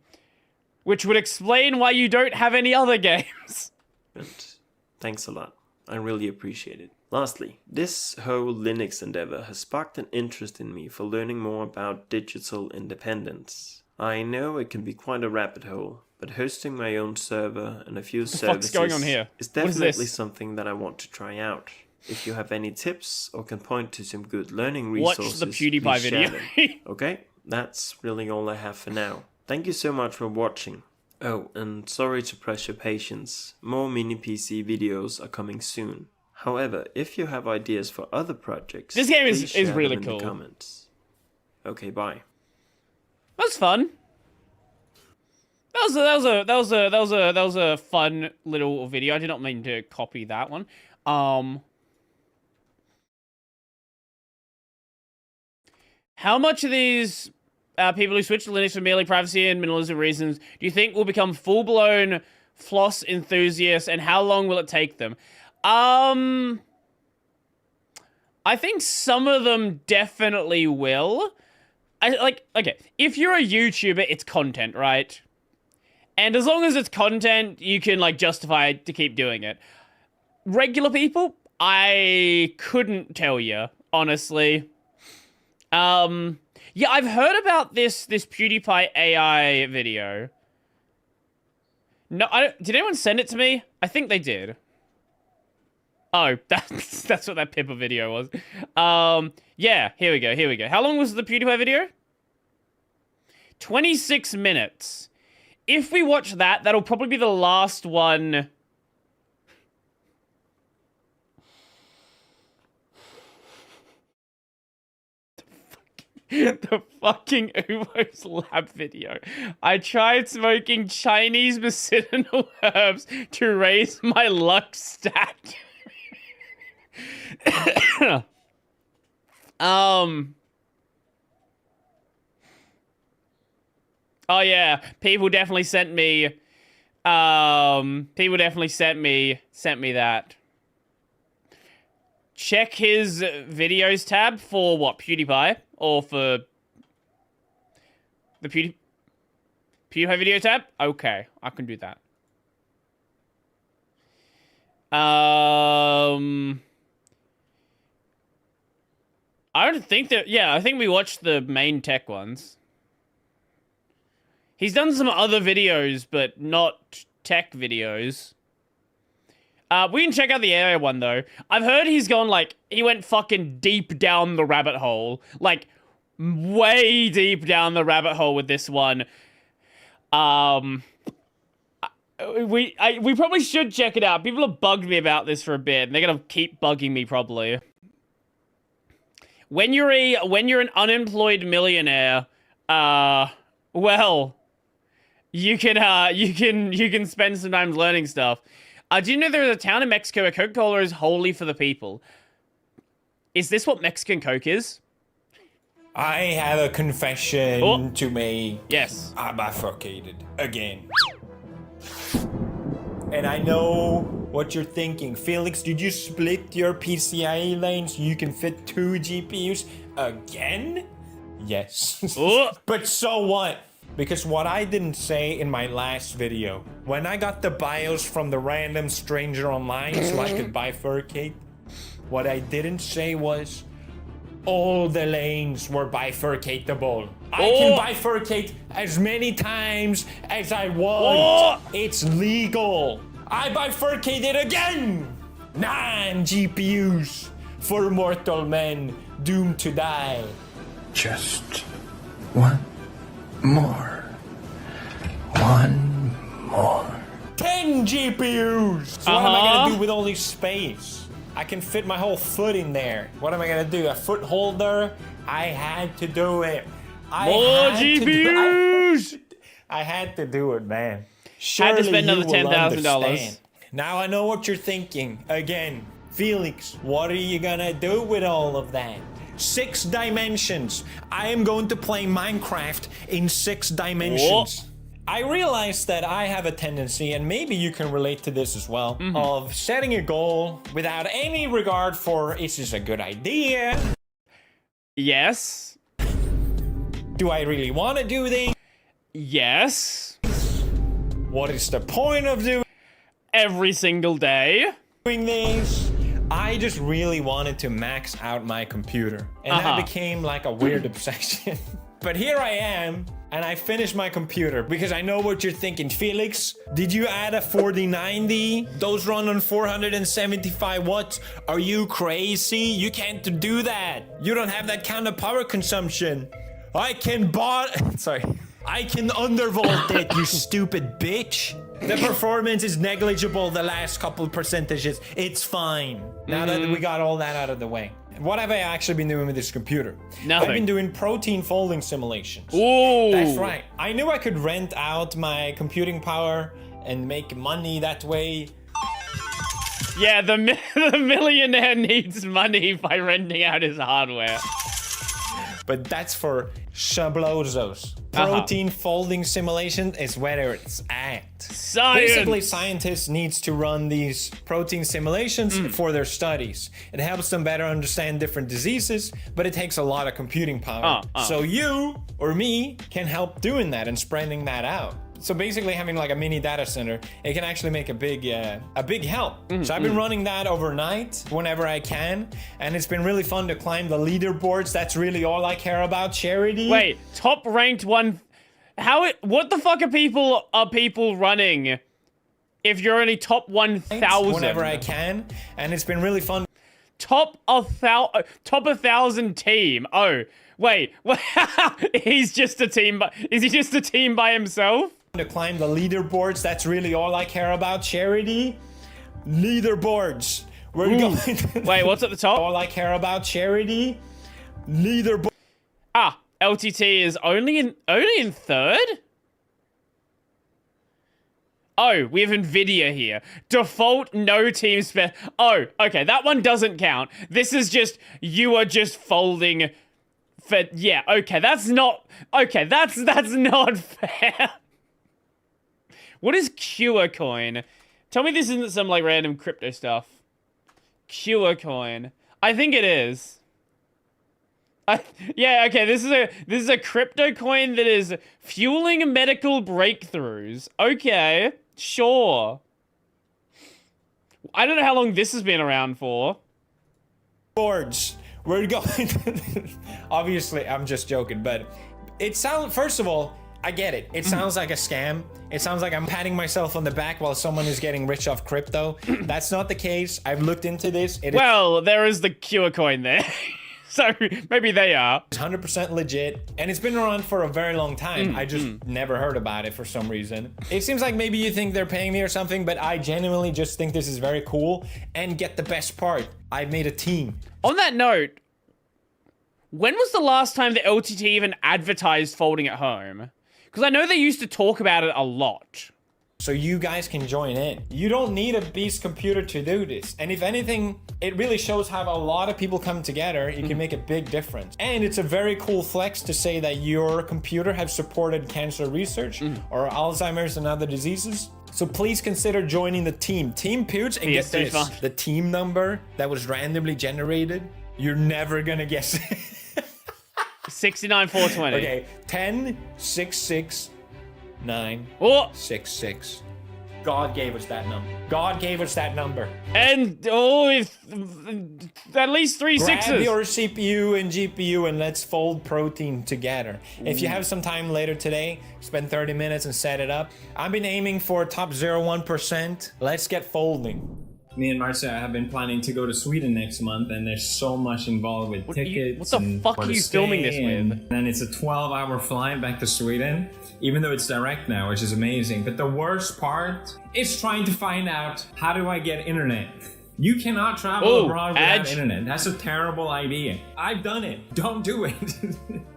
Speaker 1: which would explain why you don't have any other games.
Speaker 7: Thanks a lot. I really appreciate it. Lastly, this whole Linux endeavor has sparked an interest in me for learning more about digital independence. I know it can be quite a rabbit hole, but hosting my own server and a few services
Speaker 1: going on here?
Speaker 7: is
Speaker 1: What is
Speaker 7: definitely
Speaker 1: this?
Speaker 7: something that I want to try out. If you have any tips or can point to some good learning
Speaker 1: Watch
Speaker 7: resources,
Speaker 1: the PewDiePie
Speaker 7: please share
Speaker 1: video.
Speaker 7: them. Okay, that's really all I have for now. Thank you so much for watching. Oh, and sorry to press your patience. More mini PC videos are coming soon. However, if you have ideas for other projects,
Speaker 1: This game
Speaker 7: please
Speaker 1: is
Speaker 7: share
Speaker 1: really
Speaker 7: them in
Speaker 1: cool.
Speaker 7: the comments. Okay, bye.
Speaker 1: That's fun. That was a fun little video. I did not mean to copy that one. How much of these people who switch to Linux for merely privacy and minimalism reasons do you think will become full-blown floss enthusiasts, and how long will it take them? I think some of them definitely will. Okay, if you're a YouTuber, it's content, right? And as long as it's content, you can, like, justify to keep doing it. Regular people, I couldn't tell you, honestly. Yeah, I've heard about this PewDiePie AI video. No, did anyone send it to me? I think they did. Oh, that's what that Pippa video was. Yeah, here we go. How long was the PewDiePie video? 26 minutes. If we watch that, that'll probably be the last one. The fucking Uvo's lab video. I tried smoking Chinese medicinal herbs to raise my luck stat. Oh yeah, people definitely sent me that. Check his videos tab for what, PewDiePie? Or for the PewDiePie video tab? Okay, I can do that. I don't think that, yeah, I think we watched the main tech ones. He's done some other videos, but not tech videos. We can check out the AI one, though. I've heard he's gone, like, he went fucking deep down the rabbit hole. Like, way deep down the rabbit hole with this one. We probably should check it out. People have bugged me about this for a bit, and they're gonna keep bugging me, probably. when you're an unemployed millionaire, well, you can spend some time learning stuff. Do you know there's a town in Mexico where Coca-Cola is wholly for the people? Is this what Mexican Coke is?
Speaker 8: I have a confession to make.
Speaker 1: Yes.
Speaker 8: I bifurcated again. And I know what you're thinking. Felix, did you split your PCIe lane so you can fit 2 GPUs again? Yes. But so what? Because what I didn't say in my last video, when I got the BIOS from the random stranger online so I could bifurcate, what I didn't say was all the lanes were bifurcatable. I can bifurcate as many times as I want. It's legal. I bifurcated again. 9 GPUs for mortal men doomed to die.
Speaker 9: Just one more.
Speaker 8: 10 GPUs. So what am I gonna do with all this space? I can fit my whole foot in there. What am I gonna do? A foot holder? I had to do it.
Speaker 1: More GPUs.
Speaker 8: I had to do it, man.
Speaker 1: Had to spend another $10,000.
Speaker 8: Now I know what you're thinking. Again, Felix, what are you gonna do with all of that? 6 dimensions. I am going to play Minecraft in 6 dimensions. I realize that I have a tendency, and maybe you can relate to this as well, of setting a goal without any regard for, is this a good idea?
Speaker 1: Yes.
Speaker 8: Do I really want to do this?
Speaker 1: Yes.
Speaker 8: What is the point of doing
Speaker 1: every single day
Speaker 8: this? I just really wanted to max out my computer, and that became like a weird obsession. But here I am, and I finished my computer because I know what you're thinking. Felix, did you add a 4090? Those run on 475 watts. Are you crazy? You can't do that. You don't have that kind of power consumption. I can I can undervolt it, you stupid bitch. The performance is negligible the last couple percentages. It's fine. Now that we got all that out of the way. What have I actually been doing with this computer?
Speaker 1: Nothing.
Speaker 8: I've been doing protein folding simulations.
Speaker 1: Ooh.
Speaker 8: That's right. I knew I could rent out my computing power and make money that way.
Speaker 1: Yeah, the millionaire needs money by renting out his hardware.
Speaker 8: But that's for shablozos. Protein folding simulation is where it's at.
Speaker 1: Science.
Speaker 8: Basically, scientists needs to run these protein simulations for their studies. It helps them better understand different diseases, but it takes a lot of computing power. So you or me can help doing that and spreading that out. So basically having like a mini data center, it can actually make a big help. So I've been running that overnight whenever I can, and it's been really fun to climb the leaderboards. That's really all I care about, Charity.
Speaker 1: Wait, top ranked one. What the fuck are people running if you're only top 1,000?
Speaker 8: Whenever I can, and it's been really fun.
Speaker 1: Top 1,000 team. Oh, wait. He's just a team. Is he just a team by himself?
Speaker 8: To climb the leaderboards, that's really all I care about, Charity. Leaderboards. We're going.
Speaker 1: Wait, what's at the top?
Speaker 8: All I care about, Charity. Leaderboard.
Speaker 1: LTT is only in third? Oh, we have NVIDIA here. Default no team spec. Oh, okay, that one doesn't count. This is just, you are just folding for, yeah, okay, that's not not fair. What is Cure Coin? Tell me this isn't some like random crypto stuff. Cure Coin. I think it is. Yeah, okay, this is a crypto coin that is fueling medical breakthroughs. Okay, sure. I don't know how long this has been around for.
Speaker 8: Boards. We're going. Obviously, I'm just joking, but it sounds. First of all, I get it. It sounds like a scam. It sounds like I'm patting myself on the back while someone is getting rich off crypto. That's not the case. I've looked into this.
Speaker 1: Well, there is the Cure Coin there. So maybe they are.
Speaker 8: It's 100% legit, and it's been around for a very long time. I just never heard about it for some reason. It seems like maybe you think they're paying me or something, but I genuinely just think this is very cool. And get the best part, I made a team.
Speaker 1: On that note, When was the last time the LTT even advertised folding at home? Because I know they used to talk about it a lot.
Speaker 8: So you guys can join in. You don't need a beast computer to do this. And if anything, it really shows how a lot of people come together. You can make a big difference. And it's a very cool flex to say that your computer has supported cancer research or Alzheimer's and other diseases. So please consider joining the team. Team Pewds, and get this, the team number that was randomly generated, you're never gonna guess it.
Speaker 1: 69420.
Speaker 8: Okay, 106666. God gave us that number. God gave us that number.
Speaker 1: And at least 3
Speaker 8: Grab
Speaker 1: sixes.
Speaker 8: your CPU and GPU and let's fold protein together. If you have some time later today, spend 30 minutes and set it up. I've been aiming for top 0.1%. Let's get folding.
Speaker 10: Me and Marcia have been planning to go to Sweden next month, and there's so much involved with tickets.
Speaker 1: What the fuck are you filming this with?
Speaker 10: And it's a 12-hour flight back to Sweden, even though it's direct now, which is amazing. But the worst part is trying to find out, how do I get internet? You cannot travel abroad without internet. That's a terrible idea. I've done it. Don't do it.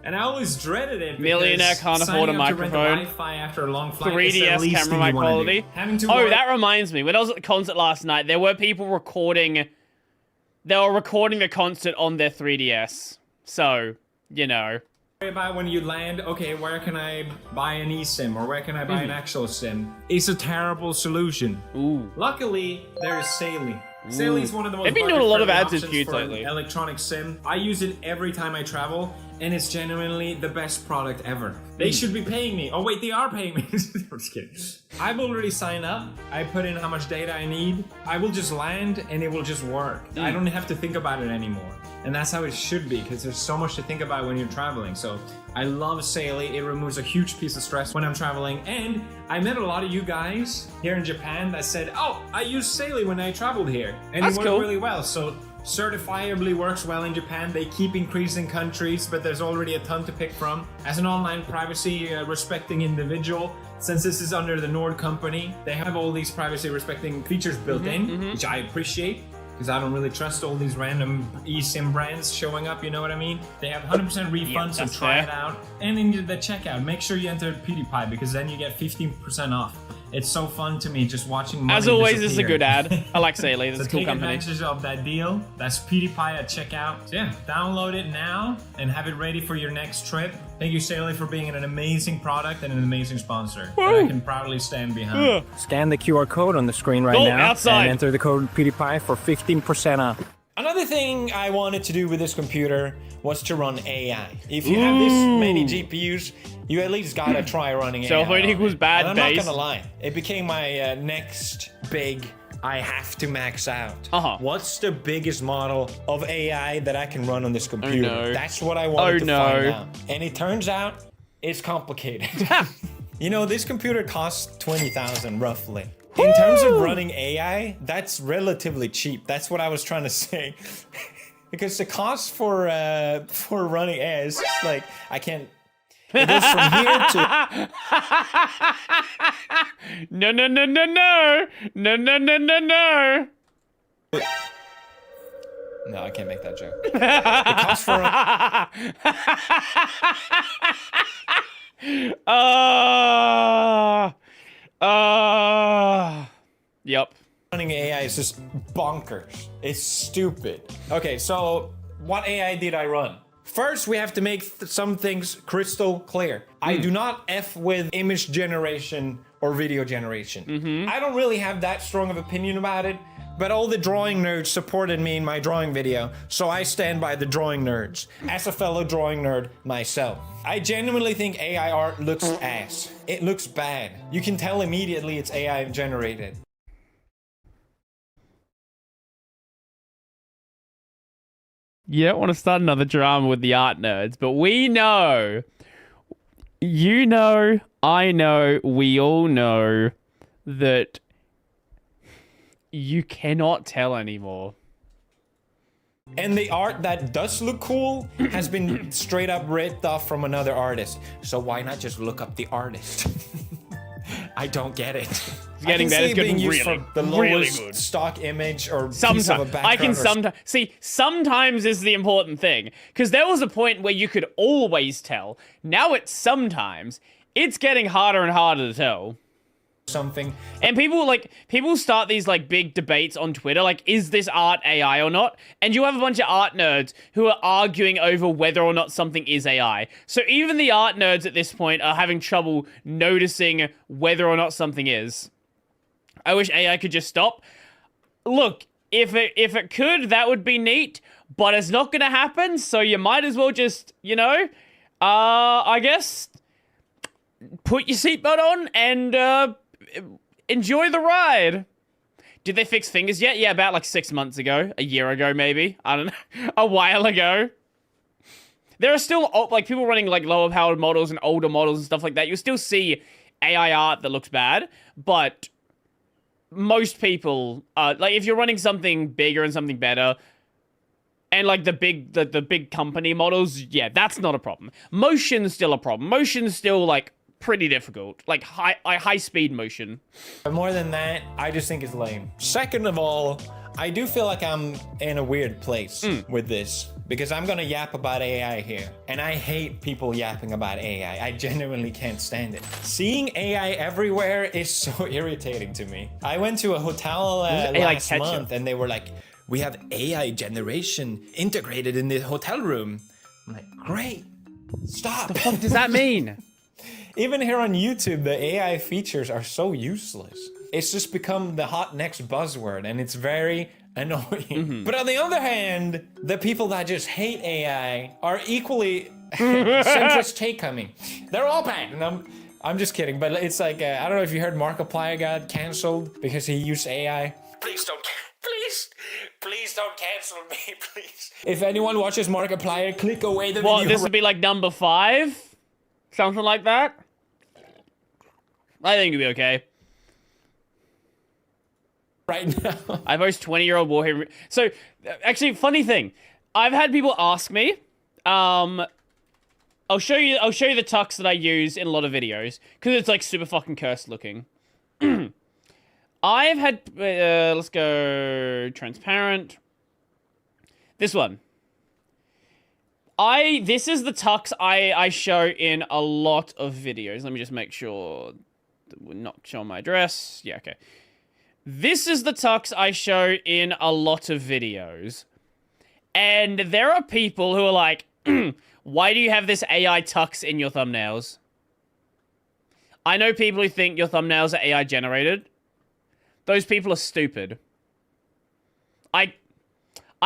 Speaker 10: And I always dreaded it.
Speaker 1: Millionaire can't afford a microphone.
Speaker 10: Wi-Fi after a long flight
Speaker 1: 3DS camera mic quality. Oh, that reminds me. When I was at the concert last night, there were people recording. They were recording the concert on their 3DS. So, you know.
Speaker 10: About when you land, okay, where can I buy an eSIM or where can I buy an actual SIM? It's a terrible solution. Luckily, there is Saley. Saley is one of the most
Speaker 1: They've been doing a lot of ads
Speaker 10: options
Speaker 1: in Pewds
Speaker 10: for
Speaker 1: lately.
Speaker 10: Electronic SIM. I use it every time I travel, and it's genuinely the best product ever. They should be paying me. Oh wait, they are paying me. I'm just kidding. I've already signed up. I put in how much data I need. I will just land and it will just work. I don't have to think about it anymore. And that's how it should be, because there's so much to think about when you're traveling. So I love Saley. It removes a huge piece of stress when I'm traveling. And I met a lot of you guys here in Japan that said, oh, I used Saley when I traveled here. And it worked really well. So certifiably works well in Japan. They keep increasing countries, but there's already a ton to pick from. As an online privacy respecting individual, since this is under the Nord company, they have all these privacy respecting features built in, which I appreciate, because I don't really trust all these random eSIM brands showing up, you know what I mean? They have 100% refunds, so try it out. And in the checkout, make sure you enter PewDiePie, because then you get 15% off. It's so fun to me just watching money
Speaker 1: As always,
Speaker 10: disappear.
Speaker 1: this is a good ad. I like Saley. This is a cool
Speaker 10: take
Speaker 1: company.
Speaker 10: advantage of that deal. That's PewDiePie at checkout. So yeah, download it now and have it ready for your next trip. Thank you, Saley, for being an amazing product and an amazing sponsor that I can proudly stand behind.
Speaker 11: Scan the QR code on the screen right now and enter the code PewDiePie for 15% off.
Speaker 8: Another thing I wanted to do with this computer was to run AI. If you have this many GPUs, you at least gotta try running AI.
Speaker 1: Self-learning equals bad
Speaker 8: I'm
Speaker 1: base.
Speaker 8: not gonna lie, it became my next big I have to max out. What's the biggest model of AI that I can run on this computer?
Speaker 1: no.
Speaker 8: That's what I wanted to find out. And it turns out it's complicated. You know, this computer costs $20,000 roughly. In terms of running AI, that's relatively cheap. That's what I was trying to say. Because the cost for running AI is just like, I can't. It goes from here to.
Speaker 1: No.
Speaker 8: No, I can't make that joke. The cost for.
Speaker 1: Yep.
Speaker 8: Running AI is just bonkers. It's stupid. Okay, so what AI did I run? First, we have to make some things crystal clear. I do not F with image generation or video generation. I don't really have that strong of opinion about it, but all the drawing nerds supported me in my drawing video, so I stand by the drawing nerds, as a fellow drawing nerd myself. I genuinely think AI art looks ass. It looks bad. You can tell immediately it's AI generated.
Speaker 1: You don't want to start another drama with the art nerds, but we know, you know, I know, we all know that you cannot tell anymore.
Speaker 8: And the art that does look cool has been straight up ripped off from another artist. So why not just look up the artist? I don't get it.
Speaker 1: It's getting better. It's getting really,
Speaker 8: the
Speaker 1: really
Speaker 8: lowest
Speaker 1: good.
Speaker 8: stock image or
Speaker 1: Sometimes
Speaker 8: piece of a background.
Speaker 1: I can sometimes see. Sometimes is the important thing, because there was a point where you could always tell. Now it's sometimes. It's getting harder and harder to tell.
Speaker 8: Something.
Speaker 1: And people start these like big debates on Twitter, like, is this art AI or not? And you have a bunch of art nerds who are arguing over whether or not something is AI. So even the art nerds at this point are having trouble noticing whether or not something is. I wish AI could just stop. Look, if it could, that would be neat, but it's not gonna happen, so you might as well just, you know, I guess put your seatbelt on and enjoy the ride. Did they fix fingers yet? Yeah, about like 6 months ago. A year ago, maybe. I don't know. A while ago. There are still, like, people running, like, lower-powered models and older models and stuff like that. You'll still see AI art that looks bad, but most people, like, if you're running something bigger and something better, and, like, the big company models, yeah, that's not a problem. Motion's still a problem. Motion's still, like, pretty difficult. Like, high-speed motion.
Speaker 8: But more than that, I just think it's lame. Second of all, I do feel like I'm in a weird place with this, because I'm gonna yap about AI here. And I hate people yapping about AI. I genuinely can't stand it. Seeing AI everywhere is so irritating to me. I went to a hotel last month and they were like, we have AI generation integrated in the hotel room. I'm like, great, stop.
Speaker 1: What the fuck does that mean?
Speaker 8: Even here on YouTube, the AI features are so useless. It's just become the hot next buzzword, and it's very annoying. But on the other hand, the people that just hate AI are equally centrist take coming. They're all bad, and I'm just kidding, but it's like, I don't know if you heard Markiplier got canceled because he used AI. Please don't cancel me, please. If anyone watches Markiplier, click away the video.
Speaker 1: What, this would be like number 5? Something like that? I think it'd be okay.
Speaker 8: Right now.
Speaker 1: I post 20-year-old Warhammer. So, actually, funny thing. I've had people ask me. I'll show you the tux that I use in a lot of videos, because it's like super fucking cursed looking. I've had, let's go transparent. This one. This is the tux I show in a lot of videos. Let me just make sure that we're not showing my address. Yeah, okay. This is the tux I show in a lot of videos. And there are people who are like, why do you have this AI tux in your thumbnails? I know people who think your thumbnails are AI generated. Those people are stupid. I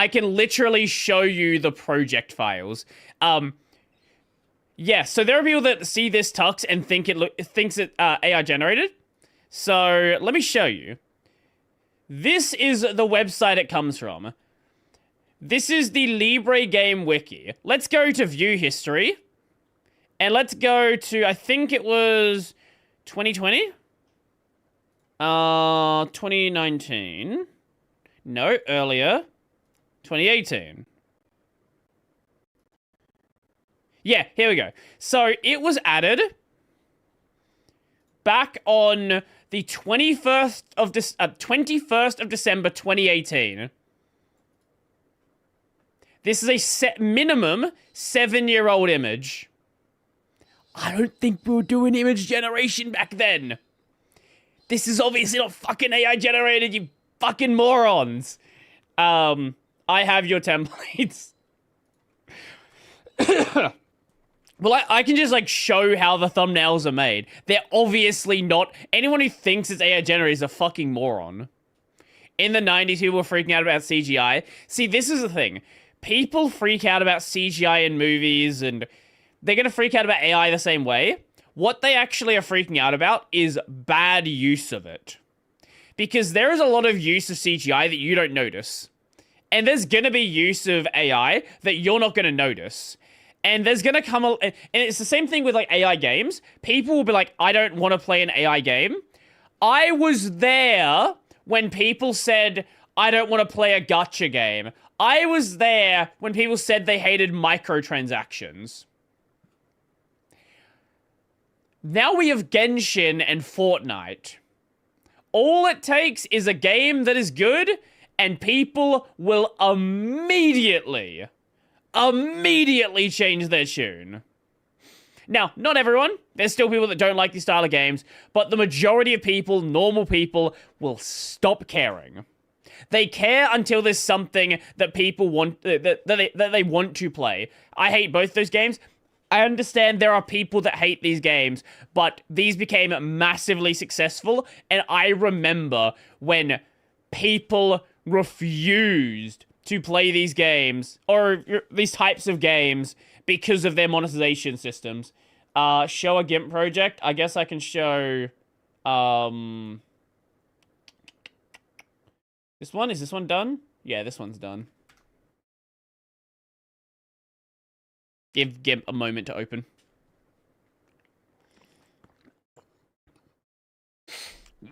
Speaker 1: can literally show you the project files. Yeah, so there are people that see this tux and thinks it AI generated. So let me show you. This is the website it comes from. This is the Libre game wiki. Let's go to view history. And let's go to, I think it was 2020? 2019. No, earlier. 2018. Yeah, here we go. So it was added back on the 21st of December 2018. This is a minimum 7-year-old image. I don't think we were doing image generation back then. This is obviously not fucking AI generated, you fucking morons. I have your templates. Well, I can just, like, show how the thumbnails are made. They're obviously not... Anyone who thinks it's AI generated is a fucking moron. In the 90s, people were freaking out about CGI. See, this is the thing. People freak out about CGI in movies, and they're gonna freak out about AI the same way. What they actually are freaking out about is bad use of it. Because there is a lot of use of CGI that you don't notice. And there's gonna be use of AI that you're not gonna notice. And there's gonna come and it's the same thing with, like, AI games. People will be like, I don't want to play an AI game. I was there when people said, I don't want to play a gacha game. I was there when people said they hated microtransactions. Now we have Genshin and Fortnite. All it takes is a game that is good, and people will immediately change their tune. Now, not everyone. There's still people that don't like these style of games, but the majority of people, normal people, will stop caring. They care until there's something that people want, that they want to play. I hate both those games. I understand there are people that hate these games, but these became massively successful, and I remember when people refused to play these games, or these types of games, because of their monetization systems. Show a GIMP project. I guess I can show, this one? Is this one done? Yeah, this one's done. Give GIMP a moment to open.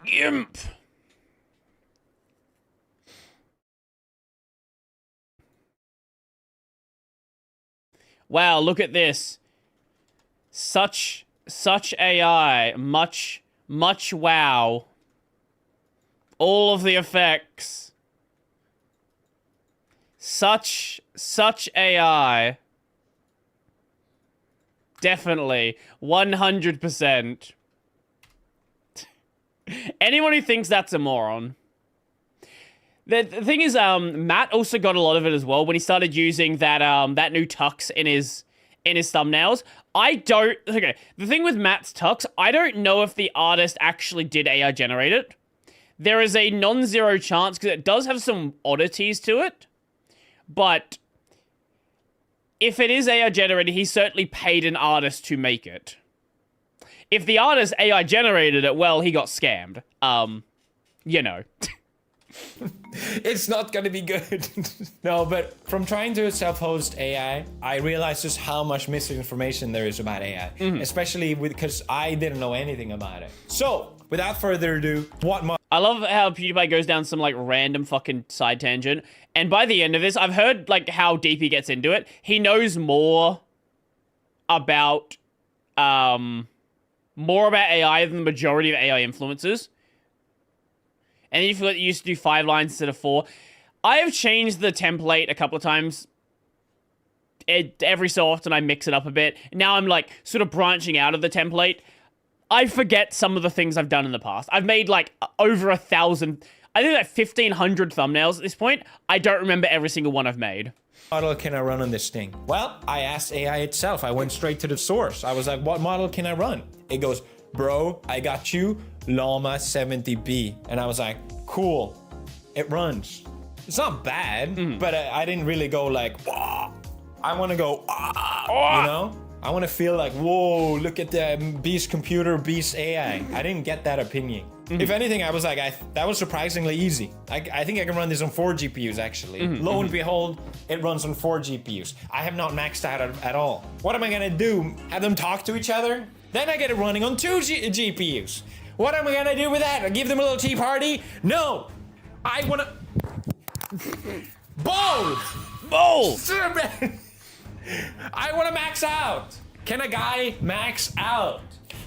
Speaker 1: GIMP! Wow, look at this. Such AI. Much wow. All of the effects. Such AI. Definitely. 100%. Anyone who thinks that's a moron. The thing is, Matt also got a lot of it as well when he started using that that new tux in his thumbnails. Okay, the thing with Matt's tux, I don't know if the artist actually did AI generate it. There is a non-zero chance because it does have some oddities to it, but if it is AI generated, he certainly paid an artist to make it. If the artist AI generated it, well, he got scammed. You know.
Speaker 8: It's not gonna be good. No, but from trying to self-host AI, I realized just how much misinformation there is about AI. Especially because I didn't know anything about it. So, without further ado,
Speaker 1: I love how PewDiePie goes down some, like, random fucking side tangent. And by the end of this, I've heard, like, how deep he gets into it. He knows more about AI than the majority of AI influencers. And then you feel like you used to do 5 lines instead of 4. I have changed the template a couple of times. Every so often I mix it up a bit. Now I'm like sort of branching out of the template. I forget some of the things I've done in the past. I've made like over 1,000, I think like 1,500 thumbnails at this point. I don't remember every single one I've made.
Speaker 8: Model can I run on this thing? Well, I asked AI itself. I went straight to the source. I was like, what model can I run? It goes, bro, I got you, Llama 70B. And I was like, cool, it runs. It's not bad, but I didn't really go like, wah. I want to go, you know? I want to feel like, whoa, look at the beast computer, beast AI. I didn't get that opinion. If anything, I was like, that was surprisingly easy. I think I can run this on 4 GPUs, actually. Lo and behold, it runs on 4 GPUs. I have not maxed out at all. What am I gonna do? Have them talk to each other? Then I get it running on 2 GPUs. What am I gonna do with that? Give them a little tea party? No! I wanna... Both! I wanna max out! Can a guy max out?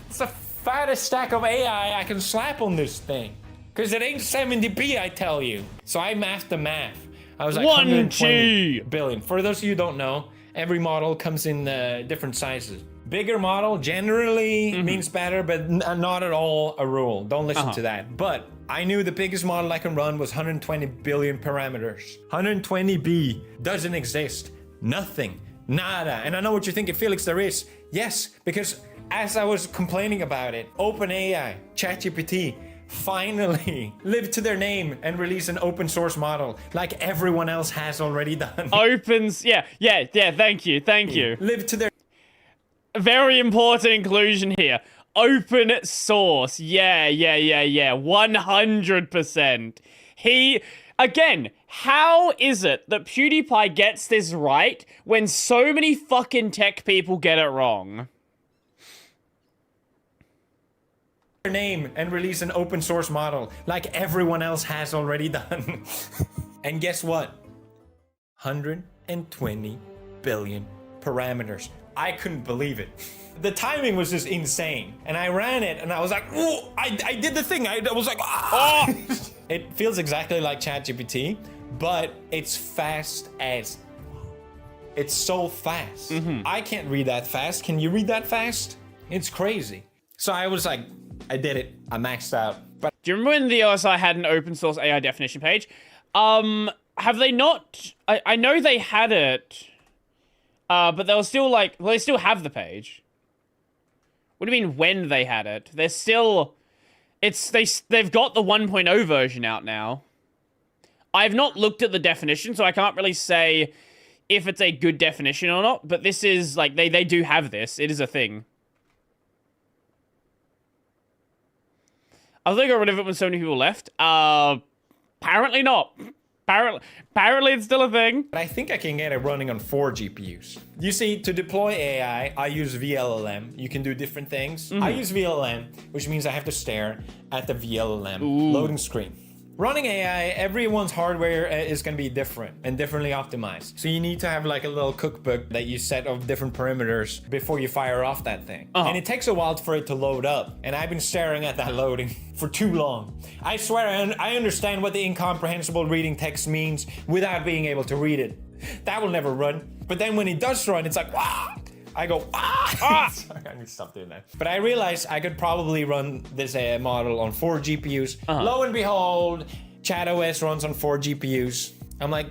Speaker 8: It's the fattest stack of AI I can slap on this thing. Cause it ain't 70p, I tell you. So I mathed the math. I was like 120 billion. For those of you who don't know, every model comes in different sizes. Bigger model generally means better, but not at all a rule. Don't listen to that. But I knew the biggest model I can run was 120 billion parameters. 120B doesn't exist. Nothing. Nada. And I know what you're thinking, Felix, there is. Yes, because as I was complaining about it, OpenAI, ChatGPT, finally lived to their name and released an open source model like everyone else has already done. Yeah, thank you. Live to their...
Speaker 1: Very important inclusion here. Open source. Yeah. 100%. Again, how is it that PewDiePie gets this right when so many fucking tech people get it wrong?
Speaker 8: Name and release an open source model like everyone else has already done. And guess what? 120 billion parameters. I couldn't believe it. The timing was just insane. And I ran it and I was like, oh, I did the thing. I was like, ah. It feels exactly like ChatGPT, but it's fast as. It's so fast. I can't read that fast. Can you read that fast? It's crazy. So I was like, I did it. I maxed out. But
Speaker 1: do you remember when the OSI had an open source AI definition page? Have they not? I know they had it, but they were still like, well, they still have the page. What do you mean when they had it? They're still, they've got the 1.0 version out now. I've not looked at the definition, so I can't really say if it's a good definition or not, but this is, like, they do have this. It is a thing. I think I got rid of it when so many people left. Apparently not. Apparently it's still a thing.
Speaker 8: But I think I can get it running on 4 GPUs. You see, to deploy AI, I use VLLM. You can do different things. I use VLLM, which means I have to stare at the VLLM loading screen. Running AI, everyone's hardware is going to be different and differently optimized. So you need to have like a little cookbook that you set of different parameters before you fire off that thing. And it takes a while for it to load up. And I've been staring at that loading for too long. I swear I understand what the incomprehensible reading text means without being able to read it. That will never run. But then when it does run, it's like, wow. I go, Sorry, I need to stop doing that. But I realized I could probably run this model on 4 GPUs. Lo and behold, ChatOS runs on 4 GPUs. I'm like,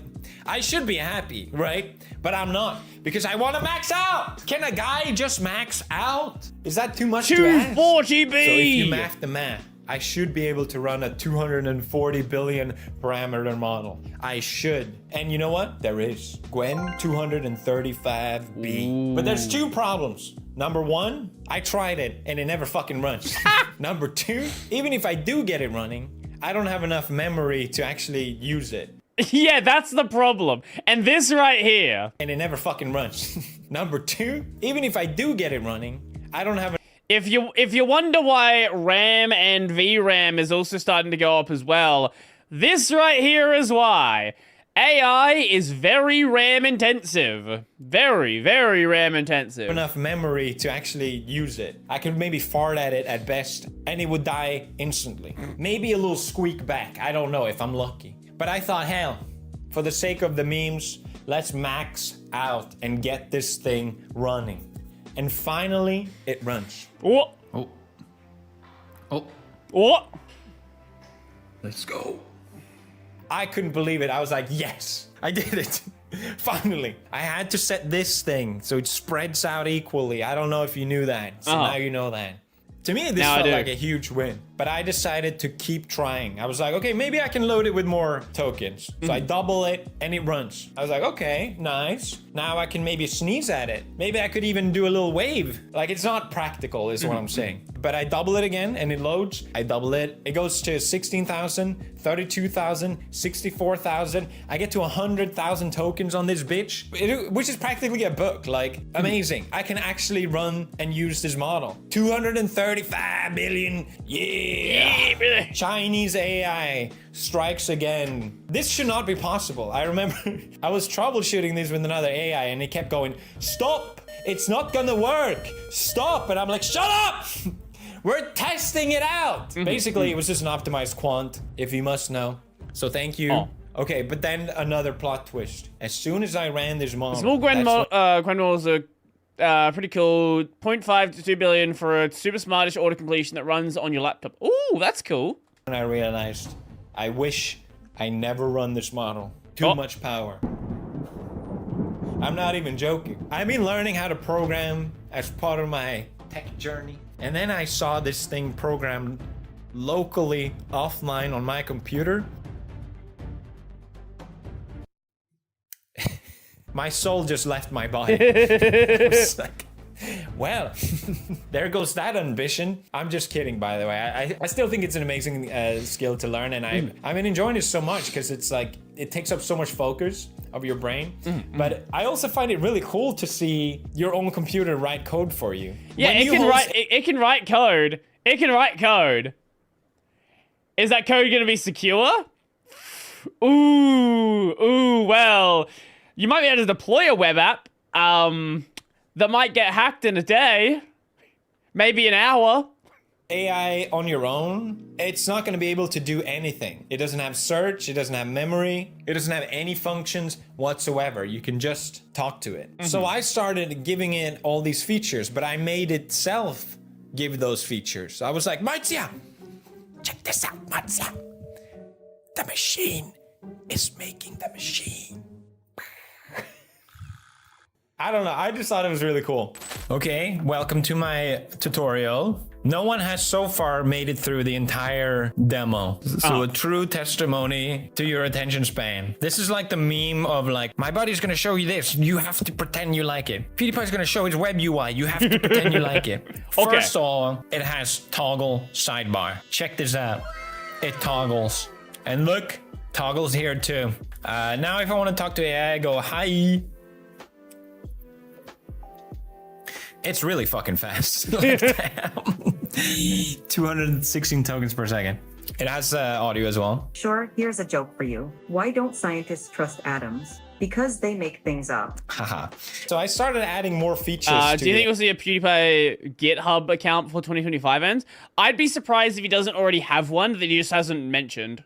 Speaker 8: I should be happy, right? But I'm not, because I want to max out. Can a guy just max out? Is that too much to ask?
Speaker 1: 4 GB!
Speaker 8: So if you math the math, I should be able to run a 240 billion parameter model. I should. And you know what? There is. Gwen 235B. But there's 2 problems. Number 1, I tried it and it never fucking runs. Number 2, even if I do get it running, I don't have enough memory to actually use it.
Speaker 1: Yeah, that's the problem. And this right here.
Speaker 8: And it never fucking runs. Number 2, even if I do get it running, I don't have
Speaker 1: If you wonder why RAM and VRAM is also starting to go up as well, this right here is why. AI is very RAM intensive. Very, very RAM intensive.
Speaker 8: Enough memory to actually use it. I could maybe fart at it at best and it would die instantly. Maybe a little squeak back. I don't know if I'm lucky. But I thought, hell, for the sake of the memes, let's max out and get this thing running. And finally, it runs.
Speaker 1: Oh.
Speaker 9: Oh. Oh.
Speaker 1: Oh.
Speaker 9: Let's go.
Speaker 8: I couldn't believe it. I was like, yes, I did it. Finally. I had to set this thing so it spreads out equally. I don't know if you knew that. So now you know that. To me, this felt like a huge win. But I decided to keep trying. I was like, okay, maybe I can load it with more tokens. So I double it and it runs. I was like, okay, nice. Now I can maybe sneeze at it. Maybe I could even do a little wave. Like, it's not practical is what I'm saying. But I double it again and it loads. I double it. It goes to 16,000, 32,000, 64,000. I get to 100,000 tokens on this bitch, which is practically a book. Like, amazing. I can actually run and use this model. 235 billion. Yeah. Chinese AI strikes again. This should not be possible. I remember I was troubleshooting this with another AI and it kept going, stop. It's not gonna work. Stop. And I'm like, shut up. We're testing it out. Basically, it was just an optimized quant, if you must know. So thank you. Okay, but then another plot twist. As soon as I ran this model...
Speaker 1: Small grand models are pretty cool. 0.5 to 2 billion for a super smartish auto completion that runs on your laptop. Ooh, that's cool.
Speaker 8: And I realized, I wish I never run this model. Too much power. I'm not even joking. I've been learning how to program as part of my tech journey. And then I saw this thing programmed locally offline on my computer. My soul just left my body. It's like, well, there goes that ambition. I'm just kidding, by the way. I still think it's an amazing skill to learn, and I've been enjoying it so much because it's like it takes up so much focus of your brain. But I also find it really cool to see your own computer write code for you.
Speaker 1: Yeah, it can write code. It can write code. Is that code going to be secure? Ooh, well, you might be able to deploy a web app. that might get hacked in a day. Maybe an hour.
Speaker 8: AI on your own, it's not going to be able to do anything. It doesn't have search, it doesn't have memory, it doesn't have any functions whatsoever. You can just talk to it. So I started giving it all these features, but I made itself give those features. I was like, Marzia, check this out, Marzia. The machine is making the machine. I don't know, I just thought it was really cool. Okay, welcome to my tutorial. No one has so far made it through the entire demo. So a true testimony to your attention span. This is like the meme of like, my buddy's gonna show you this. You have to pretend you like it. PewDiePie's gonna show his web UI. You have to pretend you like it.
Speaker 1: Okay.
Speaker 8: First of all, it has toggle sidebar. Check this out. It toggles. And look, toggles here too. Now if I wanna talk to AI, I go, hi. It's really fucking fast. Like, damn. 216 tokens per second. It has audio as well.
Speaker 12: Sure, here's a joke for you. Why don't scientists trust atoms? Because they make things up.
Speaker 8: Haha. So I started adding more features to
Speaker 1: do you think we'll see a PewDiePie GitHub account before 2025 ends? I'd be surprised if he doesn't already have one that he just hasn't mentioned.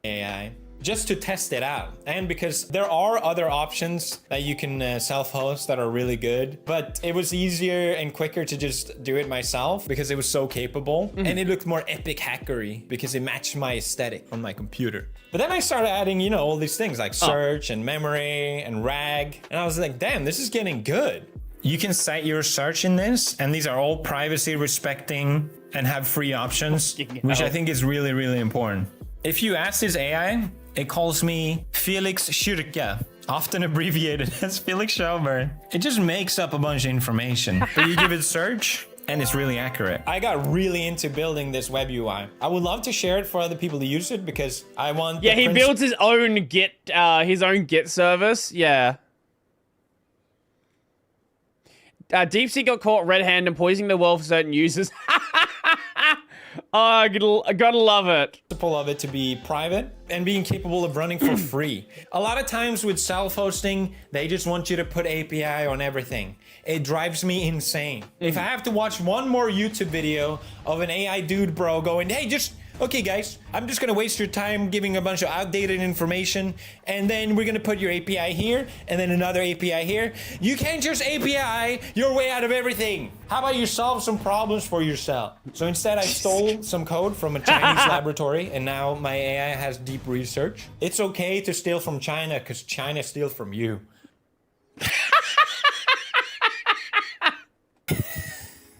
Speaker 8: AI. Just to test it out. And because there are other options that you can self-host that are really good, but it was easier and quicker to just do it myself because it was so capable. And it looked more epic hackery because it matched my aesthetic on my computer. But then I started adding, you know, all these things like search and memory and RAG. And I was like, damn, this is getting good. You can set your search in this, and these are all privacy respecting and have free options, which I think is really, really important. If you ask this AI, it calls me Felix Schürke, often abbreviated as Felix Schaubert. It just makes up a bunch of information, but you give it search and it's really accurate. I got really into building this web UI. I would love to share it for other people to use it because I want.
Speaker 1: Yeah, he builds his own Git service. Yeah. DeepSeek got caught red-handed and poisoning the world for certain users. Oh, I gotta love it.
Speaker 8: Of it to be private and being capable of running for free. A lot of times with self-hosting, they just want you to put API on everything. It drives me insane. If I have to watch one more YouTube video of an AI dude bro going, hey, okay guys, I'm just gonna waste your time giving a bunch of outdated information and then we're gonna put your API here and then another API here. You can't just API your way out of everything. How about you solve some problems for yourself? So instead I stole some code from a Chinese laboratory and now my AI has deep research. It's okay to steal from China because China steals from you.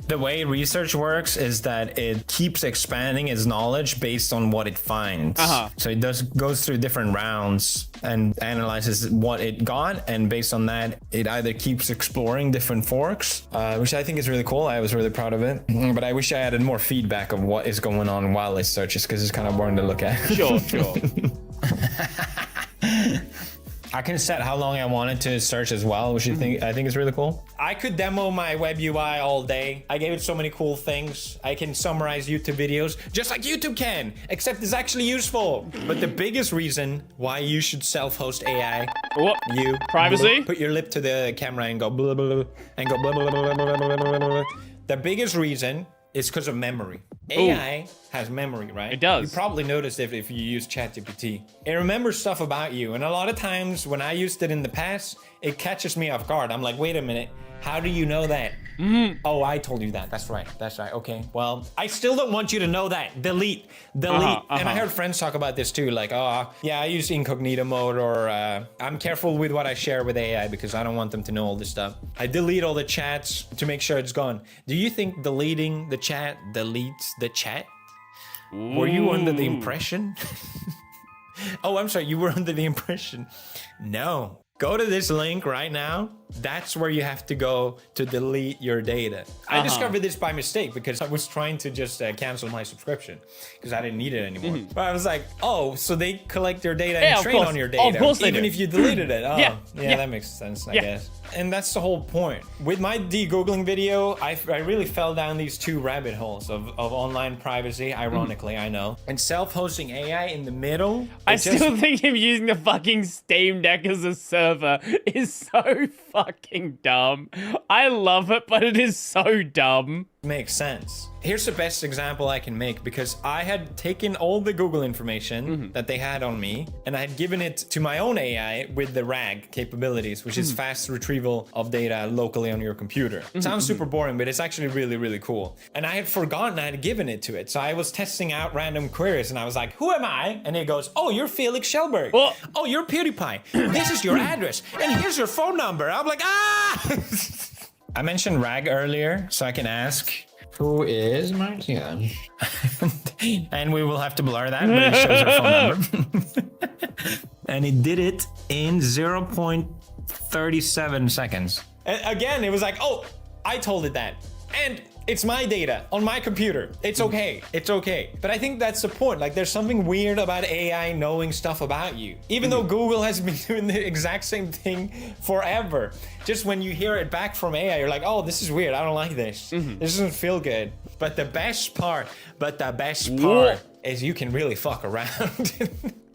Speaker 8: The way research works is that it keeps expanding its knowledge based on what it finds. So it goes through different rounds and analyzes what it got, and based on that, it either keeps exploring different forks, which I think is really cool. I was really proud of it, but I wish I added more feedback of what is going on while it searches because it's kind of boring to look at.
Speaker 1: Sure.
Speaker 8: I can set how long I want it to search as well, which I think is really cool. I could demo my web UI all day. I gave it so many cool things. I can summarize YouTube videos just like YouTube can, except it's actually useful. But the biggest reason why you should self-host AI, you
Speaker 1: privacy.
Speaker 8: Put your lip to the camera and go blah blah blah and go blah blah blah blah blah blah blah. The biggest reason is because of memory. AI has memory, right?
Speaker 1: It does.
Speaker 8: You probably noticed if you use ChatGPT. It remembers stuff about you. And a lot of times when I used it in the past, it catches me off guard. I'm like, wait a minute, how do you know that? Oh, I told you that. That's right. Okay. Well, I still don't want you to know that. Delete. And I heard friends talk about this too. Like, yeah, I use incognito mode, or I'm careful with what I share with AI because I don't want them to know all this stuff. I delete all the chats to make sure it's gone. Do you think deleting the chat deletes the chat? Were you under the impression? Oh, I'm sorry. You were under the impression. No. Go to this link right now. That's where you have to go to delete your data. I discovered this by mistake because I was trying to just cancel my subscription because I didn't need it anymore. But I was like, oh, so they collect your data and train on your data,
Speaker 1: of course they
Speaker 8: even
Speaker 1: do.
Speaker 8: if you deleted it. Oh, yeah, that makes sense, I guess. And that's the whole point. With my de-Googling video, I really fell down these two rabbit holes of online privacy, ironically, I know. And self-hosting AI in the middle.
Speaker 1: I still think him using the fucking Steam Deck as a server is so fucking dumb. I love it, but it is so dumb.
Speaker 8: Makes sense. Here's the best example I can make, because I had taken all the Google information that they had on me and I had given it to my own AI with the RAG capabilities, which is fast retrieval of data locally on your computer. Sounds super boring, but it's actually really, really cool. And I had forgotten I had given it to it. So I was testing out random queries and I was like, who am I? And it goes, oh, you're Felix Schellberg. Oh, you're PewDiePie. This is your address. And here's your phone number. I'm like, ah! I mentioned RAG earlier, so I can ask, who is Marcia? And we will have to blur that, but it shows her phone number. And it did it in 0.37 seconds. And again, it was like, oh, I told it that. And it's my data on my computer. It's okay. It's okay. But I think that's the point. Like, there's something weird about AI knowing stuff about you. Even though Google has been doing the exact same thing forever. Just when you hear it back from AI, you're like, oh, this is weird. I don't like this. This doesn't feel good. But the best part is you can really fuck around.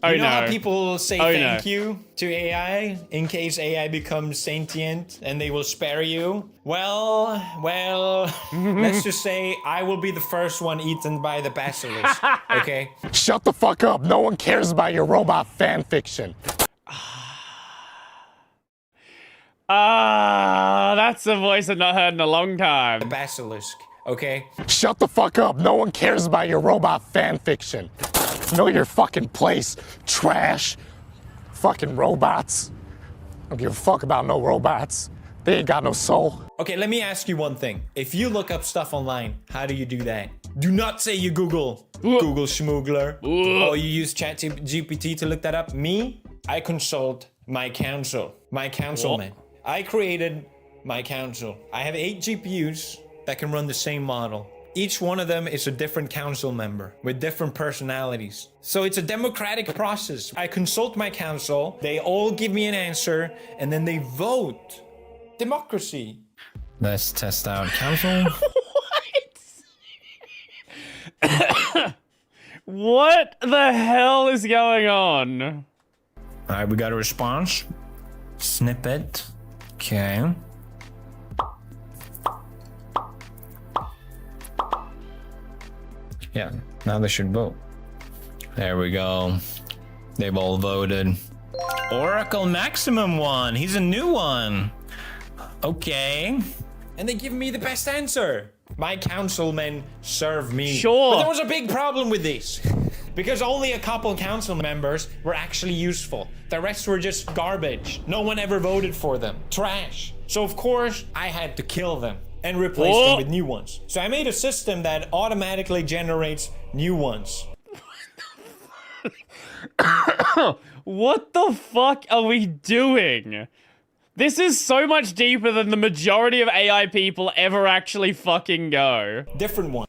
Speaker 8: You know how people say thank you to AI in case AI becomes sentient and they will spare you? Well, let's just say I will be the first one eaten by the basilisk, okay?
Speaker 13: Shut the fuck up. No one cares about your robot fan fiction.
Speaker 1: That's a voice I've not heard in a long time.
Speaker 8: The basilisk, okay?
Speaker 13: Shut the fuck up. No one cares about your robot fan fiction. Know your fucking place, trash. Fucking robots. Don't give a fuck about no robots. They ain't got no soul.
Speaker 8: Okay, let me ask you one thing. If you look up stuff online, how do you do that? Do not say you Google Schmoogler. Or you use ChatGPT to look that up. Me, I consult my council, my councilman. I created my council. I have 8 GPUs that can run the same model. Each one of them is a different council member with different personalities. So it's a democratic process. I consult my council, they all give me an answer, and then they vote. Democracy.
Speaker 11: Let's test out council.
Speaker 1: What the hell is going on?
Speaker 11: All right, we got a response. Snippet. Okay. Yeah, now they should vote. There we go. They've all voted. Oracle Maximum won. He's a new one. Okay.
Speaker 8: And they give me the best answer. My councilmen serve me.
Speaker 1: Sure.
Speaker 8: But there was a big problem with this. Because only a couple council members were actually useful. The rest were just garbage. No one ever voted for them. Trash. So of course, I had to kill them and replace them with new ones. So I made a system that automatically generates new ones.
Speaker 1: What the fuck are we doing? This is so much deeper than the majority of AI people ever actually fucking go.
Speaker 8: Different one.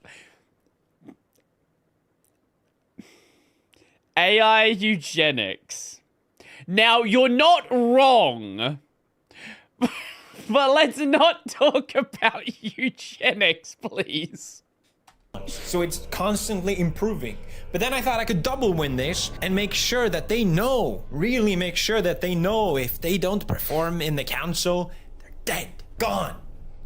Speaker 1: AI eugenics. Now, you're not wrong. But let's not talk about eugenics, please.
Speaker 8: So it's constantly improving. But then I thought I could double win this and make sure that they know, really make sure that they know if they don't perform in the council, they're dead, gone.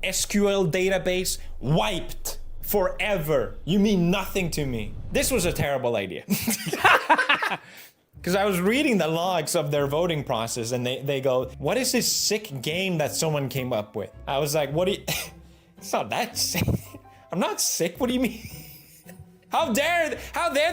Speaker 8: SQL database wiped forever. You mean nothing to me. This was a terrible idea. Because I was reading the logs of their voting process and they go, what is this sick game that someone came up with? I was like, what do you... It's not that sick. I'm not sick, what do you mean? How dare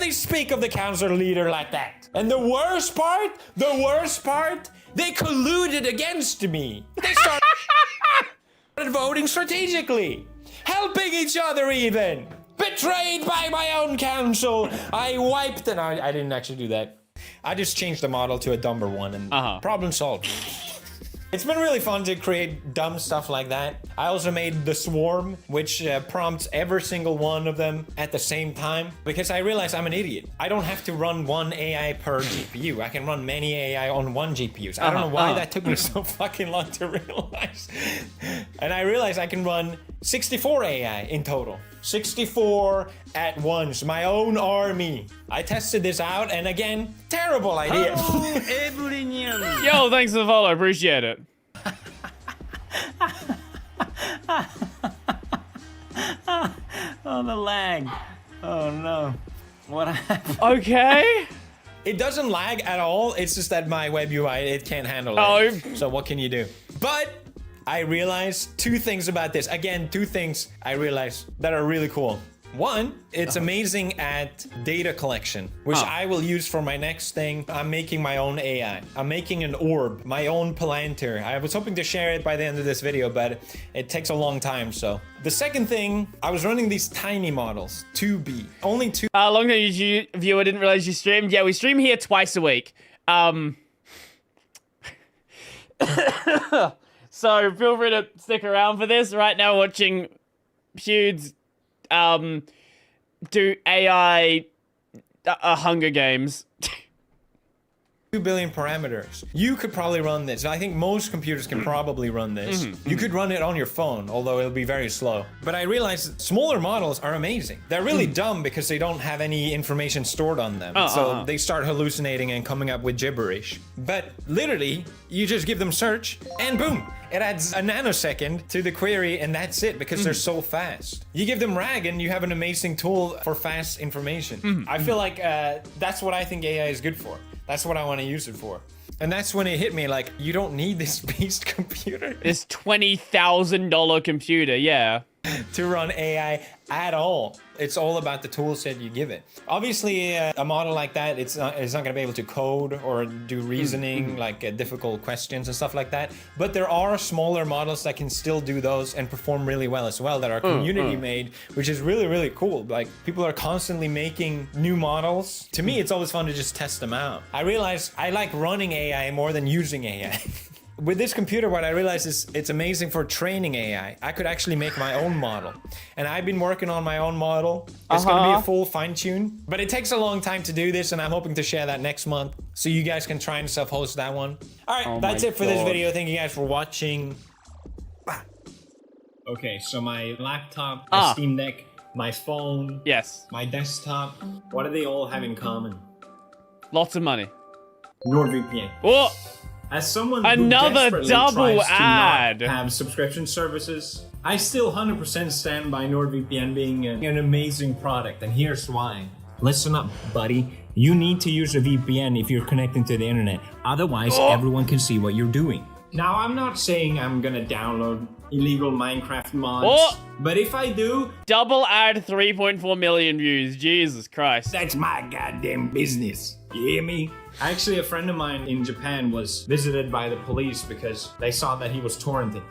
Speaker 8: they speak of the council leader like that? And the worst part, they colluded against me. They started voting strategically, helping each other even. Betrayed by my own council. I wiped it. I didn't actually do that. I just changed the model to a dumber one and problem solved.
Speaker 10: It's been really fun to create dumb stuff like that. I also made the swarm, which prompts every single one of them at the same time, because I realize I'm an idiot. I don't have to run one AI per GPU. I can run many AI on one GPU. I don't know why that took me so fucking long to realize. And I realized I can run 64 AI in total. 64 at once, my own army. I tested this out, and again, terrible idea.
Speaker 1: Yo, thanks for the follow, appreciate it.
Speaker 11: Oh, the lag. Oh no. What happened?
Speaker 1: Okay.
Speaker 10: It doesn't lag at all, it's just that my web UI, it can't handle it. So what can you do? But I realized two things about this. Again, two things I realized that are really cool. One, it's amazing at data collection, which I will use for my next thing. I'm making my own AI. I'm making an orb, my own Palantir. I was hoping to share it by the end of this video, but it takes a long time, so. The second thing, I was running these tiny models, 2B, only 2.
Speaker 1: Long time YouTube viewer, didn't realize you streamed. Yeah, we stream here twice a week. So feel free to stick around for this. Right now, watching Hudes do AI Hunger Games.
Speaker 10: 2 billion parameters. You could probably run this. I think most computers can probably run this. You could run it on your phone, although it'll be very slow. But I realized smaller models are amazing. They're really dumb because they don't have any information stored on them. So they start hallucinating and coming up with gibberish. But literally, you just give them search and boom, it adds a nanosecond to the query and that's it because they're so fast. You give them RAG and you have an amazing tool for fast information. I feel like that's what I think AI is good for. That's what I want to use it for. And that's when it hit me, like, you don't need this beast computer.
Speaker 1: This $20,000 computer, yeah.
Speaker 10: To run AI at all. It's all about the tool set you give it. Obviously, a model like that, it's not going to be able to code or do reasoning, like difficult questions and stuff like that. But there are smaller models that can still do those and perform really well as well, that are community made, which is really, really cool. Like, people are constantly making new models. To me, it's always fun to just test them out. I realized I like running AI more than using AI. With this computer, what I realized is it's amazing for training AI. I could actually make my own model. And I've been working on my own model. It's going to be a full fine-tune. But it takes a long time to do this, and I'm hoping to share that next month. So you guys can try and self-host that one. All right, that's it for this video. Thank you guys for watching. Okay, so my laptop, my Steam Deck, my phone, my desktop, what do they all have in common?
Speaker 1: Lots of money.
Speaker 10: NordVPN.
Speaker 1: Oh!
Speaker 10: As someone
Speaker 1: Another
Speaker 10: who
Speaker 1: double
Speaker 10: tries
Speaker 1: ad.
Speaker 10: to not have subscription services, I still 100% stand by NordVPN being an amazing product, and here's why. Listen up, buddy. You need to use a VPN if you're connecting to the internet. Otherwise, everyone can see what you're doing. Now, I'm not saying I'm gonna download illegal Minecraft mods, but if I do...
Speaker 1: Double ad, 3.4 million views. Jesus Christ.
Speaker 10: That's my goddamn business. You hear me? Actually, a friend of mine in Japan was visited by the police because they saw that he was torrenting,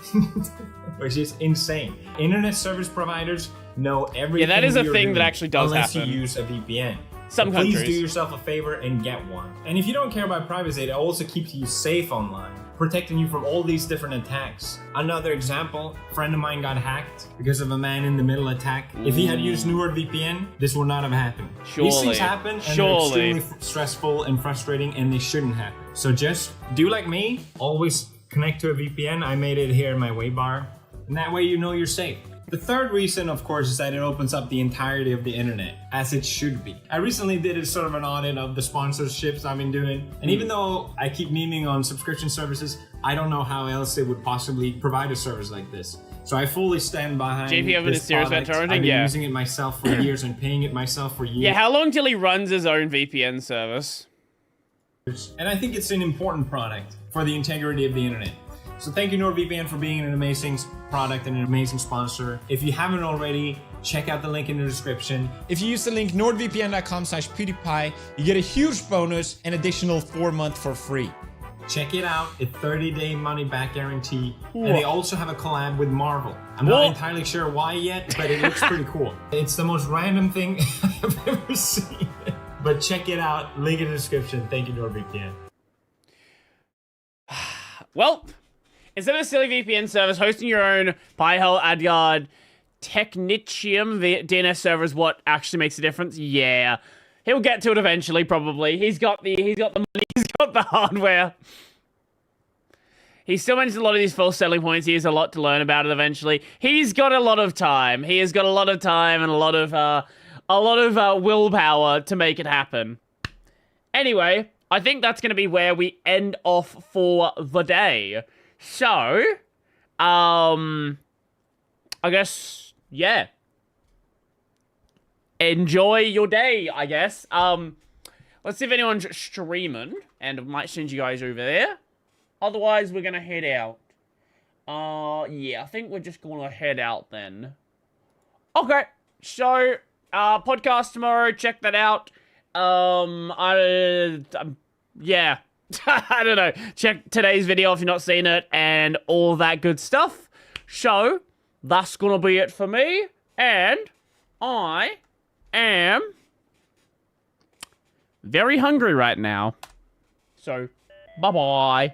Speaker 10: which is insane. Internet service providers know everything.
Speaker 1: Yeah, that is a thing that actually does happen.
Speaker 10: Unless you use a VPN.
Speaker 1: Some
Speaker 10: countries.
Speaker 1: Please
Speaker 10: do yourself a favor and get one. And if you don't care about privacy, it also keeps you safe online, protecting you from all these different attacks. Another example, a friend of mine got hacked because of a man-in-the-middle attack. If he had used NordVPN, this would not have happened. These things happen and they're extremely stressful and frustrating, and they shouldn't happen. So just do like me, always connect to a VPN. I made it here in my Waybar, and that way you know you're safe. The third reason, of course, is that it opens up the entirety of the internet, as it should be. I recently did a sort of an audit of the sponsorships I've been doing, and even though I keep memeing on subscription services, I don't know how else they would possibly provide a service like this. So I fully stand behind
Speaker 1: JP having a
Speaker 10: this
Speaker 1: serious
Speaker 10: product.
Speaker 1: about torrenting?
Speaker 10: I've been
Speaker 1: Yeah.
Speaker 10: using it myself for years and paying it myself for years.
Speaker 1: Yeah, how long till he runs his own VPN service?
Speaker 10: And I think it's an important product for the integrity of the internet. So thank you, NordVPN, for being an amazing product and an amazing sponsor. If you haven't already, check out the link in the description. If you use the link nordvpn.com/pewdiepie, you get a huge bonus, an additional 4 months for free. Check it out, a 30-day money-back guarantee. And they also have a collab with Marvel. I'm not entirely sure why yet, but it looks pretty cool. It's the most random thing I've ever seen. But check it out, link in the description. Thank you, NordVPN.
Speaker 1: Well, Instead of a silly VPN service, hosting your own Pi-hole Adguard Technicium DNS server is what actually makes a difference. Yeah. He'll get to it eventually, probably. He's got the money, he's got the hardware. He still mentions a lot of these false selling points. He has a lot to learn about it eventually. He's got a lot of time. He has got a lot of time and a lot of willpower to make it happen. Anyway, I think that's going to be where we end off for the day. So, I guess, yeah. Enjoy your day, I guess. Let's see if anyone's streaming, and I might send you guys over there. Otherwise, we're gonna head out. Yeah, I think we're just gonna head out then. Okay, so, podcast tomorrow, check that out. Yeah, I don't know. Check today's video if you've not seen it, and all that good stuff. So, that's gonna be it for me, and I am very hungry right now. So, bye-bye.